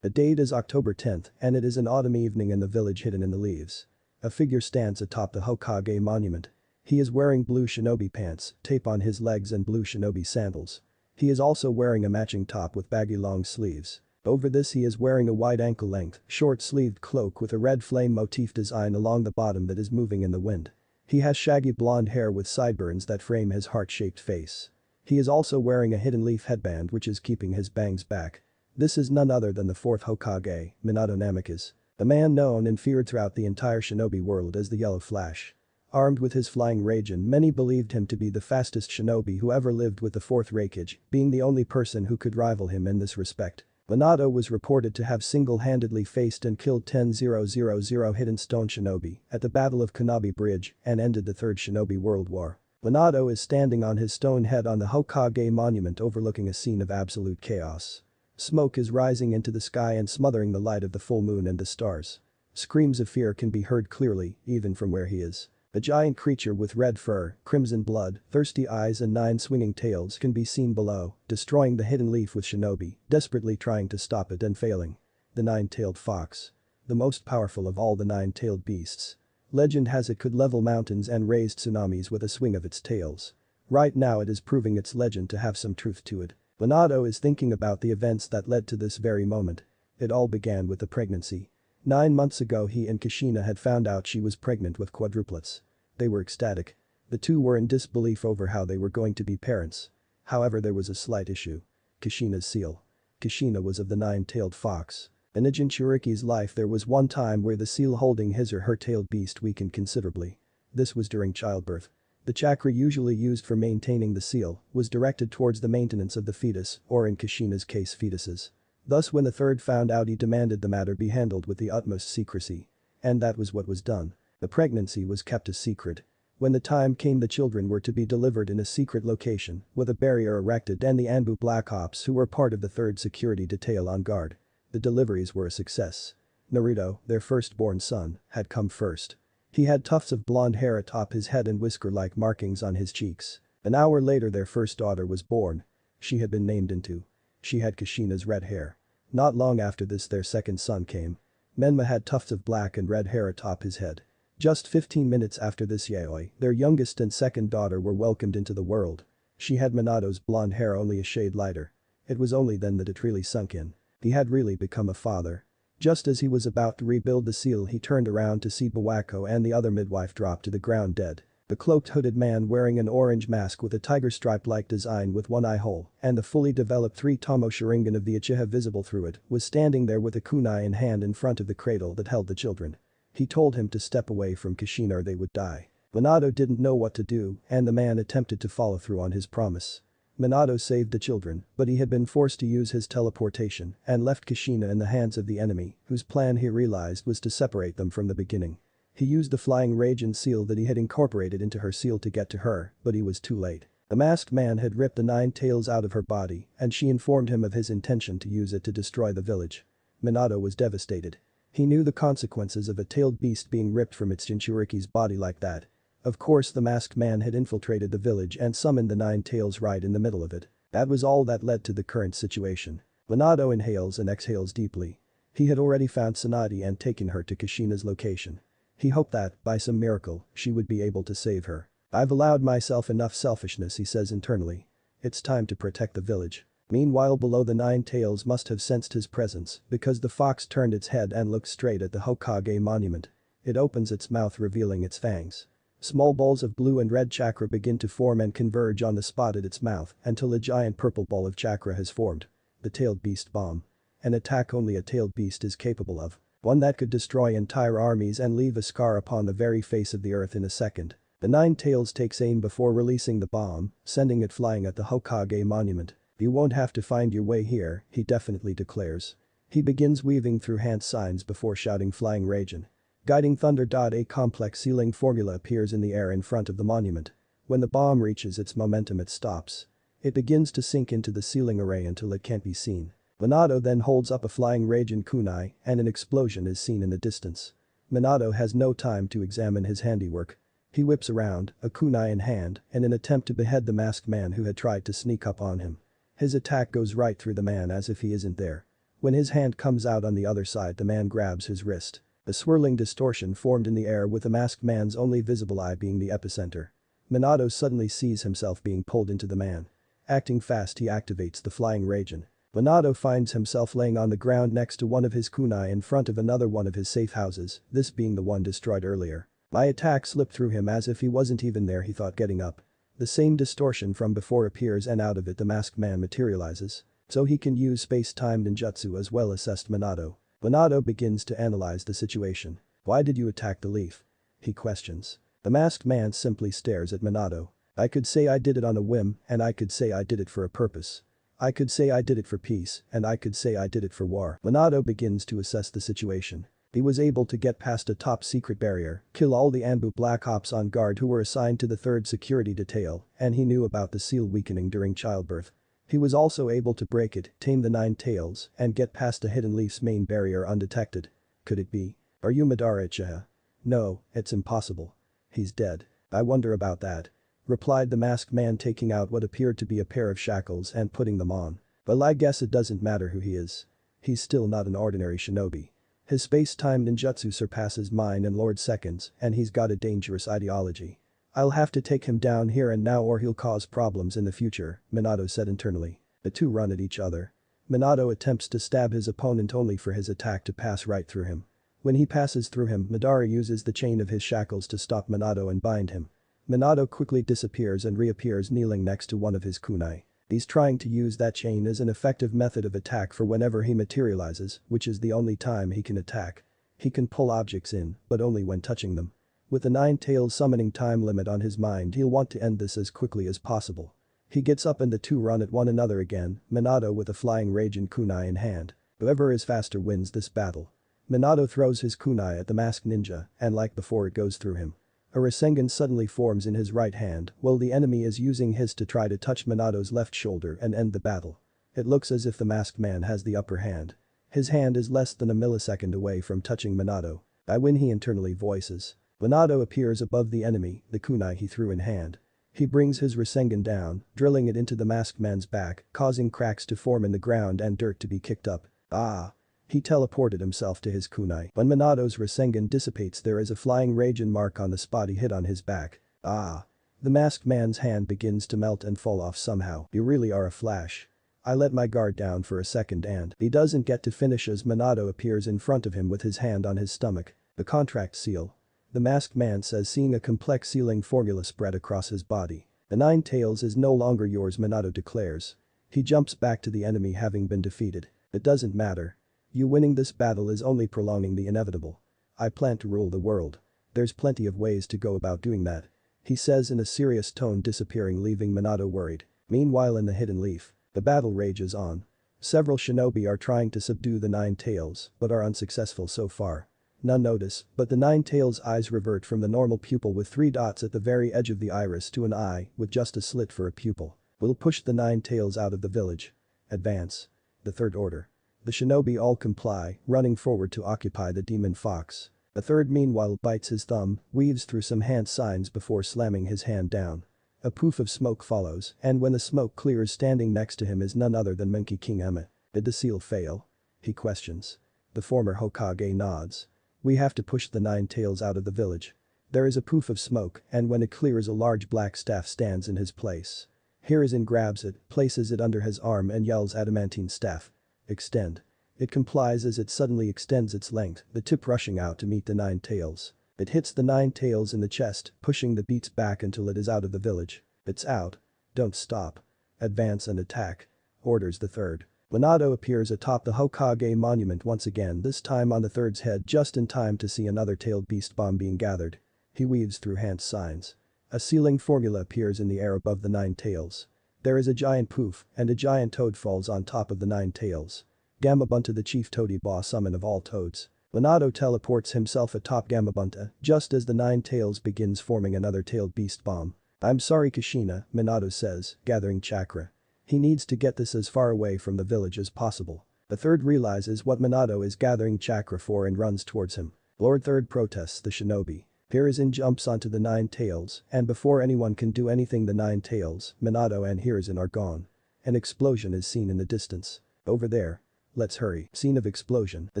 The date is October 10th and it is an autumn evening in the village hidden in the leaves. A figure stands atop the Hokage monument. He is wearing blue shinobi pants, tape on his legs and blue shinobi sandals. He is also wearing a matching top with baggy long sleeves. Over this he is wearing a wide ankle-length, short-sleeved cloak with a red flame motif design along the bottom that is moving in the wind. He has shaggy blonde hair with sideburns that frame his heart-shaped face. He is also wearing a hidden leaf headband which is keeping his bangs back. This is none other than the fourth Hokage, Minato Namikaze. The man known and feared throughout the entire shinobi world as the Yellow Flash. Armed with his flying Raijin, many believed him to be the fastest shinobi who ever lived, with the fourth Raikage being the only person who could rival him in this respect. Minato was reported to have single-handedly faced and killed 10,000 hidden stone shinobi at the Battle of Kunabi Bridge and ended the Third Shinobi World War. Minato is standing on his stone head on the Hokage monument overlooking a scene of absolute chaos. Smoke is rising into the sky and smothering the light of the full moon and the stars. Screams of fear can be heard clearly, even from where he is. A giant creature with red fur, crimson blood, thirsty eyes and 9 swinging tails can be seen below, destroying the hidden leaf with shinobi, desperately trying to stop it and failing. The 9-tailed fox. The most powerful of all the 9-tailed beasts. Legend has it could level mountains and raise tsunamis with a swing of its tails. Right now it is proving its legend to have some truth to it. Minato is thinking about the events that led to this very moment. It all began with the pregnancy. 9 months ago he and Kushina had found out she was pregnant with quadruplets. They were ecstatic. The two were in disbelief over how they were going to be parents. However, there was a slight issue. Kushina's seal. Kushina was of the 9-tailed fox. In a Jinchuriki's life there was one time where the seal holding his or her tailed beast weakened considerably. This was during childbirth. The chakra usually used for maintaining the seal was directed towards the maintenance of the fetus, or in Kushina's case fetuses. Thus when the third found out he demanded the matter be handled with the utmost secrecy. And that was what was done. The pregnancy was kept a secret. When the time came the children were to be delivered in a secret location with a barrier erected and the Anbu Black Ops who were part of the third security detail on guard. The deliveries were a success. Naruto, their firstborn son, had come first. He had tufts of blonde hair atop his head and whisker-like markings on his cheeks. An hour later their first daughter was born. She had been named Into. She had Kushina's red hair. Not long after this their second son came. Menma had tufts of black and red hair atop his head. Just 15 minutes after this Yaoi, their youngest and second daughter were welcomed into the world. She had Minato's blonde hair only a shade lighter. It was only then that it really sunk in. He had really become a father. Just as he was about to rebuild the seal he turned around to see Bawako and the other midwife drop to the ground dead. The cloaked hooded man wearing an orange mask with a tiger stripe-like design with one eye hole and the fully developed 3-tomo Sharingan of the Uchiha visible through it was standing there with a kunai in hand in front of the cradle that held the children. He told him to step away from Kushina or they would die. Minato didn't know what to do and the man attempted to follow through on his promise. Minato saved the children, but he had been forced to use his teleportation and left Kushina in the hands of the enemy, whose plan he realized was to separate them from the beginning. He used the flying Raijin seal that he had incorporated into her seal to get to her, but he was too late. The masked man had ripped the 9 tails out of her body and she informed him of his intention to use it to destroy the village. Minato was devastated. He knew the consequences of a tailed beast being ripped from its Jinchuriki's body like that. Of course the masked man had infiltrated the village and summoned the 9 tails right in the middle of it. That was all that led to the current situation. Minato inhales and exhales deeply. He had already found Tsunade and taken her to Kushina's location. He hoped that, by some miracle, she would be able to save her. I've allowed myself enough selfishness, he says internally. It's time to protect the village. Meanwhile below the 9 tails must have sensed his presence because the fox turned its head and looked straight at the Hokage monument. It opens its mouth revealing its fangs. Small balls of blue and red chakra begin to form and converge on the spot at its mouth until a giant purple ball of chakra has formed. The tailed beast bomb. An attack only a tailed beast is capable of. One that could destroy entire armies and leave a scar upon the very face of the earth in a second. The 9 tails takes aim before releasing the bomb, sending it flying at the Hokage monument. You won't have to find your way here, he definitely declares. He begins weaving through hand signs before shouting flying Raijin. Guiding thunder. A complex sealing formula appears in the air in front of the monument. When the bomb reaches its momentum it stops. It begins to sink into the sealing array until it can't be seen. Minato then holds up a flying Raijin kunai and an explosion is seen in the distance. Minato has no time to examine his handiwork. He whips around, a kunai in hand, in an attempt to behead the masked man who had tried to sneak up on him. His attack goes right through the man as if he isn't there. When his hand comes out on the other side, the man grabs his wrist. A swirling distortion formed in the air with the masked man's only visible eye being the epicenter. Minato suddenly sees himself being pulled into the man. Acting fast, he activates the flying Raijin. Minato finds himself laying on the ground next to one of his kunai in front of another one of his safe houses, this being the one destroyed earlier. My attack slipped through him as if he wasn't even there, he thought, getting up. The same distortion from before appears and out of it the masked man materializes. So he can use space-time ninjutsu as well, assessed Minato. Minato begins to analyze the situation. Why did you attack the leaf? He questions. The masked man simply stares at Minato. I could say I did it on a whim, and I could say I did it for a purpose. I could say I did it for peace, and I could say I did it for war. Minato begins to assess the situation. He was able to get past a top-secret barrier, kill all the Anbu Black Ops on guard who were assigned to the 3rd security detail, and he knew about the seal weakening during childbirth. He was also able to break it, tame the 9 tails, and get past a hidden leaf's main barrier undetected. Could it be? Are you Madara Uchiha? No, it's impossible. He's dead. I wonder about that. Replied the masked man, taking out what appeared to be a pair of shackles and putting them on. Well, I guess it doesn't matter who he is. He's still not an ordinary shinobi. His space-time ninjutsu surpasses mine and Lord Second's, and he's got a dangerous ideology. I'll have to take him down here and now or he'll cause problems in the future, Minato said internally. The two run at each other. Minato attempts to stab his opponent only for his attack to pass right through him. When he passes through him, Madara uses the chain of his shackles to stop Minato and bind him. Minato quickly disappears and reappears kneeling next to one of his kunai. He's trying to use that chain as an effective method of attack for whenever he materializes, which is the only time he can attack. He can pull objects in, but only when touching them. With the 9 tails summoning time limit on his mind, he'll want to end this as quickly as possible. He gets up and the two run at one another again, Minato with a flying Raijin kunai in hand. Whoever is faster wins this battle. Minato throws his kunai at the masked ninja, and like before it goes through him. A Rasengan suddenly forms in his right hand while the enemy is using his to try to touch Minato's left shoulder and end the battle. It looks as if the masked man has the upper hand. His hand is less than a millisecond away from touching Minato. I win, he internally voices. Minato appears above the enemy, the kunai he threw in hand. He brings his Rasengan down, drilling it into the masked man's back, causing cracks to form in the ground and dirt to be kicked up. Ah! He teleported himself to his kunai. When Minato's Rasengan dissipates, there is a flying Raijin mark on the spot he hit on his back. Ah! The masked man's hand begins to melt and fall off somehow. You really are a flash. I let my guard down for a second and he doesn't get to finish as Minato appears in front of him with his hand on his stomach. The contract seal. The masked man says, seeing a complex sealing formula spread across his body. The 9 tails is no longer yours, Minato declares. He jumps back to the enemy having been defeated. It doesn't matter. You winning this battle is only prolonging the inevitable. I plan to rule the world. There's plenty of ways to go about doing that. He says in a serious tone, disappearing, leaving Minato worried. Meanwhile, in the hidden leaf, the battle rages on. Several shinobi are trying to subdue the 9 tails, but are unsuccessful so far. None notice, but the 9 tails' eyes revert from the normal pupil with 3 dots at the very edge of the iris to an eye with just a slit for a pupil. We'll push the 9 tails out of the village. Advance. The third order. The shinobi all comply, running forward to occupy the demon fox. The third meanwhile bites his thumb, weaves through some hand signs before slamming his hand down. A poof of smoke follows, and when the smoke clears, standing next to him is none other than Monkey King Ema. Did the seal fail? He questions. The former Hokage nods. We have to push the 9 tails out of the village. There is a poof of smoke, and when it clears, a large black staff stands in his place. Hiruzen grabs it, places it under his arm and yells, adamantine staff. Extend. It complies as it suddenly extends its length, the tip rushing out to meet the 9 tails. It hits the 9 tails in the chest, pushing the beats back until it is out of the village. It's out. Don't stop. Advance and attack. Orders the third. Minato appears atop the Hokage monument once again, this time on the third's head, just in time to see another tailed beast bomb being gathered. He weaves through hand signs. A sealing formula appears in the air above the 9 tails. There is a giant poof, and a giant toad falls on top of the 9 tails. Gamabunta, the chief toady boss summon of all toads. Minato teleports himself atop Gamabunta, just as the 9 tails begins forming another tailed beast bomb. I'm sorry, Kushina, Minato says, gathering chakra. He needs to get this as far away from the village as possible. The third realizes what Minato is gathering chakra for and runs towards him. Lord Third protests the shinobi. Hiruzen jumps onto the 9 tails, and before anyone can do anything, the 9 tails, Minato and Hiruzen are gone. An explosion is seen in the distance. Over there. let's hurry. Scene of explosion. The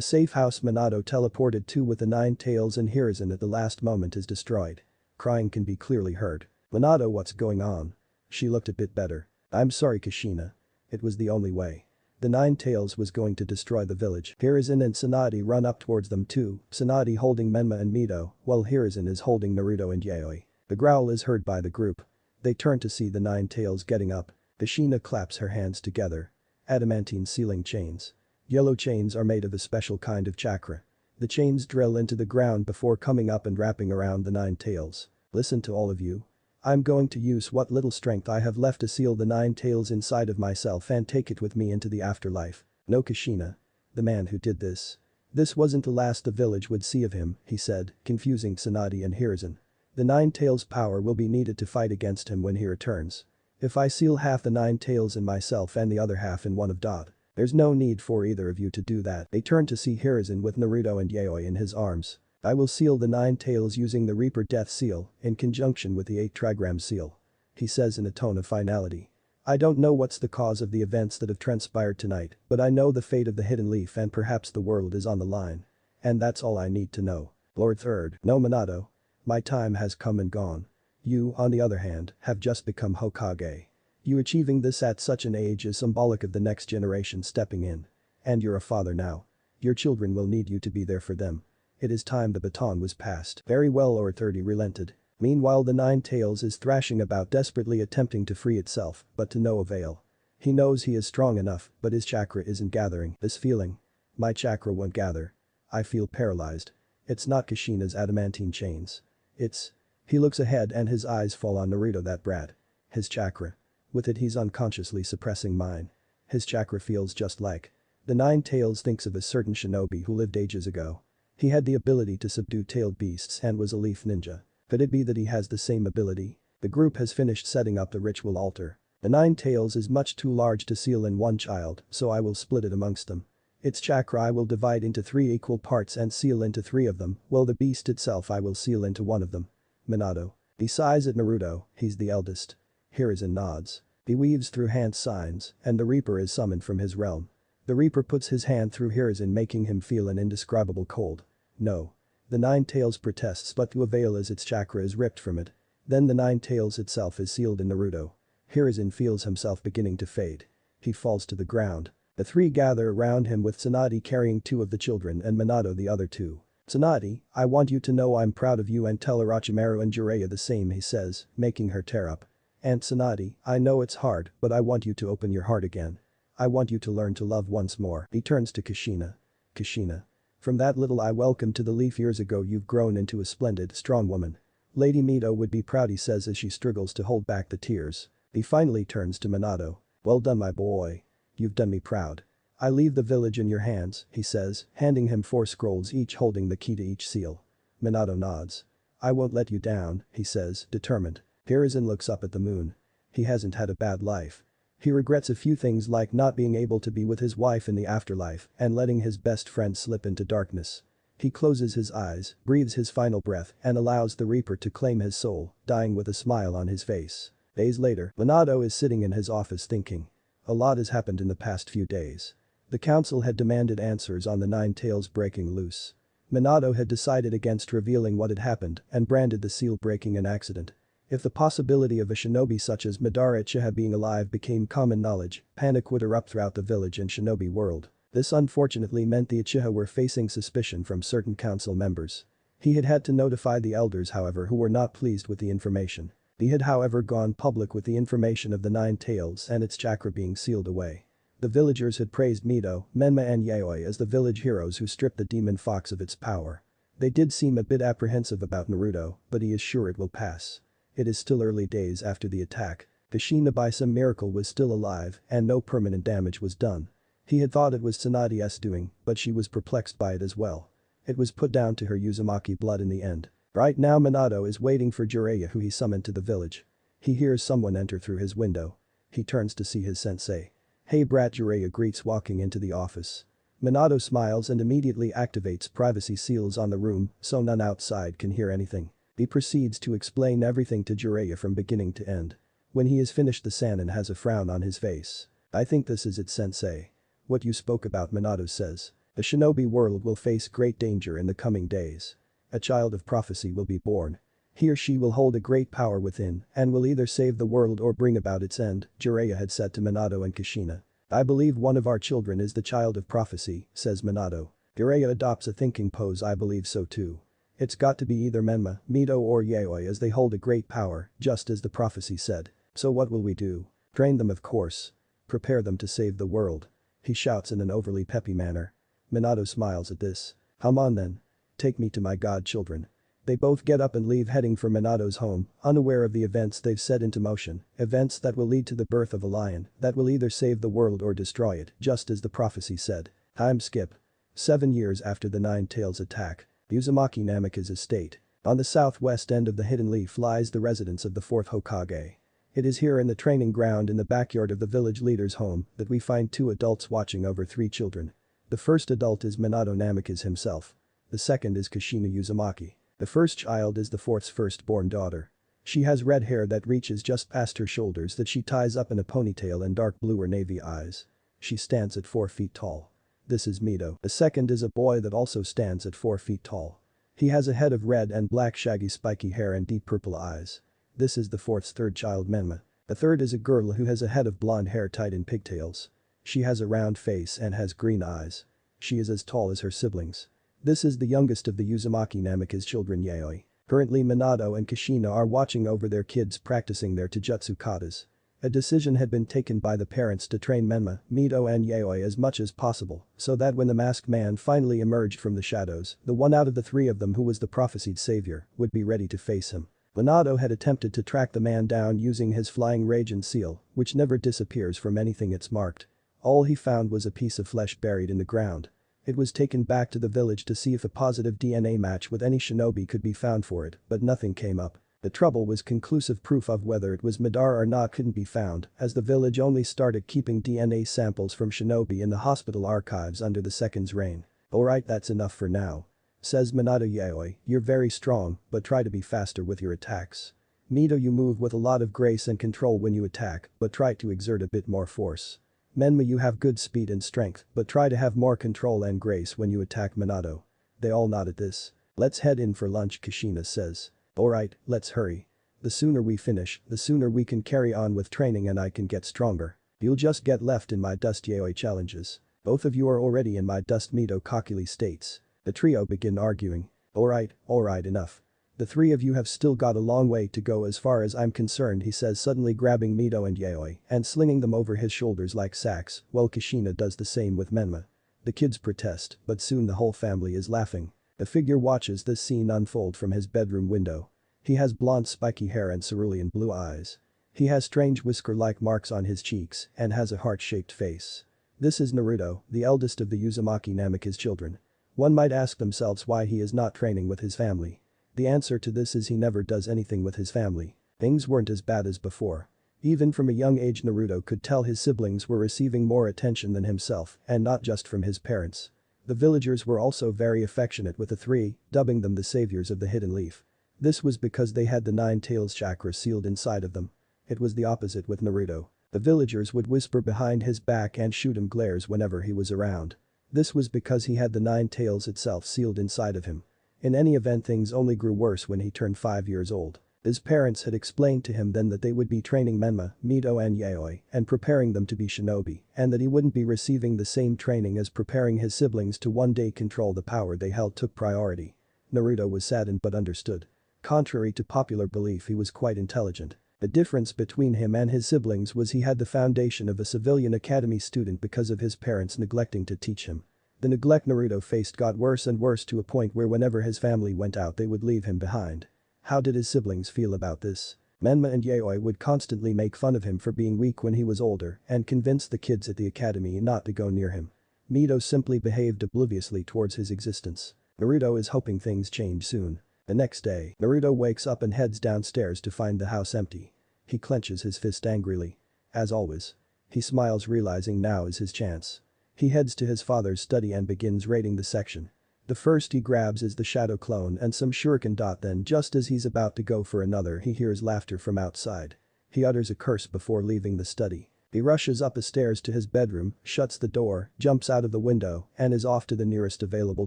safe house Minato teleported to with the nine tails and Hiruzen at the last moment is destroyed. Crying can be clearly heard. Minato, what's going on? She looked a bit better. I'm sorry, Kushina. It was the only way. The nine tails was going to destroy the village. Hiruzen and Tsunade run up towards them too, Tsunade holding Menma and Mito, while Hiruzen is holding Naruto and Yaoi. The growl is heard by the group. They turn to see the nine tails getting up. Kushina claps her hands together. Adamantine sealing chains. Yellow chains are made of a special kind of chakra. The chains drill into the ground before coming up and wrapping around the nine tails. Listen to all of you. I'm going to use what little strength I have left to seal the nine tails inside of myself and take it with me into the afterlife. No, Kushina. The man who did this. This wasn't the last the village would see of him, he said, confusing Tsunade and Hiruzen. The nine tails' power will be needed to fight against him when he returns. If I seal half the nine tails in myself and the other half in one of Dot, there's no need for either of you to do that. They turn to see Hiruzen with Naruto and Yaoi in his arms. I will seal the nine tails using the Reaper Death Seal in conjunction with the 8 trigram seal. He says in a tone of finality. I don't know what's the cause of the events that have transpired tonight, but I know the fate of the Hidden Leaf and perhaps the world is on the line. And that's all I need to know. Lord Third. No, Minato. My time has come and gone. You, on the other hand, have just become Hokage. You achieving this at such an age is symbolic of the next generation stepping in. And you're a father now. Your children will need you to be there for them. It is time the baton was passed. Very well, Lord 30 relented. Meanwhile the nine tails is thrashing about desperately attempting to free itself, but to no avail. He knows he is strong enough, but his chakra isn't gathering. This feeling. My chakra won't gather. I feel paralyzed. It's not Kushina's adamantine chains. It's. He looks ahead and his eyes fall on Naruto, that brat. His chakra. With it he's unconsciously suppressing mine. His chakra feels just like. The nine tails thinks of a certain shinobi who lived ages ago. He had the ability to subdue tailed beasts and was a leaf ninja. Could it be that he has the same ability? The group has finished setting up the ritual altar. The nine tails is much too large to seal in one child, so I will split it amongst them. Its chakra I will divide into 3 equal parts and seal into 3 of them, while the beast itself I will seal into 1 of them. Minato. He sighs at Naruto, he's the eldest. Hiruzen nods. He weaves through hand signs, and the Reaper is summoned from his realm. The Reaper puts his hand through Hiruzen, making him feel an indescribable cold. No. The nine tails protests, but to avail as its chakra is ripped from it. Then the nine tails itself is sealed in Naruto. Hiruzen feels himself beginning to fade. He falls to the ground. The 3 gather around him with Tsunade carrying 2 of the children and Minato the other 2. Tsunade, I want you to know I'm proud of you and tell Orochimaru and Jiraiya the same, he says, making her tear up. And Tsunade, I know it's hard, but I want you to open your heart again. I want you to learn to love once more. He turns to Kushina. Kushina. From that little I welcomed to the leaf years ago you've grown into a splendid, strong woman. Lady Mito would be proud, he says as she struggles to hold back the tears. He finally turns to Minato. Well done, my boy. You've done me proud. I leave the village in your hands, he says, handing him 4 scrolls each holding the key to each seal. Minato nods. I won't let you down, he says, determined. Hiruzen looks up at the moon. He hasn't had a bad life. He regrets a few things like not being able to be with his wife in the afterlife and letting his best friend slip into darkness. He closes his eyes, breathes his final breath and allows the Reaper to claim his soul, dying with a smile on his face. Days later, Minato is sitting in his office thinking. A lot has happened in the past few days. The council had demanded answers on the nine tails breaking loose. Minato had decided against revealing what had happened and branded the seal breaking an accident. If the possibility of a shinobi such as Madara Uchiha being alive became common knowledge, panic would erupt throughout the village and shinobi world. This unfortunately meant the Uchiha were facing suspicion from certain council members. He had had to notify the elders, however, who were not pleased with the information. He had however gone public with the information of the nine tails and its chakra being sealed away. The villagers had praised Mito, Menma and Yaoi as the village heroes who stripped the demon fox of its power. They did seem a bit apprehensive about Naruto, but he is sure it will pass. It is still early days after the attack. Kushina by some miracle was still alive and no permanent damage was done. He had thought it was Tsunade's doing, but she was perplexed by it as well. It was put down to her Uzumaki blood in the end. Right now Minato is waiting for Jiraiya, who he summoned to the village. He hears someone enter through his window. He turns to see his sensei. Hey brat, Jiraiya greets walking into the office. Minato smiles and immediately activates privacy seals on the room so none outside can hear anything. He proceeds to explain everything to Jiraiya from beginning to end. When he has finished, the Sannin has a frown on his face. I think this is it, sensei. What you spoke about, Minato says. The shinobi world will face great danger in the coming days. A child of prophecy will be born. He or she will hold a great power within and will either save the world or bring about its end, Jiraiya had said to Minato and Kushina. I believe one of our children is the child of prophecy, says Minato. Jiraiya adopts a thinking pose. I believe so too. It's got to be either Menma, Mito or Yaoi as they hold a great power, just as the prophecy said. So what will we do? Train them of course. Prepare them to save the world. He shouts in an overly peppy manner. Minato smiles at this. Come on then. Take me to my godchildren. They both get up and leave heading for Minato's home, unaware of the events they've set into motion, events that will lead to the birth of a lion that will either save the world or destroy it, just as the prophecy said. Time skip. 7 years after the Nine Tails attack. Uzumaki Namika's estate. On the southwest end of the Hidden Leaf lies the residence of the 4th Hokage. It is here in the training ground in the backyard of the village leader's home that we find 2 adults watching over 3 children. The first adult is Minato Namikaze himself. The second is Kushina Uzumaki. The first child is the 4th's firstborn daughter. She has red hair that reaches just past her shoulders that she ties up in a ponytail and dark blue or navy eyes. She stands at 4 feet tall. This is Mito. The second is a boy that also stands at 4 feet tall. He has a head of red and black shaggy spiky hair and deep purple eyes. This is the 4th's third child Menma. The third is a girl who has a head of blonde hair tied in pigtails. She has a round face and has green eyes. She is as tall as her siblings. This is the youngest of the Uzumaki Namika's children Yaoi. Currently Minato and Kushina are watching over their kids practicing their taijutsu katas. A decision had been taken by the parents to train Menma, Mito and Yaoi as much as possible so that when the masked man finally emerged from the shadows, the one out of the 3 of them who was the prophesied savior would be ready to face him. Minato had attempted to track the man down using his flying Raijin seal, which never disappears from anything it's marked. All he found was a piece of flesh buried in the ground. It was taken back to the village to see if a positive DNA match with any shinobi could be found for it, but nothing came up. The trouble was conclusive proof of whether it was Madara or not couldn't be found, as the village only started keeping DNA samples from shinobi in the hospital archives under the second's reign. Alright, that's enough for now. Says Minato. Yaoi, you're very strong, but try to be faster with your attacks. Mito, you move with a lot of grace and control when you attack, but try to exert a bit more force. Menma, you have good speed and strength, but try to have more control and grace when you attack Minato. They all nod at this. Let's head in for lunch, Kushina says. Alright, let's hurry. The sooner we finish, the sooner we can carry on with training and I can get stronger. You'll just get left in my dust, Yaoi challenges. Both of you are already in my dust, Mito cockily states. The trio begin arguing. Alright, enough. The 3 of you have still got a long way to go as far as I'm concerned, he says, suddenly grabbing Mito and Yaoi and slinging them over his shoulders like sacks, while Kushina does the same with Menma. The kids protest, but soon the whole family is laughing. The figure watches this scene unfold from his bedroom window. He has blonde spiky hair and cerulean blue eyes. He has strange whisker-like marks on his cheeks and has a heart-shaped face. This is Naruto, the eldest of the Uzumaki Namika's children. One might ask themselves why he is not training with his family. The answer to this is he never does anything with his family. Things weren't as bad as before. Even from a young age Naruto could tell his siblings were receiving more attention than himself, and not just from his parents. The villagers were also very affectionate with the 3, dubbing them the saviors of the Hidden Leaf. This was because they had the 9 tails chakra sealed inside of them. It was the opposite with Naruto. The villagers would whisper behind his back and shoot him glares whenever he was around. This was because he had the 9 tails itself sealed inside of him. In any event, things only grew worse when he turned 5 years old. His parents had explained to him then that they would be training Menma, Mito and Yaoi and preparing them to be shinobi, and that he wouldn't be receiving the same training as preparing his siblings to one day control the power they held took priority. Naruto was saddened but understood. Contrary to popular belief, he was quite intelligent. The difference between him and his siblings was he had the foundation of a civilian academy student because of his parents neglecting to teach him. The neglect Naruto faced got worse and worse to a point where whenever his family went out they would leave him behind. How did his siblings feel about this? Menma and Yaoi would constantly make fun of him for being weak when he was older and convince the kids at the academy not to go near him. Mito simply behaved obliviously towards his existence. Naruto is hoping things change soon. The next day, Naruto wakes up and heads downstairs to find the house empty. He clenches his fist angrily. As always. He smiles, realizing now is his chance. He heads to his father's study and begins raiding the section. The first he grabs is the shadow clone and some shuriken. Then just as he's about to go for another, he hears laughter from outside. He utters a curse before leaving the study. He rushes up the stairs to his bedroom, shuts the door, jumps out of the window, and is off to the nearest available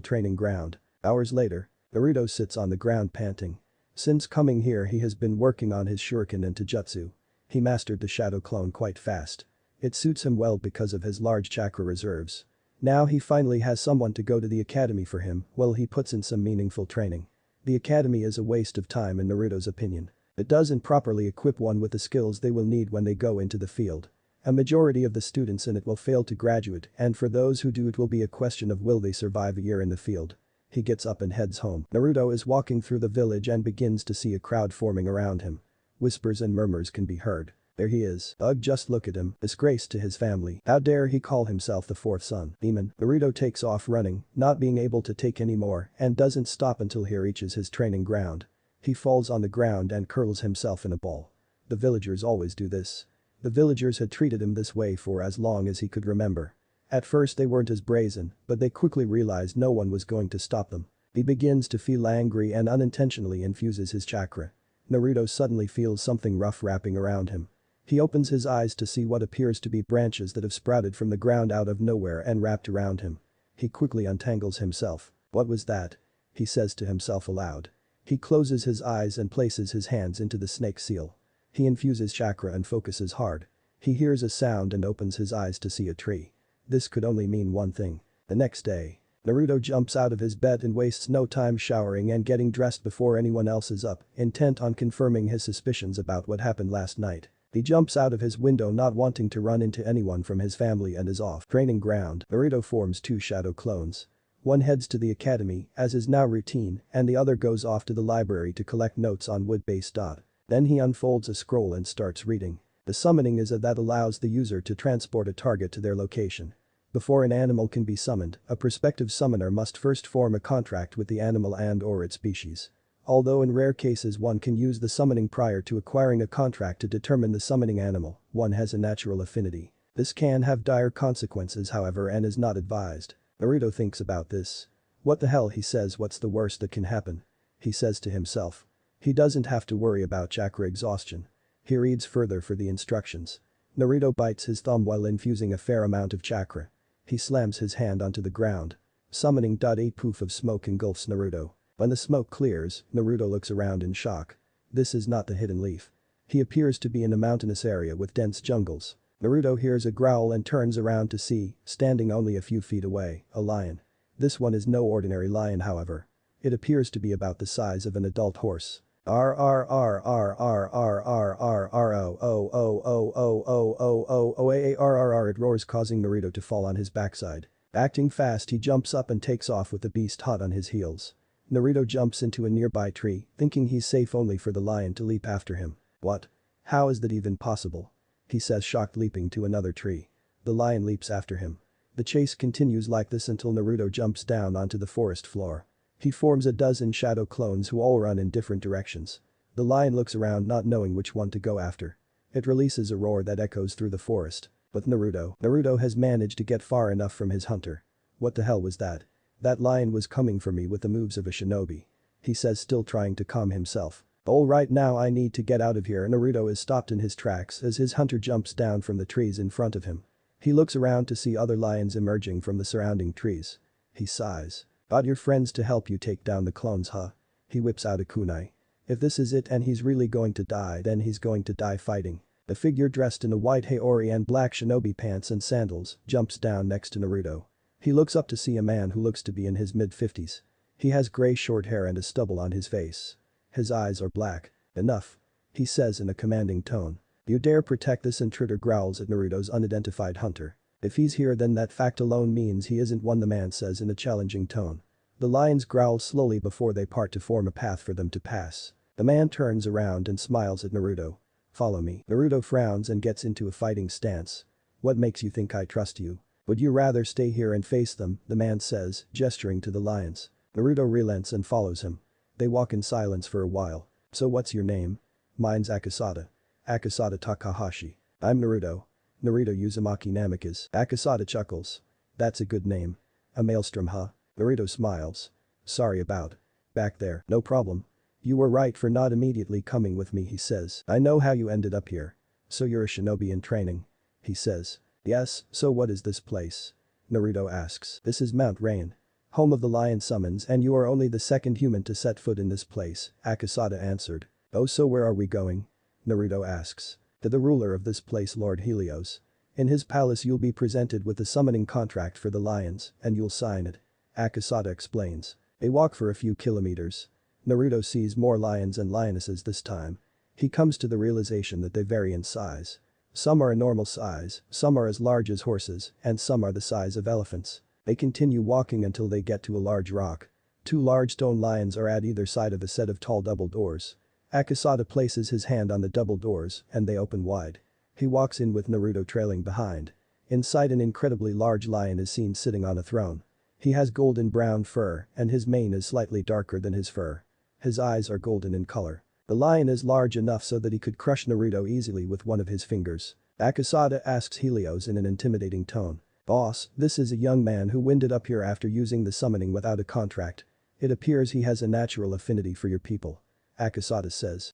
training ground. Hours later, Naruto sits on the ground panting. Since coming here he has been working on his shuriken and taijutsu. He mastered the shadow clone quite fast. It suits him well because of his large chakra reserves. Now he finally has someone to go to the academy for him while he puts in some meaningful training. The academy is a waste of time in Naruto's opinion. It doesn't properly equip one with the skills they will need when they go into the field. A majority of the students in it will fail to graduate, and for those who do it will be a question of will they survive a year in the field. He gets up and heads home. Naruto is walking through the village and begins to see a crowd forming around him. Whispers and murmurs can be heard. There he is. Ugh, just look at him. Disgrace to his family. How dare he call himself the fourth son? Demon. Naruto takes off running, not being able to take any more, and doesn't stop until he reaches his training ground. He falls on the ground and curls himself in a ball. The villagers always do this. The villagers had treated him this way for as long as he could remember. At first they weren't as brazen, but they quickly realized no one was going to stop them. He begins to feel angry and unintentionally infuses his chakra. Naruto suddenly feels something rough wrapping around him. He opens his eyes to see what appears to be branches that have sprouted from the ground out of nowhere and wrapped around him. He quickly untangles himself. What was that? He says to himself aloud. He closes his eyes and places his hands into the snake seal. He infuses chakra and focuses hard. He hears a sound and opens his eyes to see a tree. This could only mean one thing. The next day, Naruto jumps out of his bed and wastes no time showering and getting dressed before anyone else is up, intent on confirming his suspicions about what happened last night. He jumps out of his window not wanting to run into anyone from his family and is off. Training ground, Naruto forms two shadow clones. One heads to the academy, as is now routine, and the other goes off to the library to collect notes on wood-based dot. Then he unfolds a scroll and starts reading. The summoning is that allows the user to transport a target to their location. Before an animal can be summoned, a prospective summoner must first form a contract with the animal and/or its species. Although in rare cases one can use the summoning prior to acquiring a contract to determine the summoning animal, one has a natural affinity. This can have dire consequences however and is not advised. Naruto thinks about this. What the hell, he says, what's the worst that can happen? He says to himself. He doesn't have to worry about chakra exhaustion. He reads further for the instructions. Naruto bites his thumb while infusing a fair amount of chakra. He slams his hand onto the ground. Summoning. A poof of smoke engulfs Naruto. When the smoke clears, Naruto looks around in shock. This is not the hidden leaf. He appears to be in a mountainous area with dense jungles. Naruto hears a growl and turns around to see, standing only a few feet away, a lion. This one is no ordinary lion however. It appears to be about the size of an adult horse. R R R R R R R R R O O O O O O O O O A R R R, it roars, causing Naruto to fall on his backside. Acting fast, he jumps up and takes off with the beast hot on his heels. Naruto jumps into a nearby tree, thinking he's safe only for the lion to leap after him. What? How is that even possible? He says, shocked, leaping to another tree. The lion leaps after him. The chase continues like this until Naruto jumps down onto the forest floor. He forms a dozen shadow clones who all run in different directions. The lion looks around not knowing which one to go after. It releases a roar that echoes through the forest. But Naruto has managed to get far enough from his hunter. What the hell was that? That lion was coming for me with the moves of a shinobi. He says, still trying to calm himself. Alright, now I need to get out of here. Naruto is stopped in his tracks as his hunter jumps down from the trees in front of him. He looks around to see other lions emerging from the surrounding trees. He sighs. Got your friends to help you take down the clones, huh? He whips out a kunai. If this is it and he's really going to die, then he's going to die fighting. A figure dressed in a white haori and black shinobi pants and sandals jumps down next to Naruto. He looks up to see a man who looks to be in his mid-50s. He has gray short hair and a stubble on his face. His eyes are black. Enough. He says in a commanding tone. You dare protect this intruder, growls at Naruto's unidentified hunter. If he's here then that fact alone means he isn't one, the man says in a challenging tone. The lions growl slowly before they part to form a path for them to pass. The man turns around and smiles at Naruto. Follow me. Naruto frowns and gets into a fighting stance. What makes you think I trust you? Would you rather stay here and face them, the man says, gesturing to the lions. Naruto relents and follows him. They walk in silence for a while. So what's your name? Mine's Akasada. Akasada Takahashi. I'm Naruto. Naruto Uzumaki Namikaze. Akasada chuckles. That's a good name. A maelstrom, huh? Naruto smiles. Sorry about back there. No problem. You were right for not immediately coming with me, he says. I know how you ended up here. So you're a shinobi in training. he says. Yes, so what is this place? Naruto asks. This is Mount Rain. Home of the lion summons and you are only the second human to set foot in this place, Akasada answered. Oh, so where are we going? Naruto asks. To the ruler of this place, Lord Helios. In his palace you'll be presented with a summoning contract for the lions and you'll sign it. Akasada explains. They walk for a few kilometers. Naruto sees more lions and lionesses this time. He comes to the realization that they vary in size. Some are a normal size, some are as large as horses, and some are the size of elephants. They continue walking until they get to a large rock. Two large stone lions are at either side of a set of tall double doors. Akasada places his hand on the double doors and they open wide. He walks in with Naruto trailing behind. Inside, an incredibly large lion is seen sitting on a throne. He has golden brown fur and his mane is slightly darker than his fur. His eyes are golden in color. The lion is large enough so that he could crush Naruto easily with one of his fingers. Akasada asks Helios in an intimidating tone. Boss, this is a young man who winded up here after using the summoning without a contract. It appears he has a natural affinity for your people. Akasada says.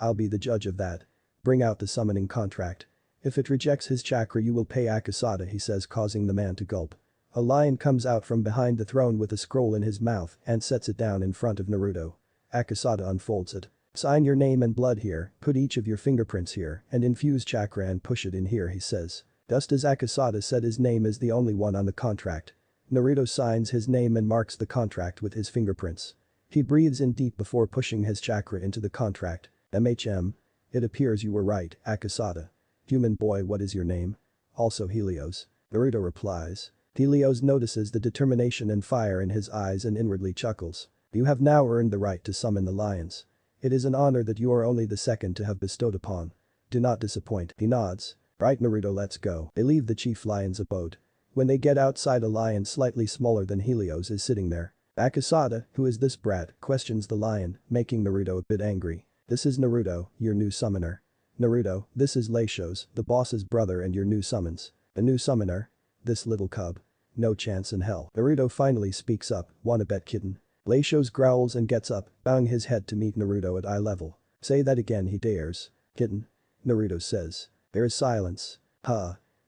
I'll be the judge of that. Bring out the summoning contract. If it rejects his chakra you will pay Akasada, he says, causing the man to gulp. A lion comes out from behind the throne with a scroll in his mouth and sets it down in front of Naruto. Akasada unfolds it. Sign your name and blood here, put each of your fingerprints here, and infuse chakra and push it in here, he says. Just as Akasada said, his name is the only one on the contract. Naruto signs his name and marks the contract with his fingerprints. He breathes in deep before pushing his chakra into the contract. It appears you were right, Akasada. Human boy, what is your name? Also Helios. Naruto replies. Helios notices the determination and fire in his eyes and inwardly chuckles. You have now earned the right to summon the lions. It is an honor that you are only the second to have bestowed upon. Do not disappoint, he nods. Right, Naruto, let's go. They leave the chief lion's abode. When they get outside, a lion slightly smaller than Helios is sitting there. Akasada, who is this brat, questions the lion, making Naruto a bit angry. This is Naruto, your new summoner. Naruto, this is Leishos, the boss's brother and your new summons. A new summoner? This little cub. No chance in hell. Naruto finally speaks up, wanna bet, kitten? Leishos growls and gets up, bowing his head to meet Naruto at eye level. Say that again, he dares. Kitten. Naruto says. There is silence.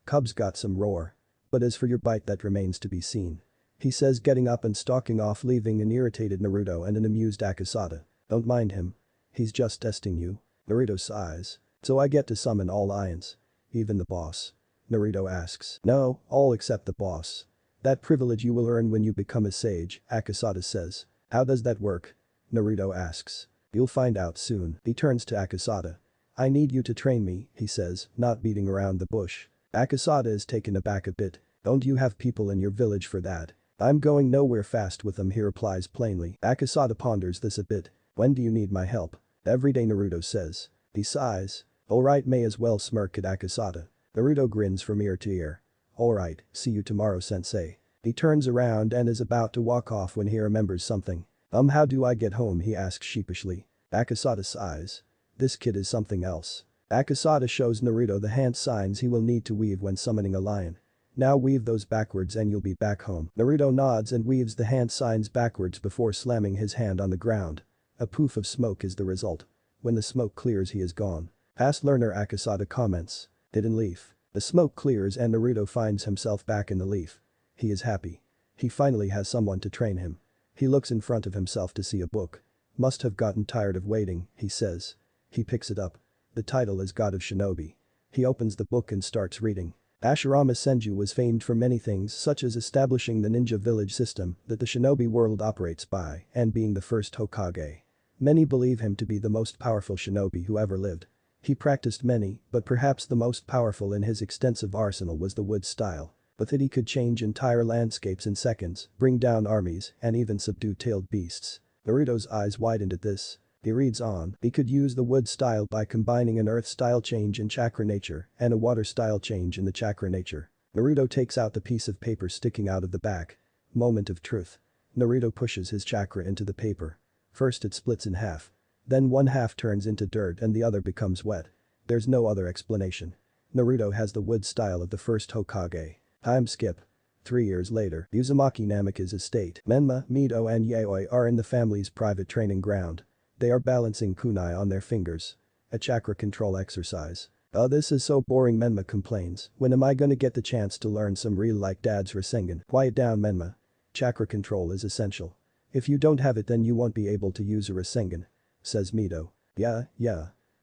Cub's got some roar. But as for your bite, that remains to be seen. He says, getting up and stalking off, leaving an irritated Naruto and an amused Akasada. Don't mind him. He's just testing you. Naruto sighs. So I get to summon all lions. Even the boss? Naruto asks. No, all except the boss. That privilege you will earn when you become a sage, Akasada says. How does that work? Naruto asks. You'll find out soon. He turns to Akasada. I need you to train me, he says, not beating around the bush. Akasada is taken aback a bit. Don't you have people in your village for that? I'm going nowhere fast with them, he replies plainly. Akasada ponders this a bit. When do you need my help? Every day, Naruto says. He sighs. Alright, may as well smirk at Akasada. Naruto grins from ear to ear. Alright, see you tomorrow, sensei. He turns around and is about to walk off when he remembers something. How do I get home, he asks sheepishly. Akasada sighs. This kid is something else. Akasada shows Naruto the hand signs he will need to weave when summoning a lion. Now weave those backwards and you'll be back home. Naruto nods and weaves the hand signs backwards before slamming his hand on the ground. A poof of smoke is the result. When the smoke clears, he is gone. Past learner, Akasada comments. Didn't leaf. The smoke clears and Naruto finds himself back in the leaf. He is happy. He finally has someone to train him. He looks in front of himself to see a book. Must have gotten tired of waiting, he says. He picks it up. The title is God of Shinobi. He opens the book and starts reading. Ashirama Senju was famed for many things, such as establishing the ninja village system that the shinobi world operates by and being the first Hokage. Many believe him to be the most powerful shinobi who ever lived. He practiced many, but perhaps the most powerful in his extensive arsenal was the wood style. With it he could change entire landscapes in seconds, bring down armies, and even subdue tailed beasts. Naruto's eyes widened at this. He reads on. He could use the wood style by combining an earth style change in chakra nature and a water style change in the chakra nature. Naruto takes out the piece of paper sticking out of the back. Moment of truth. Naruto pushes his chakra into the paper. First it splits in half. Then one half turns into dirt and the other becomes wet. There's no other explanation. Naruto has the wood style of the first Hokage. Time skip. 3 years later, Uzumaki Namika's estate. Menma, Mito and Yaoi are in the family's private training ground. They are balancing kunai on their fingers. A chakra control exercise. "Oh, this is so boring," Menma complains. "When am I gonna get the chance to learn some real like dad's Rasengan?" "Quiet down, Menma. Chakra control is essential. If you don't have it then you won't be able to use a Rasengan," says Mito. Yeah.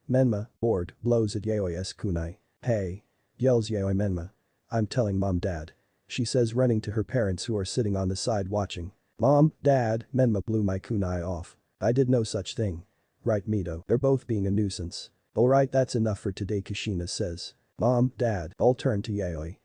Menma, bored, blows at Yaoi's kunai. "Hey!" yells Yaoi Menma. "I'm telling mom dad," she says, running to her parents who are sitting on the side watching. "Mom, dad," Menma blew my kunai off. "I did no such thing." "Right, Mito, they're both being a nuisance." "Alright, that's enough for today," Kushina says. "Mom, dad," all turn to Yaoi.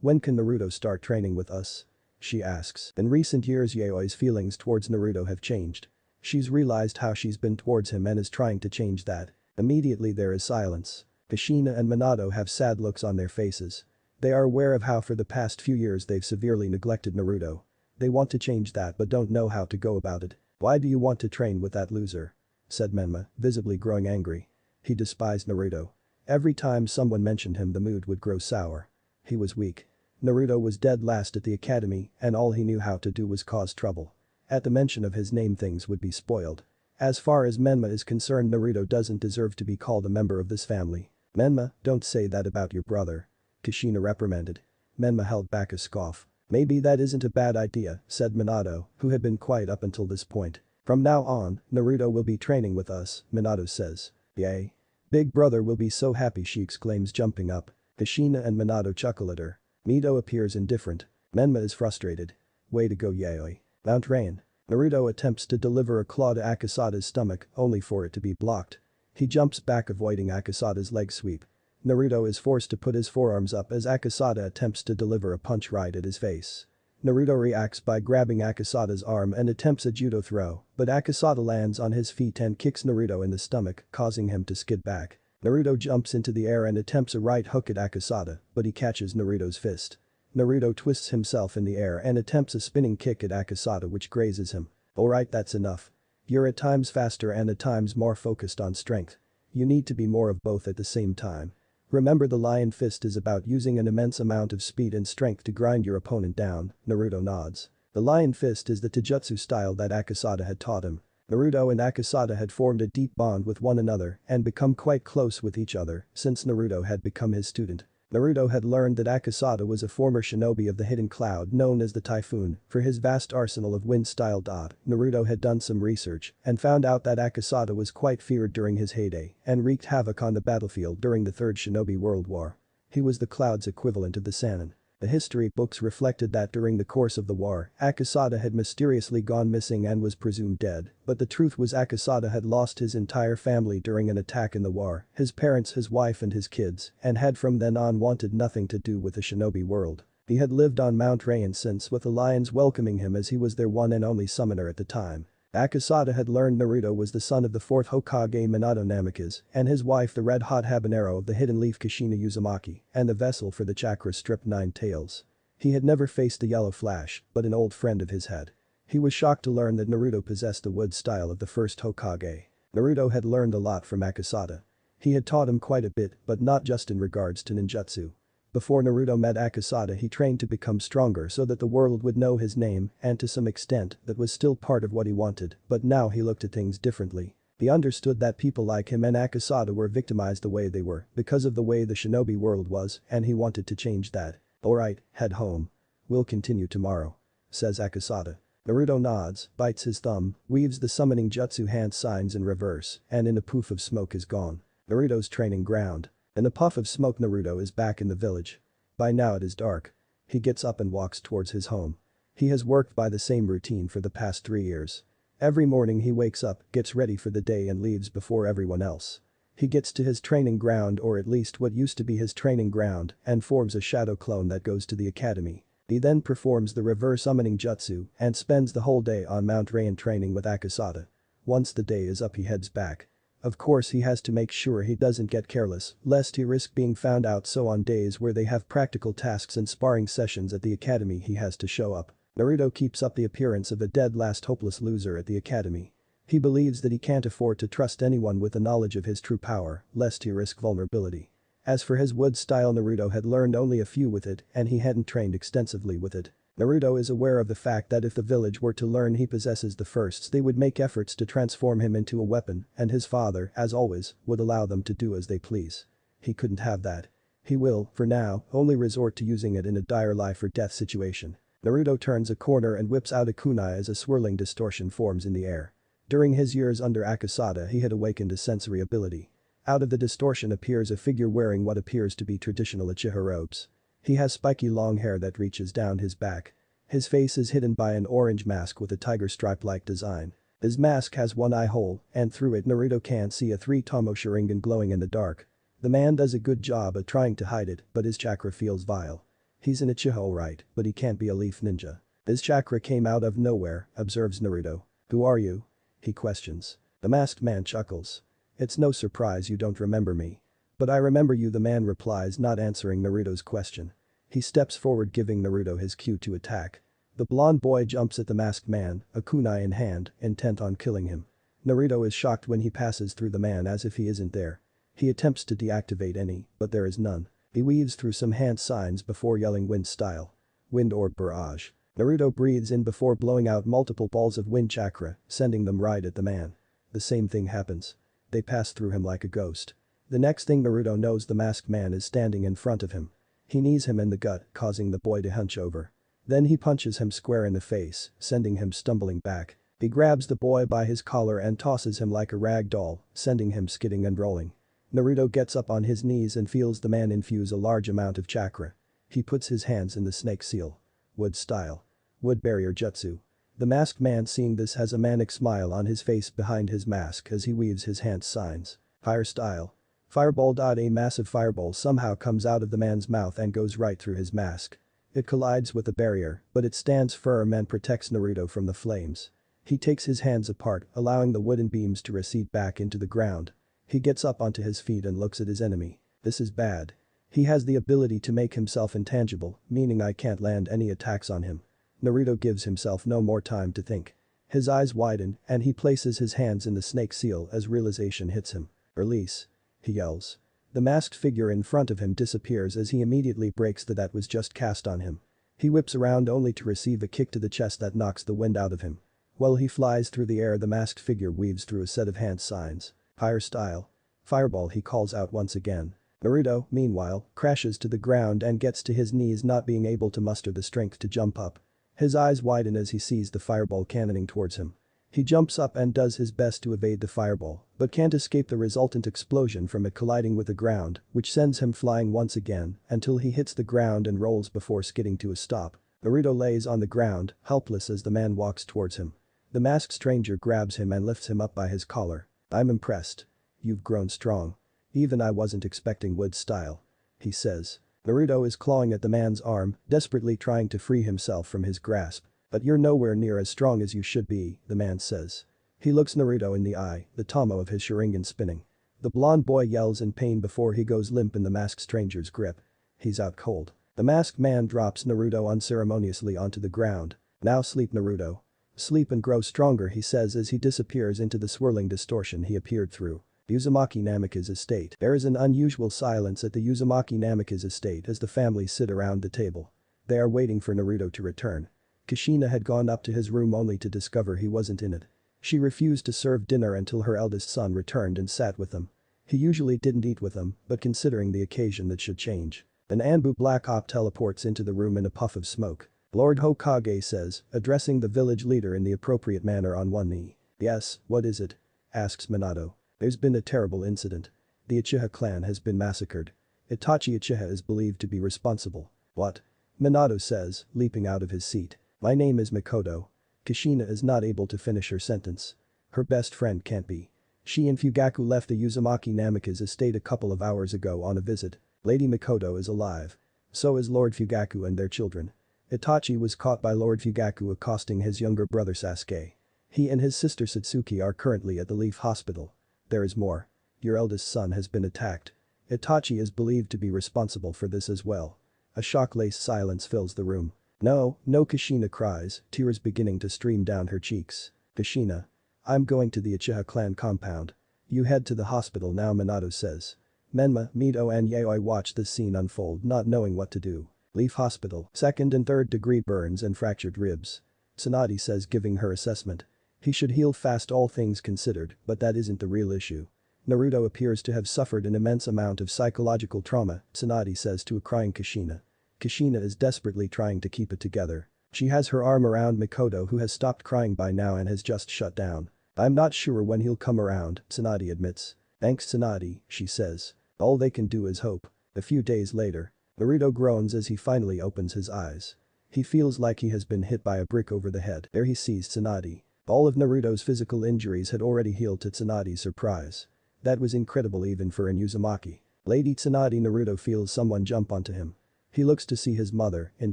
When can Naruto start training with us?" she asks. In recent years Yaoi's feelings towards Naruto have changed. She's realized how she's been towards him and is trying to change that. Immediately there is silence. Kushina and Minato have sad looks on their faces. They are aware of how for the past few years they've severely neglected Naruto. They want to change that but don't know how to go about it. "Why do you want to train with that loser?" said Menma, visibly growing angry. He despised Naruto. Every time someone mentioned him the mood would grow sour. He was weak. Naruto was dead last at the academy and all he knew how to do was cause trouble. At the mention of his name things would be spoiled. As far as Menma is concerned Naruto doesn't deserve to be called a member of this family. "Menma, don't say that about your brother," Kushina reprimanded. Menma held back a scoff. "Maybe that isn't a bad idea," said Minato, who had been quiet up until this point. "From now on, Naruto will be training with us," Minato says. "Yay. Big brother will be so happy," she exclaims, jumping up. Kushina and Minato chuckle at her. Mito appears indifferent. Menma is frustrated. "Way to go, Yaoi. Mount Rain." Naruto attempts to deliver a claw to Akasada's stomach only for it to be blocked. He jumps back, avoiding Akasada's leg sweep. Naruto is forced to put his forearms up as Akasada attempts to deliver a punch right at his face. Naruto reacts by grabbing Akasada's arm and attempts a judo throw, but Akasada lands on his feet and kicks Naruto in the stomach, causing him to skid back. Naruto jumps into the air and attempts a right hook at Akasada, but he catches Naruto's fist. Naruto twists himself in the air and attempts a spinning kick at Akasada which grazes him. "Alright, that's enough. You're at times faster and at times more focused on strength. You need to be more of both at the same time. Remember, the Lion Fist is about using an immense amount of speed and strength to grind your opponent down." Naruto nods. The Lion Fist is the taijutsu style that Akasada had taught him. Naruto and Akasada had formed a deep bond with one another and become quite close with each other since Naruto had become his student. Naruto had learned that Akasada was a former shinobi of the hidden cloud known as the Typhoon. For his vast arsenal of wind-style dot, Naruto had done some research and found out that Akasada was quite feared during his heyday and wreaked havoc on the battlefield during the Third Shinobi World War. He was the cloud's equivalent of the Sannin. The history books reflected that during the course of the war, Akasada had mysteriously gone missing and was presumed dead, but the truth was Akasada had lost his entire family during an attack in the war, his parents, his wife and his kids, and had from then on wanted nothing to do with the shinobi world. He had lived on Mount Rain since, with the lions welcoming him as he was their one and only summoner at the time. Akasada had learned Naruto was the son of the 4th Hokage Minato Namikaze and his wife the red-hot habanero of the Hidden Leaf Kushina Uzumaki and the vessel for the chakra stripped 9 tails. He had never faced the Yellow Flash, but an old friend of his had. He was shocked to learn that Naruto possessed the wood style of the 1st Hokage. Naruto had learned a lot from Akasada. He had taught him quite a bit, but not just in regards to ninjutsu. Before Naruto met Akasada he trained to become stronger so that the world would know his name, and to some extent that was still part of what he wanted, but now he looked at things differently. He understood that people like him and Akasada were victimized the way they were because of the way the shinobi world was, and he wanted to change that. "Alright, head home. We'll continue tomorrow," says Akasada. Naruto nods, bites his thumb, weaves the summoning jutsu hand signs in reverse, and in a poof of smoke is gone. Naruto's training ground. In a puff of smoke Naruto is back in the village. By now it is dark. He gets up and walks towards his home. He has worked by the same routine for the past 3 years. Every morning he wakes up, gets ready for the day and leaves before everyone else. He gets to his training ground, or at least what used to be his training ground, and forms a shadow clone that goes to the academy. He then performs the reverse summoning jutsu and spends the whole day on Mount Rain training with Akasada. Once the day is up he heads back. Of course he has to make sure he doesn't get careless, lest he risk being found out, so on days where they have practical tasks and sparring sessions at the academy he has to show up. Naruto keeps up the appearance of a dead last hopeless loser at the academy. He believes that he can't afford to trust anyone with the knowledge of his true power, lest he risk vulnerability. As for his wood style, Naruto had learned only a few with it and he hadn't trained extensively with it. Naruto is aware of the fact that if the village were to learn he possesses the firsts they would make efforts to transform him into a weapon, and his father, as always, would allow them to do as they please. He couldn't have that. He will, for now, only resort to using it in a dire life or death situation. Naruto turns a corner and whips out a kunai as a swirling distortion forms in the air. During his years under Akasada he had awakened a sensory ability. Out of the distortion appears a figure wearing what appears to be traditional Uchiha robes. He has spiky long hair that reaches down his back. His face is hidden by an orange mask with a tiger stripe-like design. His mask has one eye hole, and through it Naruto can see a 3-tomo Sharingan glowing in the dark. The man does a good job at trying to hide it, but his chakra feels vile. He's an Uchiha alright, but he can't be a leaf ninja. His chakra came out of nowhere, observes Naruto. Who are you? He questions. The masked man chuckles. It's no surprise you don't remember me. But I remember you, the man replies, not answering Naruto's question. He steps forward giving Naruto his cue to attack. The blonde boy jumps at the masked man, a kunai in hand, intent on killing him. Naruto is shocked when he passes through the man as if he isn't there. He attempts to deactivate any, but there is none. He weaves through some hand signs before yelling wind style. Wind or barrage. Naruto breathes in before blowing out multiple balls of wind chakra, sending them right at the man. The same thing happens. They pass through him like a ghost. The next thing Naruto knows, the masked man is standing in front of him. He knees him in the gut, causing the boy to hunch over. Then he punches him square in the face, sending him stumbling back. He grabs the boy by his collar and tosses him like a rag doll, sending him skidding and rolling. Naruto gets up on his knees and feels the man infuse a large amount of chakra. He puts his hands in the snake seal. Wood style. Wood barrier jutsu. The masked man, seeing this, has a manic smile on his face behind his mask as he weaves his hand signs. Fire style. Fireball. A massive fireball somehow comes out of the man's mouth and goes right through his mask. It collides with the barrier, but it stands firm and protects Naruto from the flames. He takes his hands apart, allowing the wooden beams to recede back into the ground. He gets up onto his feet and looks at his enemy. This is bad. He has the ability to make himself intangible, meaning I can't land any attacks on him. Naruto gives himself no more time to think. His eyes widen and he places his hands in the snake seal as realization hits him. Release. He yells. The masked figure in front of him disappears as he immediately breaks that was just cast on him. He whips around only to receive a kick to the chest that knocks the wind out of him. While he flies through the air, the masked figure weaves through a set of hand signs. Fire style. Fireball, he calls out once again. Naruto, meanwhile, crashes to the ground and gets to his knees, not being able to muster the strength to jump up. His eyes widen as he sees the fireball cannoning towards him. He jumps up and does his best to evade the fireball, but can't escape the resultant explosion from it colliding with the ground, which sends him flying once again until he hits the ground and rolls before skidding to a stop. Naruto lays on the ground, helpless as the man walks towards him. The masked stranger grabs him and lifts him up by his collar. I'm impressed. You've grown strong. Even I wasn't expecting wood style. He says. Naruto is clawing at the man's arm, desperately trying to free himself from his grasp. But you're nowhere near as strong as you should be, the man says. He looks Naruto in the eye, the tomo of his Sharingan spinning. The blonde boy yells in pain before he goes limp in the masked stranger's grip. He's out cold. The masked man drops Naruto unceremoniously onto the ground. Now sleep, Naruto. Sleep and grow stronger, he says as he disappears into the swirling distortion he appeared through. Uzumaki Namika's estate. There is an unusual silence at the Uzumaki Namika's estate as the family sit around the table. They are waiting for Naruto to return. Kushina had gone up to his room only to discover he wasn't in it. She refused to serve dinner until her eldest son returned and sat with them. He usually didn't eat with them, but considering the occasion that should change. An Anbu Black Op teleports into the room in a puff of smoke. Lord Hokage says, addressing the village leader in the appropriate manner on one knee. Yes, what is it? Asks Minato. There's been a terrible incident. The Uchiha clan has been massacred. Itachi Uchiha is believed to be responsible. What? Minato says, leaping out of his seat. My name is Mikoto. Kushina is not able to finish her sentence. Her best friend can't be. She and Fugaku left the Uzumaki Namika's estate a couple of hours ago on a visit. Lady Mikoto is alive. So is Lord Fugaku and their children. Itachi was caught by Lord Fugaku accosting his younger brother Sasuke. He and his sister Satsuki are currently at the Leaf Hospital. There is more. Your eldest son has been attacked. Itachi is believed to be responsible for this as well. A shock-laced silence fills the room. No, no, Kushina cries, tears beginning to stream down her cheeks. Kushina. I'm going to the Uchiha clan compound. You head to the hospital now, Minato says. Menma, Mito and Yaoi watch this scene unfold, not knowing what to do. Leaf Hospital, 2nd and 3rd degree burns and fractured ribs. Tsunade says, giving her assessment. He should heal fast, all things considered, but that isn't the real issue. Naruto appears to have suffered an immense amount of psychological trauma, Tsunade says to a crying Kushina. Kushina is desperately trying to keep it together. She has her arm around Mikoto who has stopped crying by now and has just shut down. I'm not sure when he'll come around, Tsunade admits. Thanks Tsunade, she says. All they can do is hope. A few days later. Naruto groans as he finally opens his eyes. He feels like he has been hit by a brick over the head. There he sees Tsunade. All of Naruto's physical injuries had already healed to Tsunade's surprise. That was incredible even for an Uzumaki. Lady Tsunade. Naruto feels someone jump onto him. He looks to see his mother, in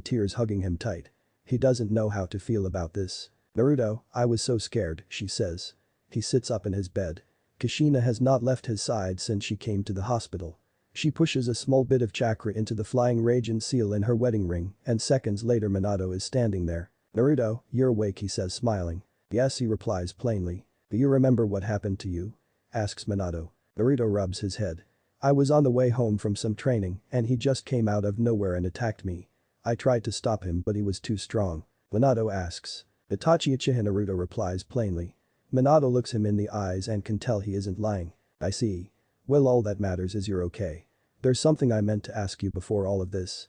tears hugging him tight. He doesn't know how to feel about this. Naruto, I was so scared, she says. He sits up in his bed. Kushina has not left his side since she came to the hospital. She pushes a small bit of chakra into the flying radiant seal in her wedding ring and seconds later Minato is standing there. Naruto, you're awake he says smiling. Yes he replies plainly. Do you remember what happened to you? Asks Minato. Naruto rubs his head. I was on the way home from some training and he just came out of nowhere and attacked me. I tried to stop him but he was too strong. Minato asks. Itachi Uchiha Naruto replies plainly. Minato looks him in the eyes and can tell he isn't lying. I see. Well all that matters is you're okay. There's something I meant to ask you before all of this.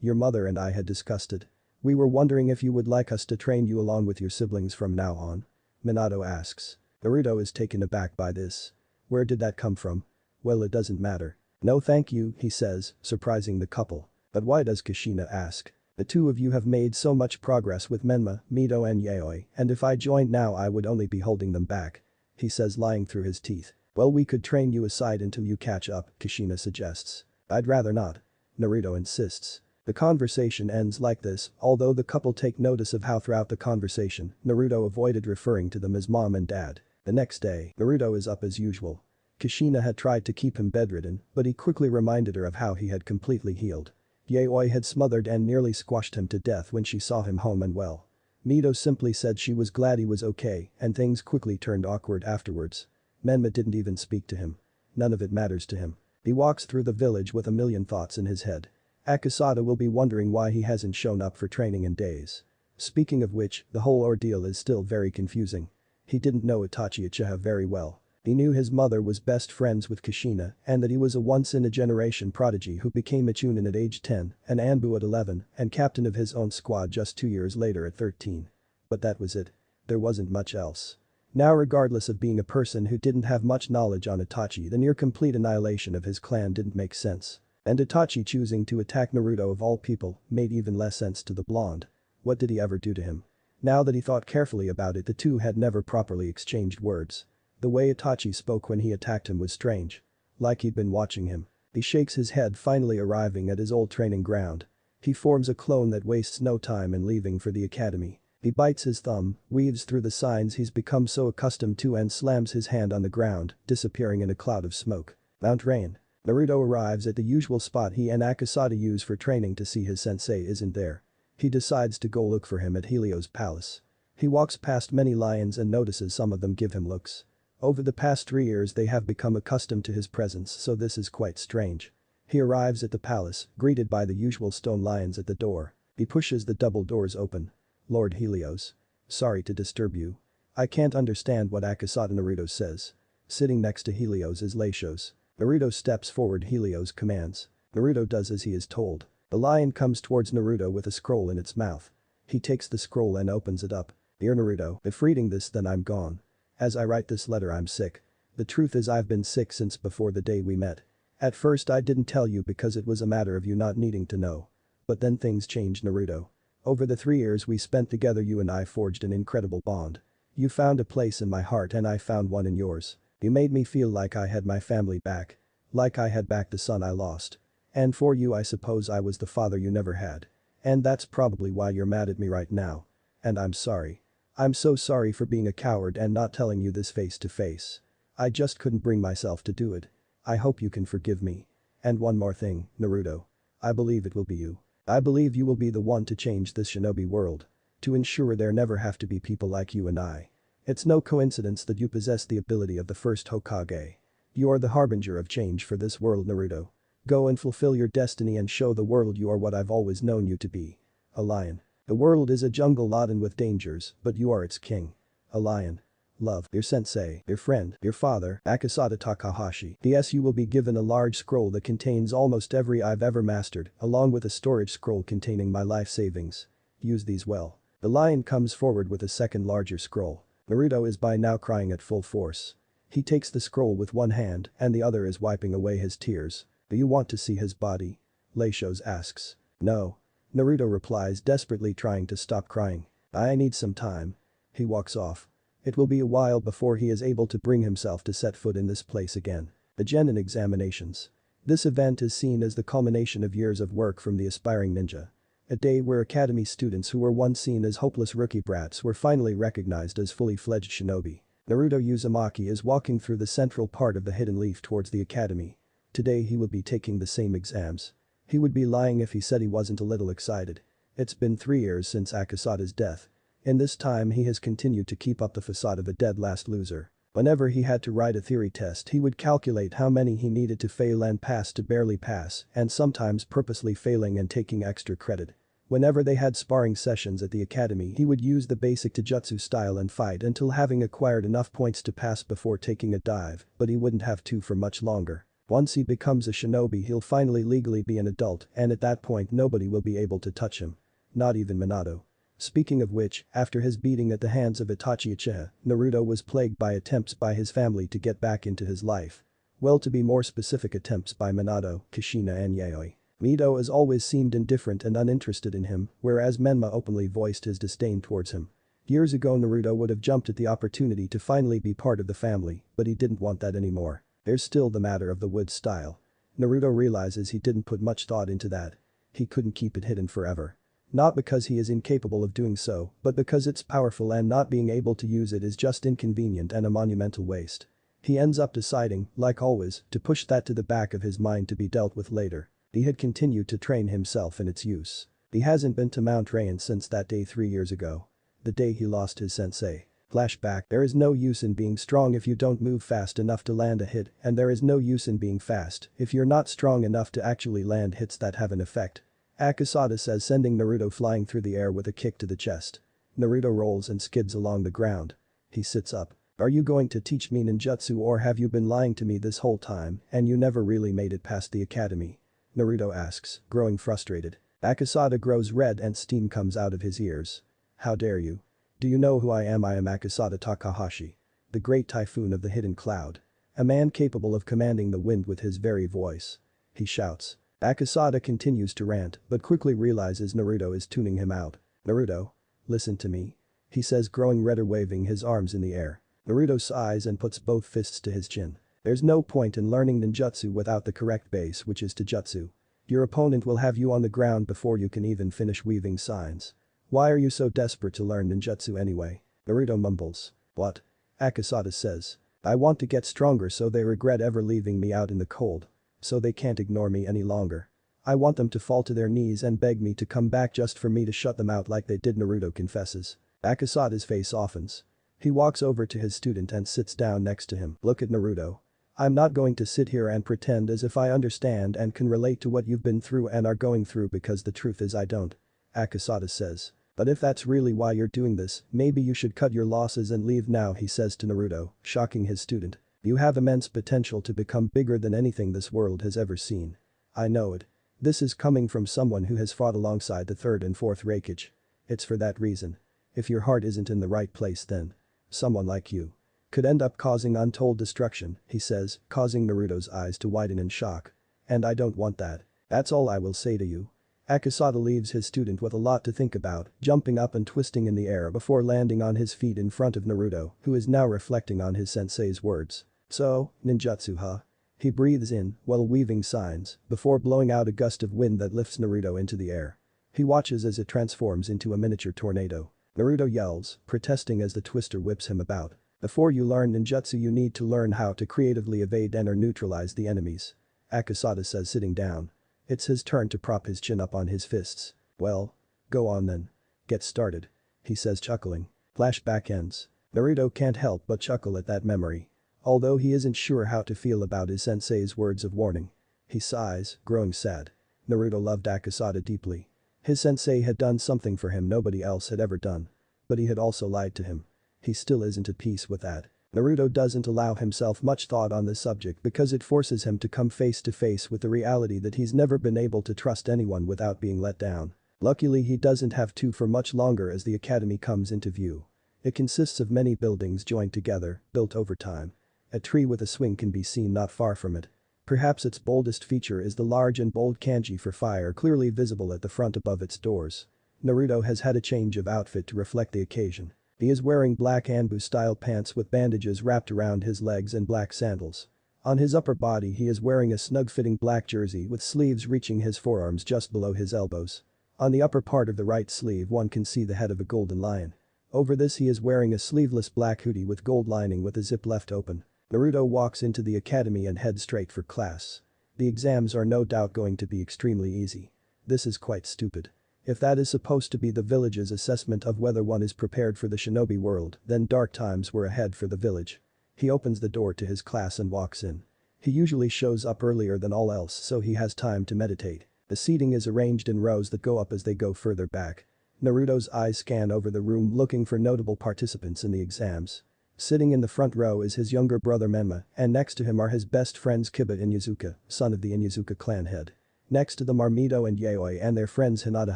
Your mother and I had discussed it. We were wondering if you would like us to train you along with your siblings from now on. Minato asks. Naruto is taken aback by this. Where did that come from? Well it doesn't matter. No thank you, he says, surprising the couple. But why does Kushina ask? The two of you have made so much progress with Menma, Mito and Yaoi, and if I joined now I would only be holding them back. He says lying through his teeth. Well we could train you aside until you catch up, Kushina suggests. I'd rather not. Naruto insists. The conversation ends like this, although the couple take notice of how throughout the conversation, Naruto avoided referring to them as mom and dad. The next day, Naruto is up as usual. Kushina had tried to keep him bedridden, but he quickly reminded her of how he had completely healed. Yaoi had smothered and nearly squashed him to death when she saw him home and well. Mito simply said she was glad he was okay and things quickly turned awkward afterwards. Menma didn't even speak to him. None of it matters to him. He walks through the village with a million thoughts in his head. Akasada will be wondering why he hasn't shown up for training in days. Speaking of which, the whole ordeal is still very confusing. He didn't know Itachi Uchiha very well. He knew his mother was best friends with Kushina and that he was a once-in-a-generation prodigy who became a Chunin at age 10, an Anbu at 11, and captain of his own squad just 2 years later at 13. But that was it. There wasn't much else. Now regardless of being a person who didn't have much knowledge on Itachi the near-complete annihilation of his clan didn't make sense. And Itachi choosing to attack Naruto of all people made even less sense to the blonde. What did he ever do to him? Now that he thought carefully about it the two had never properly exchanged words. The way Itachi spoke when he attacked him was strange. Like he'd been watching him. He shakes his head finally arriving at his old training ground. He forms a clone that wastes no time in leaving for the academy. He bites his thumb, weaves through the signs he's become so accustomed to and slams his hand on the ground, disappearing in a cloud of smoke. Mount Rain. Naruto arrives at the usual spot he and Akasada use for training to see his sensei isn't there. He decides to go look for him at Helio's palace. He walks past many lions and notices some of them give him looks. Over the past 3 years they have become accustomed to his presence so this is quite strange. He arrives at the palace, greeted by the usual stone lions at the door. He pushes the double doors open. Lord Helios. Sorry to disturb you. I can't understand what Akasada Naruto says. Sitting next to Helios is Latios. Naruto steps forward Helios commands. Naruto does as he is told. The lion comes towards Naruto with a scroll in its mouth. He takes the scroll and opens it up. Dear Naruto, if reading this then I'm gone. As I write this letter I'm sick. The truth is I've been sick since before the day we met. At first I didn't tell you because it was a matter of you not needing to know. But then things changed Naruto. Over the 3 years we spent together you and I forged an incredible bond. You found a place in my heart and I found one in yours. You made me feel like I had my family back. Like I had back the son I lost. And for you I suppose I was the father you never had. And that's probably why you're mad at me right now. And I'm sorry. I'm so sorry for being a coward and not telling you this face to face. I just couldn't bring myself to do it. I hope you can forgive me. And one more thing, Naruto. I believe it will be you. I believe you will be the one to change this shinobi world. To ensure there never have to be people like you and I. It's no coincidence that you possess the ability of the first Hokage. You are the harbinger of change for this world Naruto. Go and fulfill your destiny and show the world you are what I've always known you to be. A lion. The world is a jungle laden with dangers, but you are its king. A lion. Love, your sensei, your friend, your father, Akasada Takahashi. P.S. You will be given a large scroll that contains almost every I've ever mastered, along with a storage scroll containing my life savings. Use these well. The lion comes forward with a second larger scroll. Naruto is by now crying at full force. He takes the scroll with one hand and the other is wiping away his tears. Do you want to see his body? Leishos asks. No. Naruto replies, desperately trying to stop crying. I need some time. He walks off. It will be a while before he is able to bring himself to set foot in this place again. The Genin examinations. This event is seen as the culmination of years of work from the aspiring ninja. A day where academy students who were once seen as hopeless rookie brats were finally recognized as fully fledged shinobi. Naruto Uzumaki is walking through the central part of the hidden leaf towards the academy. Today he will be taking the same exams. He would be lying if he said he wasn't a little excited. It's been 3 years since Akasada's death. In this time he has continued to keep up the facade of a dead last loser. Whenever he had to write a theory test he would calculate how many he needed to fail and pass to barely pass and sometimes purposely failing and taking extra credit. Whenever they had sparring sessions at the academy he would use the basic taijutsu style and fight until having acquired enough points to pass before taking a dive, but he wouldn't have to for much longer. Once he becomes a shinobi he'll finally legally be an adult and at that point nobody will be able to touch him. Not even Minato. Speaking of which, after his beating at the hands of Itachi Uchiha, Naruto was plagued by attempts by his family to get back into his life. Well, to be more specific, attempts by Minato, Kushina and Yaoi. Mito has always seemed indifferent and uninterested in him, whereas Menma openly voiced his disdain towards him. Years ago Naruto would have jumped at the opportunity to finally be part of the family, but he didn't want that anymore. There's still the matter of the wood style. Naruto realizes he didn't put much thought into that. He couldn't keep it hidden forever. Not because he is incapable of doing so, but because it's powerful and not being able to use it is just inconvenient and a monumental waste. He ends up deciding, like always, to push that to the back of his mind to be dealt with later. He had continued to train himself in its use. He hasn't been to Mount Rain since that day 3 years ago. The day he lost his sensei. Flashback. There is no use in being strong if you don't move fast enough to land a hit, and there is no use in being fast if you're not strong enough to actually land hits that have an effect. Akasada says, sending Naruto flying through the air with a kick to the chest. Naruto rolls and skids along the ground. He sits up. Are you going to teach me ninjutsu or have you been lying to me this whole time and you never really made it past the academy? Naruto asks, growing frustrated. Akasada grows red and steam comes out of his ears. How dare you? Do you know who I am? I am Akasada Takahashi. The great typhoon of the hidden cloud. A man capable of commanding the wind with his very voice. He shouts. Akasada continues to rant, but quickly realizes Naruto is tuning him out. Naruto. Listen to me. He says, growing redder, waving his arms in the air. Naruto sighs and puts both fists to his chin. There's no point in learning ninjutsu without the correct base, which is taijutsu. Your opponent will have you on the ground before you can even finish weaving signs. Why are you so desperate to learn ninjutsu anyway? Naruto mumbles. What? Akasada says. I want to get stronger so they regret ever leaving me out in the cold. So they can't ignore me any longer. I want them to fall to their knees and beg me to come back just for me to shut them out like they did. Naruto confesses. Akasada's face softens. He walks over to his student and sits down next to him. Look at Naruto. I'm not going to sit here and pretend as if I understand and can relate to what you've been through and are going through because the truth is I don't. Akasada says. But if that's really why you're doing this, maybe you should cut your losses and leave now, he says to Naruto, shocking his student. You have immense potential to become bigger than anything this world has ever seen. I know it. This is coming from someone who has fought alongside the 3rd and 4th Raikage. It's for that reason. If your heart isn't in the right place then someone like you could end up causing untold destruction, he says, causing Naruto's eyes to widen in shock. And I don't want that. That's all I will say to you. Akasada leaves his student with a lot to think about, jumping up and twisting in the air before landing on his feet in front of Naruto, who is now reflecting on his sensei's words. So, ninjutsu huh? He breathes in, while weaving signs, before blowing out a gust of wind that lifts Naruto into the air. He watches as it transforms into a miniature tornado. Naruto yells, protesting as the twister whips him about. Before you learn ninjutsu you need to learn how to creatively evade and or neutralize the enemies. Akasada says, sitting down. It's his turn to prop his chin up on his fists. Well. Go on then. Get started. He says, chuckling. Flashback ends. Naruto can't help but chuckle at that memory. Although he isn't sure how to feel about his sensei's words of warning. He sighs, growing sad. Naruto loved Akasada deeply. His sensei had done something for him nobody else had ever done. But he had also lied to him. he still isn't at peace with that. Naruto doesn't allow himself much thought on this subject because it forces him to come face to face with the reality that he's never been able to trust anyone without being let down. Luckily he doesn't have to for much longer as the academy comes into view. It consists of many buildings joined together, built over time. A tree with a swing can be seen not far from it. Perhaps its boldest feature is the large and bold kanji for fire clearly visible at the front above its doors. Naruto has had a change of outfit to reflect the occasion. He is wearing black Anbu-style pants with bandages wrapped around his legs and black sandals. On his upper body he is wearing a snug-fitting black jersey with sleeves reaching his forearms just below his elbows. On the upper part of the right sleeve one can see the head of a golden lion. Over this he is wearing a sleeveless black hoodie with gold lining with a zip left open. Naruto walks into the academy and heads straight for class. The exams are no doubt going to be extremely easy. This is quite stupid. If that is supposed to be the village's assessment of whether one is prepared for the shinobi world, then dark times were ahead for the village. He opens the door to his class and walks in. He usually shows up earlier than all else so he has time to meditate. The seating is arranged in rows that go up as they go further back. Naruto's eyes scan over the room looking for notable participants in the exams. Sitting in the front row is his younger brother Menma, and next to him are his best friends Kiba Inyazuka, son of the Inyazuka clan head. Next to them are Mito and Yaoi and their friends Hinata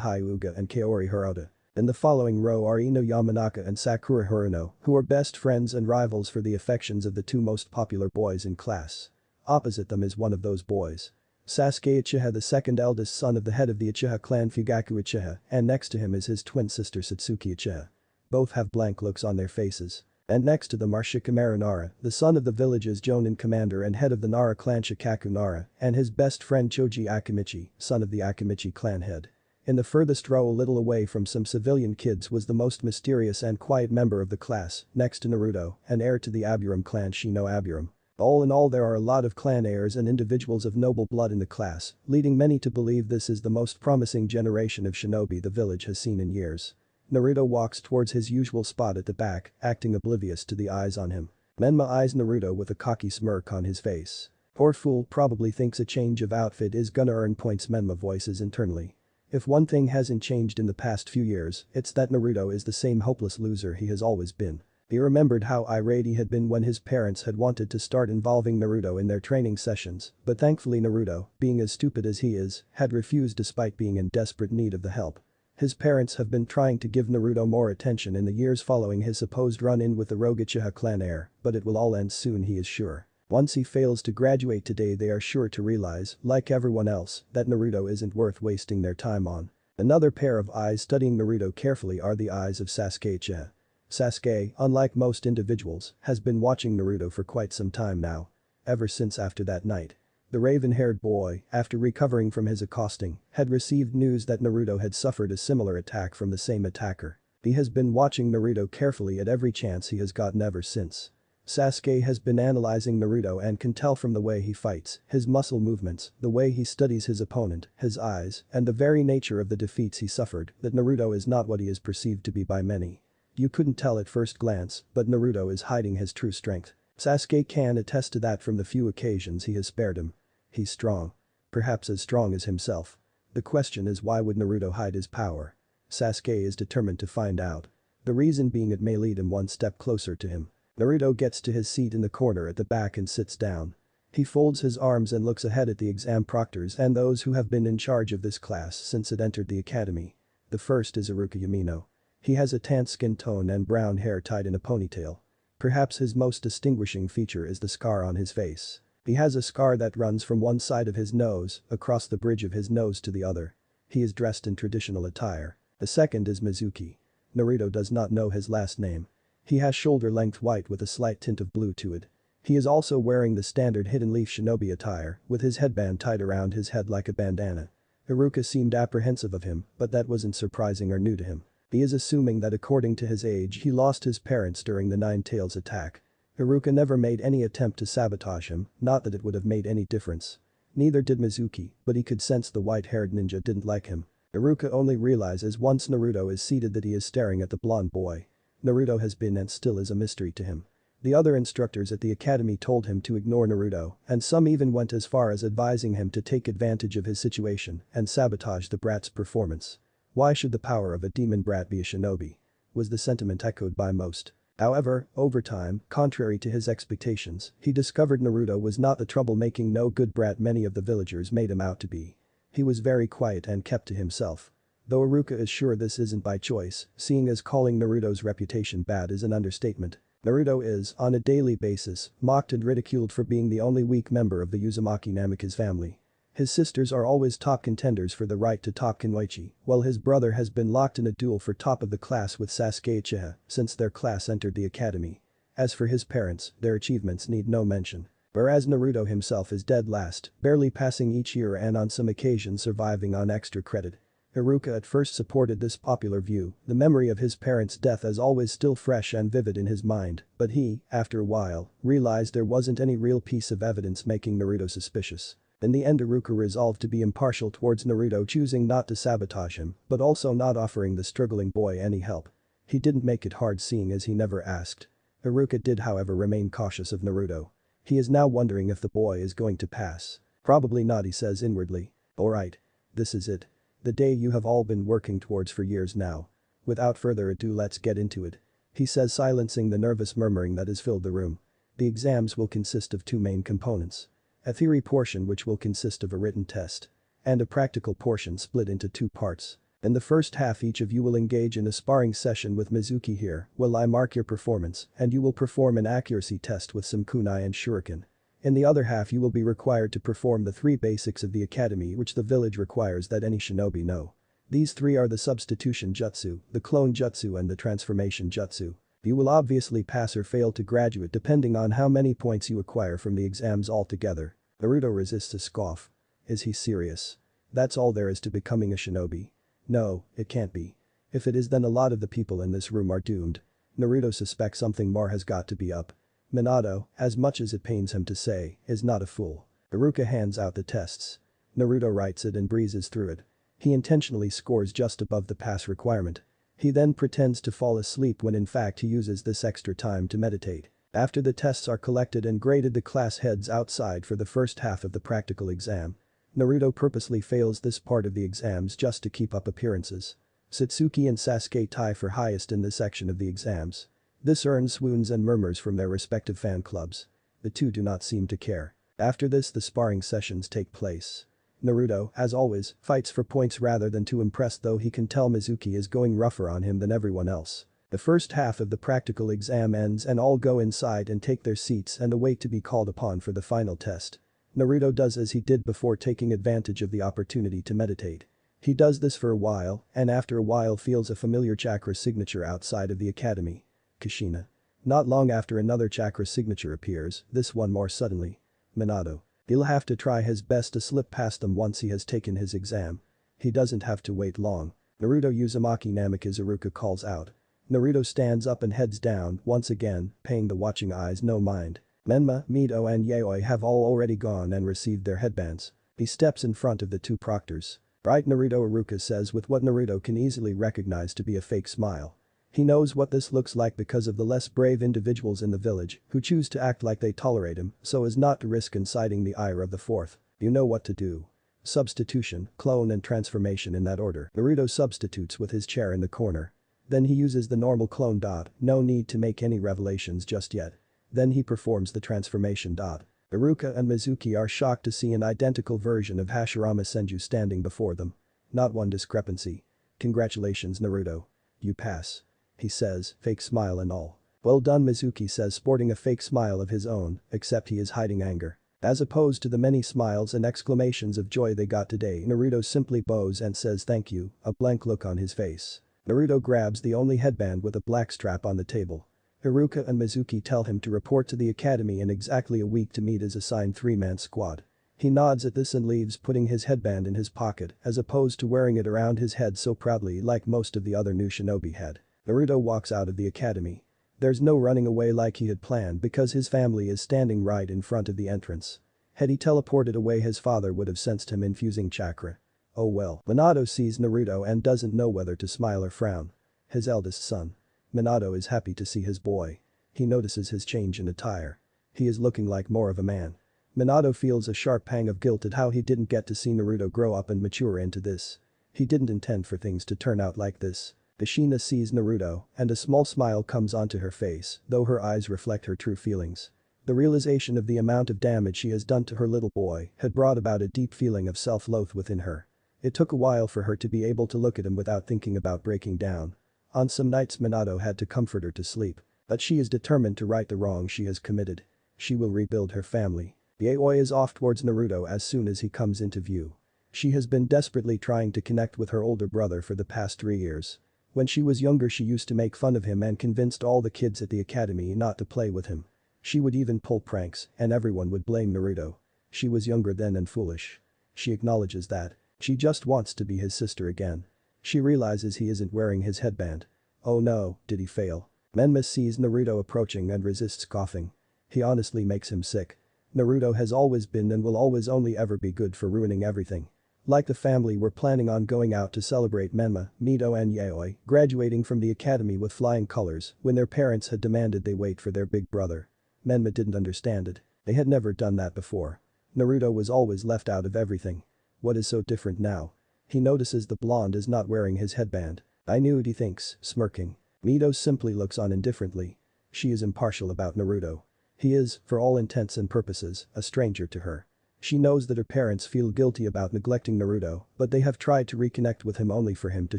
Hyuga and Kaori Hirota. In the following row are Ino Yamanaka and Sakura Haruno, who are best friends and rivals for the affections of the two most popular boys in class. Opposite them is one of those boys. Sasuke Uchiha, the second eldest son of the head of the Uchiha clan Fugaku Uchiha, and next to him is his twin sister Satsuki Uchiha. Both have blank looks on their faces. And next to them are Shikamaru Nara, the son of the village's Jonin commander and head of the Nara clan Shikaku Nara, and his best friend Choji Akimichi, son of the Akimichi clan head. In the furthest row a little away from some civilian kids was the most mysterious and quiet member of the class, next to Naruto, an heir to the Aburam clan Shino Aburam. All in all there are a lot of clan heirs and individuals of noble blood in the class, leading many to believe this is the most promising generation of shinobi the village has seen in years. Naruto walks towards his usual spot at the back, acting oblivious to the eyes on him. Menma eyes Naruto with a cocky smirk on his face. Poor fool probably thinks a change of outfit is gonna earn points, Menma voices internally. If one thing hasn't changed in the past few years, it's that Naruto is the same hopeless loser he has always been. He remembered how irate he had been when his parents had wanted to start involving Naruto in their training sessions, but thankfully Naruto, being as stupid as he is, had refused despite being in desperate need of the help. His parents have been trying to give Naruto more attention in the years following his supposed run-in with the rogue Uchiha clan heir, but it will all end soon he is sure. Once he fails to graduate today they are sure to realize, like everyone else, that Naruto isn't worth wasting their time on. Another pair of eyes studying Naruto carefully are the eyes of Sasuke Uchiha. Sasuke, unlike most individuals, has been watching Naruto for quite some time now. Ever since after that night. The raven-haired boy, after recovering from his accosting, had received news that Naruto had suffered a similar attack from the same attacker. He has been watching Naruto carefully at every chance he has gotten ever since. Sasuke has been analyzing Naruto and can tell from the way he fights, his muscle movements, the way he studies his opponent, his eyes, and the very nature of the defeats he suffered, that Naruto is not what he is perceived to be by many. You couldn't tell at first glance, but Naruto is hiding his true strength. Sasuke can attest to that from the few occasions he has spared him. He's strong. Perhaps as strong as himself. The question is why would Naruto hide his power? Sasuke is determined to find out. The reason being it may lead him one step closer to him. Naruto gets to his seat in the corner at the back and sits down. He folds his arms and looks ahead at the exam proctors and those who have been in charge of this class since it entered the academy. The first is Iruka Yamino. He has a tan skin tone and brown hair tied in a ponytail. Perhaps his most distinguishing feature is the scar on his face. He has a scar that runs from one side of his nose, across the bridge of his nose to the other. He is dressed in traditional attire. The second is Mizuki. Naruto does not know his last name. He has shoulder-length white with a slight tint of blue to it. He is also wearing the standard hidden leaf shinobi attire, with his headband tied around his head like a bandana. Iruka seemed apprehensive of him, but that wasn't surprising or new to him. He is assuming that according to his age he lost his parents during the Nine Tails attack. Iruka never made any attempt to sabotage him, not that it would have made any difference. Neither did Mizuki, but he could sense the white-haired ninja didn't like him. Iruka only realizes once Naruto is seated that he is staring at the blonde boy. Naruto has been and still is a mystery to him. The other instructors at the academy told him to ignore Naruto, and some even went as far as advising him to take advantage of his situation and sabotage the brat's performance. Why should the power of a demon brat be a shinobi? Was the sentiment echoed by most. However, over time, contrary to his expectations, he discovered Naruto was not the troublemaking no-good brat many of the villagers made him out to be. He was very quiet and kept to himself. Though Iruka is sure this isn't by choice, seeing as calling Naruto's reputation bad is an understatement. Naruto is, on a daily basis, mocked and ridiculed for being the only weak member of the Uzumaki Namikaze family. His sisters are always top contenders for the right to top Kunoichi, while his brother has been locked in a duel for top of the class with Sasuke Uchiha since their class entered the academy. As for his parents, their achievements need no mention. Whereas Naruto himself is dead last, barely passing each year and on some occasions surviving on extra credit. Iruka at first supported this popular view, the memory of his parents' death as always still fresh and vivid in his mind, but he, after a while, realized there wasn't any real piece of evidence making Naruto suspicious. In the end Iruka resolved to be impartial towards Naruto, choosing not to sabotage him, but also not offering the struggling boy any help. He didn't make it hard seeing as he never asked. Iruka did however remain cautious of Naruto. He is now wondering if the boy is going to pass. Probably not, he says inwardly. Alright. This is it. The day you have all been working towards for years now. Without further ado, let's get into it. He says, silencing the nervous murmuring that has filled the room. The exams will consist of two main components. A theory portion which will consist of a written test. And a practical portion split into two parts. In the first half each of you will engage in a sparring session with Mizuki here, while I mark your performance and you will perform an accuracy test with some kunai and shuriken. In the other half you will be required to perform the three basics of the academy which the village requires that any shinobi know. These three are the substitution jutsu, the clone jutsu and the transformation jutsu. You will obviously pass or fail to graduate depending on how many points you acquire from the exams altogether. Naruto resists a scoff. Is he serious? That's all there is to becoming a shinobi? No, it can't be. If it is, then a lot of the people in this room are doomed. Naruto suspects something more has got to be up. Minato, as much as it pains him to say, is not a fool. Iruka hands out the tests. Naruto writes it and breezes through it. He intentionally scores just above the pass requirement. He then pretends to fall asleep when in fact he uses this extra time to meditate. After the tests are collected and graded, the class heads outside for the first half of the practical exam. Naruto purposely fails this part of the exams just to keep up appearances. Satsuki and Sasuke tie for highest in this section of the exams. This earns swoons and murmurs from their respective fan clubs. The two do not seem to care. After this the sparring sessions take place. Naruto, as always, fights for points rather than to impress, though he can tell Mizuki is going rougher on him than everyone else. The first half of the practical exam ends and all go inside and take their seats and await to be called upon for the final test. Naruto does as he did before, taking advantage of the opportunity to meditate. He does this for a while and after a while feels a familiar chakra signature outside of the academy. Kushina. Not long after another chakra signature appears, this one more suddenly. Minato. He'll have to try his best to slip past them once he has taken his exam. He doesn't have to wait long. Naruto Uzumaki Namikaze, Iruka calls out. Naruto stands up and heads down, once again, paying the watching eyes no mind. Menma, Mito and Yaoi have all already gone and received their headbands. He steps in front of the two proctors. Right, Naruto, Iruka says with what Naruto can easily recognize to be a fake smile. He knows what this looks like because of the less brave individuals in the village who choose to act like they tolerate him so as not to risk inciting the ire of the fourth. You know what to do. Substitution, clone and transformation in that order. Naruto substitutes with his chair in the corner. Then he uses the normal clone dot, no need to make any revelations just yet. Then he performs the transformation dot. Iruka and Mizuki are shocked to see an identical version of Hashirama Senju standing before them. Not one discrepancy. Congratulations, Naruto. You pass. He says, fake smile and all. Well done, Mizuki says, sporting a fake smile of his own, except he is hiding anger. As opposed to the many smiles and exclamations of joy they got today, Naruto simply bows and says thank you, a blank look on his face. Naruto grabs the only headband with a black strap on the table. Iruka and Mizuki tell him to report to the academy in exactly a week to meet his assigned three-man squad. He nods at this and leaves, putting his headband in his pocket as opposed to wearing it around his head so proudly like most of the other new shinobi had. Naruto walks out of the academy. There's no running away like he had planned because his family is standing right in front of the entrance. Had he teleported away, his father would have sensed him infusing chakra. Oh well. Minato sees Naruto and doesn't know whether to smile or frown. His eldest son. Minato is happy to see his boy. He notices his change in attire. He is looking like more of a man. Minato feels a sharp pang of guilt at how he didn't get to see Naruto grow up and mature into this. He didn't intend for things to turn out like this. Kushina sees Naruto, and a small smile comes onto her face, though her eyes reflect her true feelings. The realization of the amount of damage she has done to her little boy had brought about a deep feeling of self-loath within her. It took a while for her to be able to look at him without thinking about breaking down. On some nights Minato had to comfort her to sleep. But she is determined to right the wrong she has committed. She will rebuild her family. Yaoi is off towards Naruto as soon as he comes into view. She has been desperately trying to connect with her older brother for the past 3 years. When she was younger she used to make fun of him and convinced all the kids at the academy not to play with him. She would even pull pranks and everyone would blame Naruto. She was younger then and foolish. She acknowledges that. She just wants to be his sister again. She realizes he isn't wearing his headband. Oh no, did he fail? Menma sees Naruto approaching and resists coughing. He honestly makes him sick. Naruto has always been and will always only ever be good for ruining everything. Like the family were planning on going out to celebrate Menma, Mito and Yaoi graduating from the academy with flying colors when their parents had demanded they wait for their big brother. Menma didn't understand it. They had never done that before. Naruto was always left out of everything. What is so different now? He notices the blonde is not wearing his headband. I knew it, he thinks, smirking. Mito simply looks on indifferently. She is impartial about Naruto. He is, for all intents and purposes, a stranger to her. She knows that her parents feel guilty about neglecting Naruto, but they have tried to reconnect with him only for him to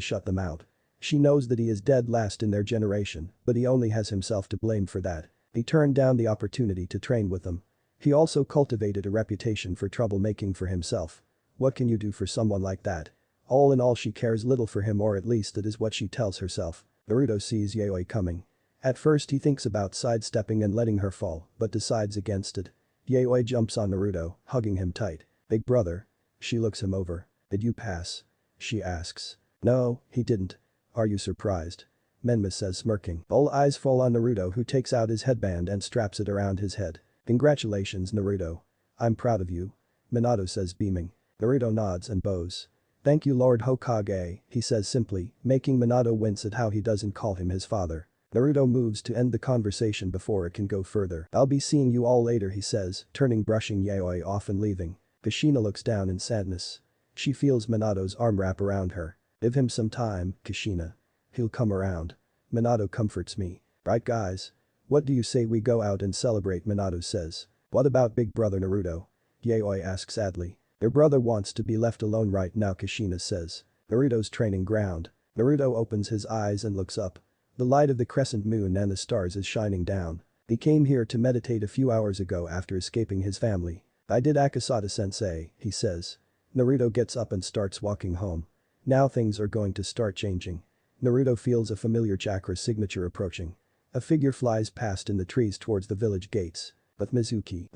shut them out. She knows that he is dead last in their generation, but he only has himself to blame for that. He turned down the opportunity to train with them. He also cultivated a reputation for troublemaking for himself. What can you do for someone like that? All in all she cares little for him, or at least that is what she tells herself. Naruto sees Yaoi coming. At first he thinks about sidestepping and letting her fall, but decides against it. Yaoi jumps on Naruto, hugging him tight. Big brother. She looks him over. Did you pass? She asks. No, he didn't. Are you surprised? Menma says, smirking. All eyes fall on Naruto, who takes out his headband and straps it around his head. Congratulations, Naruto. I'm proud of you. Minato says, beaming. Naruto nods and bows. Thank you, Lord Hokage, he says simply, making Minato wince at how he doesn't call him his father. Naruto moves to end the conversation before it can go further. I'll be seeing you all later, he says, turning brushing Yaoi off and leaving. Kushina looks down in sadness. She feels Minato's arm wrap around her. Give him some time, Kushina. He'll come around. Minato comforts me. Right guys? What do you say we go out and celebrate, Minato says. What about big brother Naruto? Yaoi asks sadly. Your brother wants to be left alone right now, Kushina says. Naruto's training ground. Naruto opens his eyes and looks up. The light of the crescent moon and the stars is shining down. He came here to meditate a few hours ago after escaping his family. I did, Akasada-sensei, he says. Naruto gets up and starts walking home. Now things are going to start changing. Naruto feels a familiar chakra signature approaching. A figure flies past in the trees towards the village gates. But Mizuki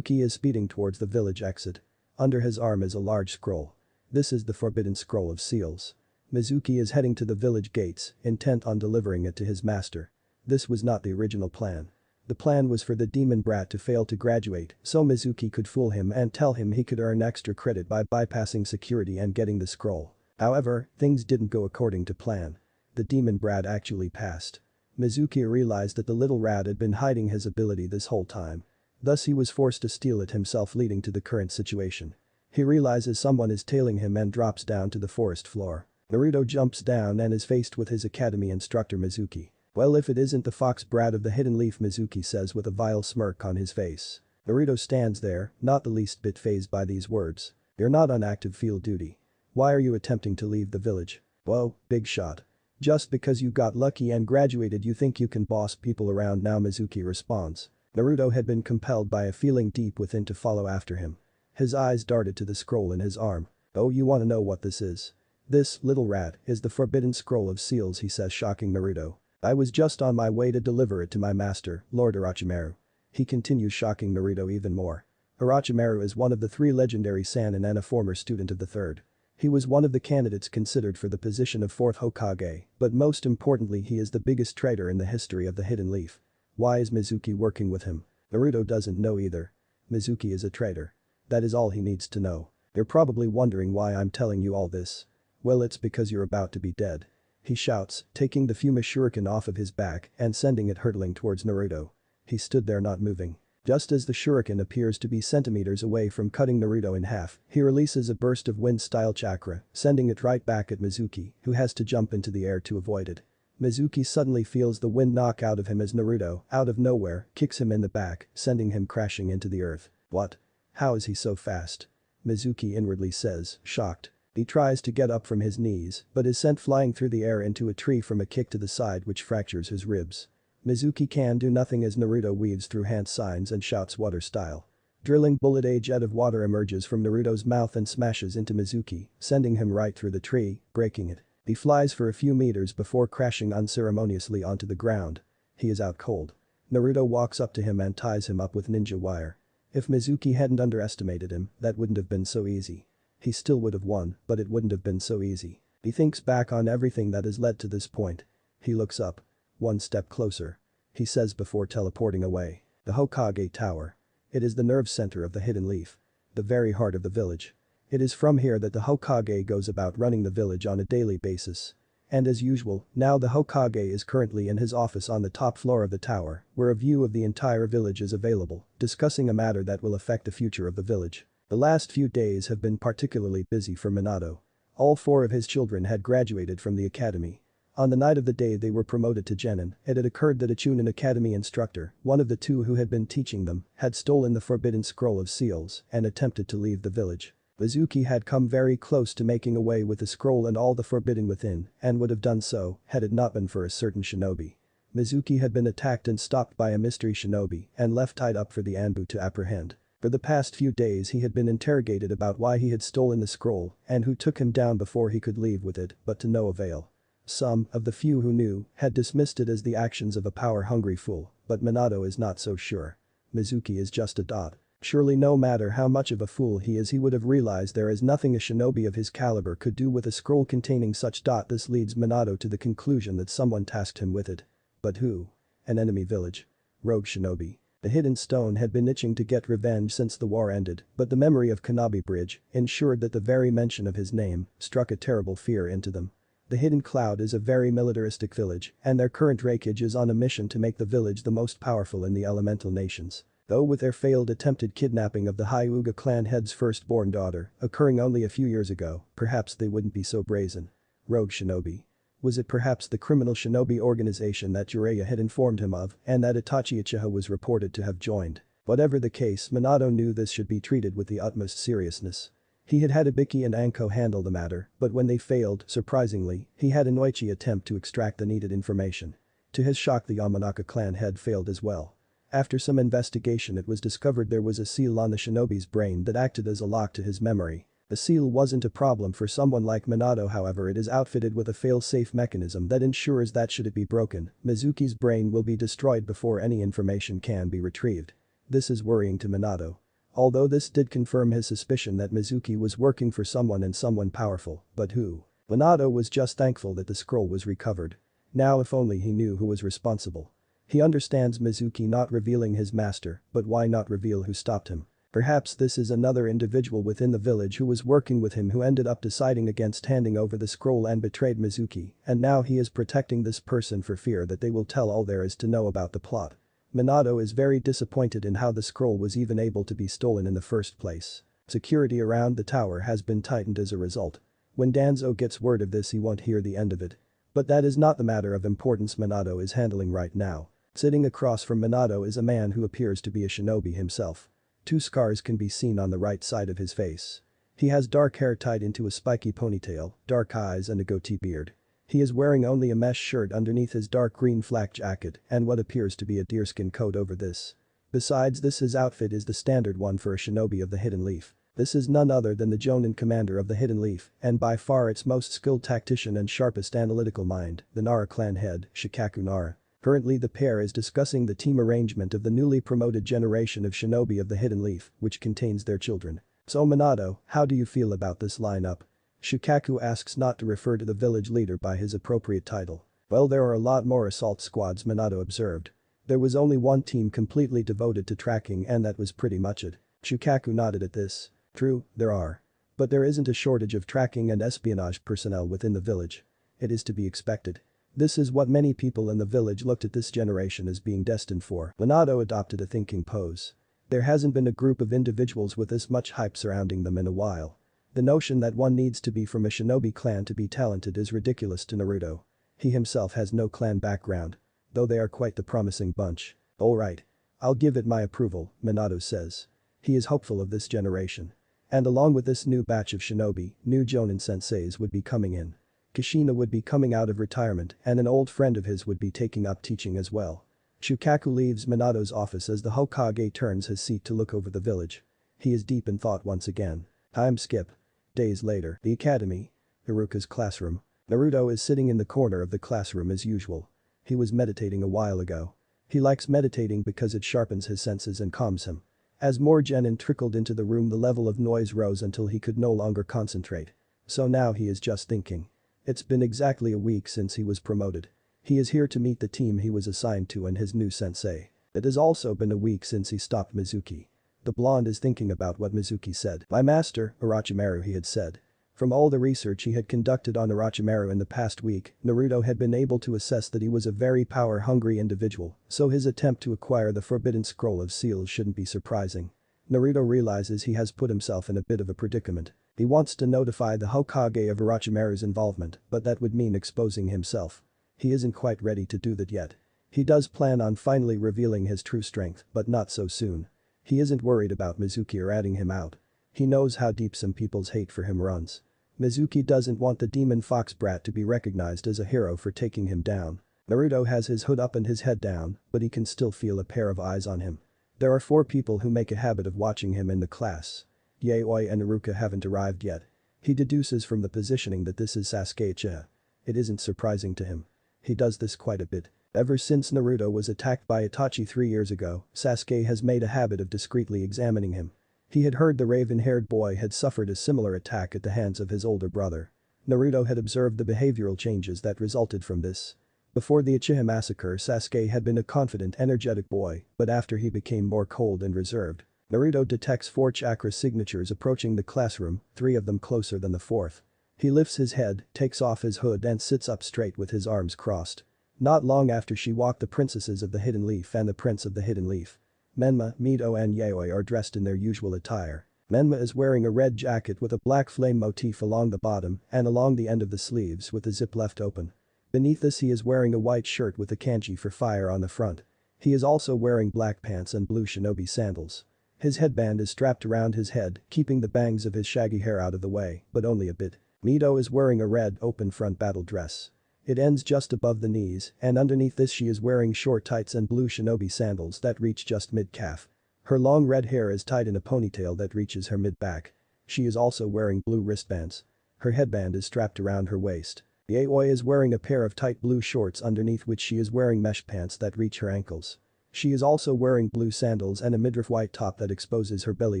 is speeding towards the village exit. Under his arm is a large scroll. This is the forbidden scroll of seals. Mizuki is heading to the village gates, intent on delivering it to his master. This was not the original plan. The plan was for the demon brat to fail to graduate so Mizuki could fool him and tell him he could earn extra credit by bypassing security and getting the scroll. However, things didn't go according to plan. The demon brat actually passed. Mizuki realized that the little rat had been hiding his ability this whole time. Thus he was forced to steal it himself, leading to the current situation. He realizes someone is tailing him and drops down to the forest floor. Naruto jumps down and is faced with his academy instructor Mizuki. Well, if it isn't the fox brat of the hidden leaf, Mizuki says with a vile smirk on his face. Naruto stands there, not the least bit fazed by these words. You're not on active field duty. Why are you attempting to leave the village? Whoa, big shot. Just because you got lucky and graduated you think you can boss people around now, Mizuki responds. Naruto had been compelled by a feeling deep within to follow after him. His eyes darted to the scroll in his arm. Oh, you want to know what this is? This, little rat, is the forbidden scroll of seals, he says, shocking Naruto. I was just on my way to deliver it to my master, Lord Orochimaru. He continues, shocking Naruto even more. Orochimaru is one of the 3 legendary Sannin and a former student of the 3rd. He was one of the candidates considered for the position of 4th Hokage, but most importantly he is the biggest traitor in the history of the Hidden Leaf. Why is Mizuki working with him? Naruto doesn't know either. Mizuki is a traitor. That is all he needs to know. You're probably wondering why I'm telling you all this. Well, it's because you're about to be dead. He shouts, taking the Fuma shuriken off of his back and sending it hurtling towards Naruto. He stood there not moving. Just as the shuriken appears to be centimeters away from cutting Naruto in half, he releases a burst of wind-style chakra, sending it right back at Mizuki, who has to jump into the air to avoid it. Mizuki suddenly feels the wind knock out of him as Naruto, out of nowhere, kicks him in the back, sending him crashing into the earth. What? How is he so fast? Mizuki inwardly says, shocked. He tries to get up from his knees, but is sent flying through the air into a tree from a kick to the side which fractures his ribs. Mizuki can do nothing as Naruto weaves through hand signs and shouts water style. Drilling bullet a jet of water emerges from Naruto's mouth and smashes into Mizuki, sending him right through the tree, breaking it. He flies for a few meters before crashing unceremoniously onto the ground. He is out cold. Naruto walks up to him and ties him up with ninja wire. If Mizuki hadn't underestimated him, that wouldn't have been so easy. He still would have won, but it wouldn't have been so easy. He thinks back on everything that has led to this point. He looks up. One step closer. He says before teleporting away. The Hokage Tower. It is the nerve center of the Hidden Leaf. The very heart of the village. It is from here that the Hokage goes about running the village on a daily basis. And as usual, now the Hokage is currently in his office on the top floor of the tower, where a view of the entire village is available, discussing a matter that will affect the future of the village. The last few days have been particularly busy for Minato. All 4 of his children had graduated from the academy. On the night of the day they were promoted to genin, it had occurred that a Chunin Academy instructor, one of the 2 who had been teaching them, had stolen the forbidden scroll of seals and attempted to leave the village. Mizuki had come very close to making away with the scroll and all the forbidden within, and would have done so had it not been for a certain shinobi. Mizuki had been attacked and stopped by a mystery shinobi and left tied up for the Anbu to apprehend. For the past few days he had been interrogated about why he had stolen the scroll and who took him down before he could leave with it, but to no avail. Some, of the few who knew, had dismissed it as the actions of a power-hungry fool, but Minato is not so sure. Mizuki is just a dot. Surely no matter how much of a fool he is, he would have realized there is nothing a shinobi of his caliber could do with a scroll containing such dot. This leads Minato to the conclusion that someone tasked him with it. But who? An enemy village. Rogue shinobi. The Hidden Stone had been itching to get revenge since the war ended, but the memory of Kanabi Bridge ensured that the very mention of his name struck a terrible fear into them. The Hidden Cloud is a very militaristic village, and their current Raikage is on a mission to make the village the most powerful in the elemental nations. Though with their failed attempted kidnapping of the Hyuga clan head's firstborn daughter, occurring only a few years ago, perhaps they wouldn't be so brazen. Rogue shinobi. Was it perhaps the criminal shinobi organization that Jiraiya had informed him of and that Itachi Uchiha was reported to have joined? Whatever the case, Minato knew this should be treated with the utmost seriousness. He had had Ibiki and Anko handle the matter, but when they failed, surprisingly, he had Inoichi attempt to extract the needed information. To his shock, the Yamanaka clan head failed as well. After some investigation, it was discovered there was a seal on the shinobi's brain that acted as a lock to his memory. The seal wasn't a problem for someone like Minato, however it is outfitted with a fail-safe mechanism that ensures that should it be broken, Mizuki's brain will be destroyed before any information can be retrieved. This is worrying to Minato. Although this did confirm his suspicion that Mizuki was working for someone and someone powerful, but who? Minato was just thankful that the scroll was recovered. Now if only he knew who was responsible. He understands Mizuki not revealing his master, but why not reveal who stopped him? Perhaps this is another individual within the village who was working with him who ended up deciding against handing over the scroll and betrayed Mizuki, and now he is protecting this person for fear that they will tell all there is to know about the plot. Minato is very disappointed in how the scroll was even able to be stolen in the first place. Security around the tower has been tightened as a result. When Danzo gets word of this, he won't hear the end of it. But that is not the matter of importance Minato is handling right now. Sitting across from Minato is a man who appears to be a shinobi himself. 2 scars can be seen on the right side of his face. He has dark hair tied into a spiky ponytail, dark eyes and a goatee beard. He is wearing only a mesh shirt underneath his dark green flak jacket and what appears to be a deerskin coat over this. Besides this, his outfit is the standard one for a shinobi of the Hidden Leaf. This is none other than the Jonin commander of the Hidden Leaf and by far its most skilled tactician and sharpest analytical mind, the Nara clan head, Shikaku Nara. Currently the pair is discussing the team arrangement of the newly promoted generation of shinobi of the Hidden Leaf, which contains their children. So Minato, how do you feel about this lineup? Shikaku asks not to refer to the village leader by his appropriate title. Well, there are a lot more assault squads, Minato observed. There was only one team completely devoted to tracking and that was pretty much it. Shikaku nodded at this. True, there are. But there isn't a shortage of tracking and espionage personnel within the village. It is to be expected. This is what many people in the village looked at this generation as being destined for. Minato adopted a thinking pose. There hasn't been a group of individuals with this much hype surrounding them in a while. The notion that one needs to be from a shinobi clan to be talented is ridiculous to Naruto. He himself has no clan background. Though they are quite the promising bunch. Alright. I'll give it my approval, Minato says. He is hopeful of this generation. And along with this new batch of shinobi, new Jonin senseis would be coming in. Kushina would be coming out of retirement and an old friend of his would be taking up teaching as well. Shukaku leaves Minato's office as the Hokage turns his seat to look over the village. He is deep in thought once again. Time skip. Days later, the academy. Iruka's classroom. Naruto is sitting in the corner of the classroom as usual. He was meditating a while ago. He likes meditating because it sharpens his senses and calms him. As more genin trickled into the room, the level of noise rose until he could no longer concentrate. So now he is just thinking. It's been exactly a week since he was promoted. He is here to meet the team he was assigned to and his new sensei. It has also been a week since he stopped Mizuki. The blonde is thinking about what Mizuki said. My master, Orochimaru, he had said. From all the research he had conducted on Orochimaru in the past week, Naruto had been able to assess that he was a very power-hungry individual, so his attempt to acquire the Forbidden Scroll of Seals shouldn't be surprising. Naruto realizes he has put himself in a bit of a predicament. He wants to notify the Hokage of Orochimaru's involvement, but that would mean exposing himself. He isn't quite ready to do that yet. He does plan on finally revealing his true strength, but not so soon. He isn't worried about Mizuki or adding him out. He knows how deep some people's hate for him runs. Mizuki doesn't want the demon fox brat to be recognized as a hero for taking him down. Naruto has his hood up and his head down, but he can still feel a pair of eyes on him. There are 4 people who make a habit of watching him in the class. Yaoi and Iruka haven't arrived yet. He deduces from the positioning that this is Sasuke Uchiha. It isn't surprising to him. He does this quite a bit. Ever since Naruto was attacked by Itachi 3 years ago, Sasuke has made a habit of discreetly examining him. He had heard the raven-haired boy had suffered a similar attack at the hands of his older brother. Naruto had observed the behavioral changes that resulted from this. Before the Uchiha massacre, Sasuke had been a confident, energetic boy, but after he became more cold and reserved. Naruto detects 4 chakra signatures approaching the classroom, 3 of them closer than the 4th. He lifts his head, takes off his hood and sits up straight with his arms crossed. Not long after she walked the princesses of the Hidden Leaf and the prince of the Hidden Leaf. Menma, Mito and Yaoi are dressed in their usual attire. Menma is wearing a red jacket with a black flame motif along the bottom and along the end of the sleeves with the zip left open. Beneath this he is wearing a white shirt with a kanji for fire on the front. He is also wearing black pants and blue shinobi sandals. His headband is strapped around his head, keeping the bangs of his shaggy hair out of the way, but only a bit. Mito is wearing a red, open front battle dress. It ends just above the knees, and underneath this she is wearing short tights and blue shinobi sandals that reach just mid-calf. Her long red hair is tied in a ponytail that reaches her mid-back. She is also wearing blue wristbands. Her headband is strapped around her waist. Yaoi is wearing a pair of tight blue shorts underneath which she is wearing mesh pants that reach her ankles. She is also wearing blue sandals and a midriff white top that exposes her belly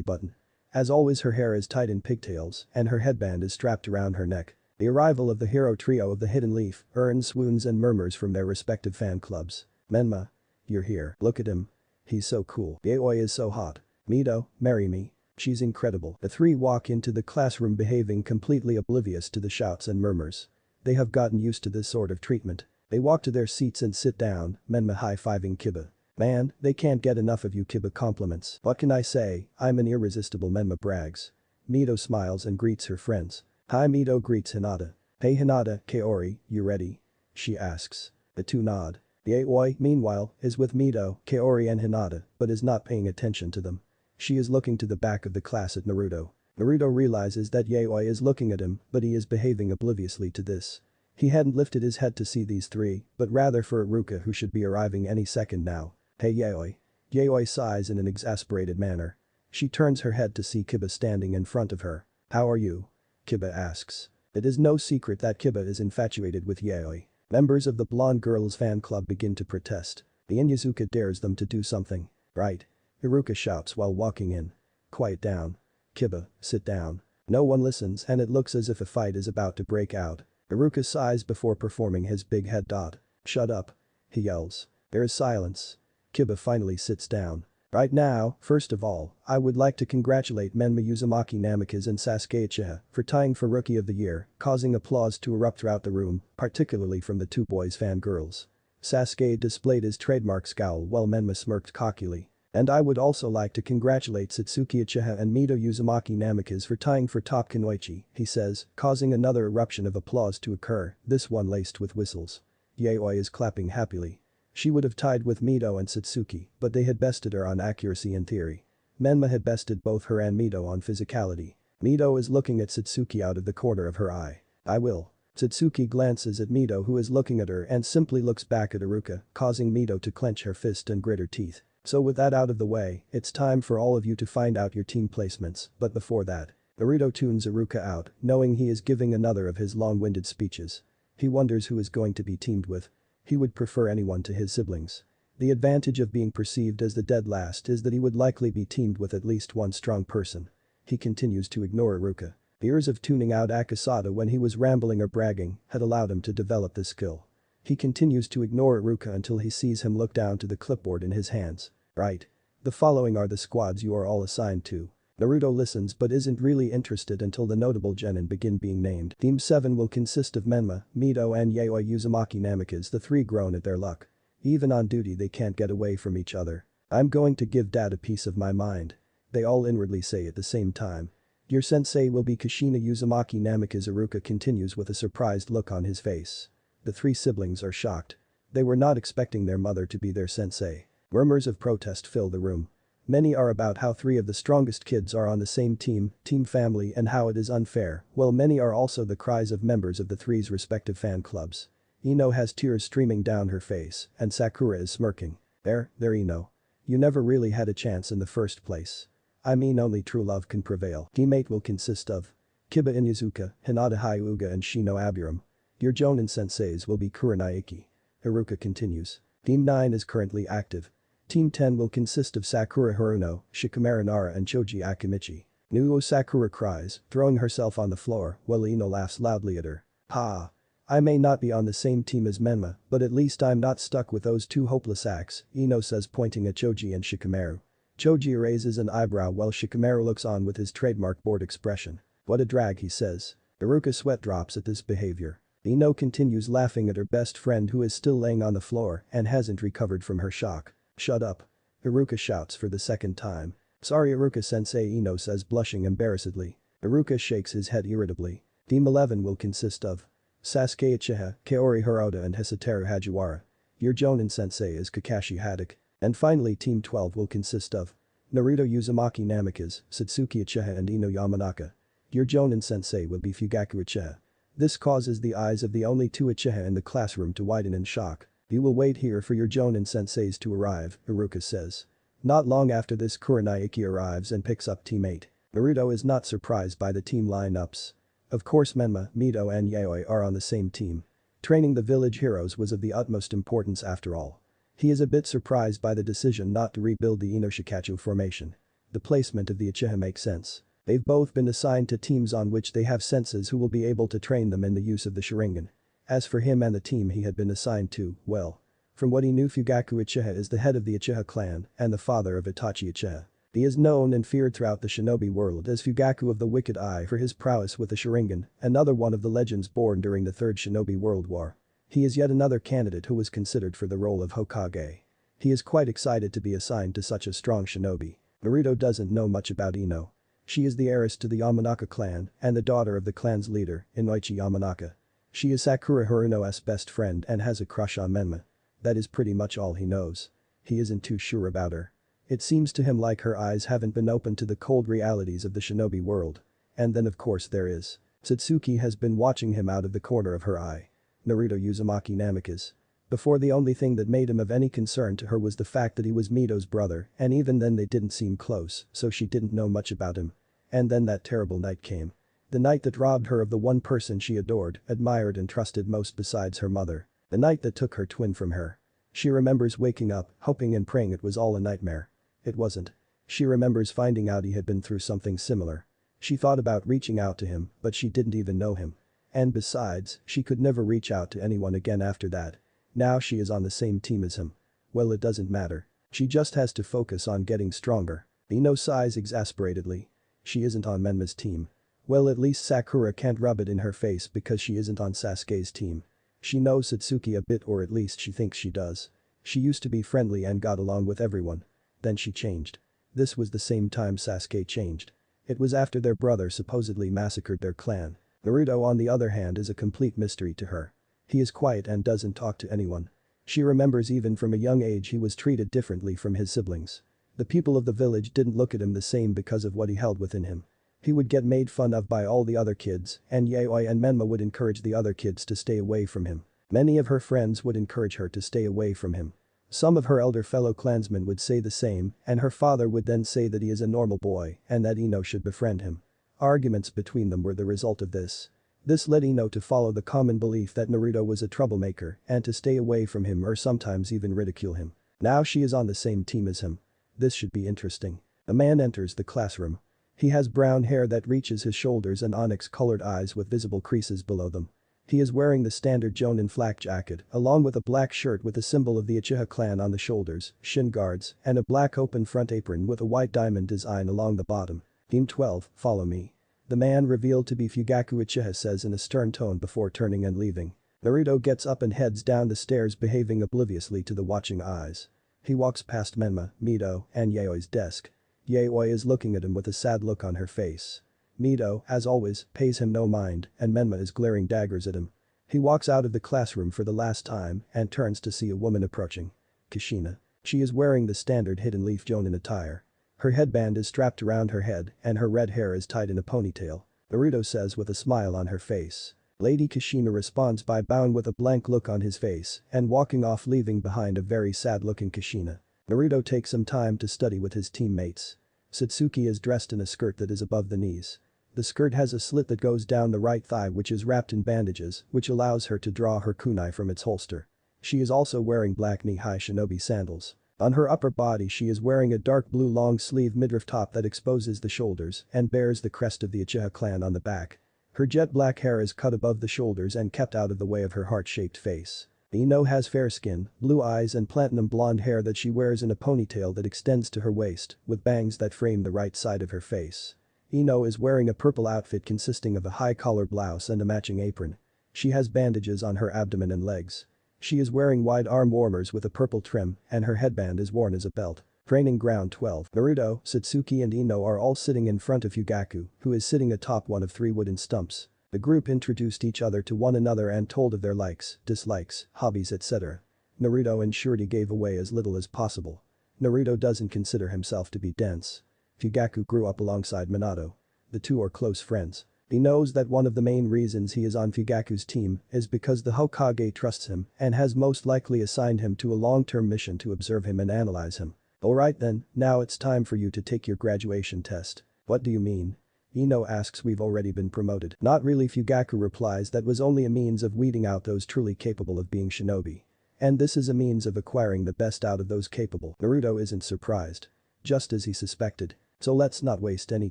button. As always, her hair is tied in pigtails and her headband is strapped around her neck. The arrival of the hero trio of the Hidden Leaf earns swoons and murmurs from their respective fan clubs. Menma. You're here. Look at him. He's so cool. Yaoi is so hot. Mito, marry me. She's incredible. The 3 walk into the classroom behaving completely oblivious to the shouts and murmurs. They have gotten used to this sort of treatment. They walk to their seats and sit down, Menma high-fiving Kiba. Man, they can't get enough of you, Kiba compliments. What can I say, I'm an irresistible, Menma brags. Mito smiles and greets her friends. Hi, Mito greets Hinata. Hey Hinata, Kaori, you ready? She asks. The 2 nod. Yaoi, meanwhile, is with Mito, Kaori and Hinata, but is not paying attention to them. She is looking to the back of the class at Naruto. Naruto realizes that Yaoi is looking at him, but he is behaving obliviously to this. He hadn't lifted his head to see these 3, but rather for Iruka who should be arriving any second now. Hey Yaoi. Yaoi sighs in an exasperated manner. She turns her head to see Kiba standing in front of her. How are you? Kiba asks. It is no secret that Kiba is infatuated with Yaoi. Members of the blonde girl's fan club begin to protest. The Inyazuka dares them to do something. Right. Iruka shouts while walking in. Quiet down. Kiba, sit down. No one listens and it looks as if a fight is about to break out. Iruka sighs before performing his big head dot. Shut up. He yells. There is silence. Kiba finally sits down. Right now, first of all, I would like to congratulate Menma Uzumaki Namikaze and Sasuke Uchiha for tying for Rookie of the Year, causing applause to erupt throughout the room, particularly from the 2 boys' fangirls. Sasuke displayed his trademark scowl while Menma smirked cockily. And I would also like to congratulate Satsuki Uchiha and Mito Uzumaki Namikaze for tying for top Kunoichi, he says, causing another eruption of applause to occur, this one laced with whistles. Yaoi is clapping happily. She would have tied with Mito and Satsuki, but they had bested her on accuracy and theory. Menma had bested both her and Mito on physicality. Mito is looking at Satsuki out of the corner of her eye. I will. Satsuki glances at Mito, who is looking at her, and simply looks back at Iruka, causing Mito to clench her fist and grit her teeth. So with that out of the way, it's time for all of you to find out your team placements, but before that. Naruto tunes Iruka out, knowing he is giving another of his long-winded speeches. He wonders who is going to be teamed with. He would prefer anyone to his siblings. The advantage of being perceived as the dead last is that he would likely be teamed with at least one strong person. He continues to ignore Iruka. Years of tuning out Akasada when he was rambling or bragging had allowed him to develop this skill. He continues to ignore Iruka until he sees him look down to the clipboard in his hands. Right. The following are the squads you are all assigned to. Naruto listens but isn't really interested until the notable genin begin being named. Team 7 will consist of Menma, Mito and Yaoi Uzumaki Namikaze, the three grown at their luck. Even on duty they can't get away from each other. I'm going to give Dad a piece of my mind. They all inwardly say at the same time. Your sensei will be Kushina Uzumaki Namikaze. Iruka continues with a surprised look on his face. The three siblings are shocked. They were not expecting their mother to be their sensei. Murmurs of protest fill the room. Many are about how three of the strongest kids are on the same team family, and how it is unfair, while many are also the cries of members of the three's respective fan clubs. Ino has tears streaming down her face, and Sakura is smirking. There Ino. You never really had a chance in the first place. I mean, only true love can prevail. Teammate will consist of Kiba Inyazuka, Hinata Hyuga and Shino Aburam. Your Jonin senseis will be Kuranaiki. Iruka continues. Team 9 is currently active. Team 10 will consist of Sakura Haruno, Shikamaru Nara and Choji Akimichi. Nuo Sakura cries, throwing herself on the floor, while Ino laughs loudly at her. Ha! I may not be on the same team as Menma, but at least I'm not stuck with those two hopeless acts, Ino says, pointing at Choji and Shikamaru. Choji raises an eyebrow while Shikamaru looks on with his trademark bored expression. What a drag, he says. Iruka's sweat drops at this behavior. Ino continues laughing at her best friend, who is still laying on the floor and hasn't recovered from her shock. Shut up. Iruka shouts for the second time. Sorry Iruka-sensei, Ino says, blushing embarrassedly. Iruka shakes his head irritably. Team 11 will consist of Sasuke Uchiha, Kaori Hirota and Hisateru Hajiwara. Your Jonin sensei is Kakashi Haddock. And finally Team 12 will consist of Naruto Uzumaki Namikaze, Satsuki Uchiha and Ino Yamanaka. Your Jonin sensei will be Fugaku Uchiha. This causes the eyes of the only two Uchiha in the classroom to widen in shock. You will wait here for your Jonin senseis to arrive, Iruka says. Not long after this, Kuranaiki arrives and picks up Team 8. Naruto is not surprised by the team lineups. Of course Menma, Mito and Yaoi are on the same team. Training the village heroes was of the utmost importance after all. He is a bit surprised by the decision not to rebuild the Inoshikachu formation. The placement of the Uchiha makes sense. They've both been assigned to teams on which they have senses who will be able to train them in the use of the Sharingan. As for him and the team he had been assigned to, well. From what he knew, Fugaku Uchiha is the head of the Uchiha clan and the father of Itachi Uchiha. He is known and feared throughout the shinobi world as Fugaku of the Wicked Eye for his prowess with the Sharingan, another one of the legends born during the Third Shinobi World War. He is yet another candidate who was considered for the role of Hokage. He is quite excited to be assigned to such a strong shinobi. Naruto doesn't know much about Ino. She is the heiress to the Yamanaka clan and the daughter of the clan's leader, Inoichi Yamanaka. She is Sakura Haruno's best friend and has a crush on Menma. That is pretty much all he knows. He isn't too sure about her. It seems to him like her eyes haven't been opened to the cold realities of the shinobi world. And then of course there is. Satsuki has been watching him out of the corner of her eye. Naruto Uzumaki Namikaze. Before, the only thing that made him of any concern to her was the fact that he was Mito's brother, and even then they didn't seem close, so she didn't know much about him. And then that terrible night came. The night that robbed her of the one person she adored, admired and trusted most besides her mother. The night that took her twin from her. She remembers waking up, hoping and praying it was all a nightmare. It wasn't. She remembers finding out he had been through something similar. She thought about reaching out to him, but she didn't even know him. And besides, she could never reach out to anyone again after that. Now she is on the same team as him. Well, it doesn't matter. She just has to focus on getting stronger. Ino sighs exasperatedly. She isn't on Menma's team. Well, at least Sakura can't rub it in her face because she isn't on Sasuke's team. She knows Satsuki a bit, or at least she thinks she does. She used to be friendly and got along with everyone. Then she changed. This was the same time Sasuke changed. It was after their brother supposedly massacred their clan. Naruto, on the other hand, is a complete mystery to her. He is quiet and doesn't talk to anyone. She remembers even from a young age he was treated differently from his siblings. The people of the village didn't look at him the same because of what he held within him. He would get made fun of by all the other kids, and Yaoi and Menma would encourage the other kids to stay away from him. Many of her friends would encourage her to stay away from him. Some of her elder fellow clansmen would say the same, and her father would then say that he is a normal boy and that Ino should befriend him. Arguments between them were the result of this. This led Ino to follow the common belief that Naruto was a troublemaker and to stay away from him or sometimes even ridicule him. Now she is on the same team as him. This should be interesting. A man enters the classroom. He has brown hair that reaches his shoulders and onyx-colored eyes with visible creases below them. He is wearing the standard Jonin flak jacket, along with a black shirt with a symbol of the Uchiha clan on the shoulders, shin guards, and a black open front apron with a white diamond design along the bottom. Team 12, follow me. The man revealed to be Fugaku Uchiha says in a stern tone before turning and leaving. Naruto gets up and heads down the stairs behaving obliviously to the watching eyes. He walks past Menma, Mito, and Yaoi's desk. Yaoi is looking at him with a sad look on her face. Mito, as always, pays him no mind and Menma is glaring daggers at him. He walks out of the classroom for the last time and turns to see a woman approaching. Kushina. She is wearing the standard hidden leaf Jonin attire. Her headband is strapped around her head and her red hair is tied in a ponytail. Naruto says with a smile on her face. Lady Kushina responds by bowing with a blank look on his face and walking off leaving behind a very sad-looking Kushina. Naruto takes some time to study with his teammates. Satsuki is dressed in a skirt that is above the knees. The skirt has a slit that goes down the right thigh which is wrapped in bandages which allows her to draw her kunai from its holster. She is also wearing black knee-high shinobi sandals. On her upper body she is wearing a dark blue long-sleeve midriff top that exposes the shoulders and bears the crest of the Uchiha clan on the back. Her jet black hair is cut above the shoulders and kept out of the way of her heart-shaped face. Ino has fair skin, blue eyes and platinum blonde hair that she wears in a ponytail that extends to her waist, with bangs that frame the right side of her face. Ino is wearing a purple outfit consisting of a high-collar blouse and a matching apron. She has bandages on her abdomen and legs. She is wearing wide arm warmers with a purple trim and her headband is worn as a belt. Training Ground 12. Naruto, Satsuki and Ino are all sitting in front of Fugaku, who is sitting atop one of 3 wooden stumps. The group introduced each other to one another and told of their likes, dislikes, hobbies etc. Naruto ensured he gave away as little as possible. Naruto doesn't consider himself to be dense. Fugaku grew up alongside Minato. The two are close friends. He knows that one of the main reasons he is on Fugaku's team is because the Hokage trusts him and has most likely assigned him to a long-term mission to observe him and analyze him. Alright then, now it's time for you to take your graduation test. What do you mean? Ino asks we've already been promoted. Not really Fugaku replies that was only a means of weeding out those truly capable of being shinobi. And this is a means of acquiring the best out of those capable. Naruto isn't surprised. Just as he suspected. So let's not waste any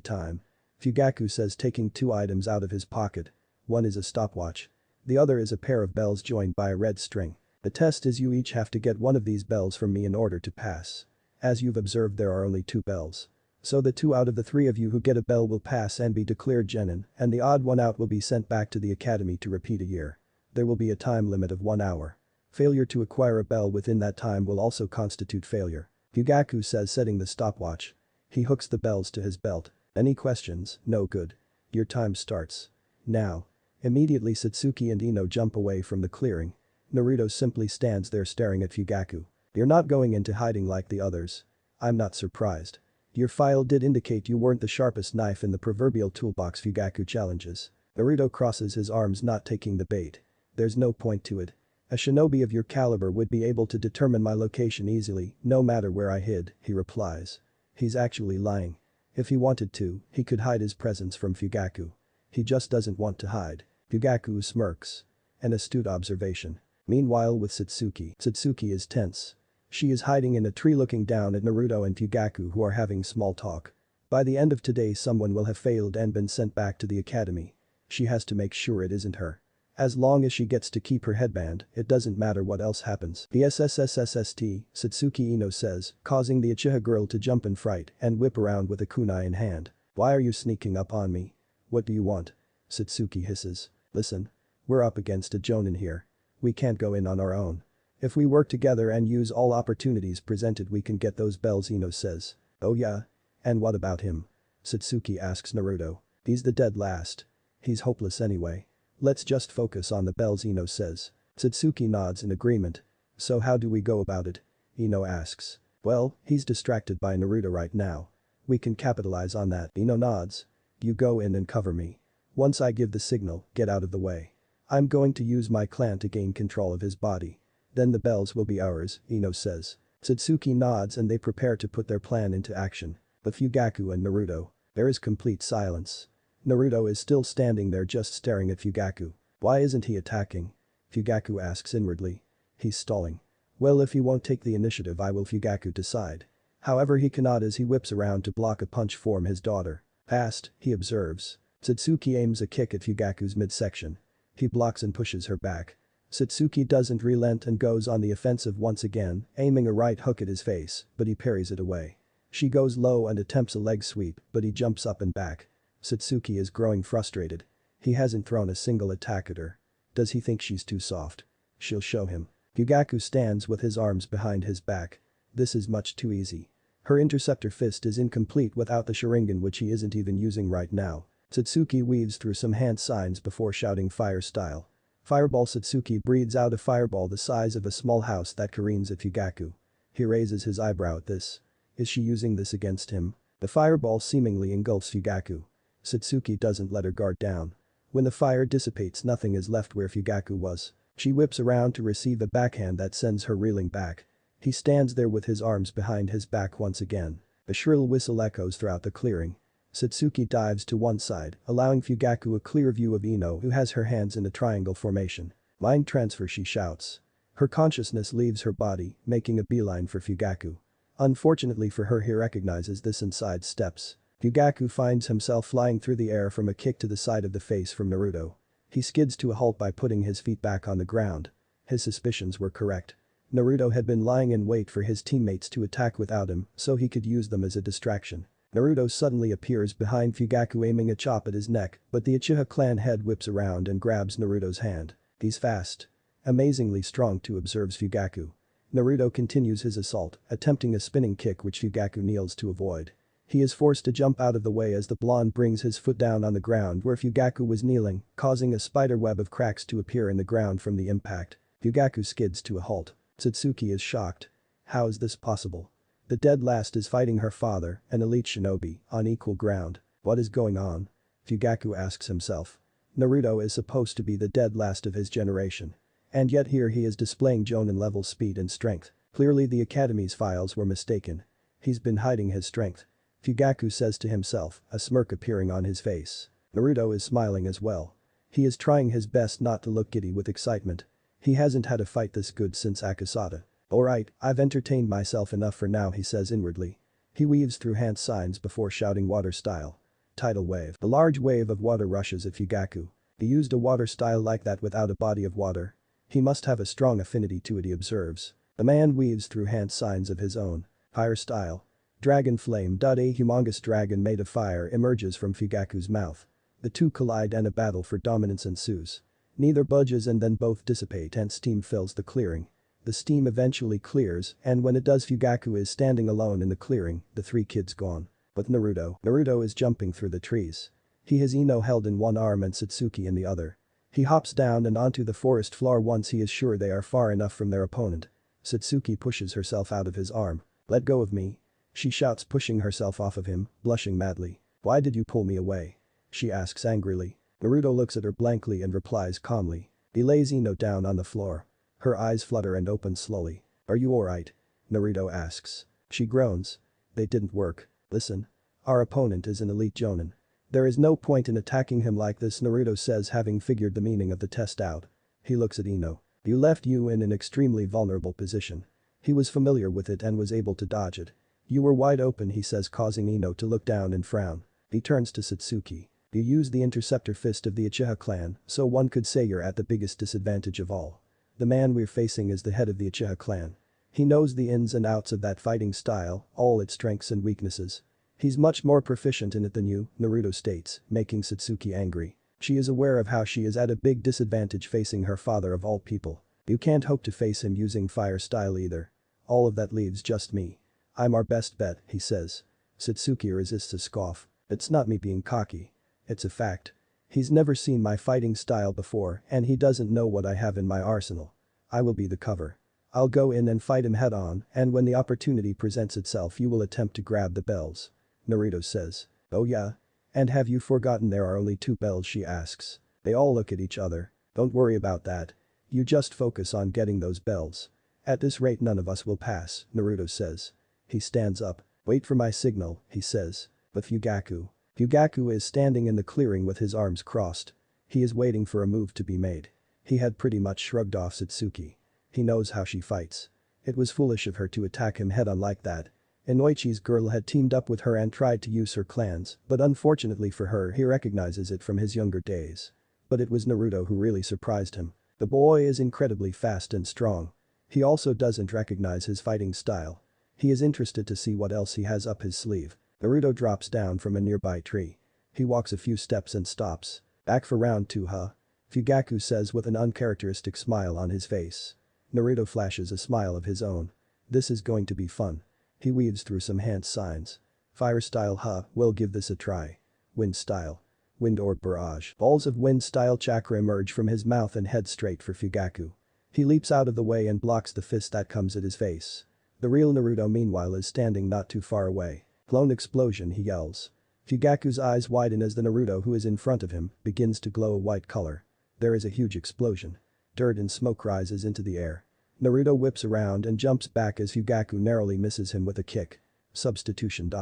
time. Fugaku says taking 2 items out of his pocket. One is a stopwatch. The other is a pair of bells joined by a red string. The test is you each have to get one of these bells from me in order to pass. As you've observed there are only 2 bells. So the 2 out of the 3 of you who get a bell will pass and be declared genin, and the odd one out will be sent back to the academy to repeat a year. There will be a time limit of 1 hour. Failure to acquire a bell within that time will also constitute failure. Fugaku says setting the stopwatch. He hooks the bells to his belt. Any questions? No good. Your time starts. Now. Immediately Satsuki and Ino jump away from the clearing. Naruto simply stands there staring at Fugaku. You're not going into hiding like the others. I'm not surprised. Your file did indicate you weren't the sharpest knife in the proverbial toolbox Fugaku challenges. Naruto crosses his arms not taking the bait. There's no point to it. A shinobi of your caliber would be able to determine my location easily, no matter where I hid, he replies. He's actually lying. If he wanted to, he could hide his presence from Fugaku. He just doesn't want to hide. Fugaku smirks. An astute observation. Meanwhile with Satsuki is tense. She is hiding in a tree looking down at Naruto and Fugaku who are having small talk. By the end of today someone will have failed and been sent back to the academy. She has to make sure it isn't her. As long as she gets to keep her headband, it doesn't matter what else happens. BSSSSST, Satsuki Ino says, causing the Uchiha girl to jump in fright and whip around with a kunai in hand. Why are you sneaking up on me? What do you want? Satsuki hisses. Listen. We're up against a Jonin here. We can't go in on our own. If we work together and use all opportunities presented we can get those bells, Ino says. Oh yeah? And what about him? Satsuki asks Naruto. He's the dead last. He's hopeless anyway. Let's just focus on the bells, Ino says. Satsuki nods in agreement. So how do we go about it? Ino asks. Well, he's distracted by Naruto right now. We can capitalize on that. Ino nods. You go in and cover me. Once I give the signal, get out of the way. I'm going to use my clan to gain control of his body. Then the bells will be ours, Ino says. Satsuki nods and they prepare to put their plan into action. But Fugaku and Naruto. There is complete silence. Naruto is still standing there just staring at Fugaku. Why isn't he attacking? Fugaku asks inwardly. He's stalling. Well, if he won't take the initiative, I will, Fugaku decide. However, he cannot as he whips around to block a punch from his daughter. Past, he observes. Satsuki aims a kick at Fugaku's midsection. He blocks and pushes her back. Satsuki doesn't relent and goes on the offensive once again, aiming a right hook at his face, but he parries it away. She goes low and attempts a leg sweep, but he jumps up and back. Satsuki is growing frustrated. He hasn't thrown a single attack at her. Does he think she's too soft? She'll show him. Fugaku stands with his arms behind his back. This is much too easy. Her interceptor fist is incomplete without the Sharingan, which he isn't even using right now. Satsuki weaves through some hand signs before shouting fire style. Fireball. Satsuki breathes out a fireball the size of a small house that careens at Fugaku. He raises his eyebrow at this. Is she using this against him? The fireball seemingly engulfs Fugaku. Satsuki doesn't let her guard down. When the fire dissipates, nothing is left where Fugaku was. She whips around to receive a backhand that sends her reeling back. He stands there with his arms behind his back once again. A shrill whistle echoes throughout the clearing. Satsuki dives to one side, allowing Fugaku a clear view of Ino, who has her hands in a triangle formation. Mind transfer, she shouts. Her consciousness leaves her body, making a beeline for Fugaku. Unfortunately for her, he recognizes this and sidesteps. Fugaku finds himself flying through the air from a kick to the side of the face from Naruto. He skids to a halt by putting his feet back on the ground. His suspicions were correct. Naruto had been lying in wait for his teammates to attack without him so he could use them as a distraction. Naruto suddenly appears behind Fugaku aiming a chop at his neck, but the Uchiha clan head whips around and grabs Naruto's hand. He's fast. Amazingly strong too, observes Fugaku. Naruto continues his assault, attempting a spinning kick which Fugaku kneels to avoid. He is forced to jump out of the way as the blonde brings his foot down on the ground where Fugaku was kneeling, causing a spider web of cracks to appear in the ground from the impact. Fugaku skids to a halt. Satsuki is shocked. How is this possible? The dead last is fighting her father, an elite shinobi, on equal ground. What is going on? Fugaku asks himself. Naruto is supposed to be the dead last of his generation. And yet here he is displaying Jonin level speed and strength. Clearly the academy's files were mistaken. He's been hiding his strength. Fugaku says to himself, a smirk appearing on his face. Naruto is smiling as well. He is trying his best not to look giddy with excitement. He hasn't had a fight this good since Akasata. Alright, I've entertained myself enough for now, he says inwardly. He weaves through hand signs before shouting water style. Tidal wave. A large wave of water rushes at Fugaku. He used a water style like that without a body of water. He must have a strong affinity to it, he observes. The man weaves through hand signs of his own. Fire style. Dragon flame. A humongous dragon made of fire emerges from Fugaku's mouth. The two collide and a battle for dominance ensues. Neither budges and then both dissipate and steam fills the clearing. The steam eventually clears and when it does, Fugaku is standing alone in the clearing, the three kids gone. But Naruto is jumping through the trees. He has Ino held in one arm and Satsuki in the other. He hops down and onto the forest floor once he is sure they are far enough from their opponent. Satsuki pushes herself out of his arm. Let go of me. She shouts, pushing herself off of him, blushing madly. Why did you pull me away? She asks angrily. Naruto looks at her blankly and replies calmly. He lays Ino down on the floor. Her eyes flutter and open slowly. Are you alright? Naruto asks. She groans. They didn't work. Listen. Our opponent is an elite Jonin. There is no point in attacking him like this, Naruto says, having figured the meaning of the test out. He looks at Ino. You left you in an extremely vulnerable position. He was familiar with it and was able to dodge it. You were wide open, he says, causing Ino to look down and frown. He turns to Satsuki. You used the interceptor fist of the Uchiha clan, so one could say you're at the biggest disadvantage of all. The man we're facing is the head of the Uchiha clan. He knows the ins and outs of that fighting style, all its strengths and weaknesses. He's much more proficient in it than you, Naruto states, making Satsuki angry. She is aware of how she is at a big disadvantage facing her father of all people. You can't hope to face him using fire style either. All of that leaves just me. I'm our best bet, he says. Satsuki resists a scoff. It's not me being cocky. It's a fact. He's never seen my fighting style before and he doesn't know what I have in my arsenal. I will be the cover. I'll go in and fight him head on and when the opportunity presents itself you will attempt to grab the bells. Naruto says. Oh yeah? And have you forgotten there are only 2 bells, she asks. They all look at each other. Don't worry about that. You just focus on getting those bells. At this rate none of us will pass, Naruto says. He stands up. Wait for my signal, he says. But Fugaku. Fugaku is standing in the clearing with his arms crossed. He is waiting for a move to be made. He had pretty much shrugged off Satsuki. He knows how she fights. It was foolish of her to attack him head on like that. Inoichi's girl had teamed up with her and tried to use her clans, but unfortunately for her he recognizes it from his younger days. But it was Naruto who really surprised him. The boy is incredibly fast and strong. He also doesn't recognize his fighting style. He is interested to see what else he has up his sleeve. Naruto drops down from a nearby tree. He walks a few steps and stops. Back for round 2 huh? Fugaku says with an uncharacteristic smile on his face. Naruto flashes a smile of his own. This is going to be fun. He weaves through some hand signs. Fire style huh, we'll give this a try. Wind style. Wind orb barrage. Balls of wind style chakra emerge from his mouth and head straight for Fugaku. He leaps out of the way and blocks the fist that comes at his face. The real Naruto meanwhile is standing not too far away. Clone explosion, he yells. Fugaku's eyes widen as the Naruto who is in front of him begins to glow a white color. There is a huge explosion. Dirt and smoke rises into the air. Naruto whips around and jumps back as Fugaku narrowly misses him with a kick. Substitution.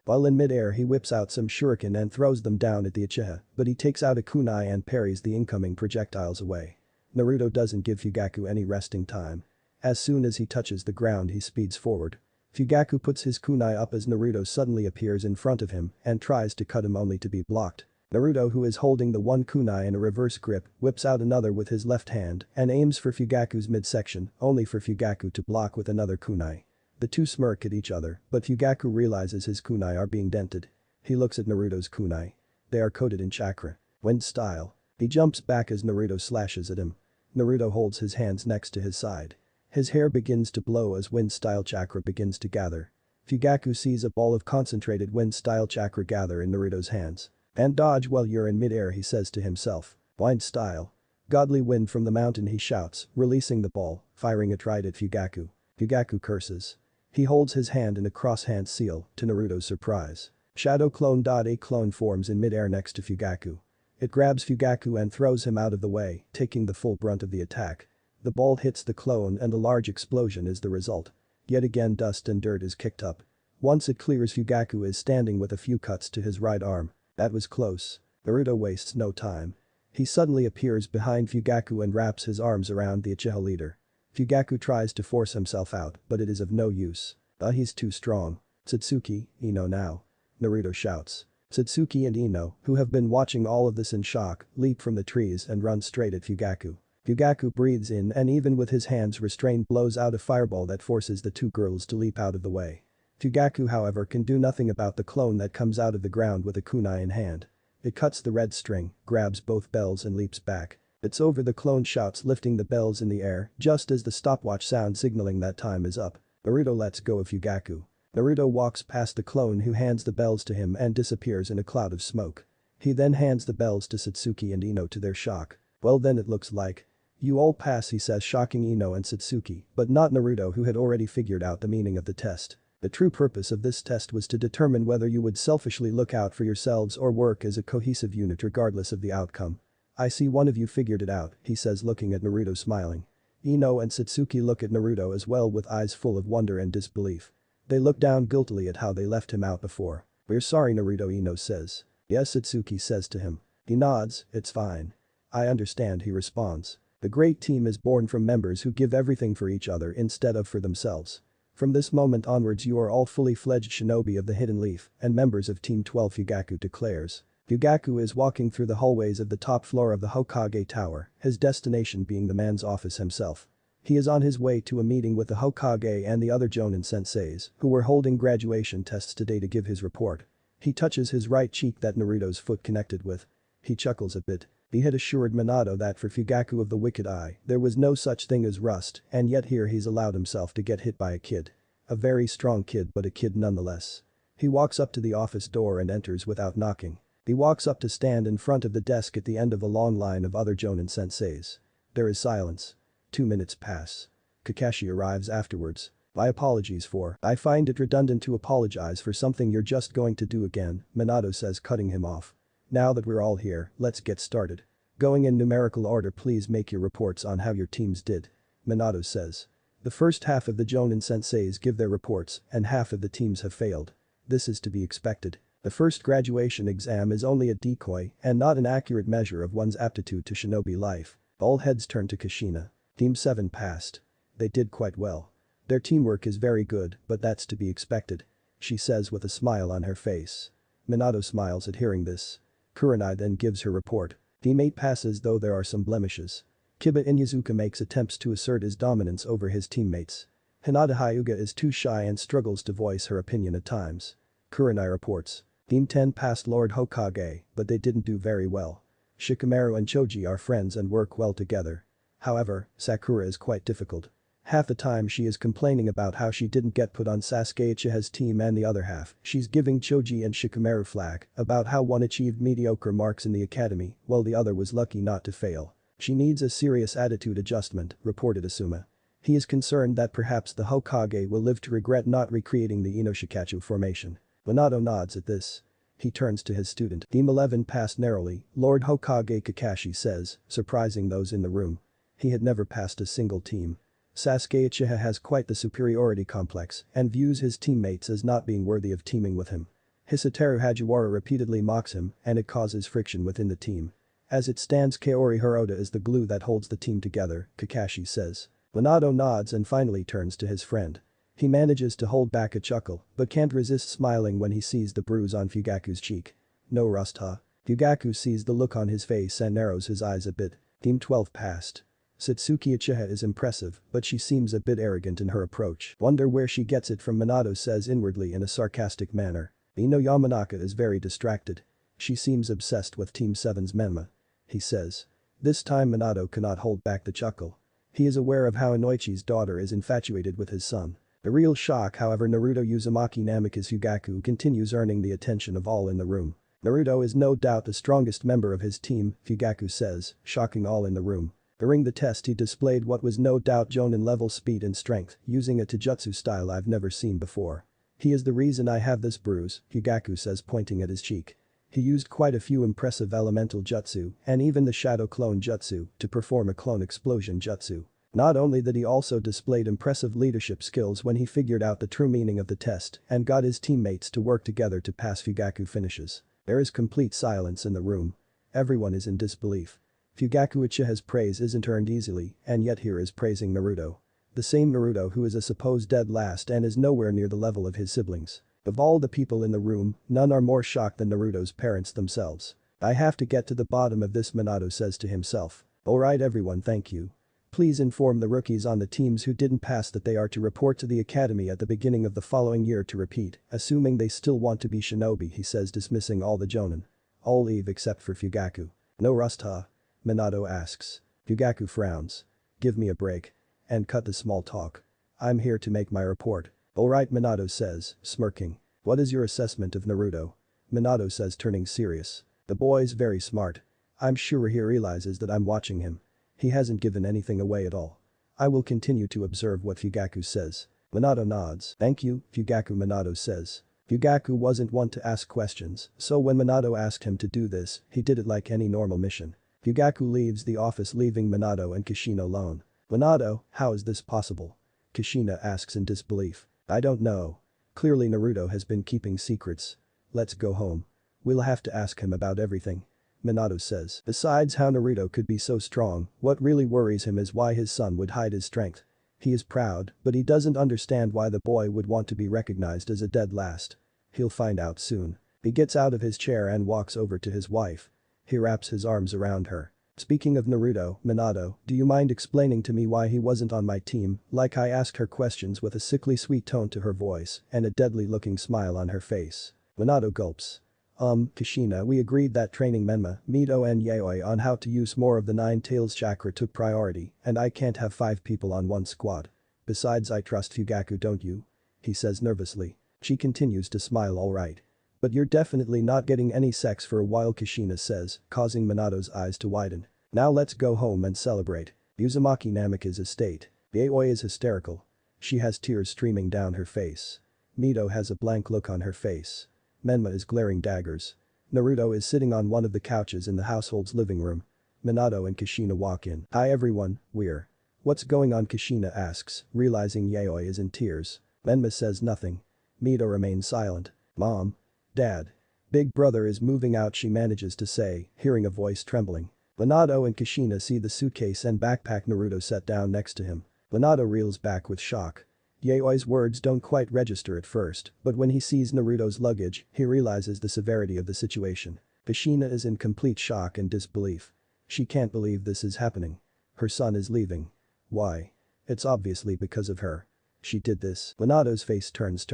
While in midair he whips out some shuriken and throws them down at the Uchiha, but he takes out a kunai and parries the incoming projectiles away. Naruto doesn't give Fugaku any resting time. As soon as he touches the ground he speeds forward. Fugaku puts his kunai up as Naruto suddenly appears in front of him and tries to cut him only to be blocked. Naruto, who is holding the one kunai in a reverse grip, whips out another with his left hand and aims for Fugaku's midsection, only for Fugaku to block with another kunai. The two smirk at each other, but Fugaku realizes his kunai are being dented. He looks at Naruto's kunai. They are coated in chakra. Wind style. He jumps back as Naruto slashes at him. Naruto holds his hands next to his side. His hair begins to blow as wind style chakra begins to gather. Fugaku sees a ball of concentrated wind style chakra gather in Naruto's hands. And dodge while you're in midair, he says to himself. Wind style. Godly wind from the mountain, he shouts, releasing the ball, firing it right at Fugaku. Fugaku curses. He holds his hand in a cross-hand seal, to Naruto's surprise. Shadow clone. A clone forms in midair next to Fugaku. It grabs Fugaku and throws him out of the way, taking the full brunt of the attack. The ball hits the clone and a large explosion is the result. Yet again dust and dirt is kicked up. Once it clears, Fugaku is standing with a few cuts to his right arm. That was close. Naruto wastes no time. He suddenly appears behind Fugaku and wraps his arms around the Uchiha leader. Fugaku tries to force himself out, but it is of no use. He's too strong. Satsuki, Ino now. Naruto shouts. Satsuki and Ino, who have been watching all of this in shock, leap from the trees and run straight at Fugaku. Fugaku breathes in and even with his hands restrained blows out a fireball that forces the two girls to leap out of the way. Fugaku, however, can do nothing about the clone that comes out of the ground with a kunai in hand. It cuts the red string, grabs both bells and leaps back. It's over, the clone shouts, lifting the bells in the air just as the stopwatch sound signaling that time is up. Naruto lets go of Fugaku. Naruto walks past the clone who hands the bells to him and disappears in a cloud of smoke. He then hands the bells to Satsuki and Ino to their shock. Well then it looks like. You all pass, he says, shocking Ino and Satsuki, but not Naruto, who had already figured out the meaning of the test. The true purpose of this test was to determine whether you would selfishly look out for yourselves or work as a cohesive unit regardless of the outcome. I see one of you figured it out, he says, looking at Naruto smiling. Ino and Satsuki look at Naruto as well with eyes full of wonder and disbelief. They look down guiltily at how they left him out before. We're sorry, Naruto, Ino says. Yes, Satsuki says to him. He nods, it's fine. I understand, he responds. The great team is born from members who give everything for each other instead of for themselves. From this moment onwards you are all fully fledged shinobi of the Hidden Leaf and members of Team 12, Fugaku declares. Fugaku is walking through the hallways of the top floor of the Hokage Tower, his destination being the man's office himself. He is on his way to a meeting with the Hokage and the other Jonin senseis who were holding graduation tests today to give his report. He touches his right cheek that Naruto's foot connected with. He chuckles a bit. He had assured Minato that for Fugaku of the Wicked Eye, there was no such thing as rust, and yet here he's allowed himself to get hit by a kid. A very strong kid, but a kid nonetheless. He walks up to the office door and enters without knocking. He walks up to stand in front of the desk at the end of a long line of other Jonin senseis. There is silence. 2 minutes pass. Kakashi arrives afterwards. My apologies for, I find it redundant to apologize for something you're just going to do again, Minato says, cutting him off. Now that we're all here, let's get started. Going in numerical order, please make your reports on how your teams did. Minato says. The first half of the Jonin senseis give their reports and half of the teams have failed. This is to be expected. The first graduation exam is only a decoy and not an accurate measure of one's aptitude to shinobi life. All heads turn to Kushina. Team 7 passed. They did quite well. Their teamwork is very good, but that's to be expected. She says with a smile on her face. Minato smiles at hearing this. Kurenai then gives her report. Team 8 passes, though there are some blemishes. Kiba Inyazuka makes attempts to assert his dominance over his teammates. Hinata Hyuga is too shy and struggles to voice her opinion at times. Kurenai reports. Team 10 passed Lord Hokage, but they didn't do very well. Shikamaru and Choji are friends and work well together. However, Sakura is quite difficult. Half the time she is complaining about how she didn't get put on Sasuke Uchiha's team, and the other half, she's giving Choji and Shikamaru flack about how one achieved mediocre marks in the academy while the other was lucky not to fail. She needs a serious attitude adjustment, reported Asuma. He is concerned that perhaps the Hokage will live to regret not recreating the Inoshikachu formation. Minato nods at this. He turns to his student. Team 11 passed narrowly, Lord Hokage Kakashi says, surprising those in the room. He had never passed a single team. Sasuke Uchiha has quite the superiority complex and views his teammates as not being worthy of teaming with him. Hisateru Hajiwara repeatedly mocks him and it causes friction within the team. As it stands, Kaori Hirota is the glue that holds the team together, Kakashi says. Minato nods and finally turns to his friend. He manages to hold back a chuckle but can't resist smiling when he sees the bruise on Fugaku's cheek. No rust, huh? Fugaku sees the look on his face and narrows his eyes a bit. Team 12 passed. Satsuki Uchiha is impressive, but she seems a bit arrogant in her approach. Wonder where she gets it from, Minato says inwardly in a sarcastic manner. Ino Yamanaka is very distracted. She seems obsessed with Team 7's Menma. He says. This time Minato cannot hold back the chuckle. He is aware of how Inoichi's daughter is infatuated with his son. The real shock, however, Naruto Uzumaki Namikaze Fugaku continues earning the attention of all in the room. Naruto is no doubt the strongest member of his team, Fugaku says, shocking all in the room. During the test he displayed what was no doubt Jonin level speed and strength, using a taijutsu style I've never seen before. He is the reason I have this bruise, Fugaku says, pointing at his cheek. He used quite a few impressive elemental jutsu and even the shadow clone jutsu to perform a clone explosion jutsu. Not only that, he also displayed impressive leadership skills when he figured out the true meaning of the test and got his teammates to work together to pass Fugaku finishes. There is complete silence in the room. Everyone is in disbelief. Fugaku Uchiha's praise isn't earned easily, and yet here is praising Naruto. The same Naruto who is a supposed dead last and is nowhere near the level of his siblings. Of all the people in the room, none are more shocked than Naruto's parents themselves. I have to get to the bottom of this, Minato says to himself. Alright everyone, thank you. Please inform the rookies on the teams who didn't pass that they are to report to the academy at the beginning of the following year to repeat, assuming they still want to be shinobi, he says, dismissing all the Jonin. All leave except for Fugaku. No rust, huh? Minato asks. Fugaku frowns. Give me a break. And cut the small talk. I'm here to make my report. Alright, Minato says, smirking. What is your assessment of Naruto? Minato says, turning serious. The boy's very smart. I'm sure he realizes that I'm watching him. He hasn't given anything away at all. I will continue to observe what Fugaku says. Minato nods. Thank you, Fugaku, Minato says. Fugaku wasn't one to ask questions, so when Minato asked him to do this, he did it like any normal mission. Fugaku leaves the office, leaving Minato and Kushina alone. Minato, how is this possible? Kushina asks in disbelief. I don't know. Clearly Naruto has been keeping secrets. Let's go home. We'll have to ask him about everything. Minato says. Besides how Naruto could be so strong, what really worries him is why his son would hide his strength. He is proud, but he doesn't understand why the boy would want to be recognized as a dead last. He'll find out soon. He gets out of his chair and walks over to his wife. He wraps his arms around her. Speaking of Naruto, Minato, do you mind explaining to me why he wasn't on my team? Like I asked her questions with a sickly sweet tone to her voice and a deadly looking smile on her face. Minato gulps. Kushina, we agreed that training Menma, Mito and Yaoi on how to use more of the Nine Tails chakra took priority, and I can't have 5 people on one squad. Besides, I trust Fugaku, don't you? He says nervously. She continues to smile. Alright. But you're definitely not getting any sex for a while, Kushina says, causing Minato's eyes to widen. Now let's go home and celebrate. Uzumaki Namika's estate. Yaoi is hysterical. She has tears streaming down her face. Mito has a blank look on her face. Menma is glaring daggers. Naruto is sitting on one of the couches in the household's living room. Minato and Kushina walk in. Hi everyone, we're. What's going on, Kushina asks, realizing Yaoi is in tears. Menma says nothing. Mito remains silent. Mom. Dad. Big brother is moving out, she manages to say, hearing a voice trembling. Minato and Kushina see the suitcase and backpack Naruto set down next to him. Minato reels back with shock. Yaoi's words don't quite register at first, but when he sees Naruto's luggage, he realizes the severity of the situation. Kushina is in complete shock and disbelief. She can't believe this is happening. Her son is leaving. Why? It's obviously because of her. She did this. Minato's face turns.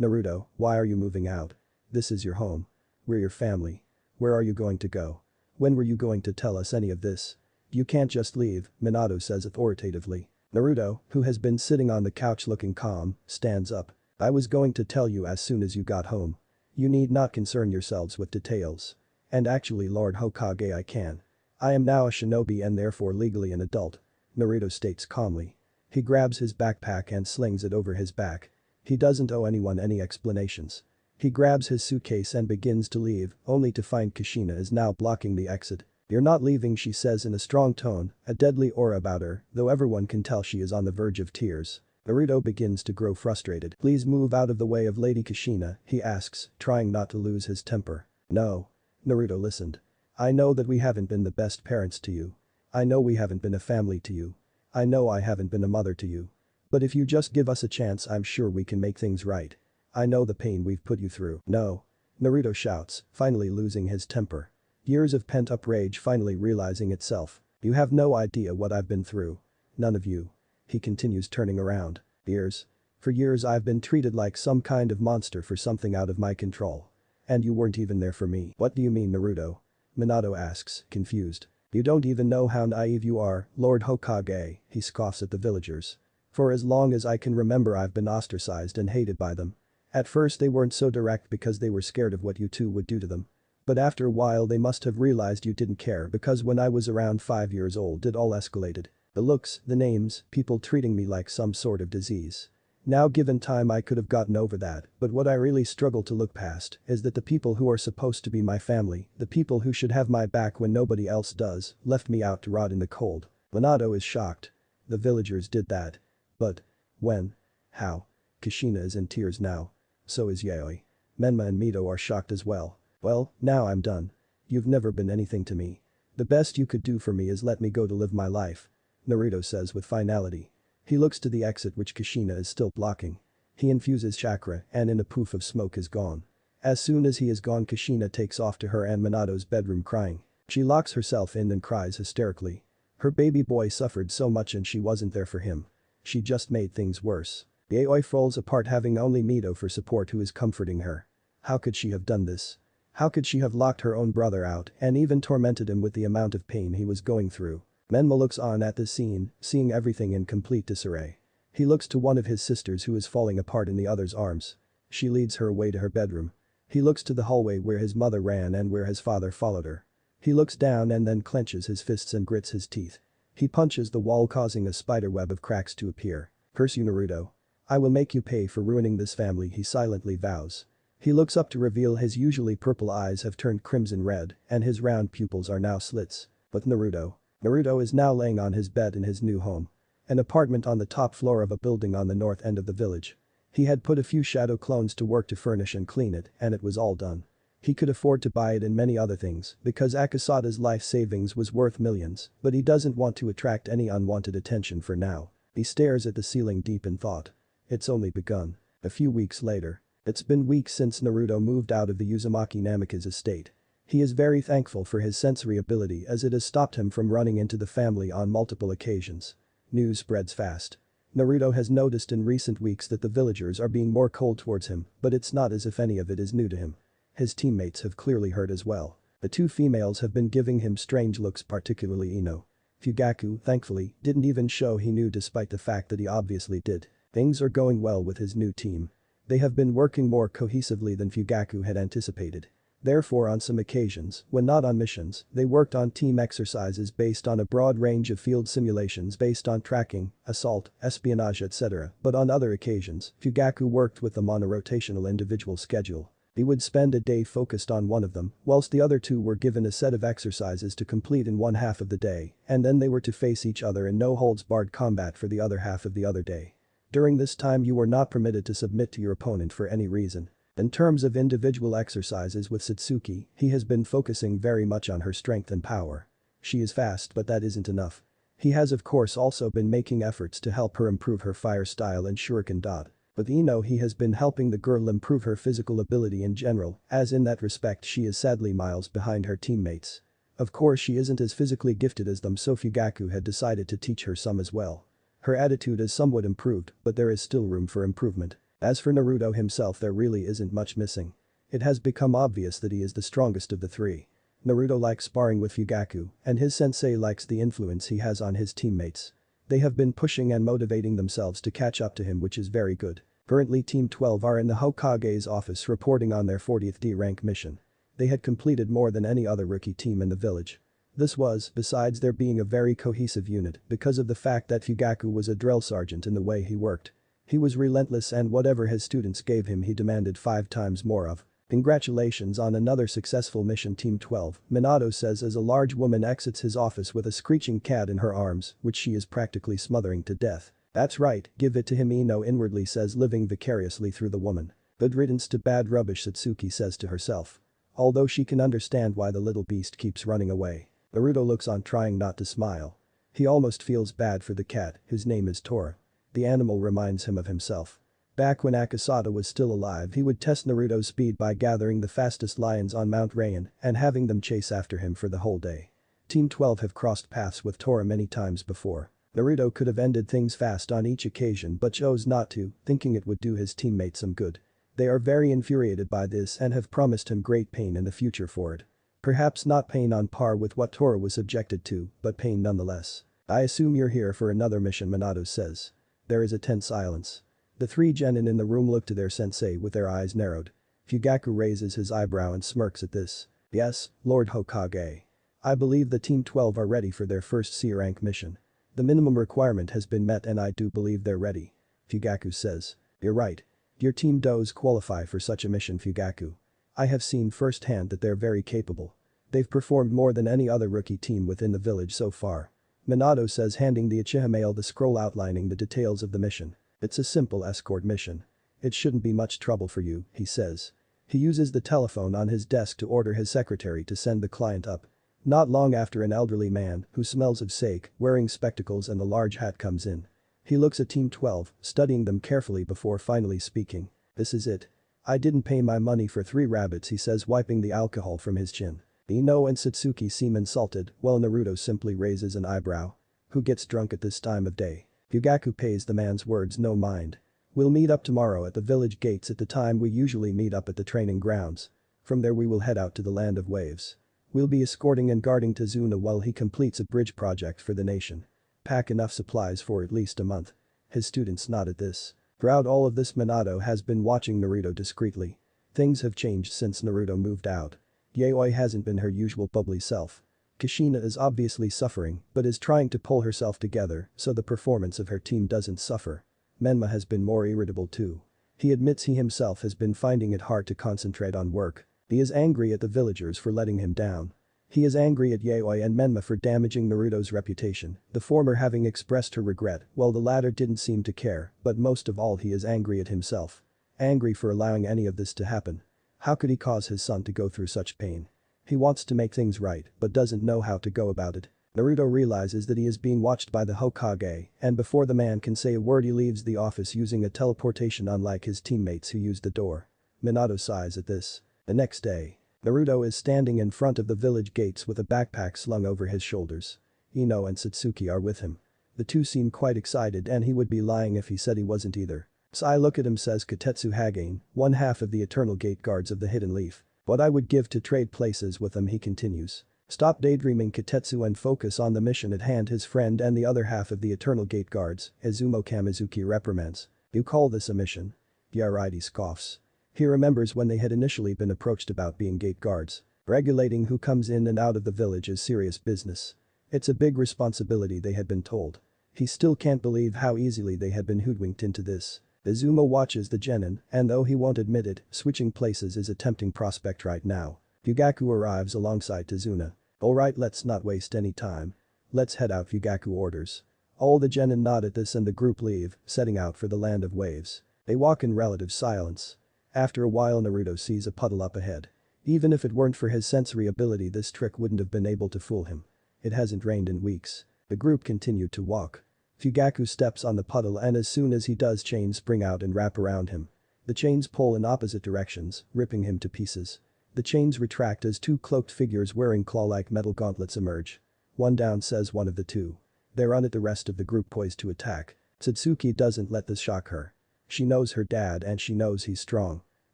Naruto, why are you moving out? This is your home. We're your family. Where are you going to go? When were you going to tell us any of this? You can't just leave, Minato says authoritatively. Naruto, who has been sitting on the couch looking calm, stands up. I was going to tell you as soon as you got home. You need not concern yourselves with details. And actually, Lord Hokage, I can. I am now a shinobi and therefore legally an adult. Naruto states calmly. He grabs his backpack and slings it over his back. He doesn't owe anyone any explanations. He grabs his suitcase and begins to leave, only to find Kushina is now blocking the exit. You're not leaving, she says in a strong tone, a deadly aura about her, though everyone can tell she is on the verge of tears. Naruto begins to grow frustrated. Please move out of the way of Lady Kushina, he asks, trying not to lose his temper. No. Naruto listened. I know that we haven't been the best parents to you. I know we haven't been a family to you. I know I haven't been a mother to you. But if you just give us a chance, I'm sure we can make things right. I know the pain we've put you through. No. Naruto shouts, finally losing his temper. Years of pent-up rage finally realizing itself. You have no idea what I've been through. None of you. He continues, turning around. Years. For years I've been treated like some kind of monster for something out of my control. And you weren't even there for me. What do you mean, Naruto? Minato asks, confused. You don't even know how naive you are, Lord Hokage, he scoffs at the villagers. For as long as I can remember I've been ostracized and hated by them. At first they weren't so direct because they were scared of what you two would do to them. But after a while they must have realized you didn't care because when I was around 5 years old it all escalated. The looks, the names, people treating me like some sort of disease. Now given time I could have gotten over that, but what I really struggle to look past is that the people who are supposed to be my family, the people who should have my back when nobody else does, left me out to rot in the cold. Minato is shocked. The villagers did that. But. When? How? Kushina is in tears now. So is Yaoi. Menma and Mito are shocked as well. Well, now I'm done. You've never been anything to me. The best you could do for me is let me go to live my life. Naruto says with finality. He looks to the exit which Kushina is still blocking. He infuses chakra and in a poof of smoke is gone. As soon as he is gone, Kushina takes off to her and Minato's bedroom crying. She locks herself in and cries hysterically. Her baby boy suffered so much and she wasn't there for him. She just made things worse. Yaoi falls apart having only Mito for support who is comforting her. How could she have done this? How could she have locked her own brother out and even tormented him with the amount of pain he was going through? Menma looks on at this scene, seeing everything in complete disarray. He looks to one of his sisters who is falling apart in the other's arms. She leads her away to her bedroom. He looks to the hallway where his mother ran and where his father followed her. He looks down and then clenches his fists and grits his teeth. He punches the wall causing a spiderweb of cracks to appear. Curse you, Naruto. I will make you pay for ruining this family, he silently vows. He looks up to reveal his usually purple eyes have turned crimson red and his round pupils are now slits. But Naruto is now laying on his bed in his new home. An apartment on the top floor of a building on the north end of the village. He had put a few shadow clones to work to furnish and clean it and it was all done. He could afford to buy it and many other things because Akasada's life savings was worth millions, but he doesn't want to attract any unwanted attention for now. He stares at the ceiling deep in thought. It's only begun. A few weeks later. It's been weeks since Naruto moved out of the Uzumaki Namika's estate. He is very thankful for his sensory ability as it has stopped him from running into the family on multiple occasions. News spreads fast. Naruto has noticed in recent weeks that the villagers are being more cold towards him, but it's not as if any of it is new to him. His teammates have clearly heard as well. The two females have been giving him strange looks, particularly Ino. Fugaku, thankfully, didn't even show he knew despite the fact that he obviously did. Things are going well with his new team. They have been working more cohesively than Fugaku had anticipated. Therefore on some occasions, when not on missions, they worked on team exercises based on a broad range of field simulations based on tracking, assault, espionage etc. But on other occasions, Fugaku worked with them on a rotational individual schedule. He would spend a day focused on one of them, whilst the other two were given a set of exercises to complete in one half of the day, and then they were to face each other in no-holds-barred combat for the other half of the other day. During this time you were not permitted to submit to your opponent for any reason. In terms of individual exercises with Satsuki, he has been focusing very much on her strength and power. She is fast but that isn't enough. He has of course also been making efforts to help her improve her fire style and shuriken dot. But he has been helping the girl improve her physical ability in general, as in that respect she is sadly miles behind her teammates. Of course she isn't as physically gifted as them so Fugaku had decided to teach her some as well. Her attitude is somewhat improved, but there is still room for improvement. As for Naruto himself there really isn't much missing. It has become obvious that he is the strongest of the three. Naruto likes sparring with Fugaku, and his sensei likes the influence he has on his teammates. They have been pushing and motivating themselves to catch up to him which is very good. Currently Team 12 are in the Hokage's office reporting on their 40th D rank mission. They had completed more than any other rookie team in the village. This was, besides there being a very cohesive unit, because of the fact that Fugaku was a drill sergeant in the way he worked. He was relentless and whatever his students gave him he demanded 5 times more of. Congratulations on another successful mission Team 12, Minato says as a large woman exits his office with a screeching cat in her arms, which she is practically smothering to death. That's right, give it to him Ino inwardly says living vicariously through the woman. Good riddance to bad rubbish Satsuki says to herself. Although she can understand why the little beast keeps running away. Naruto looks on trying not to smile. He almost feels bad for the cat, whose name is Tora. The animal reminds him of himself. Back when Akasada was still alive he would test Naruto's speed by gathering the fastest lions on Mount Rayan and having them chase after him for the whole day. Team 12 have crossed paths with Tora many times before. Naruto could have ended things fast on each occasion but chose not to, thinking it would do his teammates some good. They are very infuriated by this and have promised him great pain in the future for it. Perhaps not pain on par with what Tora was subjected to, but pain nonetheless. I assume you're here for another mission Minato says. There is a tense silence. The 3 genin in the room look to their sensei with their eyes narrowed. Fugaku raises his eyebrow and smirks at this. Yes, Lord Hokage. I believe the Team 12 are ready for their first C-rank mission. The minimum requirement has been met and I do believe they're ready. Fugaku says. You're right. Your team does qualify for such a mission Fugaku. I have seen firsthand that they're very capable. They've performed more than any other rookie team within the village so far. Minato says handing the Uchiha male the scroll outlining the details of the mission. It's a simple escort mission. It shouldn't be much trouble for you, he says. He uses the telephone on his desk to order his secretary to send the client up. Not long after an elderly man, who smells of sake, wearing spectacles and a large hat comes in. He looks at Team 12, studying them carefully before finally speaking. This is it. I didn't pay my money for 3 rabbits he says wiping the alcohol from his chin. Ino and Satsuki seem insulted while Naruto simply raises an eyebrow. Who gets drunk at this time of day? Fugaku pays the man's words no mind. We'll meet up tomorrow at the village gates at the time we usually meet up at the training grounds. From there we will head out to the land of waves. We'll be escorting and guarding Tazuna while he completes a bridge project for the nation. Pack enough supplies for at least a month. His students nod at this. Throughout all of this Minato has been watching Naruto discreetly. Things have changed since Naruto moved out. Yaoi hasn't been her usual bubbly self. Kushina is obviously suffering but is trying to pull herself together so the performance of her team doesn't suffer. Menma has been more irritable too. He admits he himself has been finding it hard to concentrate on work. He is angry at the villagers for letting him down. He is angry at Yaoi and Menma for damaging Naruto's reputation, the former having expressed her regret while the latter didn't seem to care, but most of all he is angry at himself. Angry for allowing any of this to happen. How could he cause his son to go through such pain? He wants to make things right but doesn't know how to go about it. Naruto realizes that he is being watched by the Hokage and before the man can say a word he leaves the office using a teleportation unlike his teammates who used the door. Minato sighs at this. The next day. Naruto is standing in front of the village gates with a backpack slung over his shoulders. Ino and Satsuki are with him. The two seem quite excited and he would be lying if he said he wasn't either. Sai look at him says Kotetsu Hagane, one half of the eternal gate guards of the Hidden Leaf. What I would give to trade places with them he continues. Stop daydreaming Kotetsu and focus on the mission at hand his friend and the other half of the eternal gate guards, Izumo Kamizuki reprimands. You call this a mission? Yeah right, he scoffs. He remembers when they had initially been approached about being gate guards. Regulating who comes in and out of the village is serious business. It's a big responsibility they had been told. He still can't believe how easily they had been hoodwinked into this. Izuma watches the genin, and though he won't admit it, switching places is a tempting prospect right now. Fugaku arrives alongside Tazuna. Alright, let's not waste any time. Let's head out, Fugaku orders. All the genin nod at this and the group leave, setting out for the land of waves. They walk in relative silence. After a while Naruto sees a puddle up ahead. Even if it weren't for his sensory ability this trick wouldn't have been able to fool him. It hasn't rained in weeks. The group continued to walk. Fugaku steps on the puddle and as soon as he does chains spring out and wrap around him. The chains pull in opposite directions, ripping him to pieces. The chains retract as two cloaked figures wearing claw-like metal gauntlets emerge. One down, says one of the two. They're on it, the rest of the group poised to attack. Satsuki doesn't let this shock her. She knows her dad and she knows he's strong.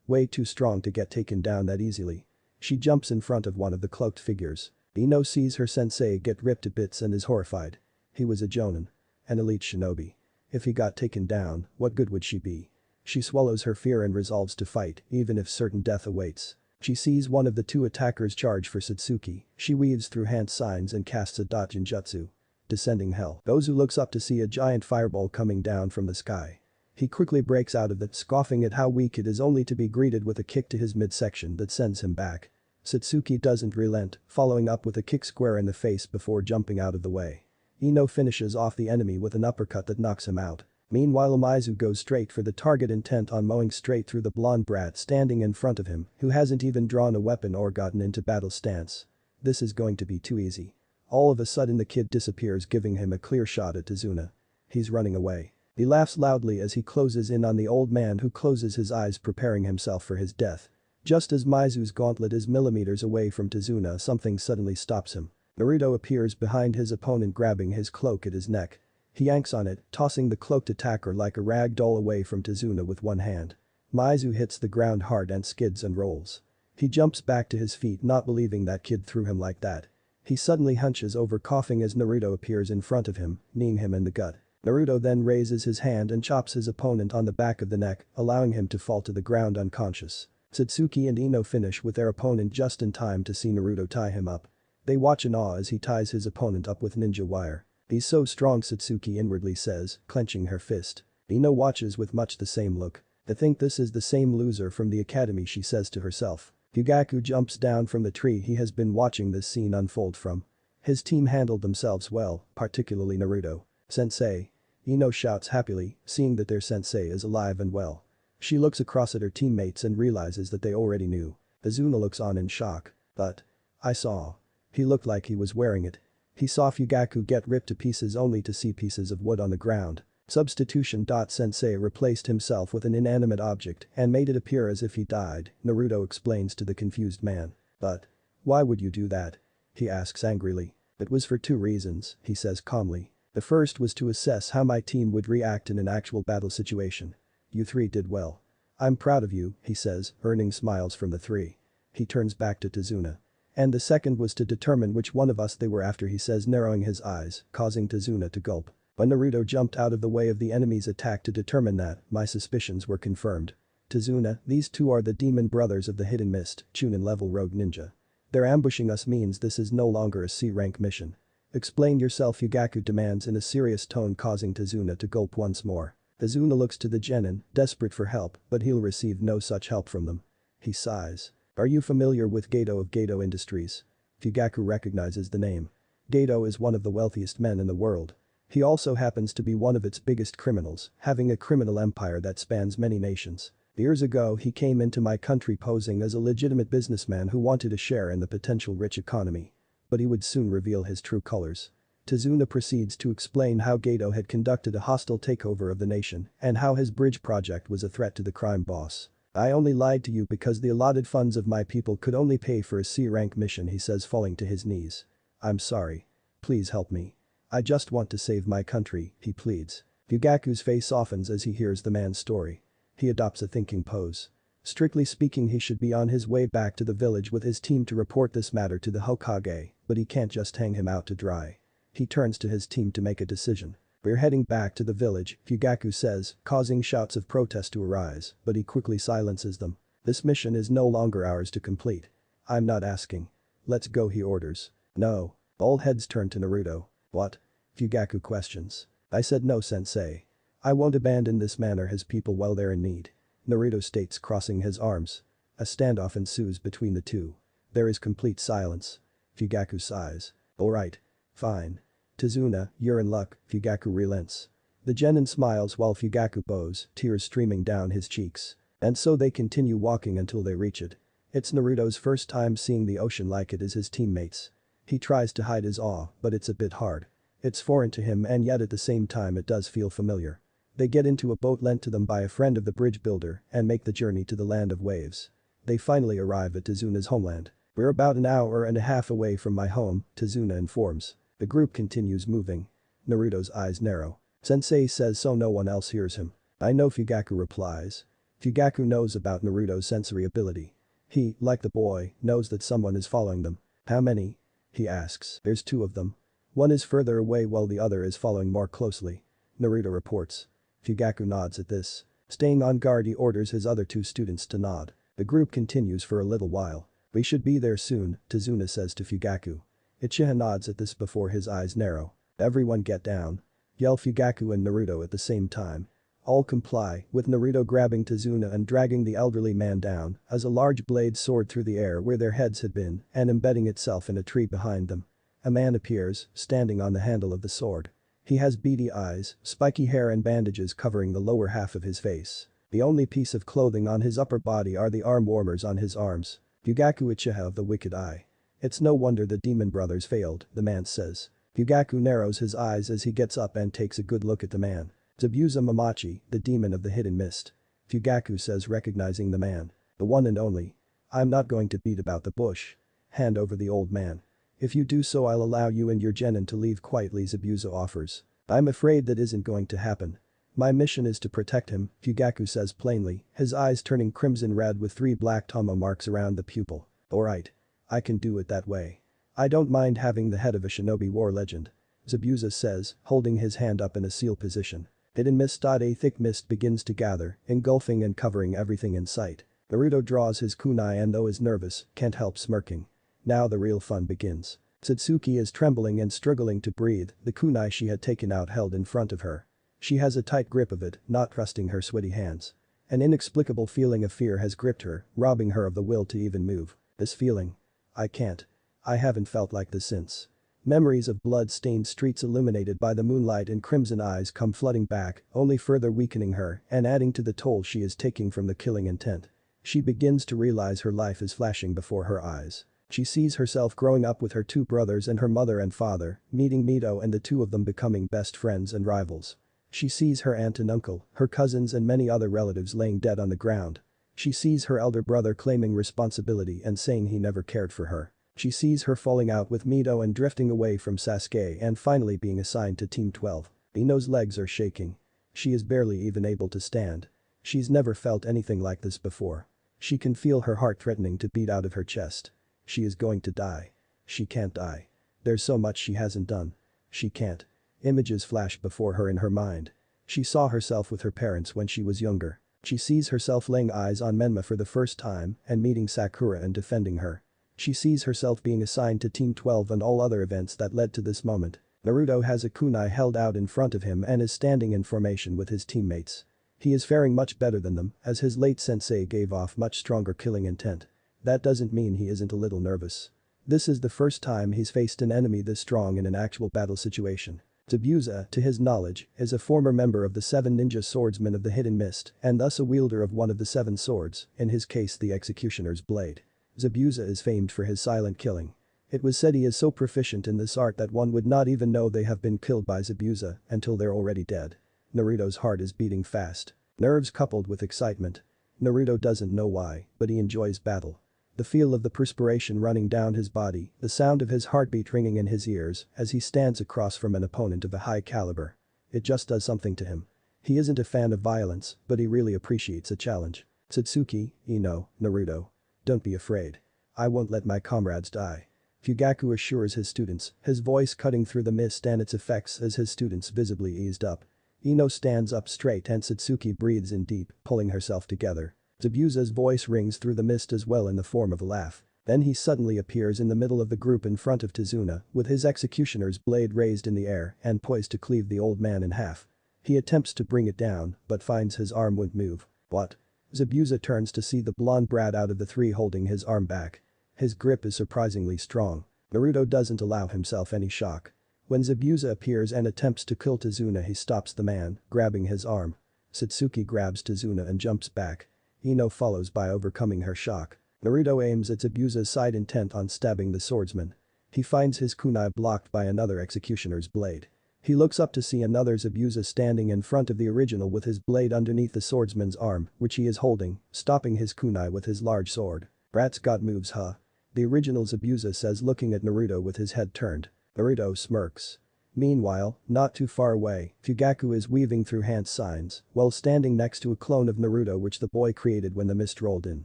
Way too strong to get taken down that easily. She jumps in front of one of the cloaked figures. Ino sees her sensei get ripped to bits and is horrified. He was a jonin. An elite shinobi. If he got taken down, what good would she be? She swallows her fear and resolves to fight, even if certain death awaits. She sees one of the two attackers charge for Satsuki. She weaves through hand signs and casts a dot jutsu. Descending hell. Gozu looks up to see a giant fireball coming down from the sky. He quickly breaks out of it, scoffing at how weak it is, only to be greeted with a kick to his midsection that sends him back. Satsuki doesn't relent, following up with a kick square in the face before jumping out of the way. Ino finishes off the enemy with an uppercut that knocks him out. Meanwhile Maizu goes straight for the target, intent on mowing straight through the blonde brat standing in front of him, who hasn't even drawn a weapon or gotten into battle stance. This is going to be too easy. All of a sudden the kid disappears, giving him a clear shot at Tazuna. He's running away. He laughs loudly as he closes in on the old man, who closes his eyes preparing himself for his death. Just as Maizu's gauntlet is millimeters away from Tazuna, something suddenly stops him. Naruto appears behind his opponent, grabbing his cloak at his neck. He yanks on it, tossing the cloaked attacker like a rag doll away from Tazuna with one hand. Maizu hits the ground hard and skids and rolls. He jumps back to his feet, not believing that kid threw him like that. He suddenly hunches over, coughing as Naruto appears in front of him, kneeing him in the gut. Naruto then raises his hand and chops his opponent on the back of the neck, allowing him to fall to the ground unconscious. Satsuki and Ino finish with their opponent just in time to see Naruto tie him up. They watch in awe as he ties his opponent up with ninja wire. He's so strong, Satsuki inwardly says, clenching her fist. Ino watches with much the same look. I think this is the same loser from the academy, she says to herself. Fugaku jumps down from the tree he has been watching this scene unfold from. His team handled themselves well, particularly Naruto. Sensei. Ino shouts happily, seeing that their sensei is alive and well. She looks across at her teammates and realizes that they already knew. Azuna looks on in shock. But. I saw. He looked like he was wearing it. He saw Fugaku get ripped to pieces only to see pieces of wood on the ground. Substitution. Sensei replaced himself with an inanimate object and made it appear as if he died, Naruto explains to the confused man. But. Why would you do that? He asks angrily. It was for two reasons, he says calmly. The first was to assess how my team would react in an actual battle situation. You three did well. I'm proud of you, he says, earning smiles from the three. He turns back to Tazuna. And the second was to determine which one of us they were after, he says, narrowing his eyes, causing Tazuna to gulp. When Naruto jumped out of the way of the enemy's attack to determine that, my suspicions were confirmed. Tazuna, these two are the demon brothers of the Hidden Mist, Chunin level rogue ninja. Their ambushing us means this is no longer a C-rank mission. Explain yourself, Fugaku demands in a serious tone, causing Tazuna to gulp once more. Tazuna looks to the genin, desperate for help, but he'll receive no such help from them. He sighs. Are you familiar with Gato of Gato Industries? Fugaku recognizes the name. Gato is one of the wealthiest men in the world. He also happens to be one of its biggest criminals, having a criminal empire that spans many nations. Years ago he came into my country posing as a legitimate businessman who wanted a share in the potential rich economy. But he would soon reveal his true colors. Tazuna proceeds to explain how Gato had conducted a hostile takeover of the nation and how his bridge project was a threat to the crime boss. I only lied to you because the allotted funds of my people could only pay for a C-rank mission, he says, falling to his knees. I'm sorry. Please help me. I just want to save my country, he pleads. Fugaku's face softens as he hears the man's story. He adopts a thinking pose. Strictly speaking, he should be on his way back to the village with his team to report this matter to the Hokage, but he can't just hang him out to dry. He turns to his team to make a decision. We're heading back to the village, Fugaku says, causing shouts of protest to arise, but he quickly silences them. This mission is no longer ours to complete. I'm not asking. Let's go, he orders. No. All heads turn to Naruto. What? Fugaku questions. I said no, sensei. I won't abandon this manor his people while they're in need. Naruto states, crossing his arms. A standoff ensues between the two. There is complete silence. Fugaku sighs. Alright. Fine. Tazuna, you're in luck, Fugaku relents. The genin smiles while Fugaku bows, tears streaming down his cheeks. And so they continue walking until they reach it. It's Naruto's first time seeing the ocean like it is his teammates. He tries to hide his awe, but it's a bit hard. It's foreign to him and yet at the same time it does feel familiar. They get into a boat lent to them by a friend of the bridge builder and make the journey to the land of waves. They finally arrive at Tazuna's homeland. We're about an hour and a half away from my home, Tazuna informs. The group continues moving. Naruto's eyes narrow. Sensei says so no one else hears him. I know, Fugaku replies. Fugaku knows about Naruto's sensory ability. He, like the boy, knows that someone is following them. How many? He asks. There's two of them. One is further away while the other is following more closely. Naruto reports. Fugaku nods at this. Staying on guard, he orders his other two students to nod. The group continues for a little while. We should be there soon, Tazuna says to Fugaku. Uchiha nods at this before his eyes narrow. Everyone get down. Yell Fugaku and Naruto at the same time. All comply, with Naruto grabbing Tazuna and dragging the elderly man down as a large blade soared through the air where their heads had been and embedding itself in a tree behind them. A man appears, standing on the handle of the sword. He has beady eyes, spiky hair and bandages covering the lower half of his face. The only piece of clothing on his upper body are the arm warmers on his arms. Fugaku Uchiha of the Wicked Eye. It's no wonder the demon brothers failed, the man says. Fugaku narrows his eyes as he gets up and takes a good look at the man. Zabuza Mamachi, the demon of the hidden mist. Fugaku says, recognizing the man. The one and only. I'm not going to beat about the bush. Hand over the old man. If you do so I'll allow you and your genin to leave quietly, Zabuza offers. I'm afraid that isn't going to happen. My mission is to protect him, Fugaku says plainly, his eyes turning crimson red with 3 black tomo marks around the pupil. Alright. I can do it that way. I don't mind having the head of a shinobi war legend. Zabuza says, holding his hand up in a seal position. Hidden mist. A thick mist begins to gather, engulfing and covering everything in sight. Naruto draws his kunai and though is nervous, can't help smirking. Now the real fun begins. Satsuki is trembling and struggling to breathe, the kunai she had taken out held in front of her. She has a tight grip of it, not trusting her sweaty hands. An inexplicable feeling of fear has gripped her, robbing her of the will to even move. This feeling. I can't. I haven't felt like this since. Memories of blood-stained streets illuminated by the moonlight and crimson eyes come flooding back, only further weakening her and adding to the toll she is taking from the killing intent. She begins to realize her life is flashing before her eyes. She sees herself growing up with her 2 brothers and her mother and father, meeting Mito and the 2 of them becoming best friends and rivals. She sees her aunt and uncle, her cousins and many other relatives laying dead on the ground. She sees her elder brother claiming responsibility and saying he never cared for her. She sees her falling out with Mito and drifting away from Sasuke and finally being assigned to Team 12. Ino's legs are shaking. She is barely even able to stand. She's never felt anything like this before. She can feel her heart threatening to beat out of her chest. She is going to die. She can't die. There's so much she hasn't done. She can't. Images flash before her in her mind. She saw herself with her parents when she was younger. She sees herself laying eyes on Menma for the first time and meeting Sakura and defending her. She sees herself being assigned to Team 12 and all other events that led to this moment. Naruto has a kunai held out in front of him and is standing in formation with his teammates. He is faring much better than them as his late sensei gave off much stronger killing intent. That doesn't mean he isn't a little nervous. This is the first time he's faced an enemy this strong in an actual battle situation. Zabuza, to his knowledge, is a former member of the 7 ninja swordsmen of the Hidden Mist and thus a wielder of one of the 7 swords, in his case the executioner's blade. Zabuza is famed for his silent killing. It was said he is so proficient in this art that one would not even know they have been killed by Zabuza until they're already dead. Naruto's heart is beating fast. Nerves coupled with excitement. Naruto doesn't know why, but he enjoys battle. The feel of the perspiration running down his body, the sound of his heartbeat ringing in his ears as he stands across from an opponent of a high caliber. It just does something to him. He isn't a fan of violence, but he really appreciates a challenge. Satsuki, Ino, Naruto. Don't be afraid. I won't let my comrades die. Fugaku assures his students, his voice cutting through the mist and its effects as his students visibly eased up. Ino stands up straight and Satsuki breathes in deep, pulling herself together. Zabuza's voice rings through the mist as well in the form of a laugh. Then he suddenly appears in the middle of the group in front of Tazuna, with his executioner's blade raised in the air and poised to cleave the old man in half. He attempts to bring it down, but finds his arm won't move. What? Zabuza turns to see the blonde brat out of the three holding his arm back. His grip is surprisingly strong. Naruto doesn't allow himself any shock. When Zabuza appears and attempts to kill Tazuna, he stops the man, grabbing his arm. Satsuki grabs Tazuna and jumps back. Ino follows by overcoming her shock. Naruto aims at Zabuza's side intent on stabbing the swordsman. He finds his kunai blocked by another executioner's blade. He looks up to see another Zabuza standing in front of the original with his blade underneath the swordsman's arm, which he is holding, stopping his kunai with his large sword. Brat's got moves, huh? The original Zabuza says, looking at Naruto with his head turned. Naruto smirks. Meanwhile, not too far away, Fugaku is weaving through hand signs while standing next to a clone of Naruto which the boy created when the mist rolled in.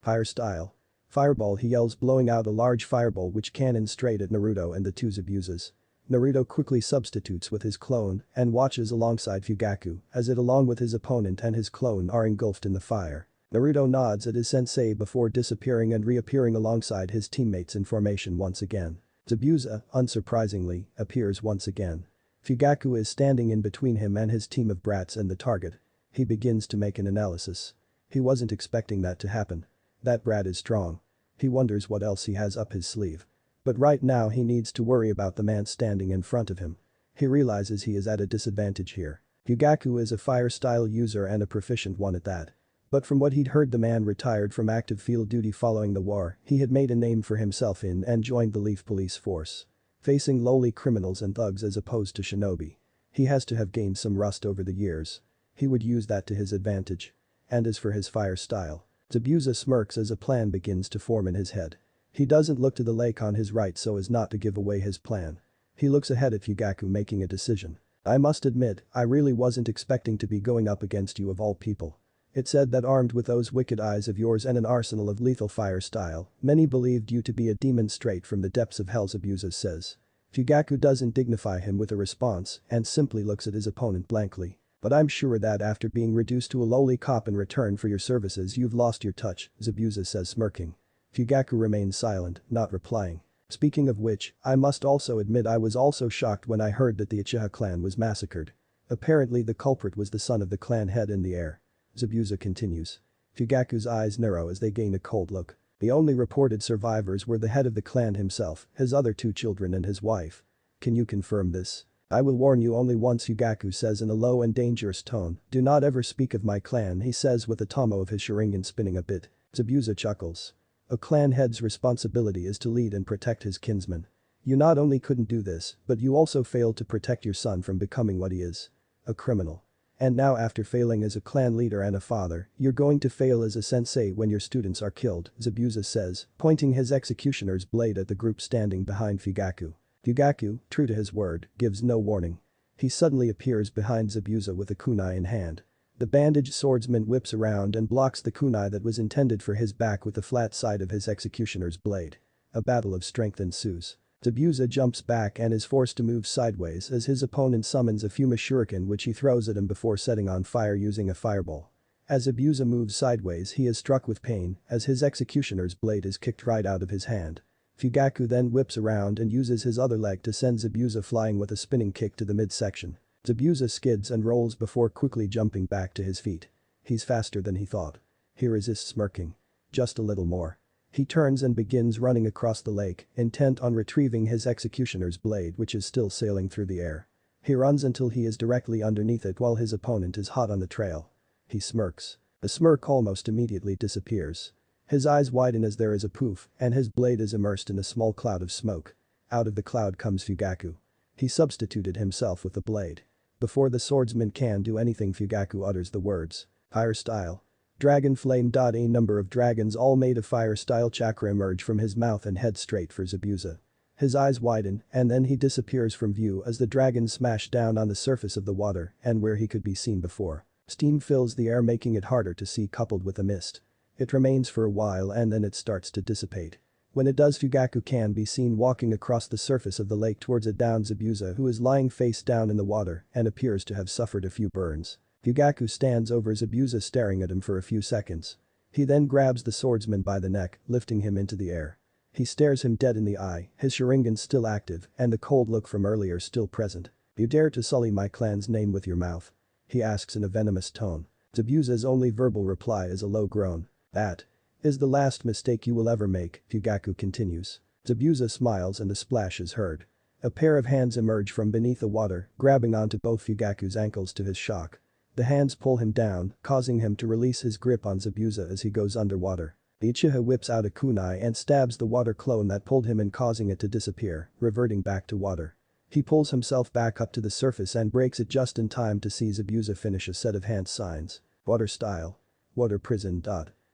Fire style. Fireball, he yells, blowing out a large fireball which cannons straight at Naruto and the two Zabuzas. Naruto quickly substitutes with his clone and watches alongside Fugaku as it along with his opponent and his clone are engulfed in the fire. Naruto nods at his sensei before disappearing and reappearing alongside his teammates in formation once again. Zabuza, unsurprisingly, appears once again. Fugaku is standing in between him and his team of brats and the target. He begins to make an analysis. He wasn't expecting that to happen. That brat is strong. He wonders what else he has up his sleeve. But right now he needs to worry about the man standing in front of him. He realizes he is at a disadvantage here. Fugaku is a fire style user and a proficient one at that. But from what he'd heard, the man retired from active field duty following the war. He had made a name for himself in and joined the Leaf Police Force. Facing lowly criminals and thugs as opposed to shinobi. He has to have gained some rust over the years. He would use that to his advantage. And as for his fire style, Zabuza smirks as a plan begins to form in his head. He doesn't look to the lake on his right so as not to give away his plan. He looks ahead at Fugaku making a decision. I must admit, I really wasn't expecting to be going up against you of all people. It said that armed with those wicked eyes of yours and an arsenal of lethal fire style, many believed you to be a demon straight from the depths of hell, Zabuza says. Fugaku doesn't dignify him with a response and simply looks at his opponent blankly. But I'm sure that after being reduced to a lowly cop in return for your services you've lost your touch, Zabuza says, smirking. Fugaku remains silent, not replying. Speaking of which, I must also admit I was also shocked when I heard that the Uchiha clan was massacred. Apparently the culprit was the son of the clan head in the air. Zabuza continues. Fugaku's eyes narrow as they gain a cold look. The only reported survivors were the head of the clan himself, his other two children and his wife. Can you confirm this? I will warn you only once, Fugaku says in a low and dangerous tone. Do not ever speak of my clan, he says with the tomo of his Sharingan spinning a bit. Zabuza chuckles. A clan head's responsibility is to lead and protect his kinsmen. You not only couldn't do this, but you also failed to protect your son from becoming what he is. A criminal. And now after failing as a clan leader and a father, you're going to fail as a sensei when your students are killed, Zabuza says, pointing his executioner's blade at the group standing behind Fugaku. Fugaku, true to his word, gives no warning. He suddenly appears behind Zabuza with a kunai in hand. The bandaged swordsman whips around and blocks the kunai that was intended for his back with the flat side of his executioner's blade. A battle of strength ensues. Zabuza jumps back and is forced to move sideways as his opponent summons a Fuma shuriken which he throws at him before setting on fire using a fireball. As Zabuza moves sideways he is struck with pain as his executioner's blade is kicked right out of his hand. Fugaku then whips around and uses his other leg to send Zabuza flying with a spinning kick to the midsection. Zabuza skids and rolls before quickly jumping back to his feet. He's faster than he thought. He resists, smirking. Just a little more. He turns and begins running across the lake, intent on retrieving his executioner's blade which is still sailing through the air. He runs until he is directly underneath it while his opponent is hot on the trail. He smirks. The smirk almost immediately disappears. His eyes widen as there is a poof and his blade is immersed in a small cloud of smoke. Out of the cloud comes Fugaku. He substituted himself with the blade. Before the swordsman can do anything, Fugaku utters the words. Fire style. Dragon flame. A number of dragons all made of fire style chakra emerge from his mouth and head straight for Zabuza. His eyes widen and then he disappears from view as the dragons smash down on the surface of the water and where he could be seen before. Steam fills the air making it harder to see coupled with a mist. It remains for a while and then it starts to dissipate. When it does, Fugaku can be seen walking across the surface of the lake towards a downed Zabuza who is lying face down in the water and appears to have suffered a few burns. Fugaku stands over Zabuza staring at him for a few seconds. He then grabs the swordsman by the neck, lifting him into the air. He stares him dead in the eye, his Sharingan still active and the cold look from earlier still present. "You dare to sully my clan's name with your mouth?" he asks in a venomous tone. Zabuza's only verbal reply is a low groan. "That is the last mistake you will ever make," Fugaku continues. Zabuza smiles and a splash is heard. A pair of hands emerge from beneath the water, grabbing onto both Fugaku's ankles to his shock. The hands pull him down, causing him to release his grip on Zabuza as he goes underwater. The Uchiha whips out a kunai and stabs the water clone that pulled him in, causing it to disappear, reverting back to water. He pulls himself back up to the surface and breaks it just in time to see Zabuza finish a set of hand signs. "Water style. Water prison.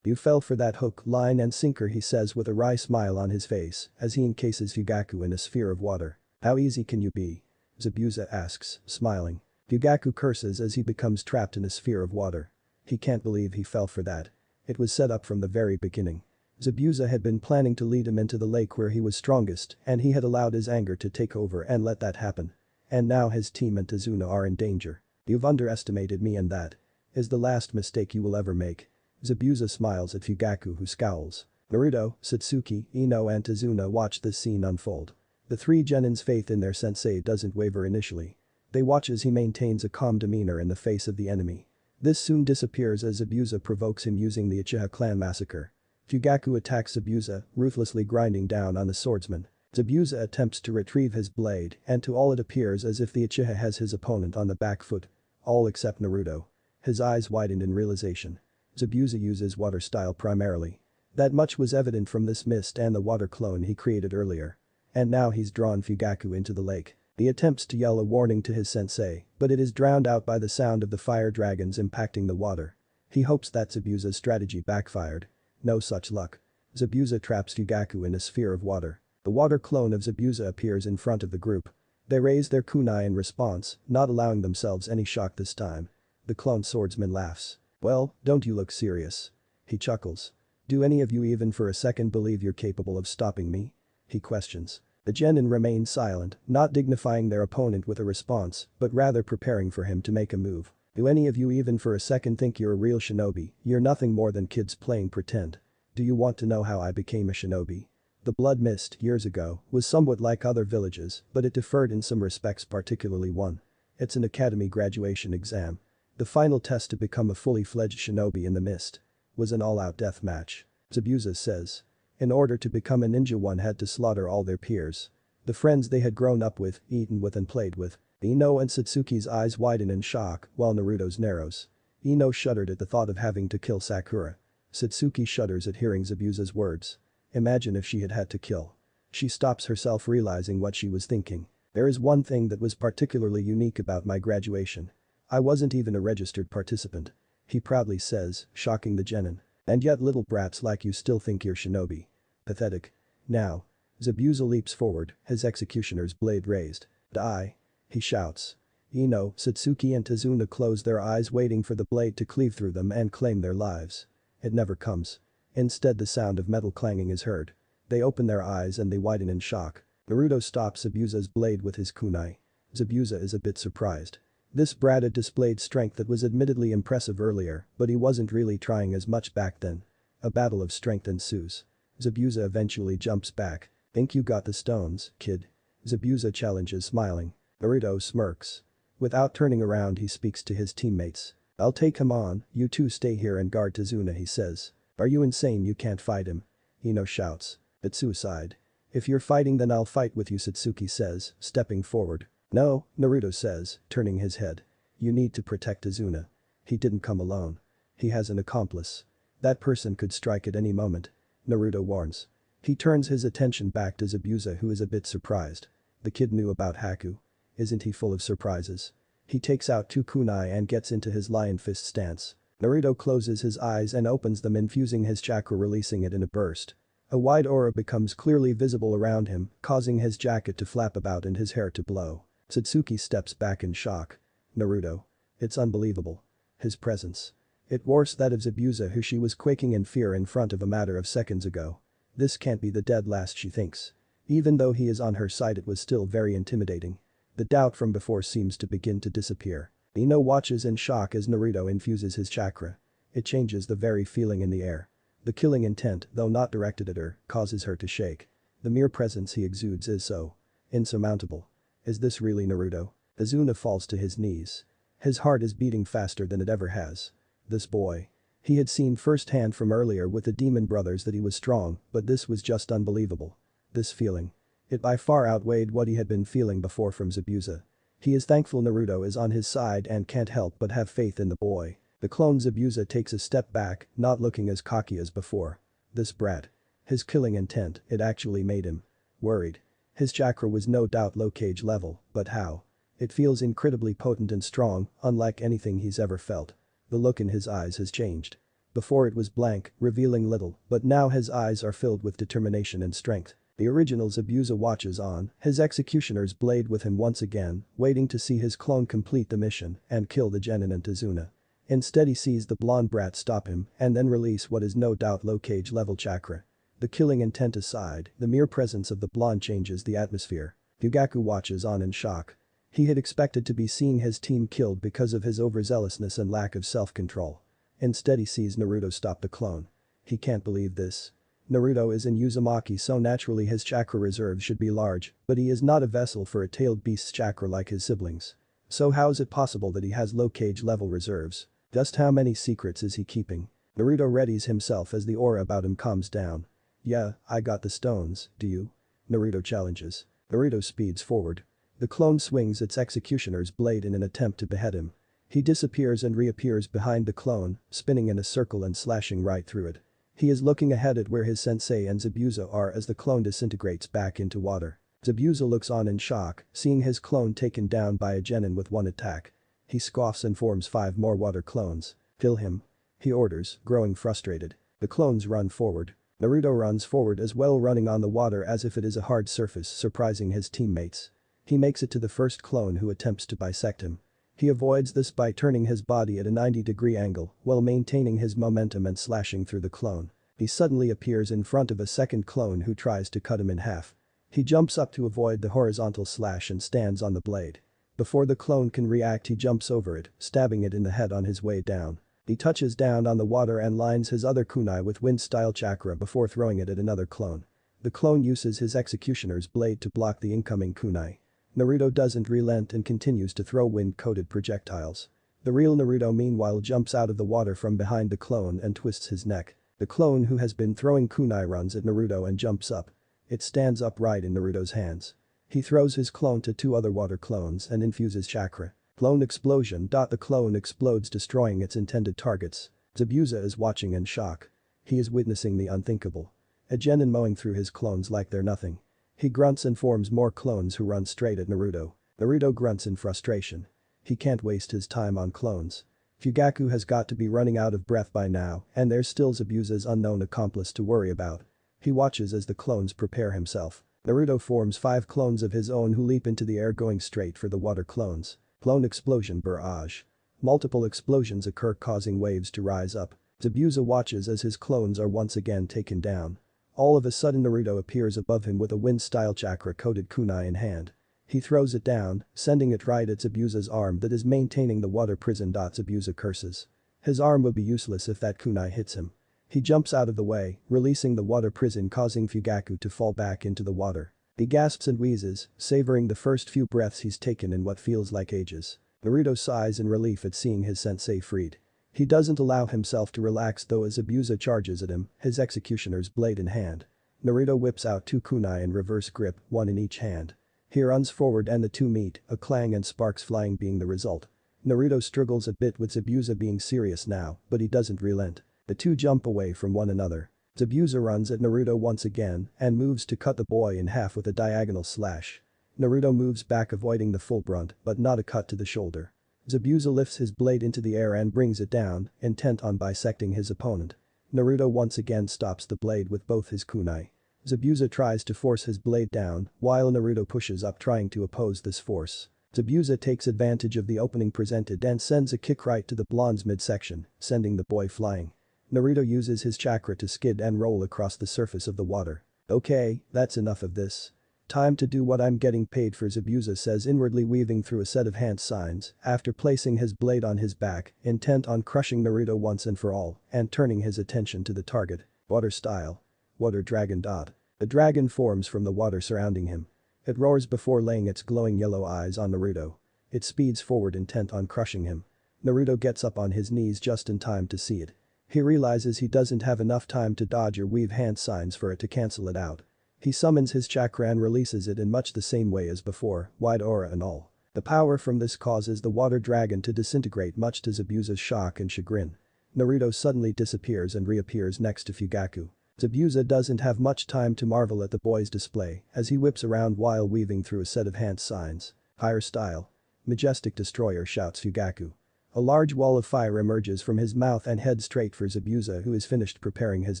You fell for that hook, line and sinker," he says with a wry smile on his face as he encases Fugaku in a sphere of water. "How easy can you be?" Zabuza asks, smiling. Fugaku curses as he becomes trapped in a sphere of water. He can't believe he fell for that. It was set up from the very beginning. Zabuza had been planning to lead him into the lake where he was strongest and he had allowed his anger to take over and let that happen. And now his team and Tazuna are in danger. "You've underestimated me and that is the last mistake you will ever make." Zabuza smiles at Fugaku who scowls. Naruto, Satsuki, Ino and Tazuna watch this scene unfold. The three genins' faith in their sensei doesn't waver initially. They watch as he maintains a calm demeanor in the face of the enemy. This soon disappears as Zabuza provokes him using the Uchiha clan massacre. Fugaku attacks Zabuza, ruthlessly grinding down on the swordsman. Zabuza attempts to retrieve his blade and to all it appears as if the Uchiha has his opponent on the back foot. All except Naruto. His eyes widened in realization. Zabuza uses water style primarily. That much was evident from this mist and the water clone he created earlier. And now he's drawn Fugaku into the lake. He attempts to yell a warning to his sensei, but it is drowned out by the sound of the fire dragons impacting the water. He hopes that Zabuza's strategy backfired. No such luck. Zabuza traps Fugaku in a sphere of water. The water clone of Zabuza appears in front of the group. They raise their kunai in response, not allowing themselves any shock this time. The clone swordsman laughs. "Well, don't you look serious?" He chuckles. "Do any of you even for a second believe you're capable of stopping me?" he questions. The genin remain silent, not dignifying their opponent with a response, but rather preparing for him to make a move. "Do any of you even for a second think you're a real shinobi? You're nothing more than kids playing pretend. Do you want to know how I became a shinobi?" The Blood Mist, years ago, was somewhat like other villages, but it differed in some respects, particularly one. It's an academy graduation exam. The final test to become a fully fledged shinobi in the mist was an all-out death match. Zabuza says. In order to become a ninja, one had to slaughter all their peers. The friends they had grown up with, eaten with and played with. Ino and Satsuki's eyes widen in shock while Naruto's narrows. Ino shuddered at the thought of having to kill Sakura. Satsuki shudders at hearing Zabuza's words. Imagine if she had had to kill. She stops herself, realizing what she was thinking. "There is one thing that was particularly unique about my graduation. I wasn't even a registered participant," he proudly says, shocking the genin. "And yet little brats like you still think you're shinobi. Pathetic." Now. Zabuza leaps forward, his executioner's blade raised. "Die!" he shouts. Ino, Satsuki and Tazuna close their eyes, waiting for the blade to cleave through them and claim their lives. It never comes. Instead, the sound of metal clanging is heard. They open their eyes and they widen in shock. Naruto stops Zabuza's blade with his kunai. Zabuza is a bit surprised. This brat had displayed strength that was admittedly impressive earlier, but he wasn't really trying as much back then. A battle of strength ensues. Zabuza eventually jumps back. "Think you got the stones, kid?" Zabuza challenges, smiling. Naruto smirks. Without turning around, he speaks to his teammates. "I'll take him on, you two stay here and guard Tazuna," he says. "Are you insane? You can't fight him." Ino shouts. "It's suicide." "If you're fighting, then I'll fight with you," Satsuki says, stepping forward. "No," Naruto says, turning his head. "You need to protect Tazuna. He didn't come alone. He has an accomplice. That person could strike at any moment," Naruto warns. He turns his attention back to Zabuza, who is a bit surprised. The kid knew about Haku. Isn't he full of surprises? He takes out two kunai and gets into his lion fist stance. Naruto closes his eyes and opens them, infusing his chakra, releasing it in a burst. A wide aura becomes clearly visible around him, causing his jacket to flap about and his hair to blow. Satsuki steps back in shock. "Naruto. It's unbelievable. His presence. It worse that of Zabuza, who she was quaking in fear in front of a matter of seconds ago." This can't be the dead last, she thinks. Even though he is on her side, it was still very intimidating. The doubt from before seems to begin to disappear. Ino watches in shock as Naruto infuses his chakra. It changes the very feeling in the air. The killing intent, though not directed at her, causes her to shake. The mere presence he exudes is so insurmountable. Is this really Naruto? Azuna falls to his knees. His heart is beating faster than it ever has. This boy. He had seen firsthand from earlier with the demon brothers that he was strong, but this was just unbelievable. This feeling. It by far outweighed what he had been feeling before from Zabuza. He is thankful Naruto is on his side and can't help but have faith in the boy. The clone Zabuza takes a step back, not looking as cocky as before. This brat. His killing intent, it actually made him worried. His chakra was no doubt low cage level, but how? It feels incredibly potent and strong, unlike anything he's ever felt. The look in his eyes has changed. Before it was blank, revealing little, but now his eyes are filled with determination and strength. The original Zabuza watches on, his executioner's blade with him once again, waiting to see his clone complete the mission and kill the Genin and Azuna. Instead he sees the blonde brat stop him and then release what is no doubt low cage level chakra. The killing intent aside, the mere presence of the blonde changes the atmosphere. Fugaku watches on in shock. He had expected to be seeing his team killed because of his overzealousness and lack of self-control. Instead he sees Naruto stop the clone. He can't believe this. Naruto is in Uzumaki, so naturally his chakra reserves should be large, but he is not a vessel for a tailed beast's chakra like his siblings. So how is it possible that he has low cage level reserves? Just how many secrets is he keeping? Naruto readies himself as the aura about him calms down. Yeah, I got the stones, do you? Naruto challenges. Naruto speeds forward. The clone swings its executioner's blade in an attempt to behead him. He disappears and reappears behind the clone, spinning in a circle and slashing right through it. He is looking ahead at where his sensei and Zabuza are as the clone disintegrates back into water. Zabuza looks on in shock, seeing his clone taken down by a genin with one attack. He scoffs and forms 5 more water clones. Kill him. He orders, growing frustrated. The clones run forward. Naruto runs forward as well, running on the water as if it is a hard surface, surprising his teammates. He makes it to the first clone who attempts to bisect him. He avoids this by turning his body at a 90-degree angle while maintaining his momentum and slashing through the clone. He suddenly appears in front of a second clone who tries to cut him in half. He jumps up to avoid the horizontal slash and stands on the blade. Before the clone can react, he jumps over it, stabbing it in the head on his way down. He touches down on the water and lines his other kunai with wind-style chakra before throwing it at another clone. The clone uses his executioner's blade to block the incoming kunai. Naruto doesn't relent and continues to throw wind-coated projectiles. The real Naruto meanwhile jumps out of the water from behind the clone and twists his neck. The clone who has been throwing kunai runs at Naruto and jumps up. It stands upright in Naruto's hands. He throws his clone to 2 other water clones and infuses chakra. Clone explosion. The clone explodes, destroying its intended targets. Zabuza is watching in shock. He is witnessing the unthinkable. A genin mowing through his clones like they're nothing. He grunts and forms more clones who run straight at Naruto. Naruto grunts in frustration. He can't waste his time on clones. Fugaku has got to be running out of breath by now, and there's still Zabuza's unknown accomplice to worry about. He watches as the clones prepare himself. Naruto forms 5 clones of his own who leap into the air, going straight for the water clones. Clone explosion barrage. Multiple explosions occur, causing waves to rise up. Zabuza watches as his clones are once again taken down. All of a sudden Naruto appears above him with a wind-style chakra-coated kunai in hand. He throws it down, sending it right at Zabuza's arm that is maintaining the water prison. Zabuza curses. His arm would be useless if that kunai hits him. He jumps out of the way, releasing the water prison, causing Fugaku to fall back into the water. He gasps and wheezes, savoring the first few breaths he's taken in what feels like ages. Naruto sighs in relief at seeing his sensei freed. He doesn't allow himself to relax though as Zabuza charges at him, his executioner's blade in hand. Naruto whips out 2 kunai in reverse grip, 1 in each hand. He runs forward and the 2 meet, a clang and sparks flying being the result. Naruto struggles a bit with Zabuza being serious now, but he doesn't relent. The 2 jump away from one another. Zabuza runs at Naruto once again and moves to cut the boy in half with a diagonal slash. Naruto moves back, avoiding the full brunt, but not a cut to the shoulder. Zabuza lifts his blade into the air and brings it down, intent on bisecting his opponent. Naruto once again stops the blade with both his kunai. Zabuza tries to force his blade down, while Naruto pushes up trying to oppose this force. Zabuza takes advantage of the opening presented and sends a kick right to the blonde's midsection, sending the boy flying. Naruto uses his chakra to skid and roll across the surface of the water. Okay, that's enough of this. Time to do what I'm getting paid for, Zabuza says, inwardly weaving through a set of hand signs after placing his blade on his back, intent on crushing Naruto once and for all and turning his attention to the target. Water style. Water dragon. The dragon forms from the water surrounding him. It roars before laying its glowing yellow eyes on Naruto. It speeds forward intent on crushing him. Naruto gets up on his knees just in time to see it. He realizes he doesn't have enough time to dodge or weave hand signs for it to cancel it out. He summons his chakra and releases it in much the same way as before, wide aura and all. The power from this causes the water dragon to disintegrate, much to Zabuza's shock and chagrin. Naruto suddenly disappears and reappears next to Fugaku. Zabuza doesn't have much time to marvel at the boy's display as he whips around while weaving through a set of hand signs. Higher style. Majestic destroyer, shouts Fugaku. A large wall of fire emerges from his mouth and heads straight for Zabuza, who is finished preparing his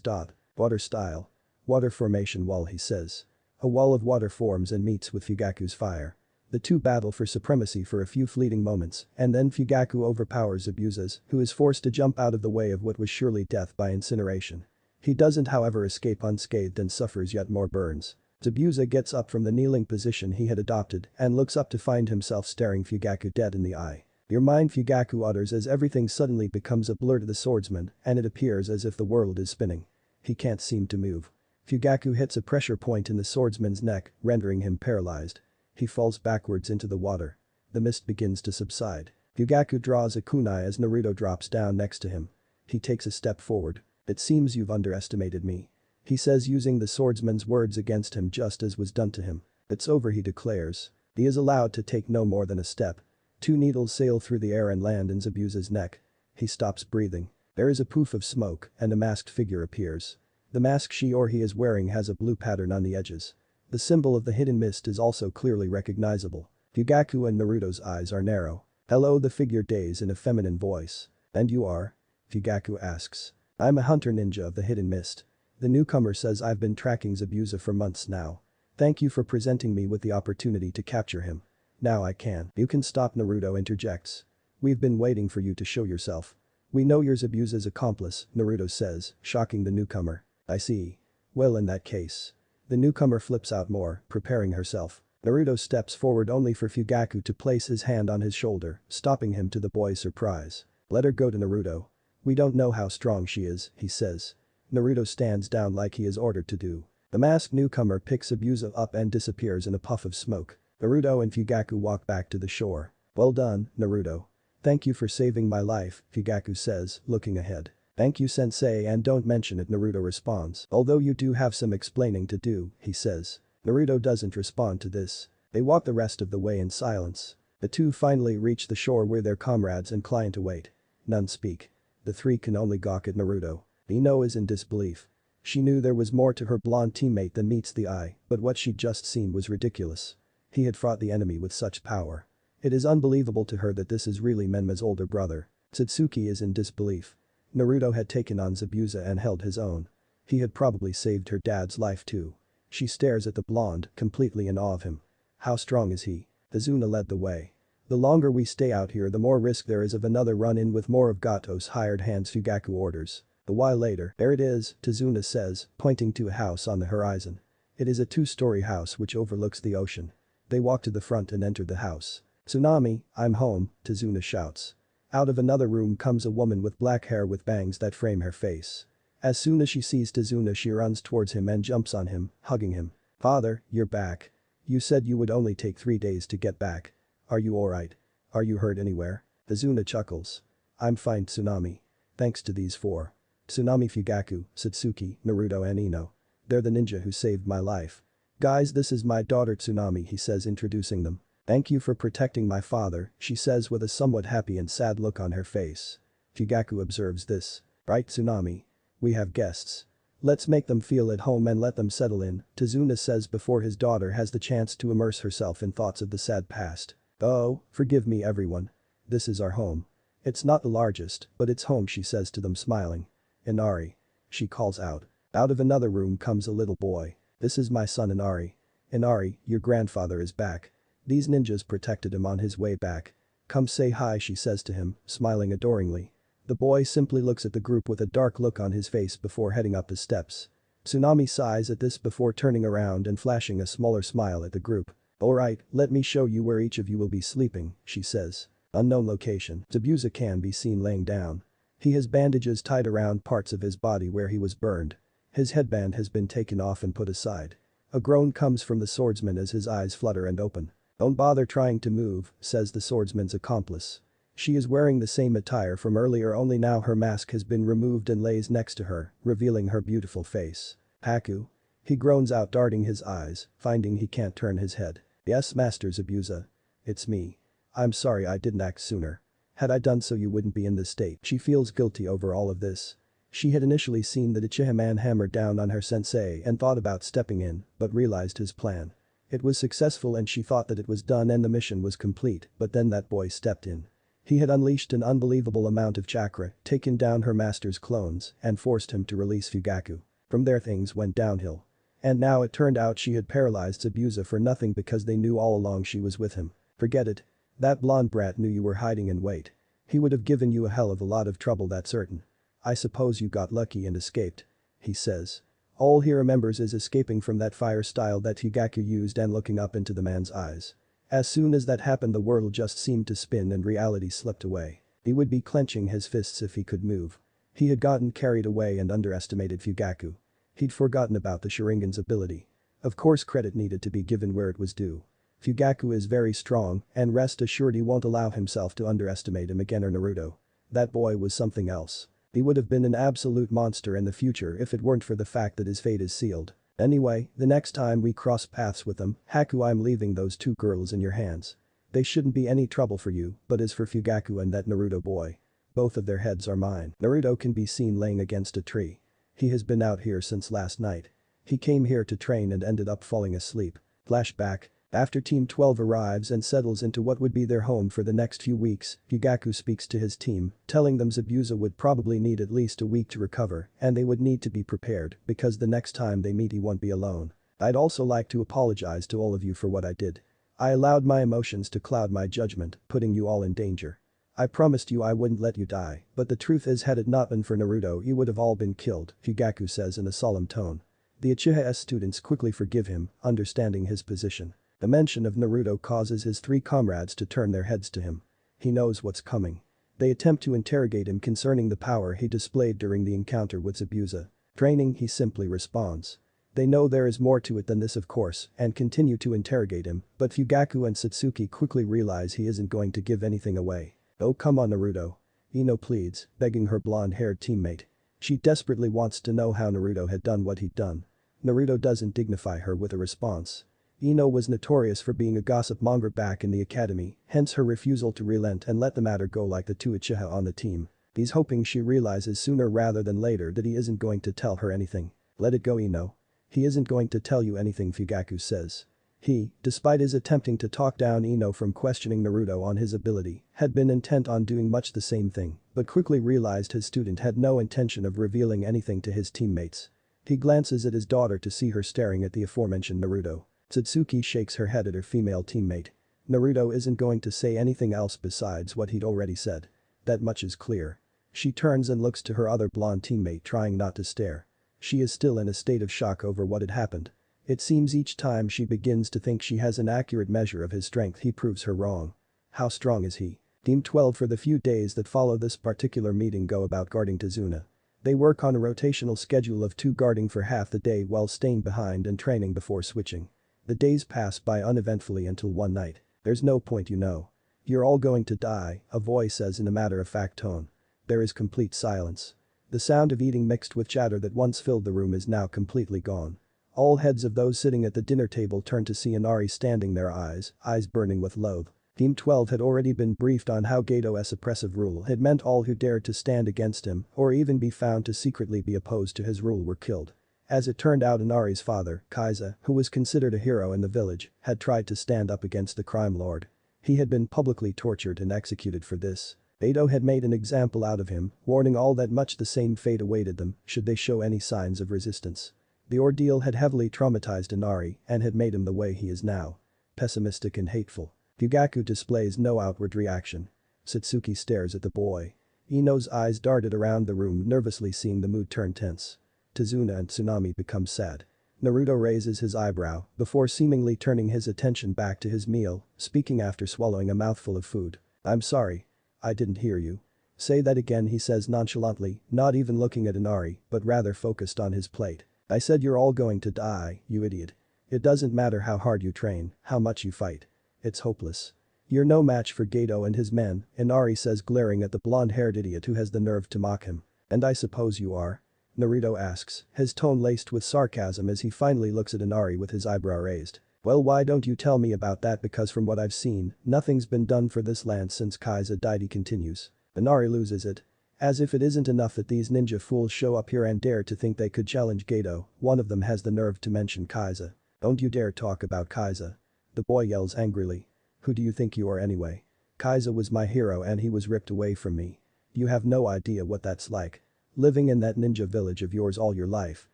dot. Water style. Water formation wall, he says. A wall of water forms and meets with Fugaku's fire. The two battle for supremacy for a few fleeting moments, and then Fugaku overpowers Zabuza's, who is forced to jump out of the way of what was surely death by incineration. He doesn't, however, escape unscathed and suffers yet more burns. Zabuza gets up from the kneeling position he had adopted and looks up to find himself staring Fugaku dead in the eye. Your mind, Fugaku utters as everything suddenly becomes a blur to the swordsman and it appears as if the world is spinning. He can't seem to move. Fugaku hits a pressure point in the swordsman's neck, rendering him paralyzed. He falls backwards into the water. The mist begins to subside. Fugaku draws a kunai as Naruto drops down next to him. He takes a step forward. It seems you've underestimated me. He says, using the swordsman's words against him just as was done to him. It's over, he declares. He is allowed to take no more than a step. Two needles sail through the air and land in Zabuza's neck. He stops breathing. There is a poof of smoke and a masked figure appears. The mask she or he is wearing has a blue pattern on the edges. The symbol of the hidden mist is also clearly recognizable. Fugaku and Naruto's eyes are narrow. Hello, the figure days in a feminine voice. And you are? Fugaku asks. I'm a hunter ninja of the hidden mist. The newcomer says, I've been tracking Zabuza for months now. Thank you for presenting me with the opportunity to capture him. Now I can. You can stop, Naruto interjects. We've been waiting for you to show yourself. We know you're Zabuza's accomplice, Naruto says, shocking the newcomer. I see. Well, in that case. The newcomer flips out more, preparing herself. Naruto steps forward only for Fugaku to place his hand on his shoulder, stopping him to the boy's surprise. Let her go, to Naruto. We don't know how strong she is, he says. Naruto stands down like he is ordered to do. The masked newcomer picks Zabuza up and disappears in a puff of smoke. Naruto and Fugaku walk back to the shore. Well done, Naruto. Thank you for saving my life, Fugaku says, looking ahead. Thank you, sensei, and don't mention it, Naruto responds. Although you do have some explaining to do, he says. Naruto doesn't respond to this. They walk the rest of the way in silence. The two finally reach the shore where their comrades incline to wait. None speak. The three can only gawk at Naruto. Ino is in disbelief. She knew there was more to her blonde teammate than meets the eye, but what she'd just seen was ridiculous. He had fought the enemy with such power. It is unbelievable to her that this is really Menma's older brother. Satsuki is in disbelief. Naruto had taken on Zabuza and held his own. He had probably saved her dad's life too. She stares at the blonde, completely in awe of him. How strong is he? Azuna led the way. The longer we stay out here, the more risk there is of another run-in with more of Gato's hired hands, Fugaku orders. A while later, there it is, Tazuna says, pointing to a house on the horizon. It is a two-story house which overlooks the ocean. They walk to the front and enter the house. Tsunami, I'm home, Tazuna shouts. Out of another room comes a woman with black hair with bangs that frame her face. As soon as she sees Tazuna, she runs towards him and jumps on him, hugging him. Father, you're back. You said you would only take 3 days to get back. Are you alright? Are you hurt anywhere? Tazuna chuckles. I'm fine, Tsunami. Thanks to these four. Tsunami, Fugaku, Satsuki, Naruto and Ino. They're the ninja who saved my life. Guys, this is my daughter Tsunami, he says, introducing them. Thank you for protecting my father, she says with a somewhat happy and sad look on her face. Fugaku observes this. Right, Tsunami? We have guests. Let's make them feel at home and let them settle in, Tazuna says before his daughter has the chance to immerse herself in thoughts of the sad past. Oh, forgive me everyone. This is our home. It's not the largest, but it's home, she says to them, smiling. Inari. She calls out. Out of another room comes a little boy. This is my son Inari. Inari, your grandfather is back. These ninjas protected him on his way back. Come say hi, she says to him, smiling adoringly. The boy simply looks at the group with a dark look on his face before heading up the steps. Tsunami sighs at this before turning around and flashing a smaller smile at the group. "Alright, let me show you where each of you will be sleeping," she says. Unknown location. Zabuza can be seen laying down. He has bandages tied around parts of his body where he was burned. His headband has been taken off and put aside. A groan comes from the swordsman as his eyes flutter and open. "Don't bother trying to move," says the swordsman's accomplice. She is wearing the same attire from earlier, only now her mask has been removed and lays next to her, revealing her beautiful face. "Haku?" He groans out, darting his eyes, finding he can't turn his head. "Yes, Master Zabuza. It's me. I'm sorry I didn't act sooner. Had I done so you wouldn't be in this state." She feels guilty over all of this. She had initially seen the Uchiha man hammer down on her sensei and thought about stepping in, but realized his plan. It was successful and she thought that it was done and the mission was complete, but then that boy stepped in. He had unleashed an unbelievable amount of chakra, taken down her master's clones, and forced him to release Fugaku. From there things went downhill. And now it turned out she had paralyzed Zabuza for nothing because they knew all along she was with him. "Forget it. That blonde brat knew you were hiding in wait. He would have given you a hell of a lot of trouble, that's certain. I suppose you got lucky and escaped," he says. All he remembers is escaping from that fire style that Fugaku used and looking up into the man's eyes. As soon as that happened the world just seemed to spin and reality slipped away. He would be clenching his fists if he could move. He had gotten carried away and underestimated Fugaku. He'd forgotten about the Sharingan's ability. Of course credit needed to be given where it was due. Fugaku is very strong, and rest assured he won't allow himself to underestimate him again or Naruto. That boy was something else. He would have been an absolute monster in the future if it weren't for the fact that his fate is sealed. Anyway, the next time we cross paths with them, Haku, I'm leaving those two girls in your hands. They shouldn't be any trouble for you, but as for Fugaku and that Naruto boy, both of their heads are mine." Naruto can be seen laying against a tree. He has been out here since last night. He came here to train and ended up falling asleep. Flashback. After Team 12 arrives and settles into what would be their home for the next few weeks, Fugaku speaks to his team, telling them Zabuza would probably need at least a week to recover and they would need to be prepared because the next time they meet he won't be alone. "I'd also like to apologize to all of you for what I did. I allowed my emotions to cloud my judgment, putting you all in danger. I promised you I wouldn't let you die, but the truth is had it not been for Naruto you would have all been killed," Fugaku says in a solemn tone. The Uchiha students quickly forgive him, understanding his position. The mention of Naruto causes his three comrades to turn their heads to him. He knows what's coming. They attempt to interrogate him concerning the power he displayed during the encounter with Zabuza. "Training," he simply responds. They know there is more to it than this of course and continue to interrogate him, but Fugaku and Satsuki quickly realize he isn't going to give anything away. "Oh come on Naruto." Ino pleads, begging her blonde-haired teammate. She desperately wants to know how Naruto had done what he'd done. Naruto doesn't dignify her with a response. Ino was notorious for being a gossip monger back in the academy, hence her refusal to relent and let the matter go like the two Uchiha on the team. He's hoping she realizes sooner rather than later that he isn't going to tell her anything. "Let it go Ino. He isn't going to tell you anything," Fugaku says. He, despite his attempting to talk down Ino from questioning Naruto on his ability, had been intent on doing much the same thing, but quickly realized his student had no intention of revealing anything to his teammates. He glances at his daughter to see her staring at the aforementioned Naruto. Satsuki shakes her head at her female teammate. Naruto isn't going to say anything else besides what he'd already said. That much is clear. She turns and looks to her other blonde teammate trying not to stare. She is still in a state of shock over what had happened. It seems each time she begins to think she has an accurate measure of his strength he proves her wrong. How strong is he? Team 12 for the few days that follow this particular meeting go about guarding Tazuna. They work on a rotational schedule of 2 guarding for half the day while staying behind and training before switching. The days pass by uneventfully until one night. "There's no point you know. You're all going to die," a voice says in a matter-of-fact tone. There is complete silence. The sound of eating mixed with chatter that once filled the room is now completely gone. All heads of those sitting at the dinner table turn to see Inari standing there, eyes burning with loath. Team 12 had already been briefed on how Gato's oppressive rule had meant all who dared to stand against him or even be found to secretly be opposed to his rule were killed. As it turned out, Inari's father, Kaiza, who was considered a hero in the village, had tried to stand up against the crime lord. He had been publicly tortured and executed for this. Gato had made an example out of him, warning all that much the same fate awaited them should they show any signs of resistance. The ordeal had heavily traumatized Inari and had made him the way he is now. Pessimistic and hateful. Fugaku displays no outward reaction. Satsuki stares at the boy. Ino's eyes darted around the room, nervously seeing the mood turn tense. Tazuna and Tsunami become sad. Naruto raises his eyebrow before seemingly turning his attention back to his meal, speaking after swallowing a mouthful of food. "I'm sorry. I didn't hear you." "Say that again," he says nonchalantly, not even looking at Inari, but rather focused on his plate. "I said you're all going to die, you idiot. It doesn't matter how hard you train, how much you fight. It's hopeless. You're no match for Gato and his men," Inari says, glaring at the blonde-haired idiot who has the nerve to mock him. "And I suppose you are?" Naruto asks, his tone laced with sarcasm as he finally looks at Inari with his eyebrow raised. "Well, why don't you tell me about that, because from what I've seen, nothing's been done for this land since Kaiza died," he continues. Inari loses it. As if it isn't enough that these ninja fools show up here and dare to think they could challenge Gato, one of them has the nerve to mention Kaiza. "Don't you dare talk about Kaiza." The boy yells angrily. "Who do you think you are anyway? Kaiza was my hero and he was ripped away from me. You have no idea what that's like. Living in that ninja village of yours all your life.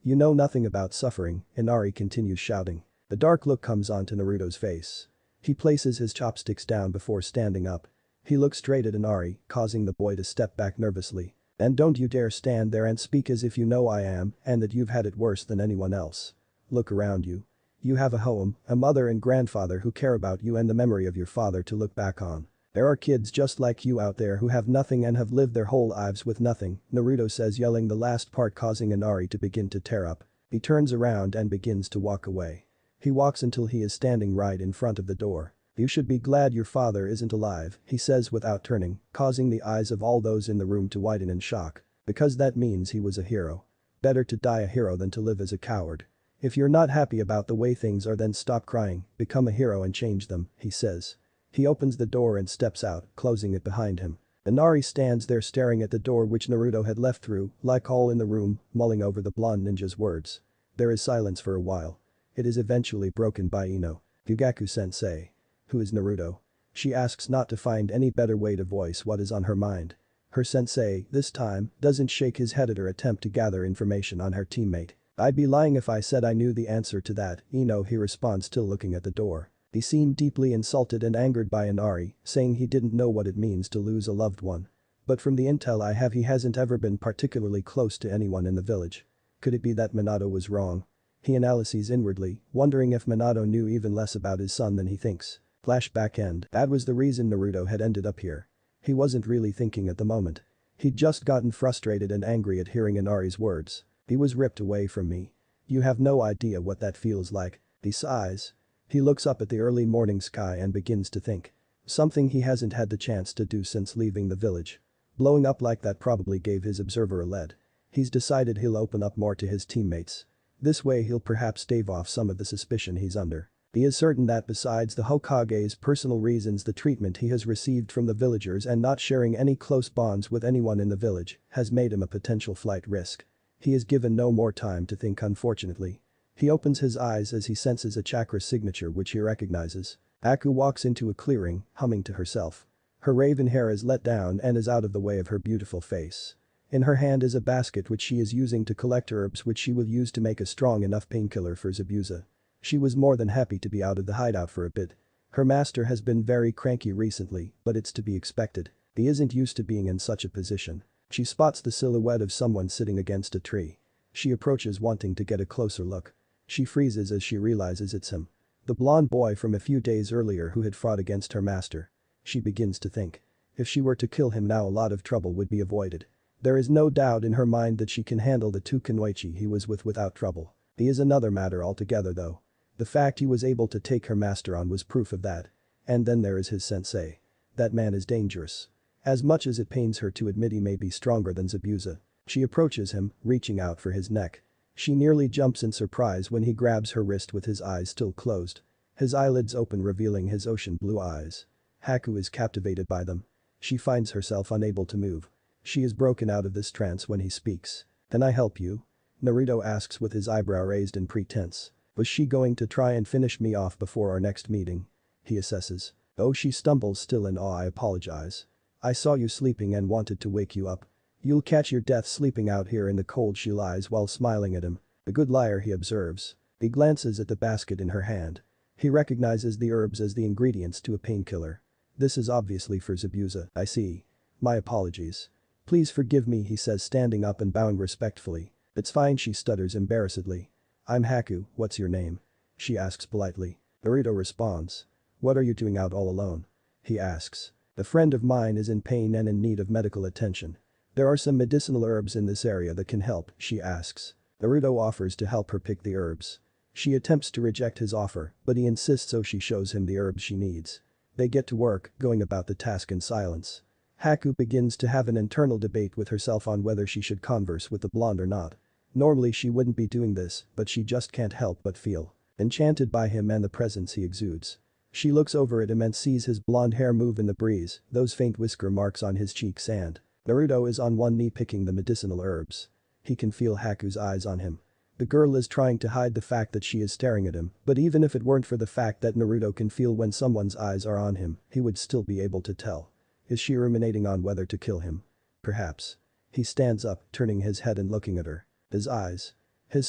You know nothing about suffering," Inari continues shouting. A dark look comes onto Naruto's face. He places his chopsticks down before standing up. He looks straight at Inari, causing the boy to step back nervously. "And don't you dare stand there and speak as if you know I am and that you've had it worse than anyone else. Look around you. You have a home, a mother and grandfather who care about you and the memory of your father to look back on. There are kids just like you out there who have nothing and have lived their whole lives with nothing," Naruto says, yelling the last part, causing Inari to begin to tear up. He turns around and begins to walk away. He walks until he is standing right in front of the door. "You should be glad your father isn't alive," he says without turning, causing the eyes of all those in the room to widen in shock. "Because that means he was a hero. Better to die a hero than to live as a coward. If you're not happy about the way things are, then stop crying, become a hero and change them," he says. He opens the door and steps out, closing it behind him. Inari stands there staring at the door which Naruto had left through, like all in the room, mulling over the blonde ninja's words. There is silence for a while. It is eventually broken by Ino. "Fugaku-sensei. Who is Naruto?" She asks, not to find any better way to voice what is on her mind. Her sensei, this time, doesn't shake his head at her attempt to gather information on her teammate. "I'd be lying if I said I knew the answer to that, Ino," he responds, still looking at the door. He seemed deeply insulted and angered by Inari, saying he didn't know what it means to lose a loved one. "But from the intel I have, he hasn't ever been particularly close to anyone in the village. Could it be that Minato was wrong?" He analyzes inwardly, wondering if Minato knew even less about his son than he thinks. Flashback end. That was the reason Naruto had ended up here. He wasn't really thinking at the moment. He'd just gotten frustrated and angry at hearing Inari's words. "He was ripped away from me. You have no idea what that feels like." He sighs. He looks up at the early morning sky and begins to think. Something he hasn't had the chance to do since leaving the village. Blowing up like that probably gave his observer a lead. He's decided he'll open up more to his teammates. This way he'll perhaps stave off some of the suspicion he's under. He is certain that besides the Hokage's personal reasons, the treatment he has received from the villagers and not sharing any close bonds with anyone in the village has made him a potential flight risk. He is given no more time to think, unfortunately. He opens his eyes as he senses a chakra signature which he recognizes. Aku walks into a clearing, humming to herself. Her raven hair is let down and is out of the way of her beautiful face. In her hand is a basket which she is using to collect herbs which she will use to make a strong enough painkiller for Zabuza. She was more than happy to be out of the hideout for a bit. Her master has been very cranky recently, but it's to be expected. He isn't used to being in such a position. She spots the silhouette of someone sitting against a tree. She approaches, wanting to get a closer look. She freezes as she realizes it's him. The blonde boy from a few days earlier who had fought against her master. She begins to think. If she were to kill him now, a lot of trouble would be avoided. There is no doubt in her mind that she can handle the two Kunoichi he was with without trouble. He is another matter altogether though. The fact he was able to take her master on was proof of that. And then there is his sensei. That man is dangerous. As much as it pains her to admit, he may be stronger than Zabuza. She approaches him, reaching out for his neck. She nearly jumps in surprise when he grabs her wrist with his eyes still closed. His eyelids open, revealing his ocean blue eyes. Haku is captivated by them. She finds herself unable to move. She is broken out of this trance when he speaks. "Can I help you?" Naruto asks with his eyebrow raised in pretense. "Was she going to try and finish me off before our next meeting?" He assesses. "Oh," she stumbles, still in awe. "I apologize. I saw you sleeping and wanted to wake you up. You'll catch your death sleeping out here in the cold." She lies while smiling at him. "A good liar," he observes. He glances at the basket in her hand. He recognizes the herbs as the ingredients to a painkiller. This is obviously for Zabuza. "I see. My apologies." Please forgive me, he says, standing up and bowing respectfully. It's fine, she stutters embarrassedly. I'm Haku, what's your name? She asks politely. Naruto responds. What are you doing out all alone? He asks. A friend of mine is in pain and in need of medical attention. There are some medicinal herbs in this area that can help, she asks. Naruto offers to help her pick the herbs. She attempts to reject his offer, but he insists, so she shows him the herbs she needs. They get to work, going about the task in silence. Haku begins to have an internal debate with herself on whether she should converse with the blonde or not. Normally she wouldn't be doing this, but she just can't help but feel enchanted by him and the presence he exudes. She looks over at him and sees his blonde hair move in the breeze, those faint whisker marks on his cheeks, and Naruto is on one knee picking the medicinal herbs. He can feel Haku's eyes on him. The girl is trying to hide the fact that she is staring at him, but even if it weren't for the fact that Naruto can feel when someone's eyes are on him, he would still be able to tell. Is she ruminating on whether to kill him? Perhaps. He stands up, turning his head and looking at her. His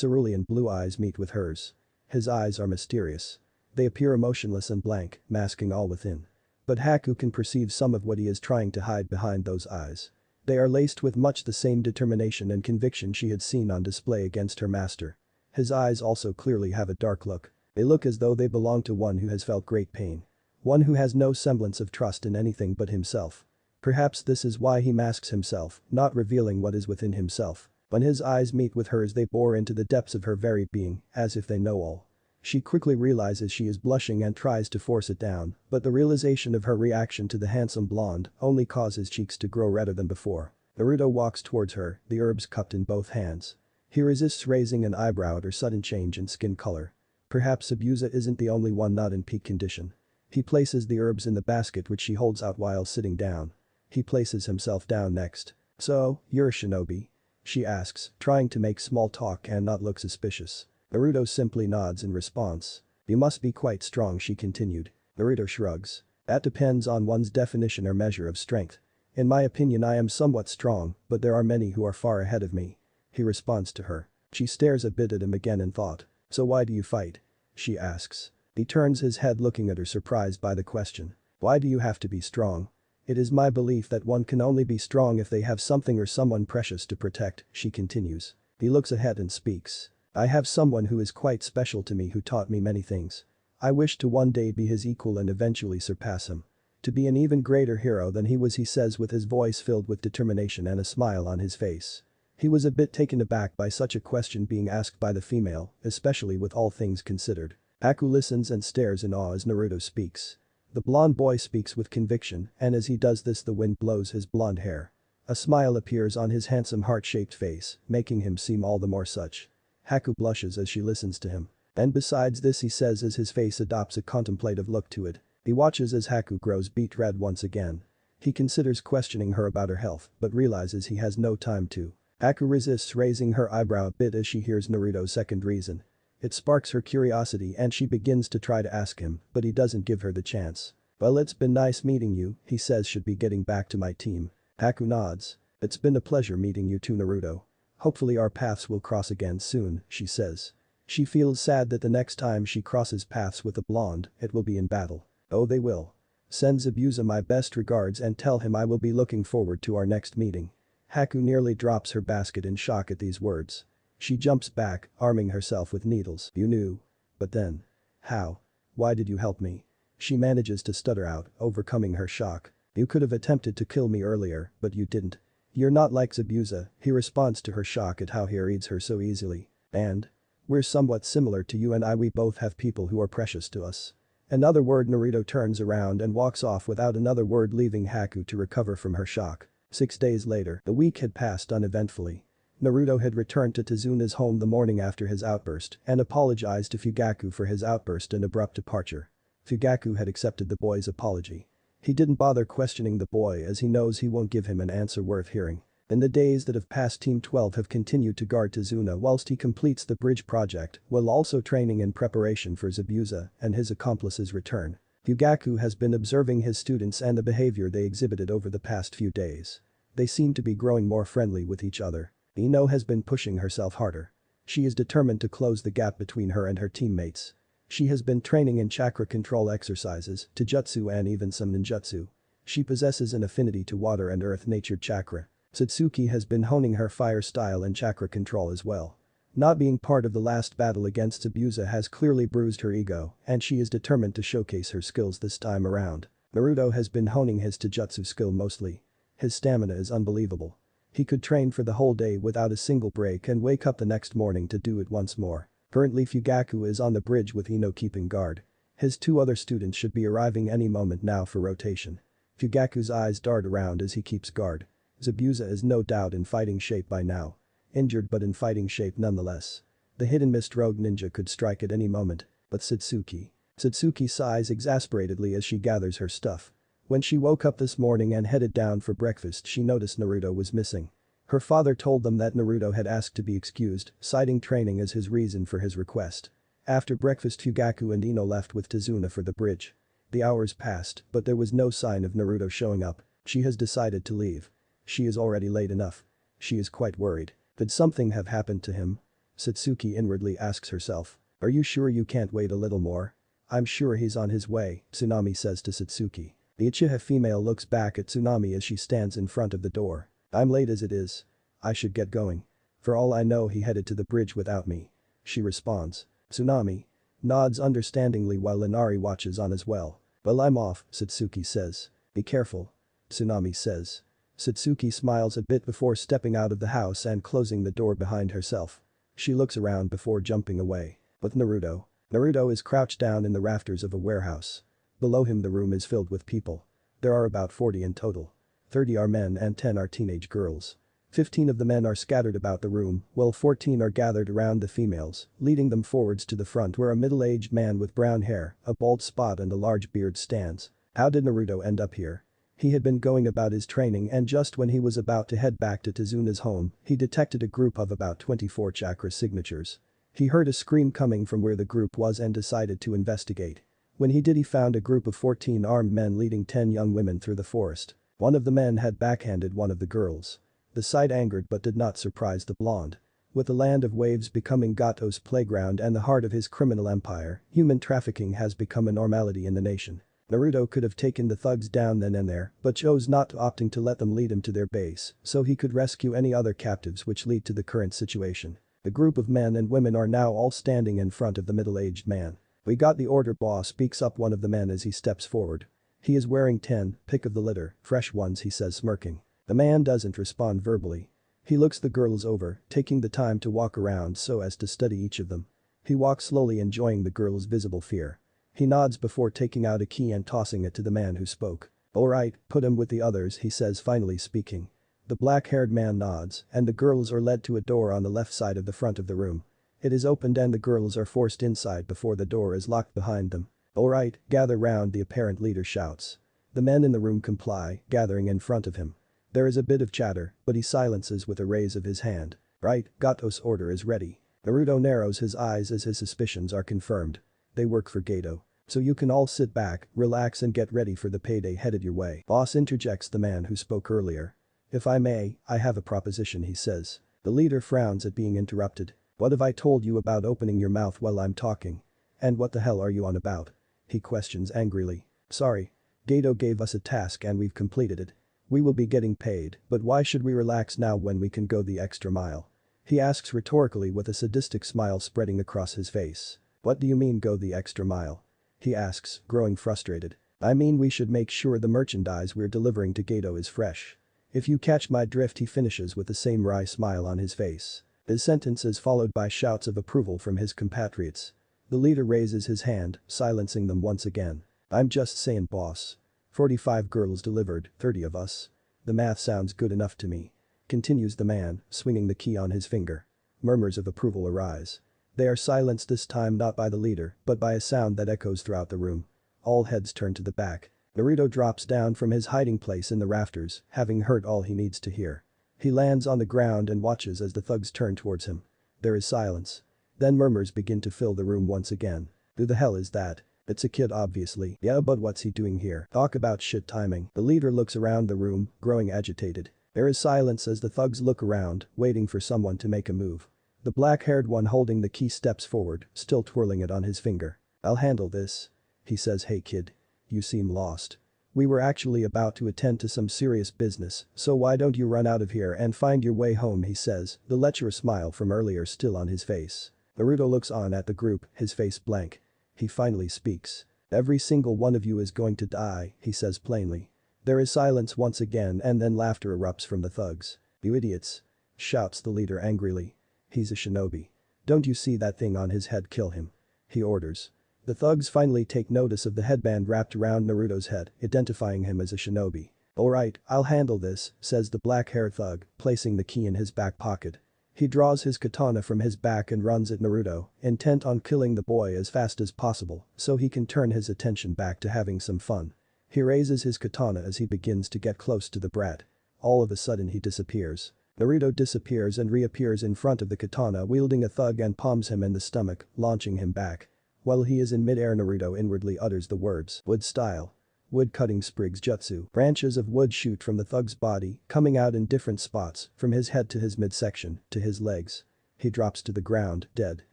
cerulean blue eyes meet with hers. His eyes are mysterious. They appear emotionless and blank, masking all within. But Haku can perceive some of what he is trying to hide behind those eyes. They are laced with much the same determination and conviction she had seen on display against her master. His eyes also clearly have a dark look. They look as though they belong to one who has felt great pain. One who has no semblance of trust in anything but himself. Perhaps this is why he masks himself, not revealing what is within himself. When his eyes meet with hers, they bore into the depths of her very being, as if they know all. She quickly realizes she is blushing and tries to force it down, but the realization of her reaction to the handsome blonde only causes cheeks to grow redder than before. Naruto walks towards her, the herbs cupped in both hands. He resists raising an eyebrow at her sudden change in skin color. Perhaps Abusa isn't the only one not in peak condition. He places the herbs in the basket which she holds out while sitting down. He places himself down next. So, you're a shinobi? She asks, trying to make small talk and not look suspicious. Naruto simply nods in response. You must be quite strong, she continued. Naruto shrugs. That depends on one's definition or measure of strength. In my opinion, I am somewhat strong, but there are many who are far ahead of me. He responds to her. She stares a bit at him again in thought. So why do you fight? She asks. He turns his head, looking at her, surprised by the question. Why do you have to be strong? It is my belief that one can only be strong if they have something or someone precious to protect, she continues. He looks ahead and speaks. I have someone who is quite special to me, who taught me many things. I wish to one day be his equal and eventually surpass him. To be an even greater hero than he was, he says with his voice filled with determination and a smile on his face. He was a bit taken aback by such a question being asked by the female, especially with all things considered. Haku listens and stares in awe as Naruto speaks. The blonde boy speaks with conviction, and as he does this, the wind blows his blonde hair. A smile appears on his handsome heart-shaped face, making him seem all the more such. Haku blushes as she listens to him. And besides this, he says as his face adopts a contemplative look to it. He watches as Haku grows beet red once again. He considers questioning her about her health, but realizes he has no time to. Haku resists raising her eyebrow a bit as she hears Naruto's second reason. It sparks her curiosity and she begins to try to ask him, but he doesn't give her the chance. Well, it's been nice meeting you, he says, should be getting back to my team. Haku nods. It's been a pleasure meeting you too, Naruto. Hopefully our paths will cross again soon, she says. She feels sad that the next time she crosses paths with a blonde, it will be in battle. Oh, they will. Send Zabuza my best regards and tell him I will be looking forward to our next meeting. Haku nearly drops her basket in shock at these words. She jumps back, arming herself with needles. You knew. But then. How? Why did you help me? She manages to stutter out, overcoming her shock. You could have attempted to kill me earlier, but you didn't. You're not like Zabuza, he responds to her shock at how he reads her so easily. And? We're somewhat similar to you, and we both have people who are precious to us. Another word. Naruto turns around and walks off without another word, leaving Haku to recover from her shock. 6 days later, the week had passed uneventfully. Naruto had returned to Tezuna's home the morning after his outburst and apologized to Fugaku for his outburst and abrupt departure. Fugaku had accepted the boy's apology. He didn't bother questioning the boy as he knows he won't give him an answer worth hearing. In the days that have passed, Team 12 have continued to guard Tezuna whilst he completes the bridge project, while also training in preparation for Zabuza and his accomplice's return. Fugaku has been observing his students and the behavior they exhibited over the past few days. They seem to be growing more friendly with each other. Ino has been pushing herself harder. She is determined to close the gap between her and her teammates. She has been training in chakra control exercises, taijutsu and even some ninjutsu. She possesses an affinity to water and earth-natured chakra. Satsuki has been honing her fire style and chakra control as well. Not being part of the last battle against Zabuza has clearly bruised her ego, and she is determined to showcase her skills this time around. Naruto has been honing his taijutsu skill mostly. His stamina is unbelievable. He could train for the whole day without a single break and wake up the next morning to do it once more. Currently Fugaku is on the bridge with Ino keeping guard. His two other students should be arriving any moment now for rotation. Fugaku's eyes dart around as he keeps guard. Zabuza is no doubt in fighting shape by now. Injured but in fighting shape nonetheless. The hidden mist rogue ninja could strike at any moment, but Satsuki sighs exasperatedly as she gathers her stuff. When she woke up this morning and headed down for breakfast she noticed Naruto was missing. Her father told them that Naruto had asked to be excused, citing training as his reason for his request. After breakfast Fugaku and Ino left with Tazuna for the bridge. The hours passed, but there was no sign of Naruto showing up. She has decided to leave. She is already late enough. She is quite worried. Could something have happened to him? Satsuki inwardly asks herself. Are you sure you can't wait a little more? I'm sure he's on his way, Tsunami says to Satsuki. The Uchiha female looks back at Tsunami as she stands in front of the door. I'm late as it is. I should get going. For all I know he headed to the bridge without me. She responds. Tsunami nods understandingly while Inari watches on as well. Well, I'm off, Satsuki says. Be careful. Tsunami says. Satsuki smiles a bit before stepping out of the house and closing the door behind herself. She looks around before jumping away. With Naruto. Naruto is crouched down in the rafters of a warehouse. Below him the room is filled with people. There are about 40 in total. 30 are men and 10 are teenage girls. 15 of the men are scattered about the room, while 14 are gathered around the females, leading them forwards to the front where a middle-aged man with brown hair, a bald spot and a large beard stands. How did Naruto end up here? He had been going about his training and just when he was about to head back to Tazuna's home, he detected a group of about 24 chakra signatures. He heard a scream coming from where the group was and decided to investigate. When he did he found a group of 14 armed men leading 10 young women through the forest. One of the men had backhanded one of the girls. The sight angered but did not surprise the blonde. With the land of waves becoming Gato's playground and the heart of his criminal empire, human trafficking has become a normality in the nation. Naruto could have taken the thugs down then and there, but chose not to, opting to let them lead him to their base, so he could rescue any other captives which lead to the current situation. The group of men and women are now all standing in front of the middle-aged man. We got the order, boss, speaks up one of the men as he steps forward. He is wearing 10, pick of the litter, fresh ones, he says smirking. The man doesn't respond verbally. He looks the girls over, taking the time to walk around so as to study each of them. He walks slowly, enjoying the girls' visible fear. He nods before taking out a key and tossing it to the man who spoke. Alright, put him with the others, he says, finally speaking. The black-haired man nods, and the girls are led to a door on the left side of the front of the room. It is opened and the girls are forced inside before the door is locked behind them. Alright, gather round, the apparent leader shouts. The men in the room comply, gathering in front of him. There is a bit of chatter, but he silences with a raise of his hand. Right, Gato's order is ready. Naruto narrows his eyes as his suspicions are confirmed. They work for Gato. So you can all sit back, relax and get ready for the payday headed your way. Boss, interjects the man who spoke earlier. If I may, I have a proposition, he says. The leader frowns at being interrupted. What have I told you about opening your mouth while I'm talking? And what the hell are you on about? He questions angrily. Sorry. Gato gave us a task and we've completed it. We will be getting paid, but why should we relax now when we can go the extra mile? He asks rhetorically with a sadistic smile spreading across his face. What do you mean go the extra mile? He asks, growing frustrated. I mean we should make sure the merchandise we're delivering to Gato is fresh. If you catch my drift, he finishes with the same wry smile on his face. His sentence is followed by shouts of approval from his compatriots. The leader raises his hand, silencing them once again. I'm just saying, boss. 45 girls delivered, 30 of us. The math sounds good enough to me. Continues the man, swinging the key on his finger. Murmurs of approval arise. They are silenced this time not by the leader, but by a sound that echoes throughout the room. All heads turn to the back. Naruto drops down from his hiding place in the rafters, having heard all he needs to hear. He lands on the ground and watches as the thugs turn towards him. There is silence. Then murmurs begin to fill the room once again. Who the hell is that? It's a kid obviously. Yeah, but what's he doing here? Talk about shit timing. The leader looks around the room, growing agitated. There is silence as the thugs look around, waiting for someone to make a move. The black-haired one holding the key steps forward, still twirling it on his finger. I'll handle this. He says, hey kid. You seem lost. We were actually about to attend to some serious business, so why don't you run out of here and find your way home, he says, the lecherous smile from earlier still on his face. Naruto looks on at the group, his face blank. He finally speaks. Every single one of you is going to die, he says plainly. There is silence once again and then laughter erupts from the thugs. You idiots! Shouts the leader angrily. He's a shinobi. Don't you see that thing on his head? Kill him. He orders. The thugs finally take notice of the headband wrapped around Naruto's head, identifying him as a shinobi. Alright, I'll handle this, says the black-haired thug, placing the key in his back pocket. He draws his katana from his back and runs at Naruto, intent on killing the boy as fast as possible so he can turn his attention back to having some fun. He raises his katana as he begins to get close to the brat. All of a sudden he disappears. Naruto disappears and reappears in front of the katana wielding a thug and palms him in the stomach, launching him back. While he is in mid-air, Naruto inwardly utters the words, wood style. Wood cutting sprigs jutsu. Branches of wood shoot from the thug's body, coming out in different spots, from his head to his midsection, to his legs. He drops to the ground, dead.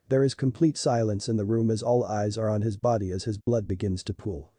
There is complete silence in the room as all eyes are on his body as his blood begins to pool.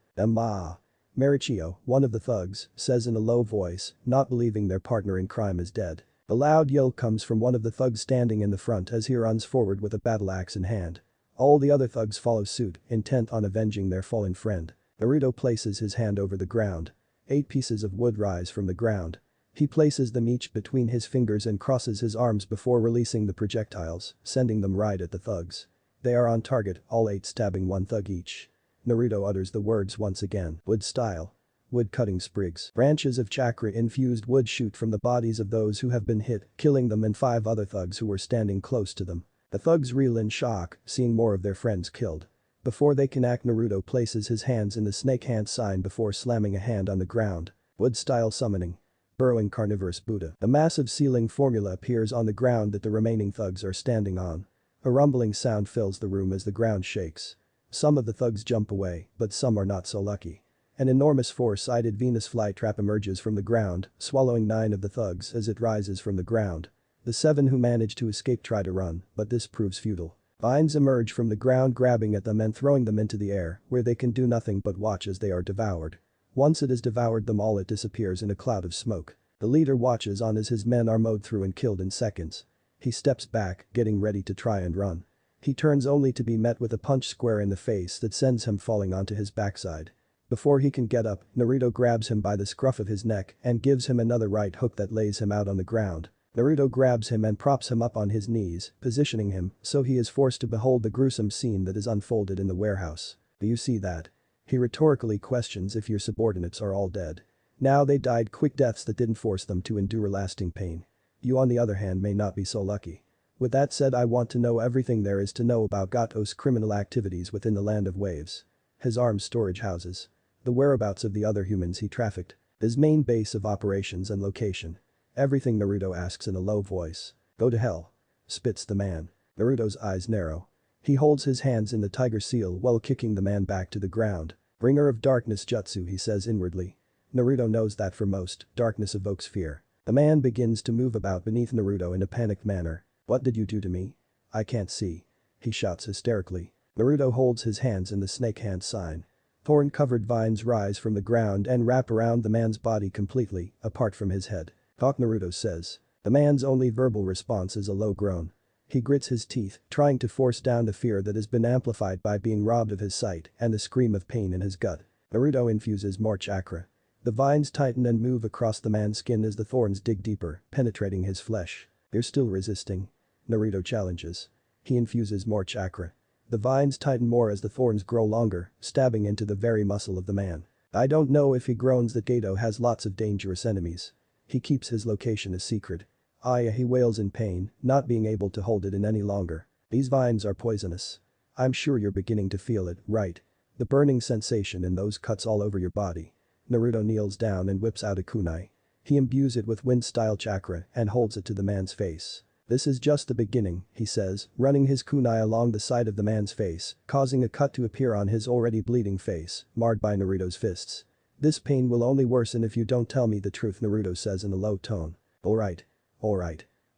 Marichio, one of the thugs, says in a low voice, not believing their partner in crime is dead. A loud yell comes from one of the thugs standing in the front as he runs forward with a battle axe in hand. All the other thugs follow suit, intent on avenging their fallen friend. Naruto places his hand over the ground. 8 pieces of wood rise from the ground. He places them each between his fingers and crosses his arms before releasing the projectiles, sending them right at the thugs. They are on target, all 8 stabbing one thug each. Naruto utters the words once again, wood style. Wood cutting sprigs. Branches of chakra-infused wood shoot from the bodies of those who have been hit, killing them and 5 other thugs who were standing close to them. The thugs reel in shock, seeing more of their friends killed. Before they can act, Naruto places his hands in the snake hand sign before slamming a hand on the ground. Wood-style summoning. Burrowing carnivorous Buddha. A massive ceiling formula appears on the ground that the remaining thugs are standing on. A rumbling sound fills the room as the ground shakes. Some of the thugs jump away, but some are not so lucky. An enormous 4-sided Venus flytrap emerges from the ground, swallowing 9 of the thugs as it rises from the ground. The 7 who manage to escape try to run, but this proves futile. Vines emerge from the ground grabbing at them and throwing them into the air, where they can do nothing but watch as they are devoured. Once it has devoured them all, it disappears in a cloud of smoke. The leader watches on as his men are mowed through and killed in seconds. He steps back, getting ready to try and run. He turns only to be met with a punch square in the face that sends him falling onto his backside. Before he can get up, Naruto grabs him by the scruff of his neck and gives him another right hook that lays him out on the ground. Naruto grabs him and props him up on his knees, positioning him so he is forced to behold the gruesome scene that is unfolded in the warehouse. Do you see that? He rhetorically questions if your subordinates are all dead. Now they died quick deaths that didn't force them to endure lasting pain. You on the other hand may not be so lucky. With that said, I want to know everything there is to know about Gato's criminal activities within the Land of Waves. His arms storage houses. The whereabouts of the other humans he trafficked. His main base of operations and location. Everything, Naruto asks in a low voice. Go to hell. Spits the man. Naruto's eyes narrow. He holds his hands in the tiger seal while kicking the man back to the ground. Bringer of darkness jutsu, he says inwardly. Naruto knows that for most, darkness evokes fear. The man begins to move about beneath Naruto in a panicked manner. What did you do to me? I can't see. He shouts hysterically. Naruto holds his hands in the snake hand sign. Thorn-covered vines rise from the ground and wrap around the man's body completely, apart from his head. Talk, Naruto says. The man's only verbal response is a low groan. He grits his teeth, trying to force down the fear that has been amplified by being robbed of his sight and the scream of pain in his gut. Naruto infuses more chakra. The vines tighten and move across the man's skin as the thorns dig deeper, penetrating his flesh. You're still resisting? Naruto challenges. He infuses more chakra. The vines tighten more as the thorns grow longer, stabbing into the very muscle of the man. I don't know if he groans that Gato has lots of dangerous enemies. He keeps his location a secret. He wails in pain, not being able to hold it in any longer. These vines are poisonous. I'm sure you're beginning to feel it, right? The burning sensation in those cuts all over your body. Naruto kneels down and whips out a kunai. He imbues it with wind-style chakra and holds it to the man's face. This is just the beginning, he says, running his kunai along the side of the man's face, causing a cut to appear on his already bleeding face, marred by Naruto's fists. This pain will only worsen if you don't tell me the truth, Naruto says in a low tone. Alright.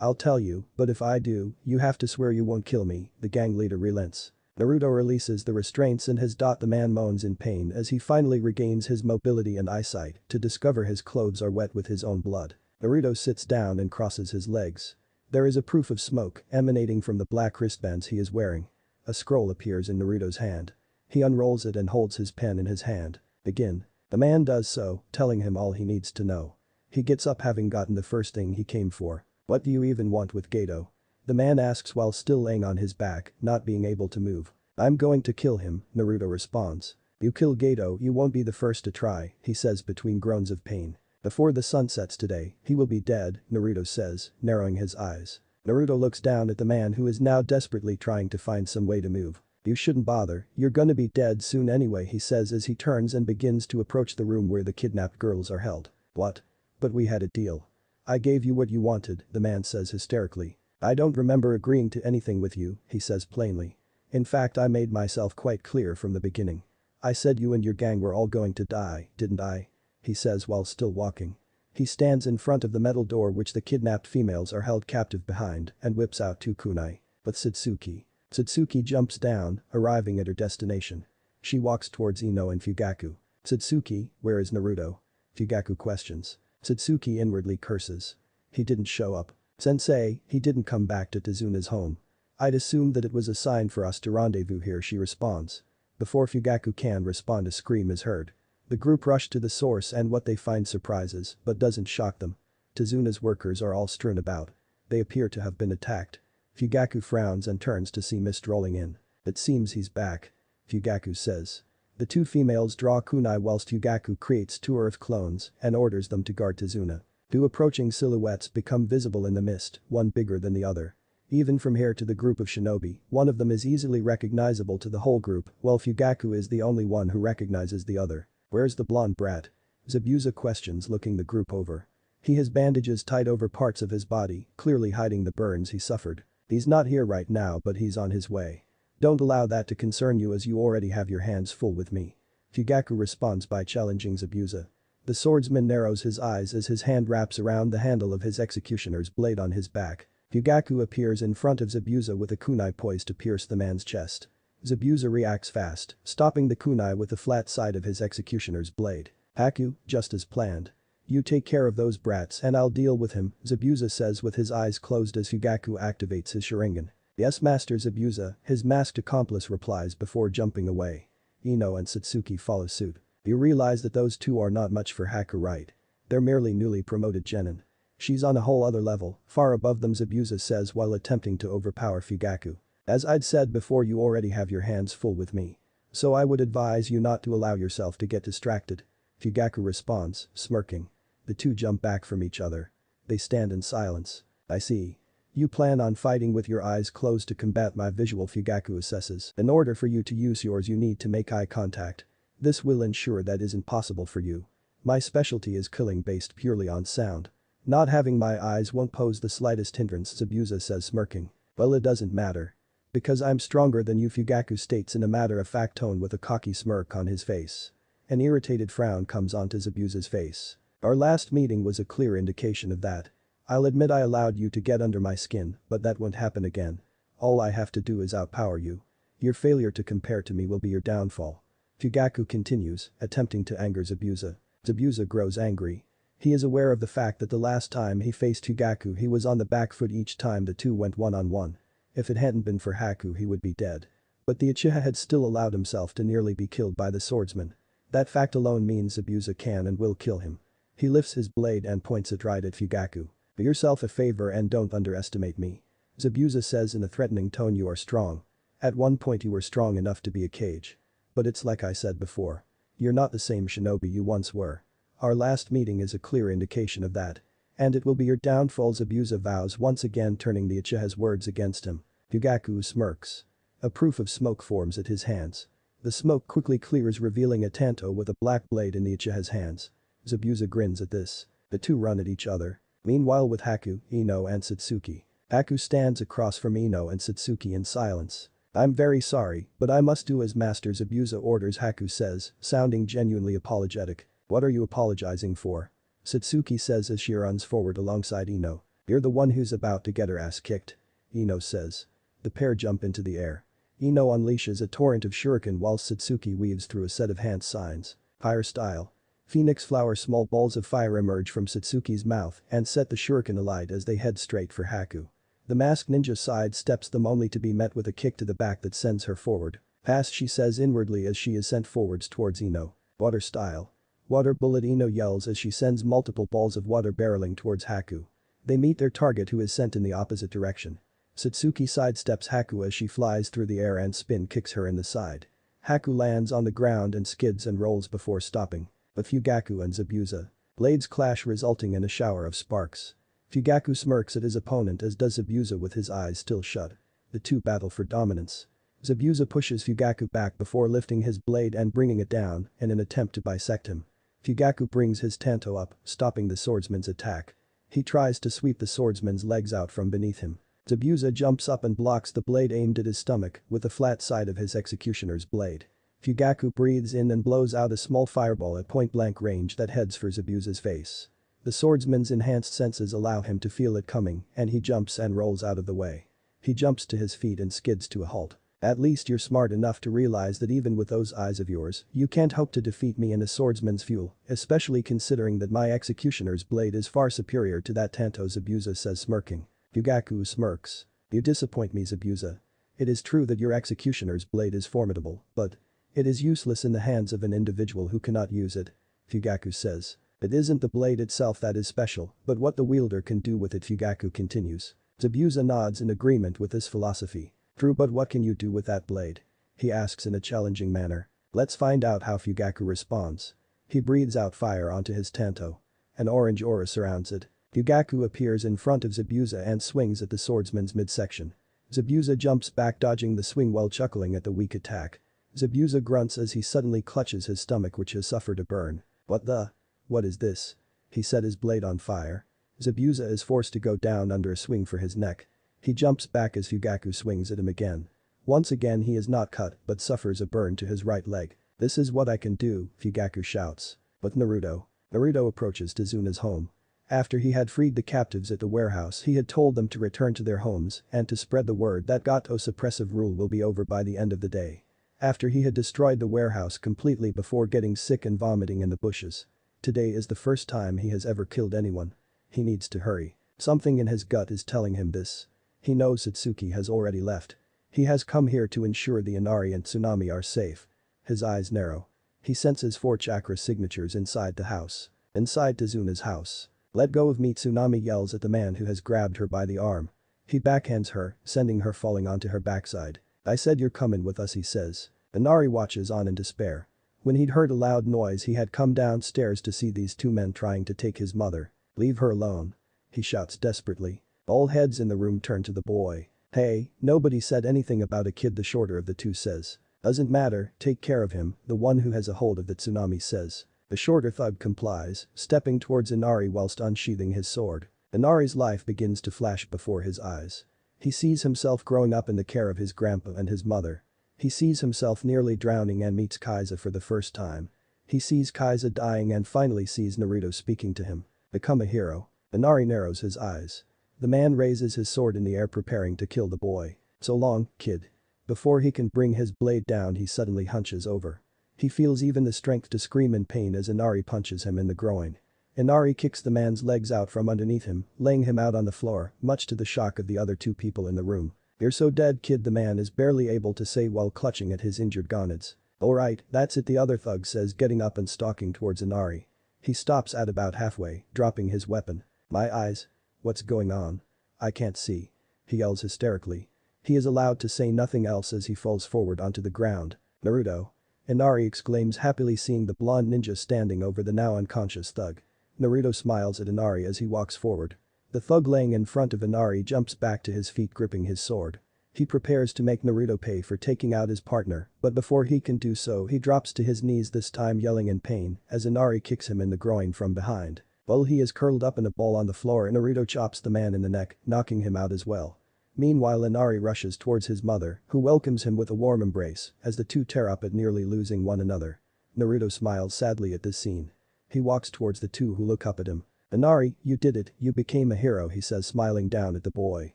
I'll tell you, but if I do, you have to swear you won't kill me, the gang leader relents. Naruto releases the restraints and the man moans in pain as he finally regains his mobility and eyesight to discover his clothes are wet with his own blood. Naruto sits down and crosses his legs. There is a proof of smoke emanating from the black wristbands he is wearing. A scroll appears in Naruto's hand. He unrolls it and holds his pen in his hand. Begin. The man does so, telling him all he needs to know. He gets up having gotten the first thing he came for. What do you even want with Gato? The man asks while still laying on his back, not being able to move. I'm going to kill him, Naruto responds. You kill Gato, you won't be the first to try, he says between groans of pain. Before the sun sets today, he will be dead, Naruto says, narrowing his eyes. Naruto looks down at the man who is now desperately trying to find some way to move. You shouldn't bother, you're gonna be dead soon anyway, he says as he turns and begins to approach the room where the kidnapped girls are held. What? But we had a deal. I gave you what you wanted, the man says hysterically. I don't remember agreeing to anything with you, he says plainly. In fact, I made myself quite clear from the beginning. I said you and your gang were all going to die, didn't I? He says while still walking. He stands in front of the metal door which the kidnapped females are held captive behind and whips out 2 kunai. But Satsuki jumps down, arriving at her destination. She walks towards Ino and Fugaku. Satsuki, where is Naruto? Fugaku questions. Satsuki inwardly curses. He didn't show up. Sensei, he didn't come back to Tazuna's home. I'd assumed that it was a sign for us to rendezvous here, she responds. Before Fugaku can respond, a scream is heard. The group rush to the source and what they find surprises but doesn't shock them. Tazuna's workers are all strewn about. They appear to have been attacked. Fugaku frowns and turns to see mist rolling in. It seems he's back. Fugaku says. The 2 females draw kunai whilst Fugaku creates 2 earth clones and orders them to guard Tazuna. 2 approaching silhouettes become visible in the mist, one bigger than the other. Even from here to the group of shinobi, one of them is easily recognizable to the whole group, while Fugaku is the only one who recognizes the other. Where's the blonde brat? Zabuza questions, looking the group over. He has bandages tied over parts of his body, clearly hiding the burns he suffered. He's not here right now, but he's on his way. Don't allow that to concern you as you already have your hands full with me. Fugaku responds by challenging Zabuza. The swordsman narrows his eyes as his hand wraps around the handle of his executioner's blade on his back. Fugaku appears in front of Zabuza with a kunai poised to pierce the man's chest. Zabuza reacts fast, stopping the kunai with the flat side of his executioner's blade. Haku, just as planned. You take care of those brats and I'll deal with him, Zabuza says with his eyes closed as Fugaku activates his Sharingan. Yes, Master Zabuza, his masked accomplice replies before jumping away. Ino and Satsuki follow suit. You realize that those 2 are not much for Haku, right? They're merely newly promoted genin. She's on a whole other level, far above them, Zabuza says while attempting to overpower Fugaku. As I'd said before, you already have your hands full with me. So I would advise you not to allow yourself to get distracted. Fugaku responds, smirking. The 2 jump back from each other. They stand in silence. I see. You plan on fighting with your eyes closed to combat my visual, Fugaku assesses. In order for you to use yours, you need to make eye contact. This will ensure that isn't possible for you. My specialty is killing based purely on sound. Not having my eyes won't pose the slightest hindrance, Zabuza says, smirking. Well, it doesn't matter. Because I'm stronger than you, Fugaku states in a matter-of-fact tone with a cocky smirk on his face. An irritated frown comes onto Zabuza's face. Our last meeting was a clear indication of that. I'll admit I allowed you to get under my skin, but that won't happen again. All I have to do is outpower you. Your failure to compare to me will be your downfall. Fugaku continues, attempting to anger Zabuza. Zabuza grows angry. He is aware of the fact that the last time he faced Fugaku he was on the back foot each time the 2 went one-on-one. If it hadn't been for Haku he would be dead. But the Uchiha had still allowed himself to nearly be killed by the swordsman. That fact alone means Zabuza can and will kill him. He lifts his blade and points it right at Fugaku. Do yourself a favor and don't underestimate me. Zabuza says in a threatening tone, you are strong. At one point you were strong enough to be a cage. But it's like I said before. You're not the same shinobi you once were. Our last meeting is a clear indication of that. And it will be your downfall, Zabuza vows, once again turning the Uchiha's words against him. Fugaku smirks. A proof of smoke forms at his hands. The smoke quickly clears, revealing a Tanto with a black blade in the Uchiha's hands. Zabuza grins at this. The 2 run at each other. Meanwhile with Haku, Ino and Satsuki. Haku stands across from Ino and Satsuki in silence. I'm very sorry, but I must do as Master Zabuza orders, Haku says, sounding genuinely apologetic. What are you apologizing for? Satsuki says as she runs forward alongside Ino. You're the one who's about to get her ass kicked. Ino says. The pair jump into the air. Ino unleashes a torrent of shuriken while Satsuki weaves through a set of hand signs. Fire style. Phoenix flower small balls of fire emerge from Satsuki's mouth and set the shuriken alight as they head straight for Haku. The masked ninja sidesteps them only to be met with a kick to the back that sends her forward. Pass, she says inwardly as she is sent forwards towards Ino. Water style. Water bullet, Ino yells as she sends multiple balls of water barreling towards Haku. They meet their target, who is sent in the opposite direction. Satsuki sidesteps Haku as she flies through the air and spin kicks her in the side. Haku lands on the ground and skids and rolls before stopping. But Fugaku and Zabuza. Blades clash, resulting in a shower of sparks. Fugaku smirks at his opponent, as does Zabuza with his eyes still shut. The two battle for dominance. Zabuza pushes Fugaku back before lifting his blade and bringing it down in an attempt to bisect him. Fugaku brings his tanto up, stopping the swordsman's attack. He tries to sweep the swordsman's legs out from beneath him. Zabuza jumps up and blocks the blade aimed at his stomach with the flat side of his executioner's blade. Fugaku breathes in and blows out a small fireball at point-blank range that heads for Zabuza's face. The swordsman's enhanced senses allow him to feel it coming, and he jumps and rolls out of the way. He jumps to his feet and skids to a halt. At least you're smart enough to realize that even with those eyes of yours, you can't hope to defeat me in a swordsman's fuel, especially considering that my executioner's blade is far superior to that tanto, Zabuza says, smirking. Fugaku smirks. You disappoint me, Zabuza. It is true that your executioner's blade is formidable, but it is useless in the hands of an individual who cannot use it, Fugaku says. It isn't the blade itself that is special, but what the wielder can do with it, Fugaku continues. Zabuza nods in agreement with this philosophy. True, but what can you do with that blade? He asks in a challenging manner. Let's find out how Fugaku responds. He breathes out fire onto his tanto. An orange aura surrounds it. Fugaku appears in front of Zabuza and swings at the swordsman's midsection. Zabuza jumps back, dodging the swing while chuckling at the weak attack. Zabuza grunts as he suddenly clutches his stomach, which has suffered a burn. What is this? He set his blade on fire. Zabuza is forced to go down under a swing for his neck. He jumps back as Fugaku swings at him again. Once again he is not cut but suffers a burn to his right leg. This is what I can do, Fugaku shouts. But Naruto. Naruto approaches Tazuna's home. After he had freed the captives at the warehouse, he had told them to return to their homes and to spread the word that Gato's oppressive rule will be over by the end of the day. After he had destroyed the warehouse completely before getting sick and vomiting in the bushes. Today is the first time he has ever killed anyone. He needs to hurry. Something in his gut is telling him this. He knows Satsuki has already left. He has come here to ensure the Inari and Tsunami are safe. His eyes narrow. He senses 4 chakra signatures inside the house. Inside Tazuna's house. Let go of me, Tsunami yells at the man who has grabbed her by the arm. He backhands her, sending her falling onto her backside. I said you're coming with us, he says. Inari watches on in despair. When he'd heard a loud noise, he had come downstairs to see these 2 men trying to take his mother. Leave her alone. He shouts desperately. All heads in the room turn to the boy. Hey, nobody said anything about a kid, the shorter of the 2 says. Doesn't matter, take care of him, the one who has a hold of the Tsunami says. The shorter thug complies, stepping towards Inari whilst unsheathing his sword. Inari's life begins to flash before his eyes. He sees himself growing up in the care of his grandpa and his mother. He sees himself nearly drowning and meets Kaiza for the first time. He sees Kaiza dying and finally sees Naruto speaking to him. Become a hero. Inari narrows his eyes. The man raises his sword in the air, preparing to kill the boy. So long, kid. Before he can bring his blade down, he suddenly hunches over. He feels even the strength to scream in pain as Inari punches him in the groin. Inari kicks the man's legs out from underneath him, laying him out on the floor, much to the shock of the other 2 people in the room. You're so dead, kid, the man is barely able to say while clutching at his injured gonads. Alright, that's it, the other thug says, getting up and stalking towards Inari. He stops at about halfway, dropping his weapon. My eyes. What's going on? I can't see. He yells hysterically. He is allowed to say nothing else as he falls forward onto the ground. Naruto. Inari exclaims, happily seeing the blonde ninja standing over the now unconscious thug. Naruto smiles at Inari as he walks forward. The thug laying in front of Inari jumps back to his feet, gripping his sword. He prepares to make Naruto pay for taking out his partner, but before he can do so, he drops to his knees, this time yelling in pain as Inari kicks him in the groin from behind. While he is curled up in a ball on the floor, Naruto chops the man in the neck, knocking him out as well. Meanwhile, Inari rushes towards his mother, who welcomes him with a warm embrace as the 2 tear up at nearly losing one another. Naruto smiles sadly at this scene. He walks towards the 2 who look up at him. Inari, you did it, you became a hero, he says, smiling down at the boy.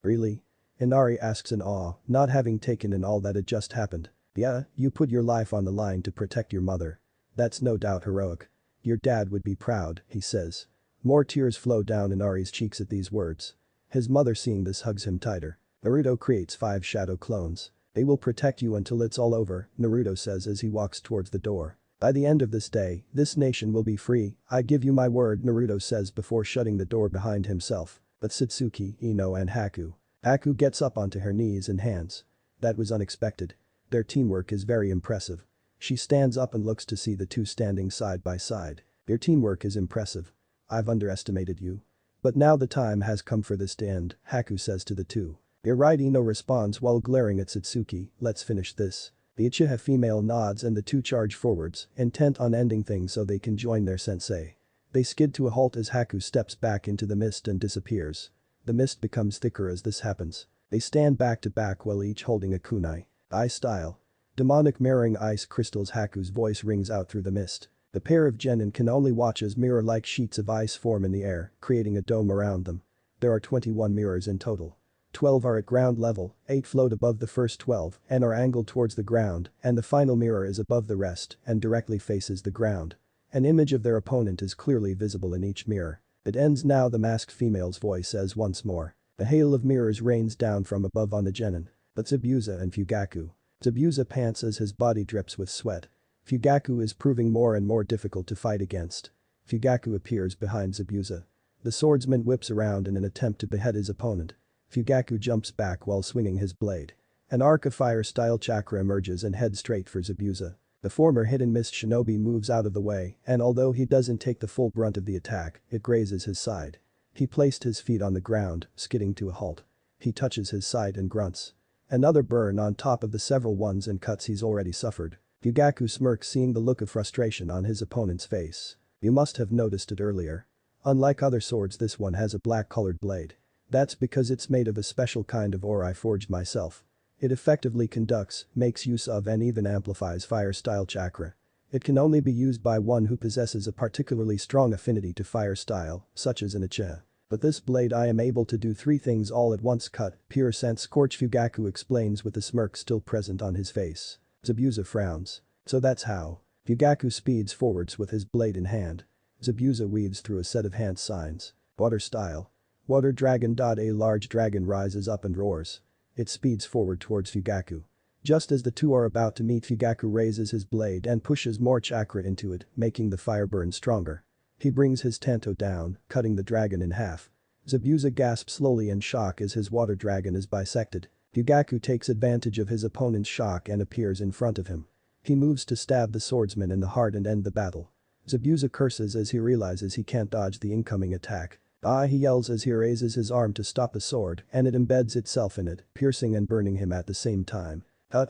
Really? Inari asks in awe, not having taken in all that had just happened. Yeah, you put your life on the line to protect your mother. That's no doubt heroic. Your dad would be proud, he says. More tears flow down Inari's cheeks at these words. His mother seeing this hugs him tighter. Naruto creates 5 shadow clones. They will protect you until it's all over, Naruto says as he walks towards the door. By the end of this day, this nation will be free, I give you my word, Naruto says before shutting the door behind himself. But Satsuki, Ino and Haku gets up onto her knees and hands. That was unexpected. Their teamwork is very impressive. She stands up and looks to see the two standing side by side. Your teamwork is impressive. I've underestimated you. But now the time has come for this to end, Haku says to the two. You're right, Ino responds while glaring at Satsuki, let's finish this. The Uchiha female nods and the two charge forwards, intent on ending things so they can join their sensei. They skid to a halt as Haku steps back into the mist and disappears. The mist becomes thicker as this happens. They stand back to back while each holding a kunai. Ice style. Demonic mirroring ice crystals. Haku's voice rings out through the mist. The pair of genin can only watch as mirror-like sheets of ice form in the air, creating a dome around them. There are 21 mirrors in total. 12 are at ground level, 8 float above the first 12 and are angled towards the ground, and the final mirror is above the rest and directly faces the ground. An image of their opponent is clearly visible in each mirror. It ends now, the masked female's voice says once more. A hail of mirrors rains down from above on the genin. But Zabuza and Fugaku. Zabuza pants as his body drips with sweat. Fugaku is proving more and more difficult to fight against. Fugaku appears behind Zabuza. The swordsman whips around in an attempt to behead his opponent. Fugaku jumps back while swinging his blade. An arc of fire-style chakra emerges and heads straight for Zabuza. The former hit-and-miss shinobi moves out of the way, and although he doesn't take the full brunt of the attack, it grazes his side. He placed his feet on the ground, skidding to a halt. He touches his side and grunts. Another burn on top of the several ones and cuts he's already suffered. Fugaku smirks seeing the look of frustration on his opponent's face. You must have noticed it earlier. Unlike other swords, this one has a black-colored blade. That's because it's made of a special kind of ore I forged myself. It effectively conducts, makes use of and even amplifies fire-style chakra. It can only be used by one who possesses a particularly strong affinity to fire style, such as an Uchiha. But this blade I am able to do 3 things all at once: cut, pure sense, scorch, Fugaku explains with the smirk still present on his face. Zabuza frowns. So that's how. Fugaku speeds forwards with his blade in hand. Zabuza weaves through a set of hand signs. Water style. Water dragon. A large dragon rises up and roars. It speeds forward towards Fugaku. Just as the two are about to meet, Fugaku raises his blade and pushes more chakra into it, making the fire burn stronger. He brings his tanto down, cutting the dragon in half. Zabuza gasps slowly in shock as his water dragon is bisected. Fugaku takes advantage of his opponent's shock and appears in front of him. He moves to stab the swordsman in the heart and end the battle. Zabuza curses as he realizes he can't dodge the incoming attack. He yells as he raises his arm to stop the sword, and it embeds itself in it, piercing and burning him at the same time.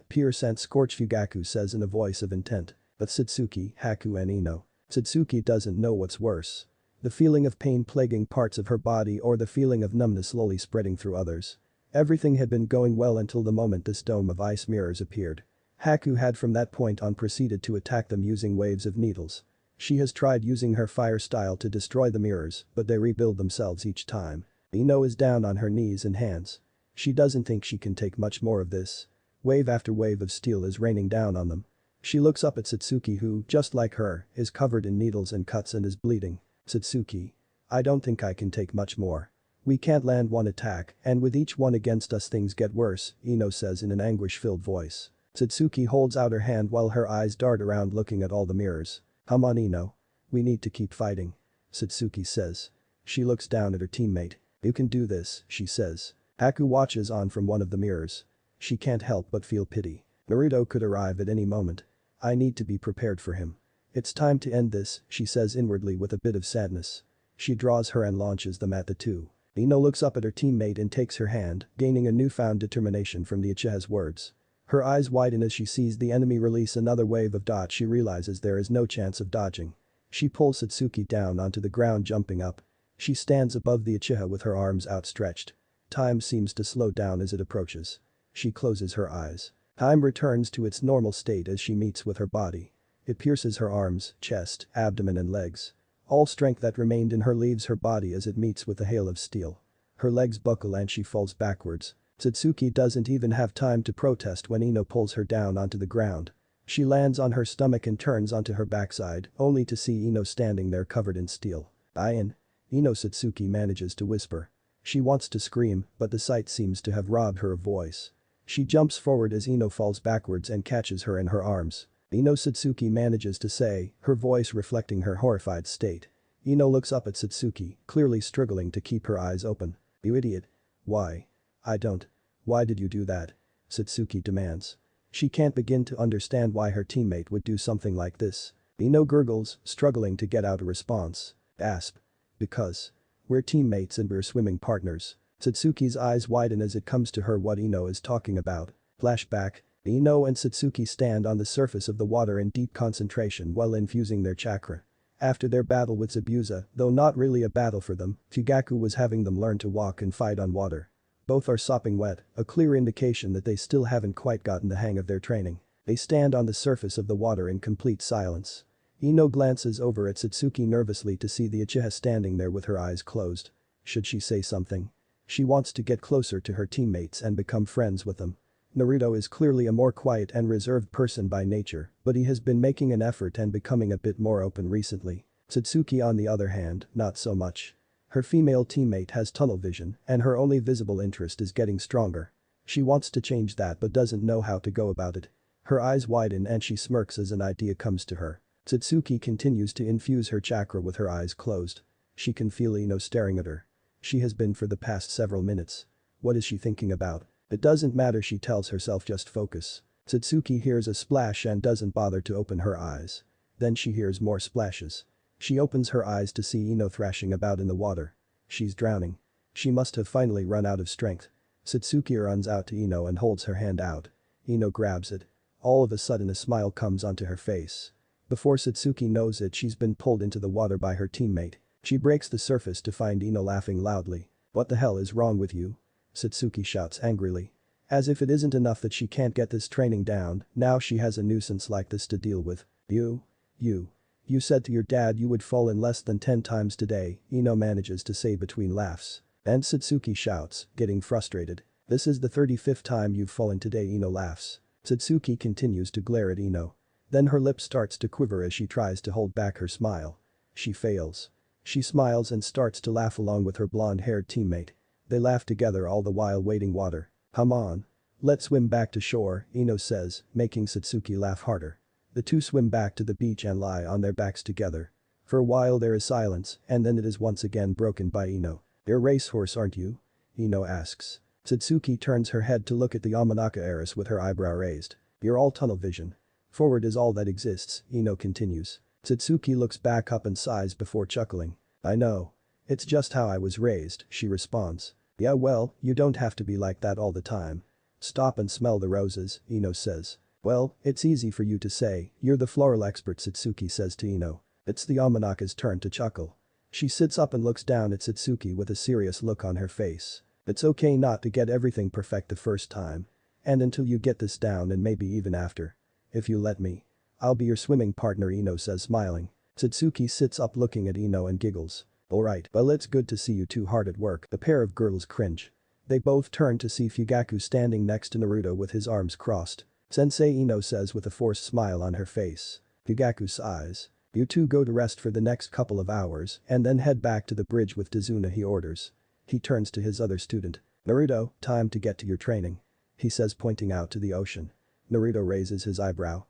Pure sense, scorch, Fugaku says in a voice of intent. But Satsuki, Haku and Ino. Satsuki doesn't know what's worse. The feeling of pain plaguing parts of her body or the feeling of numbness slowly spreading through others. Everything had been going well until the moment this dome of ice mirrors appeared. Haku had from that point on proceeded to attack them using waves of needles. She has tried using her fire style to destroy the mirrors, but they rebuild themselves each time. Ino is down on her knees and hands. She doesn't think she can take much more of this. Wave after wave of steel is raining down on them. She looks up at Satsuki who, just like her, is covered in needles and cuts and is bleeding. Satsuki. I don't think I can take much more. We can't land one attack, and with each one against us things get worse, Ino says in an anguish-filled voice. Satsuki holds out her hand while her eyes dart around looking at all the mirrors. Come on, Ino. We need to keep fighting. Satsuki says. She looks down at her teammate. You can do this, she says. Haku watches on from one of the mirrors. She can't help but feel pity. Naruto could arrive at any moment. I need to be prepared for him. It's time to end this, she says inwardly with a bit of sadness. She draws her and launches them at the two. Ino looks up at her teammate and takes her hand, gaining a newfound determination from the Uchiha's words. Her eyes widen as she sees the enemy release another wave of dot. She realizes there is no chance of dodging. She pulls Satsuki down onto the ground, jumping up. She stands above the Uchiha with her arms outstretched. Time seems to slow down as it approaches. She closes her eyes. Time returns to its normal state as she meets with her body. It pierces her arms, chest, abdomen and legs. All strength that remained in her leaves her body as it meets with a hail of steel. Her legs buckle and she falls backwards. Satsuki doesn't even have time to protest when Ino pulls her down onto the ground. She lands on her stomach and turns onto her backside, only to see Ino standing there covered in steel. Ian. Ino, Satsuki manages to whisper. She wants to scream, but the sight seems to have robbed her of voice. She jumps forward as Ino falls backwards and catches her in her arms. Ino, Satsuki manages to say, her voice reflecting her horrified state. Ino looks up at Satsuki, clearly struggling to keep her eyes open. You idiot. Why? I don't. Why did you do that? Satsuki demands. She can't begin to understand why her teammate would do something like this. Ino gurgles, struggling to get out a response. Asp. Because. We're teammates and we're swimming partners. Satsuki's eyes widen as it comes to her what Ino is talking about. Flashback. Ino and Satsuki stand on the surface of the water in deep concentration while infusing their chakra. After their battle with Zabuza, though not really a battle for them, Fugaku was having them learn to walk and fight on water. Both are sopping wet, a clear indication that they still haven't quite gotten the hang of their training. They stand on the surface of the water in complete silence. Ino glances over at Satsuki nervously to see the Uchiha standing there with her eyes closed. Should she say something? She wants to get closer to her teammates and become friends with them. Naruto is clearly a more quiet and reserved person by nature, but he has been making an effort and becoming a bit more open recently. Satsuki on the other hand, not so much. Her female teammate has tunnel vision and her only visible interest is getting stronger. She wants to change that but doesn't know how to go about it. Her eyes widen and she smirks as an idea comes to her. Satsuki continues to infuse her chakra with her eyes closed. She can feel Ino staring at her. She has been for the past several minutes. What is she thinking about? It doesn't matter, she tells herself, just focus. Satsuki hears a splash and doesn't bother to open her eyes. Then she hears more splashes. She opens her eyes to see Ino thrashing about in the water. She's drowning. She must have finally run out of strength. Satsuki runs out to Ino and holds her hand out. Ino grabs it. All of a sudden a smile comes onto her face. Before Satsuki knows it, she's been pulled into the water by her teammate. She breaks the surface to find Ino laughing loudly. What the hell is wrong with you? Satsuki shouts angrily. As if it isn't enough that she can't get this training down, now she has a nuisance like this to deal with. You said to your dad you would fall in less than 10 times today, Ino manages to say between laughs. And Satsuki shouts, getting frustrated. This is the 35th time you've fallen today, Ino laughs. Satsuki continues to glare at Ino. Then her lip starts to quiver as she tries to hold back her smile. She fails. She smiles and starts to laugh along with her blonde-haired teammate. They laugh together all the while wading water. Come on. Let's swim back to shore, Ino says, making Satsuki laugh harder. The two swim back to the beach and lie on their backs together. For a while there is silence, and then it is once again broken by Ino. You're a racehorse, aren't you? Ino asks. Satsuki turns her head to look at the Yamanaka heiress with her eyebrow raised. You're all tunnel vision. Forward is all that exists, Ino continues. Satsuki looks back up and sighs before chuckling. I know. It's just how I was raised, she responds. Yeah, well, you don't have to be like that all the time. Stop and smell the roses, Ino says. Well, it's easy for you to say, you're the floral expert, Satsuki says to Ino. It's the Yamanaka's turn to chuckle. She sits up and looks down at Satsuki with a serious look on her face. It's okay not to get everything perfect the first time. And until you get this down and maybe even after. If you let me. I'll be your swimming partner, Ino says smiling. Satsuki sits up looking at Ino and giggles. Alright, well, it's good to see you two hard at work. The pair of girls cringe. They both turn to see Fugaku standing next to Naruto with his arms crossed. Sensei, Ino says with a forced smile on her face. Fugaku sighs. You two go to rest for the next couple of hours and then head back to the bridge with Tazuna, he orders. He turns to his other student. Naruto, time to get to your training. He says, pointing out to the ocean. Naruto raises his eyebrow.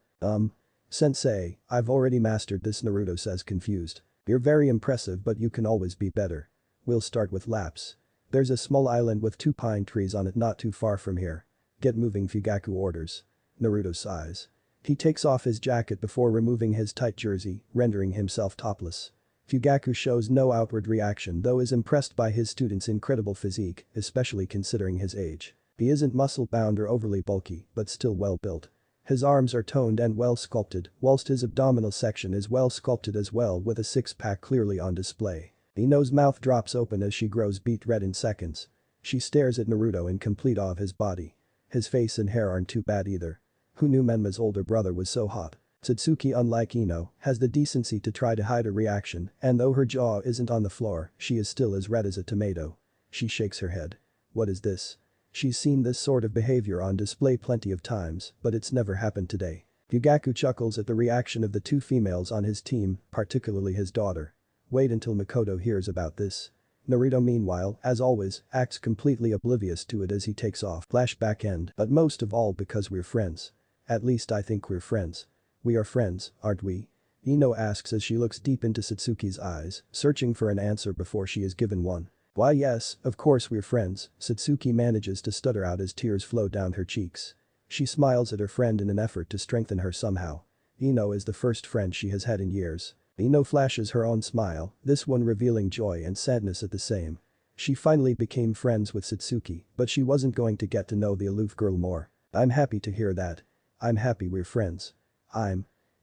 Sensei, I've already mastered this, Naruto says confused. You're very impressive, but you can always be better. We'll start with laps. There's a small island with 2 pine trees on it not too far from here. Get moving, Fugaku orders. Naruto sighs. He takes off his jacket before removing his tight jersey, rendering himself topless. Fugaku shows no outward reaction though is impressed by his student's incredible physique, especially considering his age. He isn't muscle-bound or overly bulky, but still well-built. His arms are toned and well-sculpted, whilst his abdominal section is well-sculpted as well with a six-pack clearly on display. Ino's mouth drops open as she grows beet red in seconds. She stares at Naruto in complete awe of his body. His face and hair aren't too bad either. Who knew Menma's older brother was so hot? Satsuki, unlike Ino, has the decency to try to hide a reaction, and though her jaw isn't on the floor, she is still as red as a tomato. She shakes her head. What is this? She's seen this sort of behavior on display plenty of times, but it's never happened today. Fugaku chuckles at the reaction of the two females on his team, particularly his daughter. Wait until Makoto hears about this. Naruto meanwhile, as always, acts completely oblivious to it as he takes off. Flashback end, but most of all because we're friends. At least I think we're friends. We are friends, aren't we? Ino asks as she looks deep into Satsuki's eyes, searching for an answer before she is given one. Why yes, of course we're friends, Satsuki manages to stutter out as tears flow down her cheeks. She smiles at her friend in an effort to strengthen her somehow. Ino is the first friend she has had in years. Ino flashes her own smile, this one revealing joy and sadness at the same. She finally became friends with Satsuki, but she wasn't going to get to know the aloof girl more. I'm happy to hear that. I'm happy we're friends.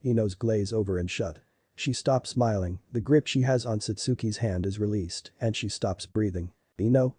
Ino's glaze over and shut. She stops smiling, the grip she has on Satsuki's hand is released, and she stops breathing. Ino.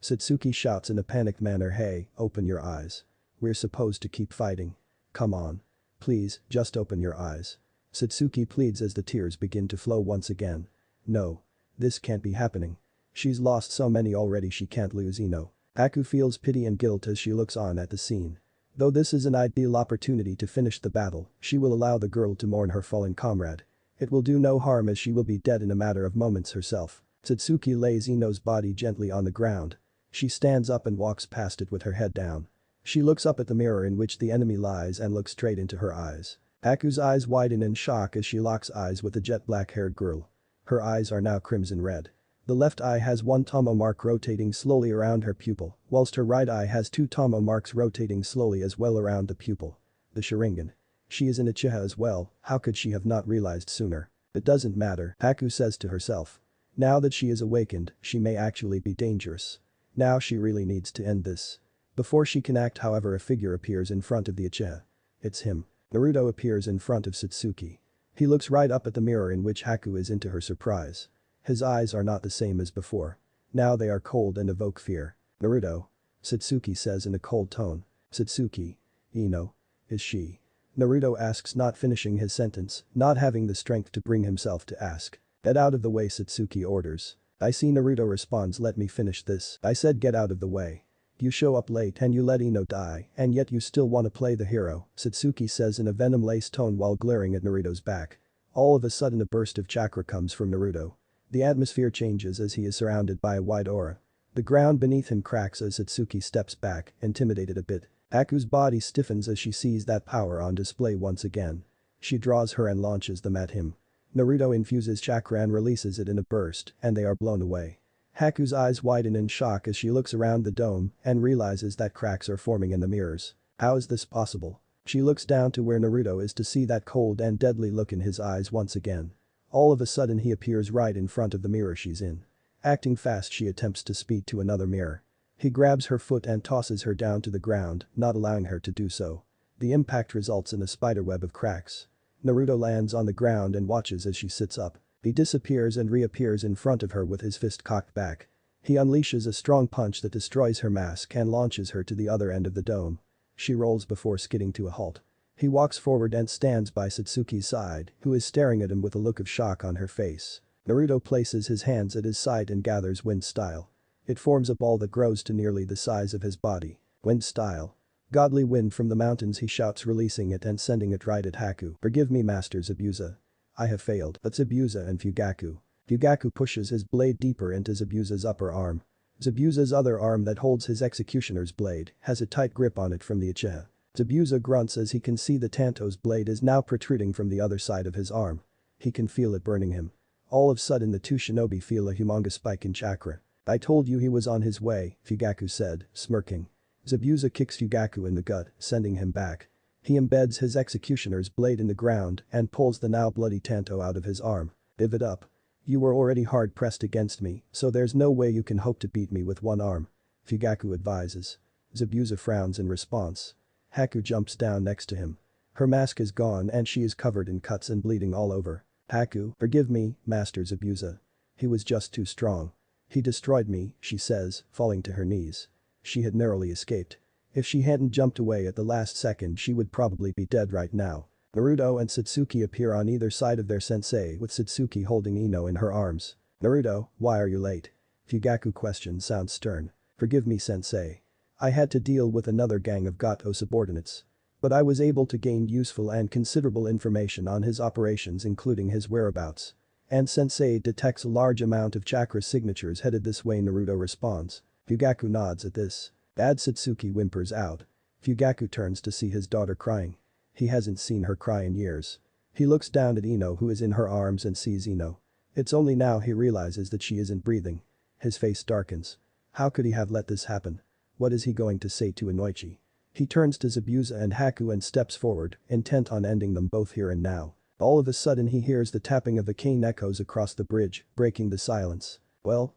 Satsuki shouts in a panicked manner, hey, open your eyes. We're supposed to keep fighting. Come on. Please, just open your eyes. Satsuki pleads as the tears begin to flow once again. No. This can't be happening. She's lost so many already she can't lose Ino. Aku feels pity and guilt as she looks on at the scene. Though this is an ideal opportunity to finish the battle, she will allow the girl to mourn her fallen comrade. It will do no harm as she will be dead in a matter of moments herself. Satsuki lays Ino's body gently on the ground. She stands up and walks past it with her head down. She looks up at the mirror in which the enemy lies and looks straight into her eyes. Aku's eyes widen in shock as she locks eyes with the jet black-haired girl. Her eyes are now crimson red. The left eye has one tomo mark rotating slowly around her pupil, whilst her right eye has two tomo marks rotating slowly as well around the pupil. The Sharingan. She is an Uchiha as well, how could she have not realized sooner? It doesn't matter, Aku says to herself. Now that she is awakened, she may actually be dangerous. Now she really needs to end this. Before she can act, however, a figure appears in front of the Uchiha. It's him. Naruto appears in front of Satsuki. He looks right up at the mirror in which Aku is in to her surprise. His eyes are not the same as before. Now they are cold and evoke fear. Naruto. Satsuki says in a cold tone. Satsuki. Ino. Is she? Naruto asks, not finishing his sentence, not having the strength to bring himself to ask. Get out of the way, Satsuki orders. I see. Naruto responds, let me finish this. I said get out of the way. You show up late and you let Ino die, and yet you still want to play the hero, Satsuki says in a venom-laced tone while glaring at Naruto's back. All of a sudden a burst of chakra comes from Naruto. The atmosphere changes as he is surrounded by a wide aura. The ground beneath him cracks as Satsuki steps back, intimidated a bit. Aku's body stiffens as she sees that power on display once again. She draws her and launches them at him. Naruto infuses chakra and releases it in a burst, and they are blown away. Haku's eyes widen in shock as she looks around the dome and realizes that cracks are forming in the mirrors. How is this possible? She looks down to where Naruto is to see that cold and deadly look in his eyes once again. All of a sudden he appears right in front of the mirror she's in. Acting fast, she attempts to speed to another mirror. He grabs her foot and tosses her down to the ground, not allowing her to do so. The impact results in a spiderweb of cracks. Naruto lands on the ground and watches as she sits up. He disappears and reappears in front of her with his fist cocked back. He unleashes a strong punch that destroys her mask and launches her to the other end of the dome. She rolls before skidding to a halt. He walks forward and stands by Satsuki's side, who is staring at him with a look of shock on her face. Naruto places his hands at his side and gathers wind style. It forms a ball that grows to nearly the size of his body. Wind style. Godly wind from the mountains, he shouts, releasing it and sending it right at Haku. Forgive me, Master Zabuza. I have failed. But Zabuza and Fugaku. Fugaku pushes his blade deeper into Zabuza's upper arm. Zabuza's other arm that holds his executioner's blade has a tight grip on it from the Uchiha. Zabuza grunts as he can see the Tanto's blade is now protruding from the other side of his arm. He can feel it burning him. All of a sudden the two shinobi feel a humongous spike in chakra. I told you he was on his way, Fugaku said, smirking. Zabuza kicks Fugaku in the gut, sending him back. He embeds his executioner's blade in the ground and pulls the now bloody Tanto out of his arm. Give it up. You were already hard pressed against me, so there's no way you can hope to beat me with one arm. Fugaku advises. Zabuza frowns in response. Haku jumps down next to him. Her mask is gone and she is covered in cuts and bleeding all over. Haku, forgive me, Master Zabuza. He was just too strong. He destroyed me, she says, falling to her knees. She had narrowly escaped. If she hadn't jumped away at the last second, she would probably be dead right now. Naruto and Satsuki appear on either side of their sensei, with Satsuki holding Ino in her arms. Naruto, why are you late? Fugaku question sounds stern. Forgive me, sensei. I had to deal with another gang of Gato subordinates. But I was able to gain useful and considerable information on his operations, including his whereabouts. And sensei detects a large amount of chakra signatures headed this way, Naruto responds. Fugaku nods at this. Bad. Satsuki whimpers out. Fugaku turns to see his daughter crying. He hasn't seen her cry in years. He looks down at Ino, who is in her arms, and sees Ino. It's only now he realizes that she isn't breathing. His face darkens. How could he have let this happen? What is he going to say to Inoichi? He turns to Zabuza and Haku and steps forward, intent on ending them both here and now. All of a sudden he hears the tapping of the cane echoes across the bridge, breaking the silence. Well.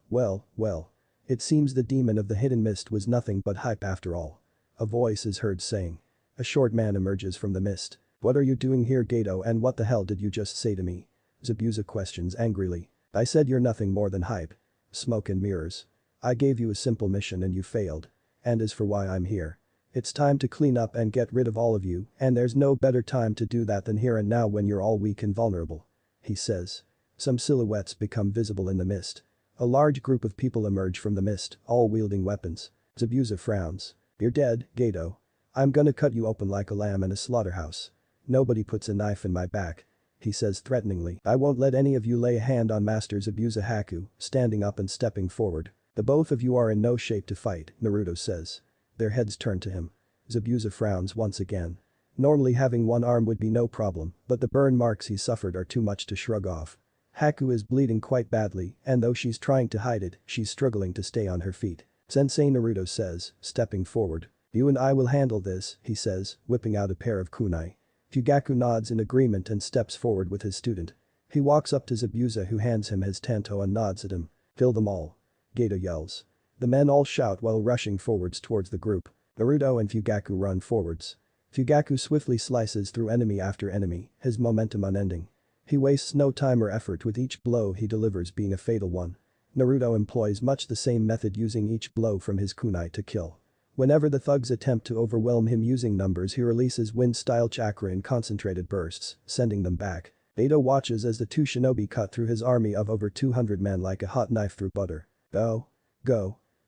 It seems the demon of the hidden mist was nothing but hype after all. A voice is heard saying. A short man emerges from the mist. What are you doing here, Gato, and what the hell did you just say to me? Zabuza questions angrily. I said you're nothing more than hype. Smoke and mirrors. I gave you a simple mission and you failed. And as for why I'm here. It's time to clean up and get rid of all of you, and there's no better time to do that than here and now when you're all weak and vulnerable. He says. Some silhouettes become visible in the mist. A large group of people emerge from the mist, all wielding weapons. Zabuza frowns. You're dead, Gato. I'm gonna cut you open like a lamb in a slaughterhouse. Nobody puts a knife in my back. He says threateningly. I won't let any of you lay a hand on Master Zabuza. Haku, standing up and stepping forward. The both of you are in no shape to fight, Naruto says. Their heads turn to him. Zabuza frowns once again. Normally having one arm would be no problem, but the burn marks he suffered are too much to shrug off. Haku is bleeding quite badly, and though she's trying to hide it, she's struggling to stay on her feet. Sensei, Naruto says, stepping forward. You and I will handle this, he says, whipping out a pair of kunai. Fugaku nods in agreement and steps forward with his student. He walks up to Zabuza, who hands him his tanto and nods at him. Kill them all. Gato yells. The men all shout while rushing forwards towards the group. Naruto and Fugaku run forwards. Fugaku swiftly slices through enemy after enemy, his momentum unending. He wastes no time or effort, with each blow he delivers being a fatal one. Naruto employs much the same method, using each blow from his kunai to kill. Whenever the thugs attempt to overwhelm him using numbers, he releases wind-style chakra in concentrated bursts, sending them back. Gato watches as the two shinobi cut through his army of over 200 men like a hot knife through butter. Go.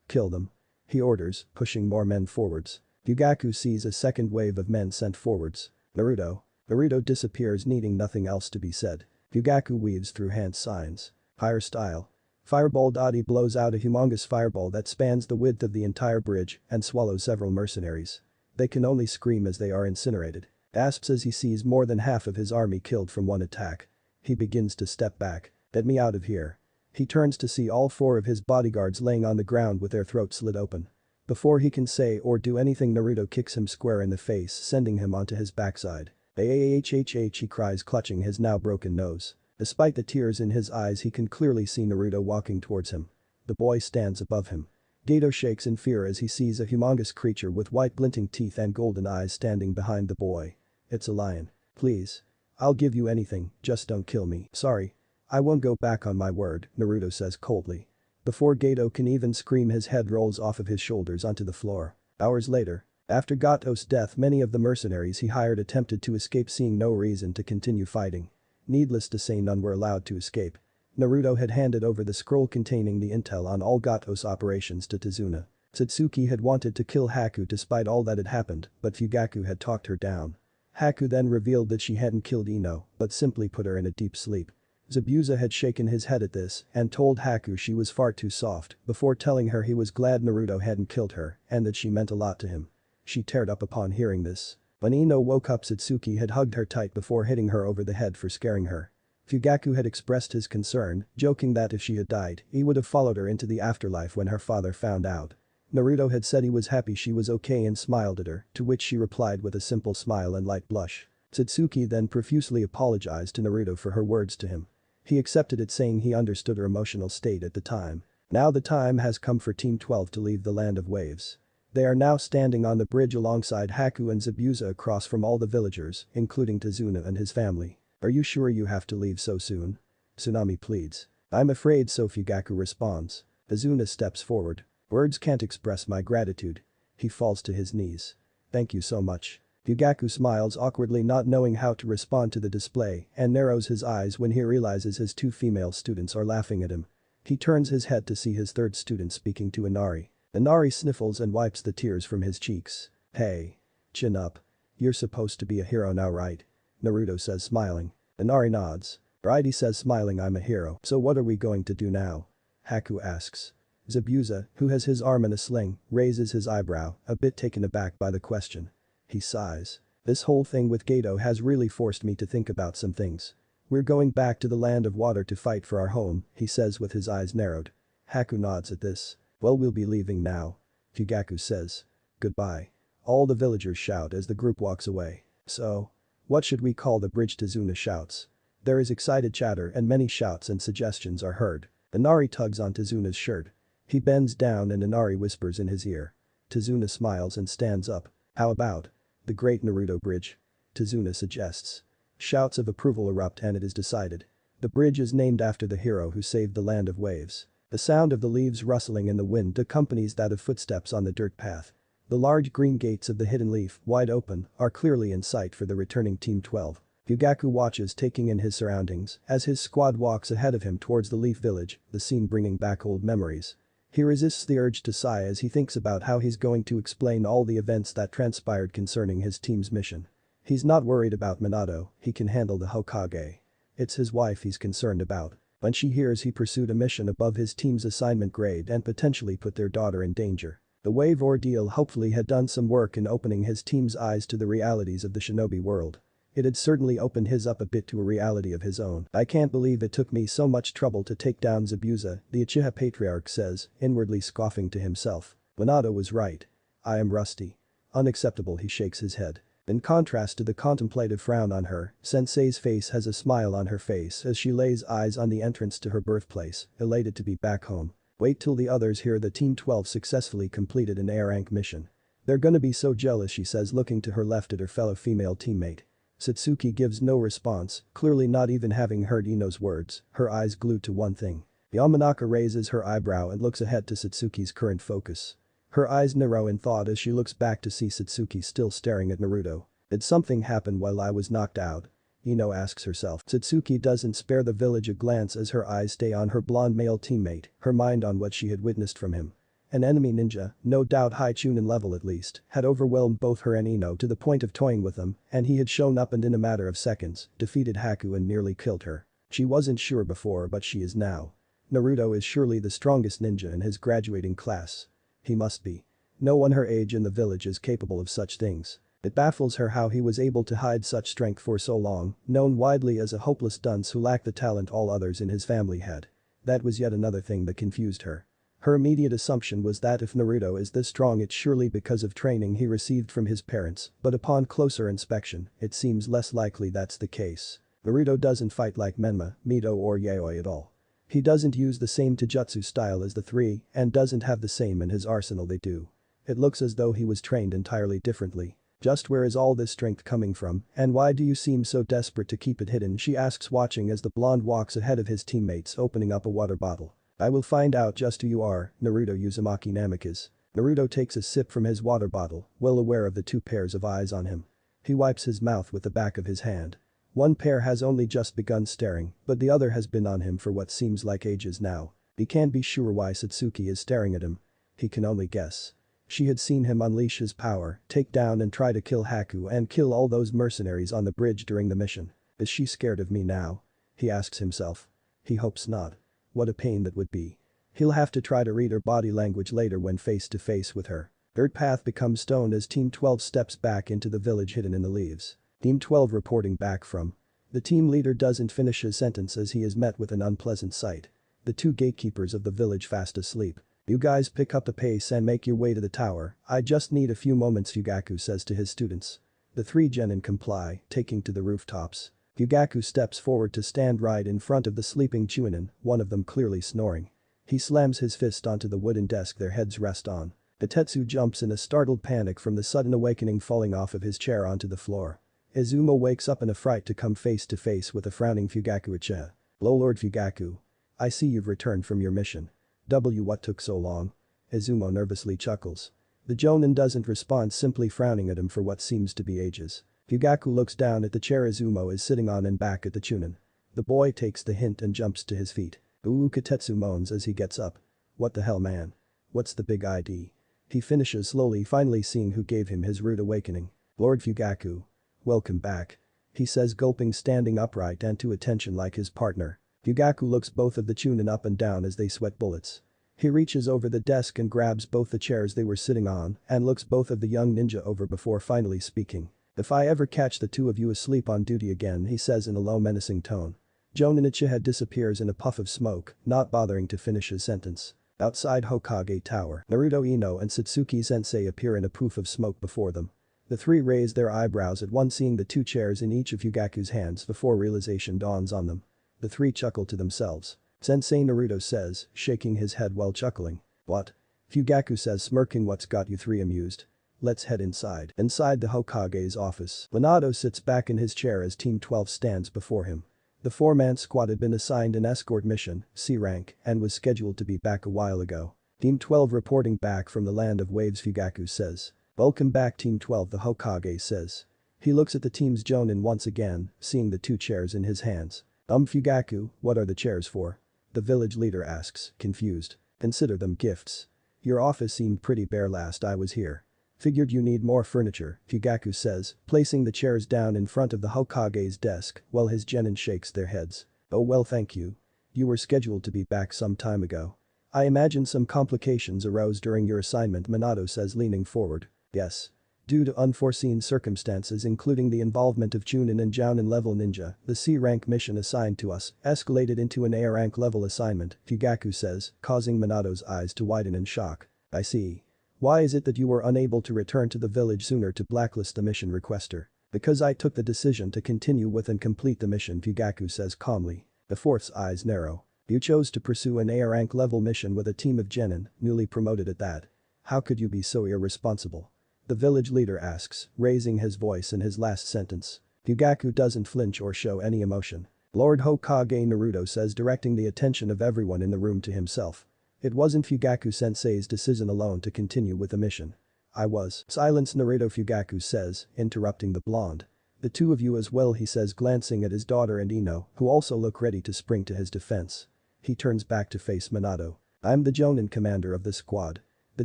Kill them. He orders, pushing more men forwards. Fugaku sees a second wave of men sent forwards. Naruto disappears, needing nothing else to be said. Fugaku weaves through hand signs. Fire style. Fireball. He blows out a humongous fireball that spans the width of the entire bridge and swallows several mercenaries. They can only scream as they are incinerated. Gasps as he sees more than half of his army killed from one attack. He begins to step back. Get me out of here. He turns to see all 4 of his bodyguards laying on the ground with their throats slit open. Before he can say or do anything, Naruto kicks him square in the face, sending him onto his backside. Ahhhh, he cries, clutching his now broken nose. Despite the tears in his eyes, he can clearly see Naruto walking towards him. The boy stands above him. Gato shakes in fear as he sees a humongous creature with white glinting teeth and golden eyes standing behind the boy. It's a lion. Please. I'll give you anything, just don't kill me. Sorry. I won't go back on my word, Naruto says coldly. Before Gato can even scream, his head rolls off of his shoulders onto the floor. Hours later. After Gato's death, many of the mercenaries he hired attempted to escape, seeing no reason to continue fighting. Needless to say, none were allowed to escape. Naruto had handed over the scroll containing the intel on all Gato's operations to Tazuna. Satsuki had wanted to kill Haku despite all that had happened, but Fugaku had talked her down. Haku then revealed that she hadn't killed Ino, but simply put her in a deep sleep. Zabuza had shaken his head at this and told Haku she was far too soft, before telling her he was glad Naruto hadn't killed her and that she meant a lot to him. She teared up upon hearing this. When Ino woke up, Satsuki had hugged her tight before hitting her over the head for scaring her. Fugaku had expressed his concern, joking that if she had died, he would have followed her into the afterlife when her father found out. Naruto had said he was happy she was okay and smiled at her, to which she replied with a simple smile and light blush. Satsuki then profusely apologized to Naruto for her words to him. He accepted it, saying he understood her emotional state at the time. Now the time has come for Team 12 to leave the Land of Waves. They are now standing on the bridge alongside Haku and Zabuza, across from all the villagers, including Tazuna and his family. Are you sure you have to leave so soon? Tsunami pleads. I'm afraid so, Fugaku responds. Tazuna steps forward. Words can't express my gratitude. He falls to his knees. Thank you so much. Fugaku smiles awkwardly, not knowing how to respond to the display, and narrows his eyes when he realizes his 2 female students are laughing at him. He turns his head to see his 3rd student speaking to Inari. Inari sniffles and wipes the tears from his cheeks. Hey. Chin up. You're supposed to be a hero now, right? Naruto says, smiling. Inari nods. Right, he says, smiling. I'm a hero. So what are we going to do now? Haku asks. Zabuza, who has his arm in a sling, raises his eyebrow, a bit taken aback by the question. He sighs. This whole thing with Gato has really forced me to think about some things. We're going back to the land of water to fight for our home, he says with his eyes narrowed. Haku nods at this. Well, we'll be leaving now. Fugaku says. Goodbye. All the villagers shout as the group walks away. So? What should we call the bridge? Tazuna shouts. There is excited chatter and many shouts and suggestions are heard. Inari tugs on Tazuna's shirt. He bends down and Inari whispers in his ear. Tazuna smiles and stands up. How about the Great Naruto Bridge? Tazuna suggests. Shouts of approval erupt and it is decided. The bridge is named after the hero who saved the land of waves. The sound of the leaves rustling in the wind accompanies that of footsteps on the dirt path. The large green gates of the hidden leaf, wide open, are clearly in sight for the returning Team 12. Fugaku watches, taking in his surroundings, as his squad walks ahead of him towards the Leaf Village, the scene bringing back old memories. He resists the urge to sigh as he thinks about how he's going to explain all the events that transpired concerning his team's mission. He's not worried about Minato, he can handle the Hokage. It's his wife he's concerned about. When she hears he pursued a mission above his team's assignment grade and potentially put their daughter in danger. The wave ordeal hopefully had done some work in opening his team's eyes to the realities of the shinobi world. It had certainly opened his up a bit to a reality of his own. I can't believe it took me so much trouble to take down Zabuza, the Uchiha patriarch says, inwardly scoffing to himself. Minato was right. I am rusty. Unacceptable, he shakes his head. In contrast to the contemplative frown on her, Sensei's face has a smile on her face as she lays eyes on the entrance to her birthplace, elated to be back home. Wait till the others hear that Team 12 successfully completed an A-rank mission. They're gonna be so jealous, she says, looking to her left at her fellow female teammate. Satsuki gives no response, clearly not even having heard Ino's words, her eyes glued to one thing. Yamanaka raises her eyebrow and looks ahead to Satsuki's current focus. Her eyes narrow in thought as she looks back to see Satsuki still staring at Naruto. Did something happen while I was knocked out? Ino asks herself. Satsuki doesn't spare the village a glance as her eyes stay on her blonde male teammate, her mind on what she had witnessed from him. An enemy ninja, no doubt high Chunin level at least, had overwhelmed both her and Ino to the point of toying with them, and he had shown up and in a matter of seconds, defeated Haku and nearly killed her. She wasn't sure before but she is now. Naruto is surely the strongest ninja in his graduating class. He must be. No one her age in the village is capable of such things. It baffles her how he was able to hide such strength for so long, known widely as a hopeless dunce who lacked the talent all others in his family had. That was yet another thing that confused her. Her immediate assumption was that if Naruto is this strong it's surely because of training he received from his parents, but upon closer inspection, it seems less likely that's the case. Naruto doesn't fight like Menma, Mito or Yaoi at all. He doesn't use the same taijutsu style as the three and doesn't have the same in his arsenal they do. It looks as though he was trained entirely differently. Just where is all this strength coming from, and why do you seem so desperate to keep it hidden, she asks, watching as the blonde walks ahead of his teammates, opening up a water bottle. I will find out just who you are, Naruto Uzumaki Namikaze. Naruto takes a sip from his water bottle, well aware of the two pairs of eyes on him. He wipes his mouth with the back of his hand. One pair has only just begun staring, but the other has been on him for what seems like ages now. He can't be sure why Satsuki is staring at him. He can only guess. She had seen him unleash his power, take down and try to kill Haku and kill all those mercenaries on the bridge during the mission. Is she scared of me now? He asks himself. He hopes not. What a pain that would be. He'll have to try to read her body language later when face to face with her. Dirt path becomes stone as Team 12 steps back into the village hidden in the leaves. Team 12 reporting back from. The team leader doesn't finish his sentence as he is met with an unpleasant sight. The two gatekeepers of the village fast asleep. You guys pick up the pace and make your way to the tower, I just need a few moments, Fugaku says to his students. The three genin comply, taking to the rooftops. Fugaku steps forward to stand right in front of the sleeping Chunin, one of them clearly snoring. He slams his fist onto the wooden desk their heads rest on. Itetsu jumps in a startled panic from the sudden awakening, falling off of his chair onto the floor. Izumo wakes up in a fright to come face to face with a frowning Fugaku Uchiha. Hello Lord Fugaku. I see you've returned from your mission. What took so long? Izumo nervously chuckles. The Jonin doesn't respond, simply frowning at him for what seems to be ages. Fugaku looks down at the chair Izumo is sitting on and back at the Chunin. The boy takes the hint and jumps to his feet. Katetsu moans as he gets up. What the hell, man? What's the big ID? He finishes slowly, finally seeing who gave him his rude awakening. Lord Fugaku. Welcome back. He says, gulping, standing upright and to attention like his partner. Fugaku looks both of the Chunin up and down as they sweat bullets. He reaches over the desk and grabs both the chairs they were sitting on and looks both of the young ninja over before finally speaking. If I ever catch the two of you asleep on duty again, he says in a low menacing tone. Jonin Ichiha disappears in a puff of smoke, not bothering to finish his sentence. Outside Hokage Tower, Naruto, Ino and Satsuki Sensei appear in a poof of smoke before them. The three raise their eyebrows at once, seeing the two chairs in each of Fugaku's hands before realization dawns on them. The three chuckle to themselves. Sensei, Naruto says, shaking his head while chuckling. What? Fugaku says, smirking, what's got you three amused? Let's head inside. Inside the Hokage's office, Minato sits back in his chair as Team 12 stands before him. The four-man squad had been assigned an escort mission, C rank, and was scheduled to be back a while ago. Team 12 reporting back from the land of waves, Fugaku says. Welcome back Team 12, the Hokage says. He looks at the team's Jonin once again, seeing the two chairs in his hands. Fugaku, what are the chairs for? The village leader asks, confused. Consider them gifts. Your office seemed pretty bare last I was here. Figured you need more furniture, Fugaku says, placing the chairs down in front of the Hokage's desk while his genin shakes their heads. Oh well, thank you. You were scheduled to be back some time ago. I imagine some complications arose during your assignment, Minato says, leaning forward. Yes. Due to unforeseen circumstances including the involvement of Chunin and Jounin level ninja, the C rank mission assigned to us escalated into an A rank level assignment, Fugaku says, causing Minato's eyes to widen in shock. I see. Why is it that you were unable to return to the village sooner to blacklist the mission requester? Because I took the decision to continue with and complete the mission, Fugaku says calmly. The fourth's eyes narrow. You chose to pursue an A rank level mission with a team of genin, newly promoted at that. How could you be so irresponsible? The village leader asks, raising his voice in his last sentence. Fugaku doesn't flinch or show any emotion. Lord Hokage, Naruto says, directing the attention of everyone in the room to himself. It wasn't Fugaku-sensei's decision alone to continue with the mission. I was. Silence, Naruto, Fugaku says, interrupting the blonde. The two of you as well, he says, glancing at his daughter and Ino, who also look ready to spring to his defense. He turns back to face Minato. I'm the Jonin commander of the squad. The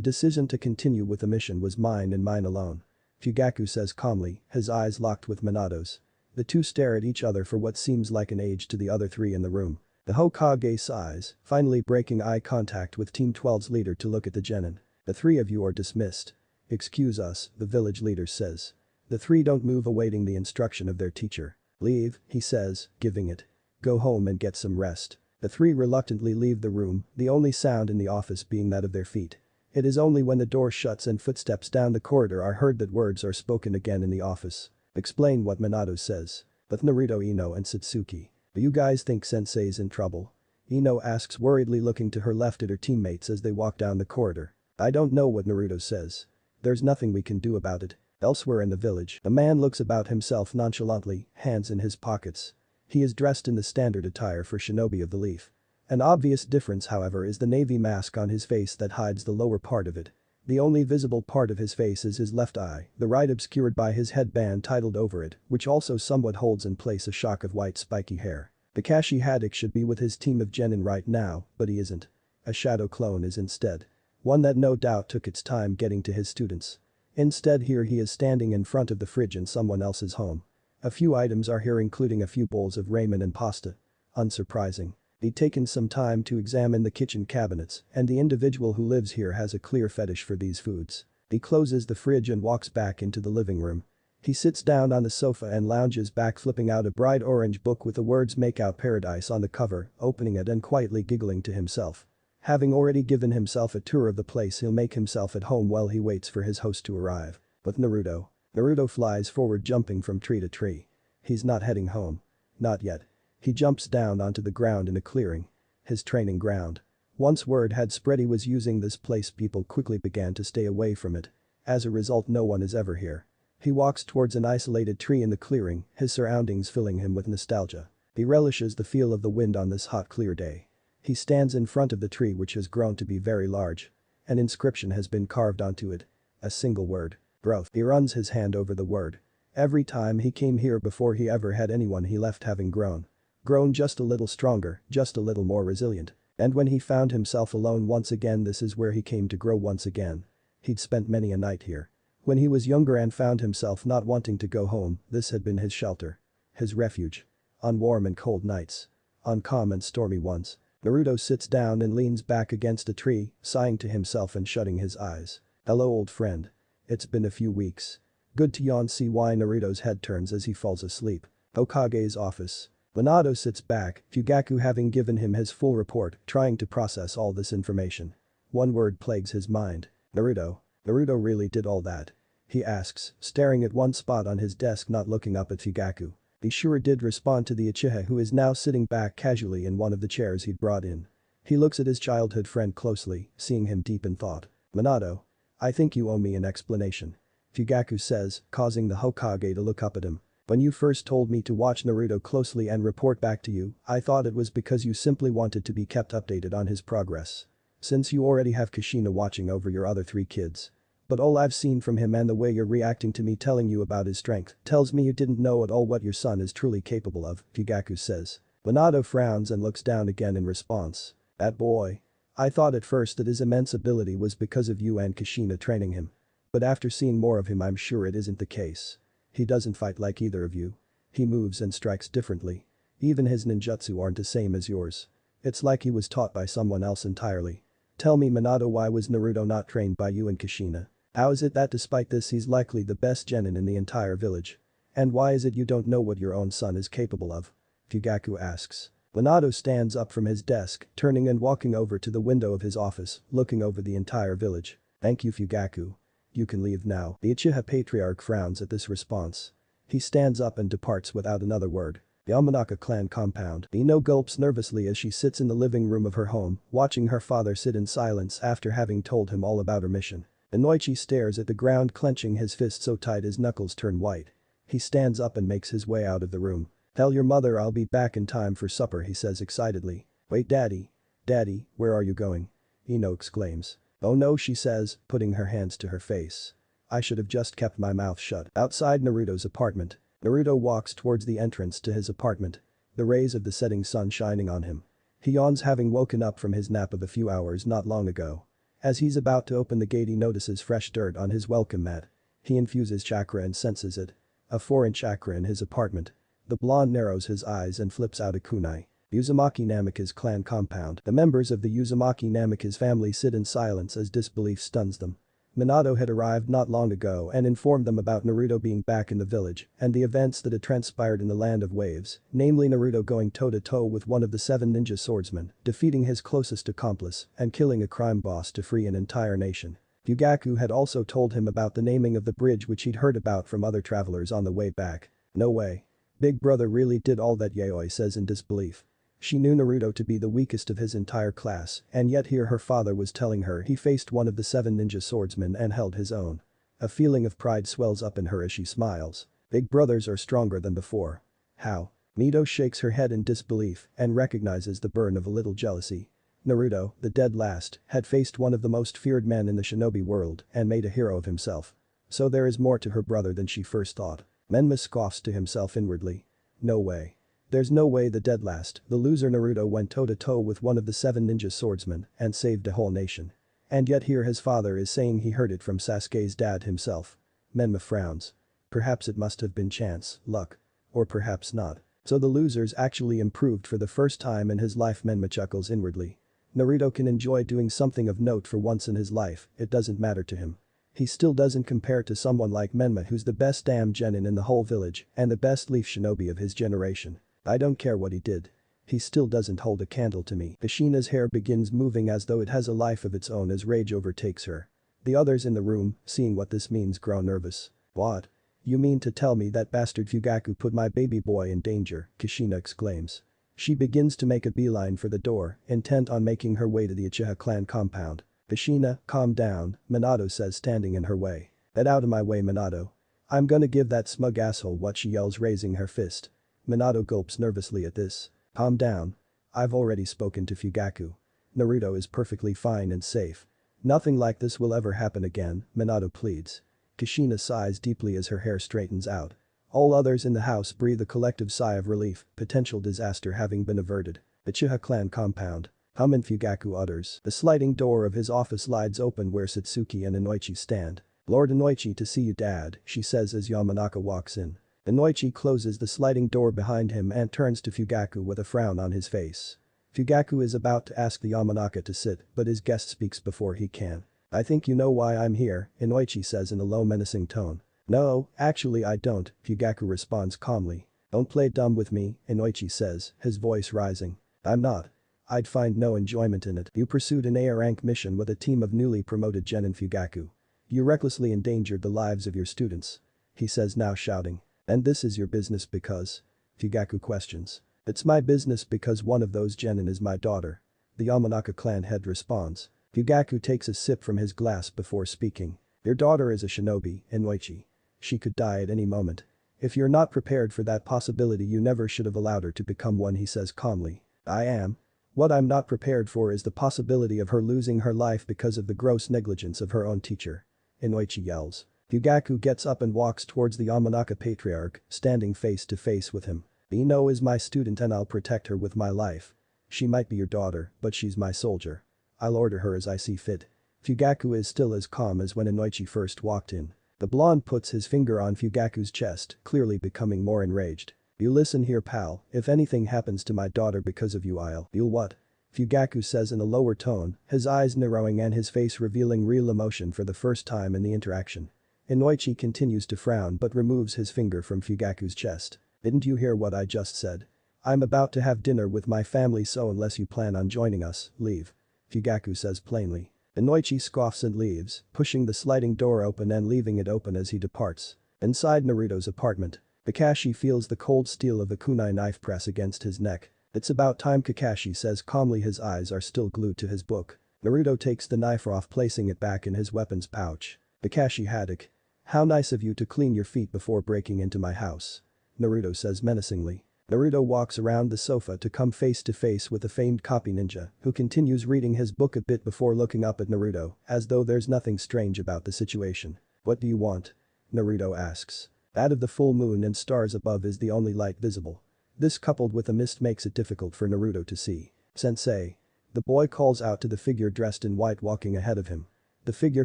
decision to continue with the mission was mine and mine alone. Fugaku says calmly, his eyes locked with Minato's. The two stare at each other for what seems like an age to the other three in the room. The Hokage sighs, finally breaking eye contact with Team 12's leader to look at the genin. The three of you are dismissed. Excuse us, the village leader says. The three don't move, awaiting the instruction of their teacher. Leave, he says, giving it. Go home and get some rest. The three reluctantly leave the room, the only sound in the office being that of their feet. It is only when the door shuts and footsteps down the corridor are heard that words are spoken again in the office. Explain what Minato says. With Naruto, Ino and Satsuki. Do you guys think sensei's in trouble? Ino asks, worriedly looking to her left at her teammates as they walk down the corridor. I don't know, what Naruto says. There's nothing we can do about it. Elsewhere in the village, a man looks about himself nonchalantly, hands in his pockets. He is dressed in the standard attire for shinobi of the leaf. An obvious difference, however, is the navy mask on his face that hides the lower part of it. The only visible part of his face is his left eye, the right obscured by his headband titled over it, which also somewhat holds in place a shock of white spiky hair. Kakashi Haddock should be with his team of genin right now, but he isn't. A shadow clone is instead. One that no doubt took its time getting to his students. Instead, here he is standing in front of the fridge in someone else's home. A few items are here, including a few bowls of ramen and pasta. Unsurprising. He'd taken some time to examine the kitchen cabinets, and the individual who lives here has a clear fetish for these foods. He closes the fridge and walks back into the living room. He sits down on the sofa and lounges back, flipping out a bright orange book with the words "Make Out Paradise" on the cover, opening it and quietly giggling to himself. Having already given himself a tour of the place, he'll make himself at home while he waits for his host to arrive. With Naruto. Naruto flies forward, jumping from tree to tree. He's not heading home. Not yet. He jumps down onto the ground in a clearing. His training ground. Once word had spread he was using this place, people quickly began to stay away from it. As a result, no one is ever here. He walks towards an isolated tree in the clearing, his surroundings filling him with nostalgia. He relishes the feel of the wind on this hot, clear day. He stands in front of the tree, which has grown to be very large. An inscription has been carved onto it. A single word. Growth. He runs his hand over the word. Every time he came here before, he ever had anyone, he left having grown. Grown just a little stronger, just a little more resilient. And when he found himself alone once again, this is where he came to grow once again. He'd spent many a night here. When he was younger and found himself not wanting to go home, this had been his shelter. His refuge. On warm and cold nights. On calm and stormy ones. Naruto sits down and leans back against a tree, sighing to himself and shutting his eyes. Hello old friend. It's been a few weeks. Good to yawn. See why Naruto's head turns as he falls asleep. Hokage's office. Minato sits back, Fugaku having given him his full report, trying to process all this information. One word plagues his mind. Naruto. Naruto really did all that? He asks, staring at one spot on his desk, not looking up at Fugaku. He sure did respond to the Uchiha, who is now sitting back casually in one of the chairs he'd brought in. He looks at his childhood friend closely, seeing him deep in thought. Minato. I think you owe me an explanation. Fugaku says, causing the Hokage to look up at him. When you first told me to watch Naruto closely and report back to you, I thought it was because you simply wanted to be kept updated on his progress. Since you already have Kushina watching over your other 3 kids. But all I've seen from him and the way you're reacting to me telling you about his strength tells me you didn't know at all what your son is truly capable of, Fugaku says. Minato frowns and looks down again in response. That boy. I thought at first that his immense ability was because of you and Kushina training him. But after seeing more of him, I'm sure it isn't the case. He doesn't fight like either of you. He moves and strikes differently. Even his ninjutsu aren't the same as yours. It's like he was taught by someone else entirely. Tell me Minato, why was Naruto not trained by you and Kushina? How is it that despite this he's likely the best genin in the entire village? And why is it you don't know what your own son is capable of? Fugaku asks. Minato stands up from his desk, turning and walking over to the window of his office, looking over the entire village. Thank you Fugaku. You can leave now. The Uchiha patriarch frowns at this response. He stands up and departs without another word. The Yamanaka clan compound. Ino gulps nervously as she sits in the living room of her home, watching her father sit in silence after having told him all about her mission. Inoichi stares at the ground, clenching his fist so tight his knuckles turn white. He stands up and makes his way out of the room. Tell your mother I'll be back in time for supper, he says excitedly. Wait daddy. Daddy, where are you going? Ino exclaims. Oh no, she says, putting her hands to her face. I should have just kept my mouth shut. Outside Naruto's apartment. Naruto walks towards the entrance to his apartment. The rays of the setting sun shining on him. He yawns, having woken up from his nap of a few hours not long ago. As he's about to open the gate, he notices fresh dirt on his welcome mat. He infuses chakra and senses it. A foreign chakra in his apartment. The blonde narrows his eyes and flips out a kunai. Uzumaki Namika's clan compound. The members of the Uzumaki Namika's family sit in silence as disbelief stuns them. Minato had arrived not long ago and informed them about Naruto being back in the village and the events that had transpired in the Land of Waves, namely Naruto going toe-to-toe with one of the 7 ninja swordsmen, defeating his closest accomplice, and killing a crime boss to free an entire nation. Fugaku had also told him about the naming of the bridge, which he'd heard about from other travelers on the way back. No way. Big brother really did all that, Yayoi says in disbelief. She knew Naruto to be the weakest of his entire class, and yet here her father was telling her he faced one of the 7 ninja swordsmen and held his own. A feeling of pride swells up in her as she smiles. Big brothers are stronger than before. How? Mito shakes her head in disbelief and recognizes the burn of a little jealousy. Naruto, the dead last, had faced one of the most feared men in the shinobi world and made a hero of himself. So there is more to her brother than she first thought. Menma scoffs to himself inwardly. No way. There's no way the dead last, the loser Naruto, went toe-to-toe with one of the 7 ninja swordsmen and saved a whole nation. And yet here his father is saying he heard it from Sasuke's dad himself. Menma frowns. Perhaps it must have been chance, luck. Or perhaps not. So the loser's actually improved for the first time in his life, Menma chuckles inwardly. Naruto can enjoy doing something of note for once in his life, it doesn't matter to him. He still doesn't compare to someone like Menma, who's the best damn genin in the whole village and the best leaf shinobi of his generation. I don't care what he did. He still doesn't hold a candle to me. Kushina's hair begins moving as though it has a life of its own as rage overtakes her. The others in the room, seeing what this means, grow nervous. What? You mean to tell me that bastard Fugaku put my baby boy in danger? Kushina exclaims. She begins to make a beeline for the door, intent on making her way to the Uchiha clan compound. Kushina, calm down, Minato says, standing in her way. Get out of my way, Minato. I'm gonna give that smug asshole what, she yells, raising her fist. Minato gulps nervously at this. Calm down. I've already spoken to Fugaku. Naruto is perfectly fine and safe. Nothing like this will ever happen again, Minato pleads. Kushina sighs deeply as her hair straightens out. All others in the house breathe a collective sigh of relief, potential disaster having been averted. Uchiha clan compound. Fugaku utters. The sliding door of his office slides open where Satsuki and Inoichi stand. Lord Inoichi, to see you, Dad, she says as Yamanaka walks in. Inoichi closes the sliding door behind him and turns to Fugaku with a frown on his face. Fugaku is about to ask the Yamanaka to sit, but his guest speaks before he can. I think you know why I'm here, Inoichi says in a low menacing tone. No, actually I don't, Fugaku responds calmly. Don't play dumb with me, Inoichi says, his voice rising. I'm not. I'd find no enjoyment in it. You pursued an A rank mission with a team of newly promoted genin Fugaku. You recklessly endangered the lives of your students. He says, now shouting. And this is your business because? Fugaku questions. It's my business because one of those genin is my daughter. The Yamanaka clan head responds. Fugaku takes a sip from his glass before speaking. Your daughter is a shinobi, Inoichi. She could die at any moment. If you're not prepared for that possibility, you never should have allowed her to become one, he says calmly. I am. What I'm not prepared for is the possibility of her losing her life because of the gross negligence of her own teacher. Inoichi yells. Fugaku gets up and walks towards the Yamanaka patriarch, standing face to face with him. Ino is my student and I'll protect her with my life. She might be your daughter, but she's my soldier. I'll order her as I see fit. Fugaku is still as calm as when Inoichi first walked in. The blonde puts his finger on Fugaku's chest, clearly becoming more enraged. You listen here, pal, if anything happens to my daughter because of you, you'll what? Fugaku says in a lower tone, his eyes narrowing and his face revealing real emotion for the first time in the interaction. Inoichi continues to frown but removes his finger from Fugaku's chest. Didn't you hear what I just said? I'm about to have dinner with my family, so unless you plan on joining us, leave. Fugaku says plainly. Inoichi scoffs and leaves, pushing the sliding door open and leaving it open as he departs. Inside Naruto's apartment, Kakashi feels the cold steel of the kunai knife press against his neck. It's about time, Kakashi says calmly, his eyes are still glued to his book. Naruto takes the knife off, placing it back in his weapons pouch. Kakashi Haddock. How nice of you to clean your feet before breaking into my house. Naruto says menacingly. Naruto walks around the sofa to come face to face with the famed copy ninja, who continues reading his book a bit before looking up at Naruto, as though there's nothing strange about the situation. What do you want? Naruto asks. That of the full moon and stars above is the only light visible. This coupled with a mist makes it difficult for Naruto to see. Sensei. The boy calls out to the figure dressed in white walking ahead of him. The figure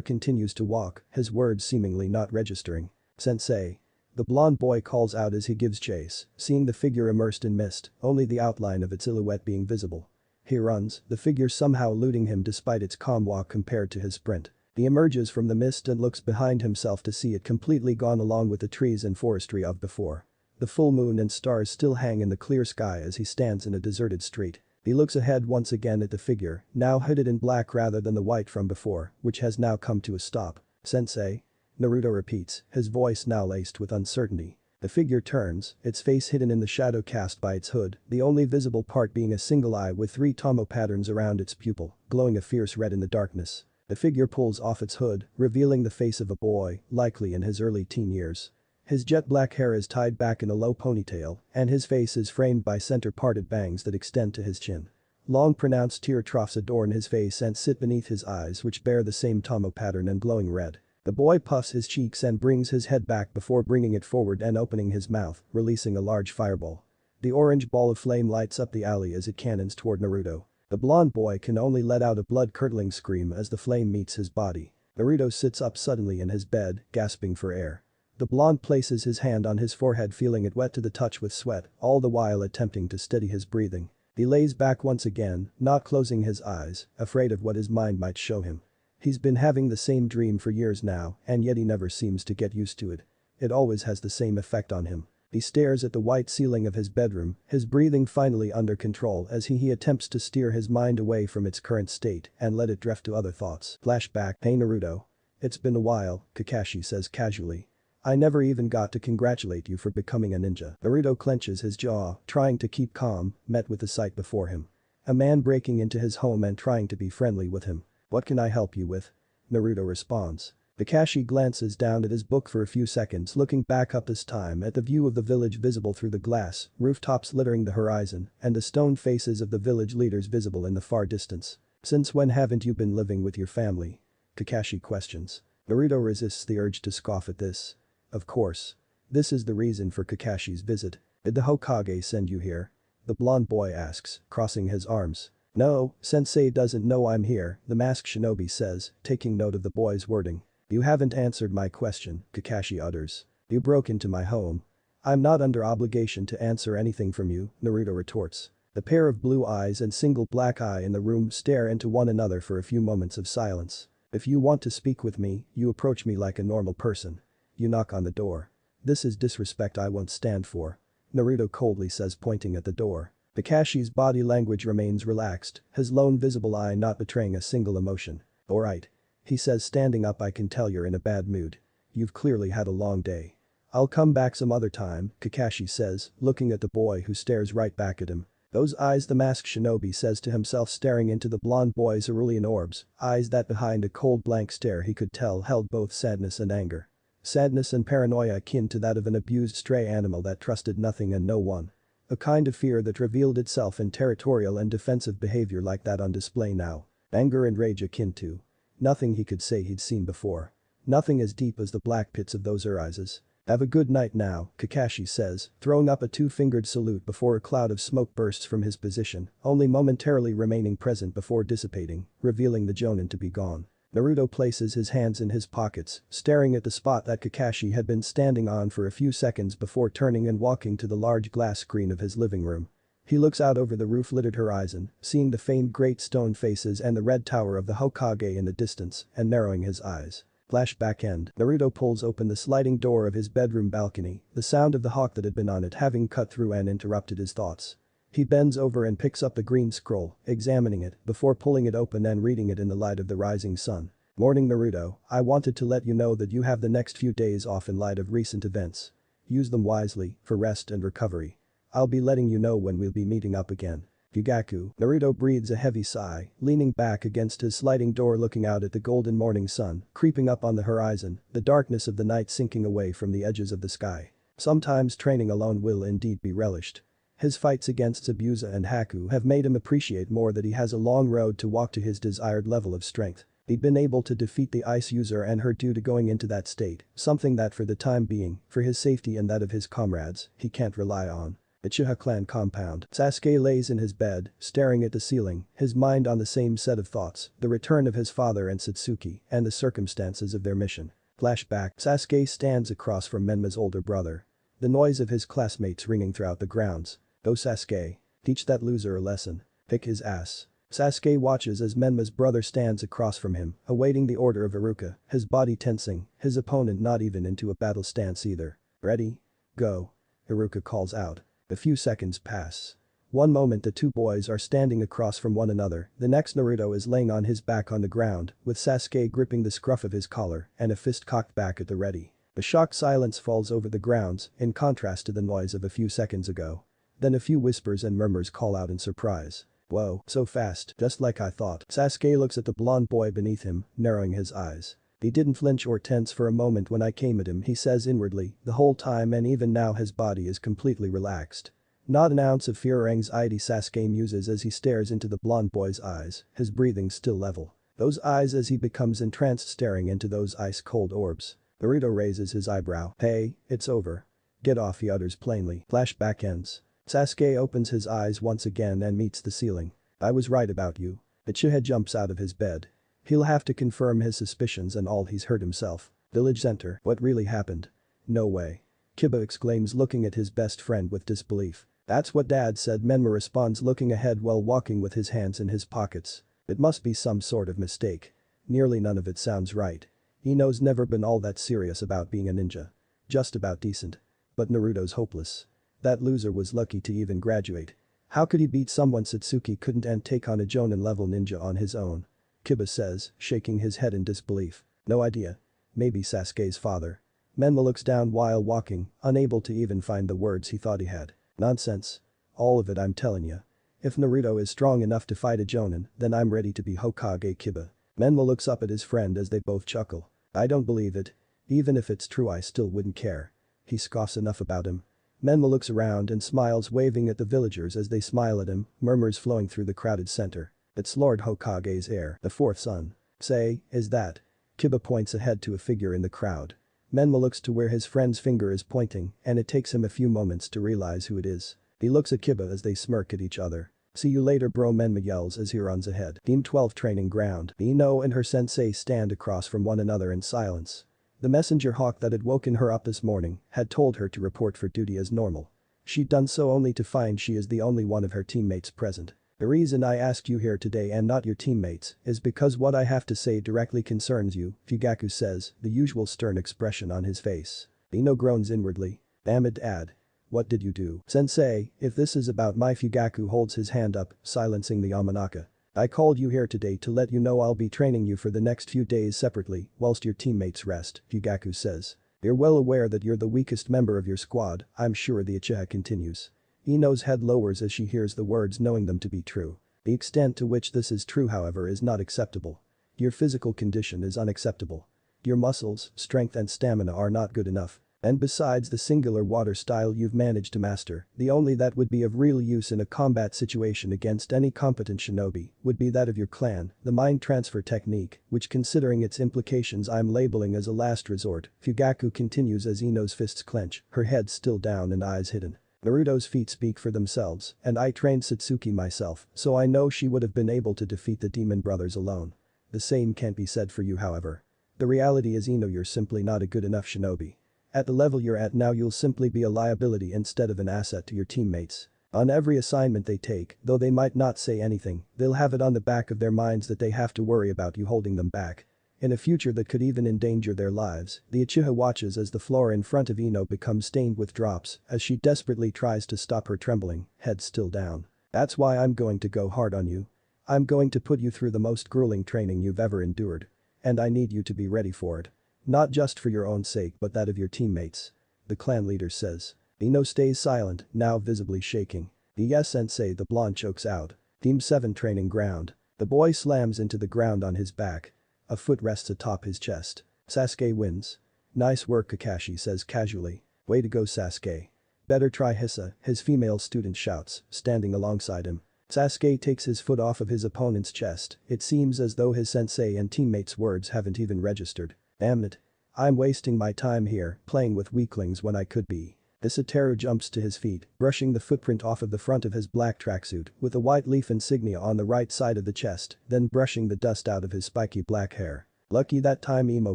continues to walk, his words seemingly not registering. Sensei. The blonde boy calls out as he gives chase, seeing the figure immersed in mist, only the outline of its silhouette being visible. He runs, the figure somehow eluding him despite its calm walk compared to his sprint. He emerges from the mist and looks behind himself to see it completely gone along with the trees and forestry of before. The full moon and stars still hang in the clear sky as he stands in a deserted street. He looks ahead once again at the figure, now hooded in black rather than the white from before, which has now come to a stop. Sensei? Naruto repeats, his voice now laced with uncertainty. The figure turns, its face hidden in the shadow cast by its hood, the only visible part being a single eye with 3 tomo patterns around its pupil, glowing a fierce red in the darkness. The figure pulls off its hood, revealing the face of a boy, likely in his early teen years. His jet black hair is tied back in a low ponytail, and his face is framed by center-parted bangs that extend to his chin. Long pronounced tear troughs adorn his face and sit beneath his eyes, which bear the same tomo pattern and glowing red. The boy puffs his cheeks and brings his head back before bringing it forward and opening his mouth, releasing a large fireball. The orange ball of flame lights up the alley as it cannons toward Naruto. The blonde boy can only let out a blood-curdling scream as the flame meets his body. Naruto sits up suddenly in his bed, gasping for air. The blonde places his hand on his forehead, feeling it wet to the touch with sweat, all the while attempting to steady his breathing. He lays back once again, not closing his eyes, afraid of what his mind might show him. He's been having the same dream for years now, and yet he never seems to get used to it. It always has the same effect on him. He stares at the white ceiling of his bedroom, his breathing finally under control as he attempts to steer his mind away from its current state and let it drift to other thoughts. Flashback. Hey Naruto. It's been a while, Kakashi says casually. I never even got to congratulate you for becoming a ninja. Naruto clenches his jaw, trying to keep calm, met with the sight before him. A man breaking into his home and trying to be friendly with him. What can I help you with? Naruto responds. Kakashi glances down at his book for a few seconds, looking back up this time at the view of the village visible through the glass, rooftops littering the horizon, and the stone faces of the village leaders visible in the far distance. Since when haven't you been living with your family? Kakashi questions. Naruto resists the urge to scoff at this. Of course. This is the reason for Kakashi's visit. Did the Hokage send you here? The blonde boy asks, crossing his arms. No, sensei doesn't know I'm here, the masked shinobi says, taking note of the boy's wording. You haven't answered my question, Kakashi utters. You broke into my home. I'm not under obligation to answer anything from you, Naruto retorts. The pair of blue eyes and single black eye in the room stare into one another for a few moments of silence. If you want to speak with me, you approach me like a normal person. You knock on the door. This is disrespect I won't stand for. Naruto coldly says, pointing at the door. Kakashi's body language remains relaxed, his lone visible eye not betraying a single emotion. Alright. He says, standing up. I can tell you're in a bad mood. You've clearly had a long day. I'll come back some other time, Kakashi says, looking at the boy who stares right back at him. Those eyes, the masked shinobi says to himself, staring into the blonde boy's cerulean orbs, eyes that behind a cold blank stare he could tell held both sadness and anger. Sadness and paranoia akin to that of an abused stray animal that trusted nothing and no one. A kind of fear that revealed itself in territorial and defensive behavior like that on display now. Anger and rage akin to nothing he could say he'd seen before. Nothing as deep as the black pits of those eyes. Have a good night now, Kakashi says, throwing up a two-fingered salute before a cloud of smoke bursts from his position, only momentarily remaining present before dissipating, revealing the Jonin to be gone. Naruto places his hands in his pockets, staring at the spot that Kakashi had been standing on for a few seconds before turning and walking to the large glass screen of his living room. He looks out over the roof-littered horizon, seeing the faint great stone faces and the red tower of the Hokage in the distance, and narrowing his eyes. Flashback end. Naruto pulls open the sliding door of his bedroom balcony, the sound of the hawk that had been on it having cut through and interrupted his thoughts. He bends over and picks up the green scroll, examining it before pulling it open and reading it in the light of the rising sun. Morning Naruto, I wanted to let you know that you have the next few days off in light of recent events. Use them wisely, for rest and recovery. I'll be letting you know when we'll be meeting up again. Fugaku. Naruto breathes a heavy sigh, leaning back against his sliding door looking out at the golden morning sun creeping up on the horizon, the darkness of the night sinking away from the edges of the sky. Sometimes training alone will indeed be relished. His fights against Zabuza and Haku have made him appreciate more that he has a long road to walk to his desired level of strength. He'd been able to defeat the ice user and her due to going into that state, something that for the time being, for his safety and that of his comrades, he can't rely on. Uchiha clan compound. Sasuke lays in his bed, staring at the ceiling, his mind on the same set of thoughts, the return of his father and Satsuki, and the circumstances of their mission. Flashback. Sasuke stands across from Menma's older brother. The noise of his classmates ringing throughout the grounds. Go Sasuke. Teach that loser a lesson. Pick his ass. Sasuke watches as Menma's brother stands across from him, awaiting the order of Iruka, his body tensing, his opponent not even into a battle stance either. Ready? Go. Iruka calls out. A few seconds pass. One moment the two boys are standing across from one another, the next Naruto is laying on his back on the ground, with Sasuke gripping the scruff of his collar and a fist cocked back at the ready. A shocked silence falls over the grounds, in contrast to the noise of a few seconds ago. Then a few whispers and murmurs call out in surprise. Whoa, so fast, just like I thought. Sasuke looks at the blonde boy beneath him, narrowing his eyes. He didn't flinch or tense for a moment when I came at him, he says inwardly, the whole time, and even now his body is completely relaxed. Not an ounce of fear or anxiety, Sasuke muses as he stares into the blonde boy's eyes, his breathing still level. Those eyes as he becomes entranced staring into those ice-cold orbs. Naruto raises his eyebrow. Hey, it's over. Get off, he utters plainly. Flashback ends. Sasuke opens his eyes once again and meets the ceiling. I was right about you. Uchiha jumps out of his bed. He'll have to confirm his suspicions and all he's heard himself. Village center. What really happened? No way. Kiba exclaims, looking at his best friend with disbelief. That's what Dad said, Menma responds, looking ahead while walking with his hands in his pockets. It must be some sort of mistake. Nearly none of it sounds right. Ino's never been all that serious about being a ninja. Just about decent. But Naruto's hopeless. That loser was lucky to even graduate. How could he beat someone Satsuki couldn't and take on a Jonin-level ninja on his own? Kiba says, shaking his head in disbelief. No idea. Maybe Sasuke's father. Menma looks down while walking, unable to even find the words he thought he had. Nonsense. All of it, I'm telling ya. If Naruto is strong enough to fight a Jonin, then I'm ready to be Hokage Kiba. Menma looks up at his friend as they both chuckle. I don't believe it. Even if it's true I still wouldn't care. He scoffs. Enough about him. Menma looks around and smiles, waving at the villagers as they smile at him, murmurs flowing through the crowded center. It's Lord Hokage's heir, the fourth son. Say, is that? Kiba points ahead to a figure in the crowd. Menma looks to where his friend's finger is pointing, and it takes him a few moments to realize who it is. He looks at Kiba as they smirk at each other. See you later bro, Menma yells as he runs ahead. Team 12 training ground. Ino and her sensei stand across from one another in silence. The messenger hawk that had woken her up this morning had told her to report for duty as normal. She'd done so only to find she is the only one of her teammates present. The reason I asked you here today and not your teammates is because what I have to say directly concerns you, Fugaku says, the usual stern expression on his face. Ino groans inwardly. Amid ad. What did you do? Sensei, if this is about my Fugaku holds his hand up, silencing the Yamanaka. I called you here today to let you know I'll be training you for the next few days separately whilst your teammates rest, Fugaku says. You're well aware that you're the weakest member of your squad, I'm sure, the Uchiha continues. Ino's head lowers as she hears the words, knowing them to be true. The extent to which this is true, however, is not acceptable. Your physical condition is unacceptable. Your muscles, strength and stamina are not good enough. And besides the singular water style you've managed to master, the only that would be of real use in a combat situation against any competent shinobi would be that of your clan, the mind transfer technique, which considering its implications I'm labeling as a last resort, Fugaku continues as Ino's fists clench, her head still down and eyes hidden. Naruto's feat speak for themselves, and I trained Satsuki myself, so I know she would have been able to defeat the demon brothers alone. The same can't be said for you, however. The reality is, Ino, you're simply not a good enough shinobi. At the level you're at now, you'll simply be a liability instead of an asset to your teammates. On every assignment they take, though they might not say anything, they'll have it on the back of their minds that they have to worry about you holding them back. In a future that could even endanger their lives, the Uchiha watches as the floor in front of Ino becomes stained with drops as she desperately tries to stop her trembling, head still down. That's why I'm going to go hard on you. I'm going to put you through the most grueling training you've ever endured. And I need you to be ready for it. Not just for your own sake but that of your teammates. The clan leader says. Ino stays silent, now visibly shaking. Yes sensei, the blonde chokes out. Team 7 training ground. The boy slams into the ground on his back. A foot rests atop his chest. Sasuke wins. Nice work, Kakashi says casually. Way to go, Sasuke. Better try, Hisa, his female student shouts, standing alongside him. Sasuke takes his foot off of his opponent's chest. It seems as though his sensei and teammates' words haven't even registered. Damn it. I'm wasting my time here, playing with weaklings when I could be. Satoru jumps to his feet, brushing the footprint off of the front of his black tracksuit with a white leaf insignia on the right side of the chest, then brushing the dust out of his spiky black hair. Lucky that time, emo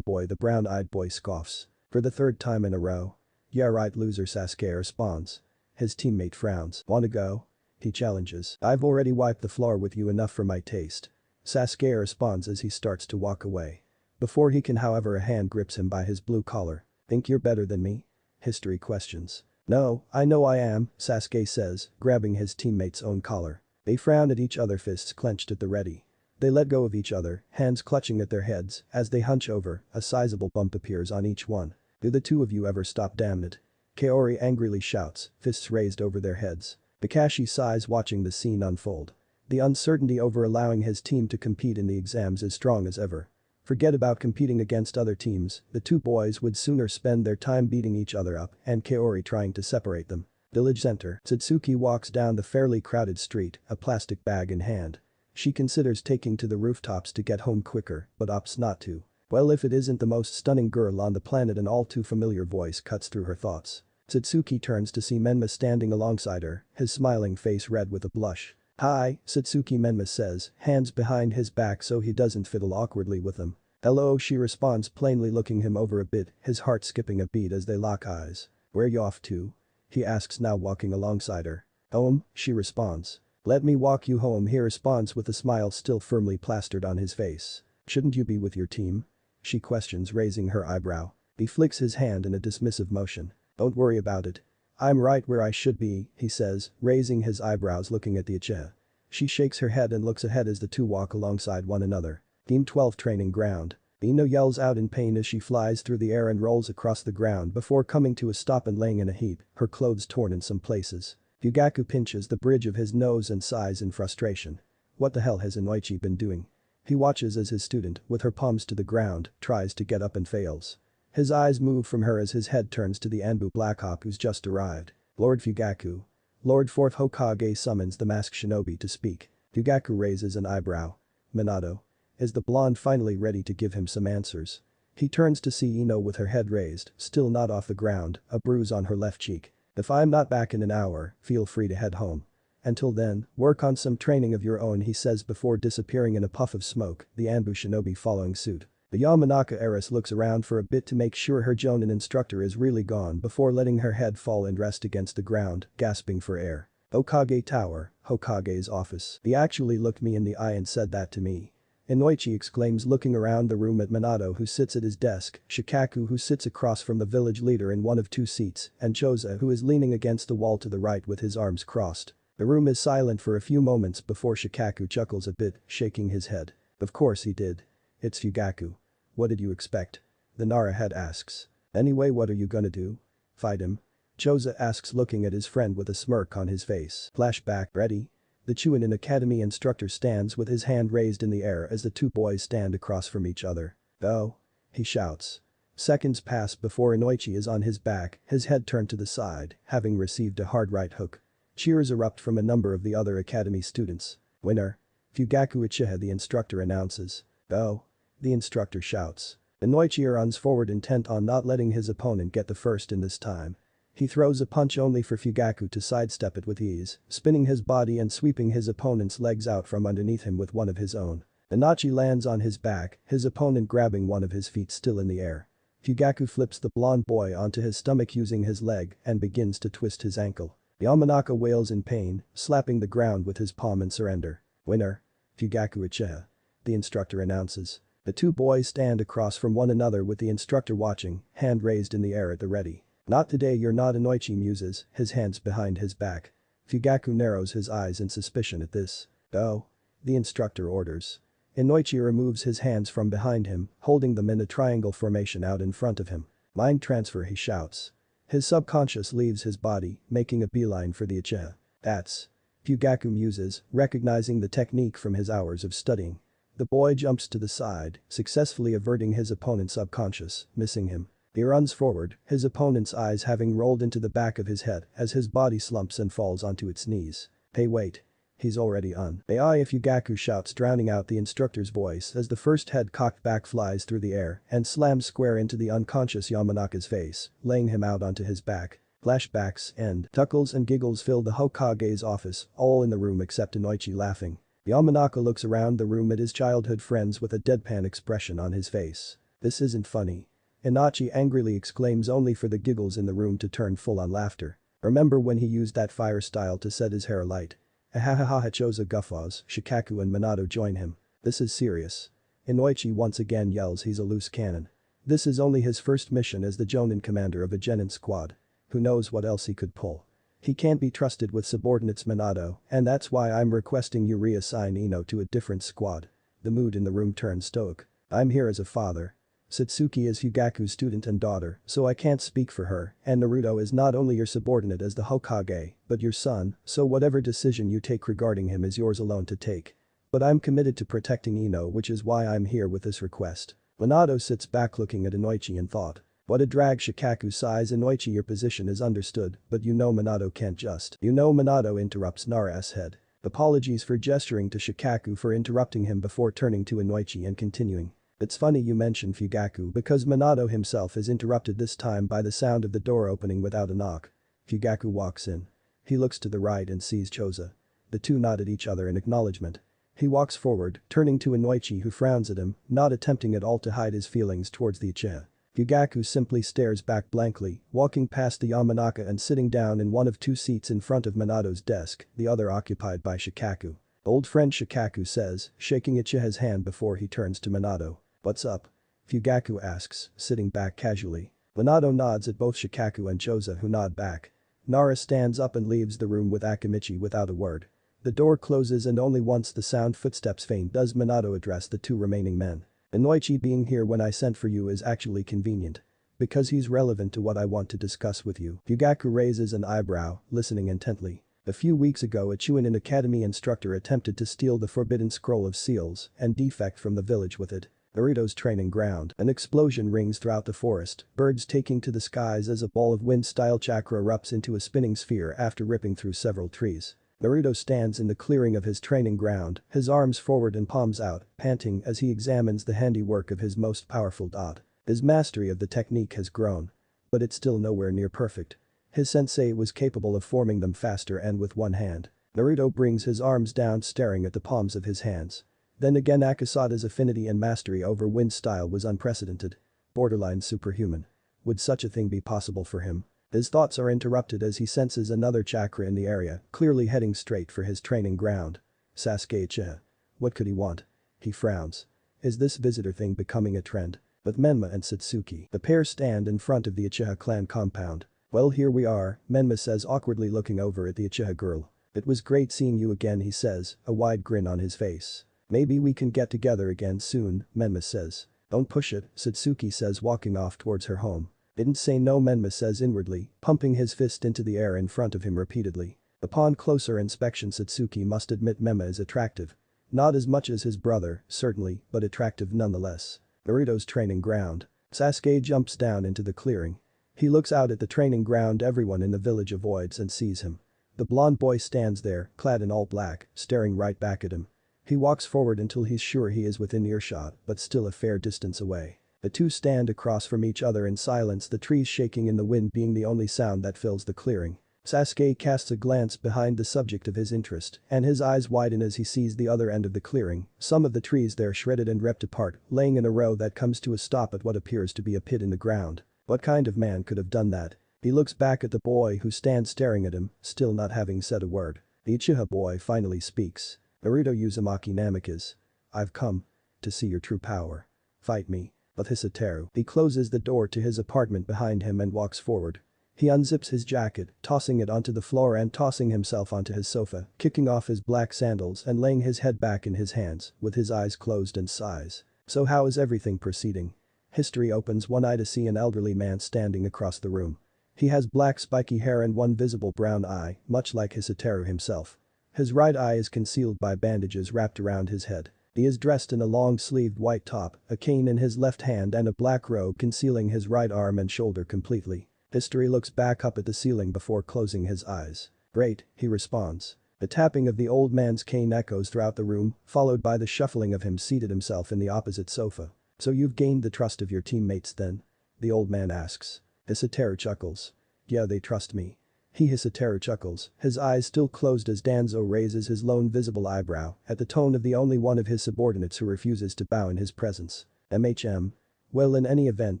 boy, the brown-eyed boy scoffs. For the third time in a row. Yeah right, loser, Sasuke responds. His teammate frowns. Wanna go? He challenges. I've already wiped the floor with you enough for my taste. Sasuke responds as he starts to walk away. Before he can, however, a hand grips him by his blue collar. Think you're better than me? History questions. No, I know I am, Sasuke says, grabbing his teammate's own collar. They frown at each other, fists clenched at the ready. They let go of each other, hands clutching at their heads, as they hunch over, a sizable bump appears on each one. Do the two of you ever stop, damn it? Kaori angrily shouts, fists raised over their heads. Kakashi sighs watching the scene unfold. The uncertainty over allowing his team to compete in the exams is strong as ever. Forget about competing against other teams, the two boys would sooner spend their time beating each other up and Kaori trying to separate them. Village center. Satsuki walks down the fairly crowded street, a plastic bag in hand. She considers taking to the rooftops to get home quicker, but opts not to. Well, if it isn't the most stunning girl on the planet, an all too familiar voice cuts through her thoughts. Satsuki turns to see Menma standing alongside her, his smiling face red with a blush. Hi, Satsuki, Menma says, hands behind his back so he doesn't fiddle awkwardly with them. Hello, she responds, plainly looking him over a bit, his heart skipping a beat as they lock eyes. Where you off to? He asks, now walking alongside her. Home, she responds. Let me walk you home, he responds with a smile still firmly plastered on his face. Shouldn't you be with your team? She questions, raising her eyebrow. He flicks his hand in a dismissive motion. Don't worry about it. I'm right where I should be, he says, raising his eyebrows looking at the Uchiha. She shakes her head and looks ahead as the two walk alongside one another. Team 12 training ground. Ino yells out in pain as she flies through the air and rolls across the ground before coming to a stop and laying in a heap, her clothes torn in some places. Fugaku pinches the bridge of his nose and sighs in frustration. What the hell has Inoichi been doing? He watches as his student, with her palms to the ground, tries to get up and fails. His eyes move from her as his head turns to the Anbu Blackhawk who's just arrived. Lord Fugaku. Lord 4th Hokage summons the masked shinobi to speak. Fugaku raises an eyebrow. Minato. Is the blonde finally ready to give him some answers? He turns to see Ino with her head raised, still not off the ground, a bruise on her left cheek. If I'm not back in an hour, feel free to head home. Until then, work on some training of your own, he says before disappearing in a puff of smoke, the Anbu shinobi following suit. The Yamanaka heiress looks around for a bit to make sure her Jonin instructor is really gone before letting her head fall and rest against the ground, gasping for air. Hokage Tower, Hokage's office. He actually looked me in the eye and said that to me. Inoichi exclaims, looking around the room at Minato, who sits at his desk, Shikaku, who sits across from the village leader in one of two seats, and Choza, who is leaning against the wall to the right with his arms crossed. The room is silent for a few moments before Shikaku chuckles a bit, shaking his head. Of course he did. It's Fugaku. What did you expect? The Nara head asks. Anyway, what are you gonna do? Fight him? Choza asks, looking at his friend with a smirk on his face. Flashback, ready? The Chunin Academy instructor stands with his hand raised in the air as the two boys stand across from each other. Oh? He shouts. Seconds pass before Inoichi is on his back, his head turned to the side, having received a hard right hook. Cheers erupt from a number of the other academy students. Winner. Fugaku Uchiha, the instructor announces. Oh? The instructor shouts. Inoichi runs forward, intent on not letting his opponent get the first in this time. He throws a punch only for Fugaku to sidestep it with ease, spinning his body and sweeping his opponent's legs out from underneath him with one of his own. Inoichi lands on his back, his opponent grabbing one of his feet still in the air. Fugaku flips the blonde boy onto his stomach using his leg and begins to twist his ankle. Yamanaka wails in pain, slapping the ground with his palm in surrender. Winner. Fugaku Uchiha. The instructor announces. The two boys stand across from one another with the instructor watching, hand raised in the air at the ready. Not today, you're not, Inoichi muses, his hands behind his back. Fugaku narrows his eyes in suspicion at this. Oh? The instructor orders. Inoichi removes his hands from behind him, holding them in a triangle formation out in front of him. Mind transfer, he shouts. His subconscious leaves his body, making a beeline for the Uchiha. That's. Fugaku muses, recognizing the technique from his hours of studying. The boy jumps to the side, successfully averting his opponent's subconscious, missing him. He runs forward, his opponent's eyes having rolled into the back of his head as his body slumps and falls onto its knees. Hey, wait. He's already on. Ai, Fugaku shouts, drowning out the instructor's voice as the first head cocked back flies through the air and slams square into the unconscious Yamanaka's face, laying him out onto his back. Flashbacks end. Tuckles and giggles fill the Hokage's office, all in the room except Inoichi laughing. Yamanaka looks around the room at his childhood friends with a deadpan expression on his face. This isn't funny. Inoichi angrily exclaims, only for the giggles in the room to turn full on laughter. Remember when he used that fire style to set his hair alight? Ahahaha, Choza guffaws, Shikaku and Minato join him. This is serious. Inoichi once again yells he's a loose cannon. This is only his first mission as the Jonin commander of a Genin squad. Who knows what else he could pull. He can't be trusted with subordinates, Minato, and that's why I'm requesting you reassign Ino to a different squad. The mood in the room turns stoic. I'm here as a father. Satsuki is Fugaku's student and daughter, so I can't speak for her, and Naruto is not only your subordinate as the Hokage, but your son, so whatever decision you take regarding him is yours alone to take. But I'm committed to protecting Ino, which is why I'm here with this request. Minato sits back looking at Inoichi in thought. What a drag, Shikaku sighs. Inoichi, your position is understood, but you know Minato can't just. You know, Minato interrupts Nara's head. Apologies for gesturing to Shikaku for interrupting him before turning to Inoichi and continuing. It's funny you mention Fugaku because Minato himself is interrupted this time by the sound of the door opening without a knock. Fugaku walks in. He looks to the right and sees Choza. The two nod at each other in acknowledgement. He walks forward, turning to Inoichi, who frowns at him, not attempting at all to hide his feelings towards the Uchiha. Fugaku simply stares back blankly, walking past the Yamanaka and sitting down in one of two seats in front of Minato's desk, the other occupied by Shikaku. Old friend, Shikaku says, shaking Uchiha's hand before he turns to Minato. What's up? Fugaku asks, sitting back casually. Minato nods at both Shikaku and Choza, who nod back. Nara stands up and leaves the room with Akimichi without a word. The door closes and only once the sound footsteps faint does Minato address the two remaining men. Inoichi being here when I sent for you is actually convenient. Because he's relevant to what I want to discuss with you. Fugaku raises an eyebrow, listening intently. A few weeks ago, a Chunin Academy instructor attempted to steal the forbidden scroll of seals and defect from the village with it. Naruto's training ground. An explosion rings throughout the forest, birds taking to the skies as a ball of wind-style chakra erupts into a spinning sphere after ripping through several trees. Naruto stands in the clearing of his training ground, his arms forward and palms out, panting as he examines the handiwork of his most powerful dot. His mastery of the technique has grown. But it's still nowhere near perfect. His sensei was capable of forming them faster and with one hand. Naruto brings his arms down staring at the palms of his hands. Then again Akasada's affinity and mastery over wind style was unprecedented. Borderline superhuman. Would such a thing be possible for him? His thoughts are interrupted as he senses another chakra in the area, clearly heading straight for his training ground. Sasuke Uchiha. What could he want? He frowns. Is this visitor thing becoming a trend? With Menma and Satsuki, the pair stand in front of the Uchiha clan compound. Well, here we are, Menma says, awkwardly looking over at the Uchiha girl. It was great seeing you again, he says, a wide grin on his face. Maybe we can get together again soon, Menma says. Don't push it, Satsuki says, walking off towards her home. Didn't say no, Menma says inwardly, pumping his fist into the air in front of him repeatedly. Upon closer inspection, Satsuki must admit Menma is attractive. Not as much as his brother, certainly, but attractive nonetheless. Naruto's training ground. Sasuke jumps down into the clearing. He looks out at the training ground everyone in the village avoids and sees him. The blonde boy stands there, clad in all black, staring right back at him. He walks forward until he's sure he is within earshot, but still a fair distance away. The two stand across from each other in silence, the trees shaking in the wind being the only sound that fills the clearing. Sasuke casts a glance behind the subject of his interest, and his eyes widen as he sees the other end of the clearing, some of the trees there shredded and ripped apart, laying in a row that comes to a stop at what appears to be a pit in the ground. What kind of man could have done that? He looks back at the boy who stands staring at him, still not having said a word. The Uchiha boy finally speaks. Naruto Uzumaki Namikaze. I've come to see your true power. Fight me. But Hisateru. He closes the door to his apartment behind him and walks forward. He unzips his jacket, tossing it onto the floor and tossing himself onto his sofa, kicking off his black sandals and laying his head back in his hands, with his eyes closed and sighs. So how is everything proceeding? History opens one eye to see an elderly man standing across the room. He has black spiky hair and one visible brown eye, much like Hisateru himself. His right eye is concealed by bandages wrapped around his head. He is dressed in a long-sleeved white top, a cane in his left hand and a black robe concealing his right arm and shoulder completely. History looks back up at the ceiling before closing his eyes. Great, he responds. The tapping of the old man's cane echoes throughout the room, followed by the shuffling of him seated himself in the opposite sofa. So you've gained the trust of your teammates then? The old man asks. Hisateru chuckles. Yeah, they trust me. Hisateru chuckles, his eyes still closed as Danzo raises his lone visible eyebrow at the tone of the only one of his subordinates who refuses to bow in his presence. Well, in any event,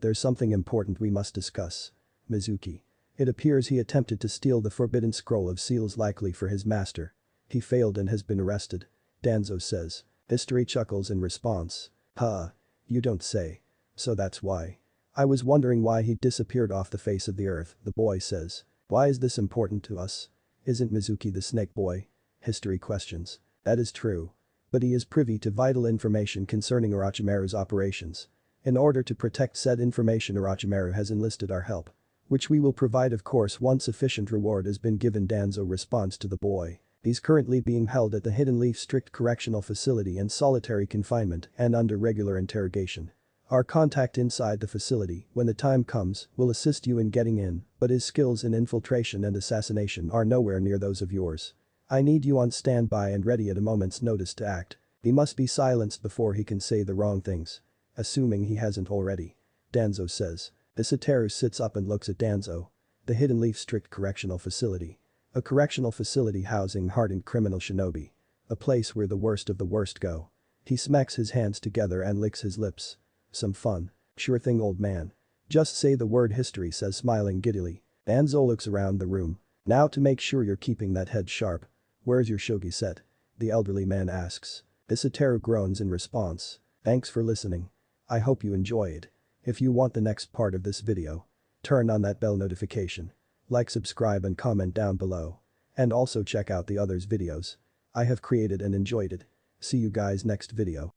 there's something important we must discuss. Mizuki. It appears he attempted to steal the forbidden scroll of seals likely for his master. He failed and has been arrested. Danzo says. History chuckles in response. Huh. You don't say. So that's why. I was wondering why he disappeared off the face of the earth, the boy says. Why is this important to us? Isn't Mizuki the snake boy? History questions. That is true. But he is privy to vital information concerning Orochimaru's operations. In order to protect said information, Orochimaru has enlisted our help. Which we will provide, of course, once sufficient reward has been given. Danzo responds to the boy. He's currently being held at the Hidden Leaf Strict Correctional Facility in solitary confinement and under regular interrogation. Our contact inside the facility, when the time comes, will assist you in getting in, but his skills in infiltration and assassination are nowhere near those of yours. I need you on standby and ready at a moment's notice to act. He must be silenced before he can say the wrong things. Assuming he hasn't already. Danzo says. Hisateru sits up and looks at Danzo. The Hidden Leaf Strict Correctional Facility. A correctional facility housing hardened criminal shinobi. A place where the worst of the worst go. He smacks his hands together and licks his lips. Some fun. Sure thing, old man. Just say the word, History says, smiling giddily. Danzo looks around the room. Now to make sure you're keeping that head sharp. Where's your shogi set? The elderly man asks. Hisateru groans in response. Thanks for listening. I hope you enjoy it. If you want the next part of this video, turn on that bell notification. Like, subscribe and comment down below. And also check out the others videos I have created and enjoyed it. See you guys next video.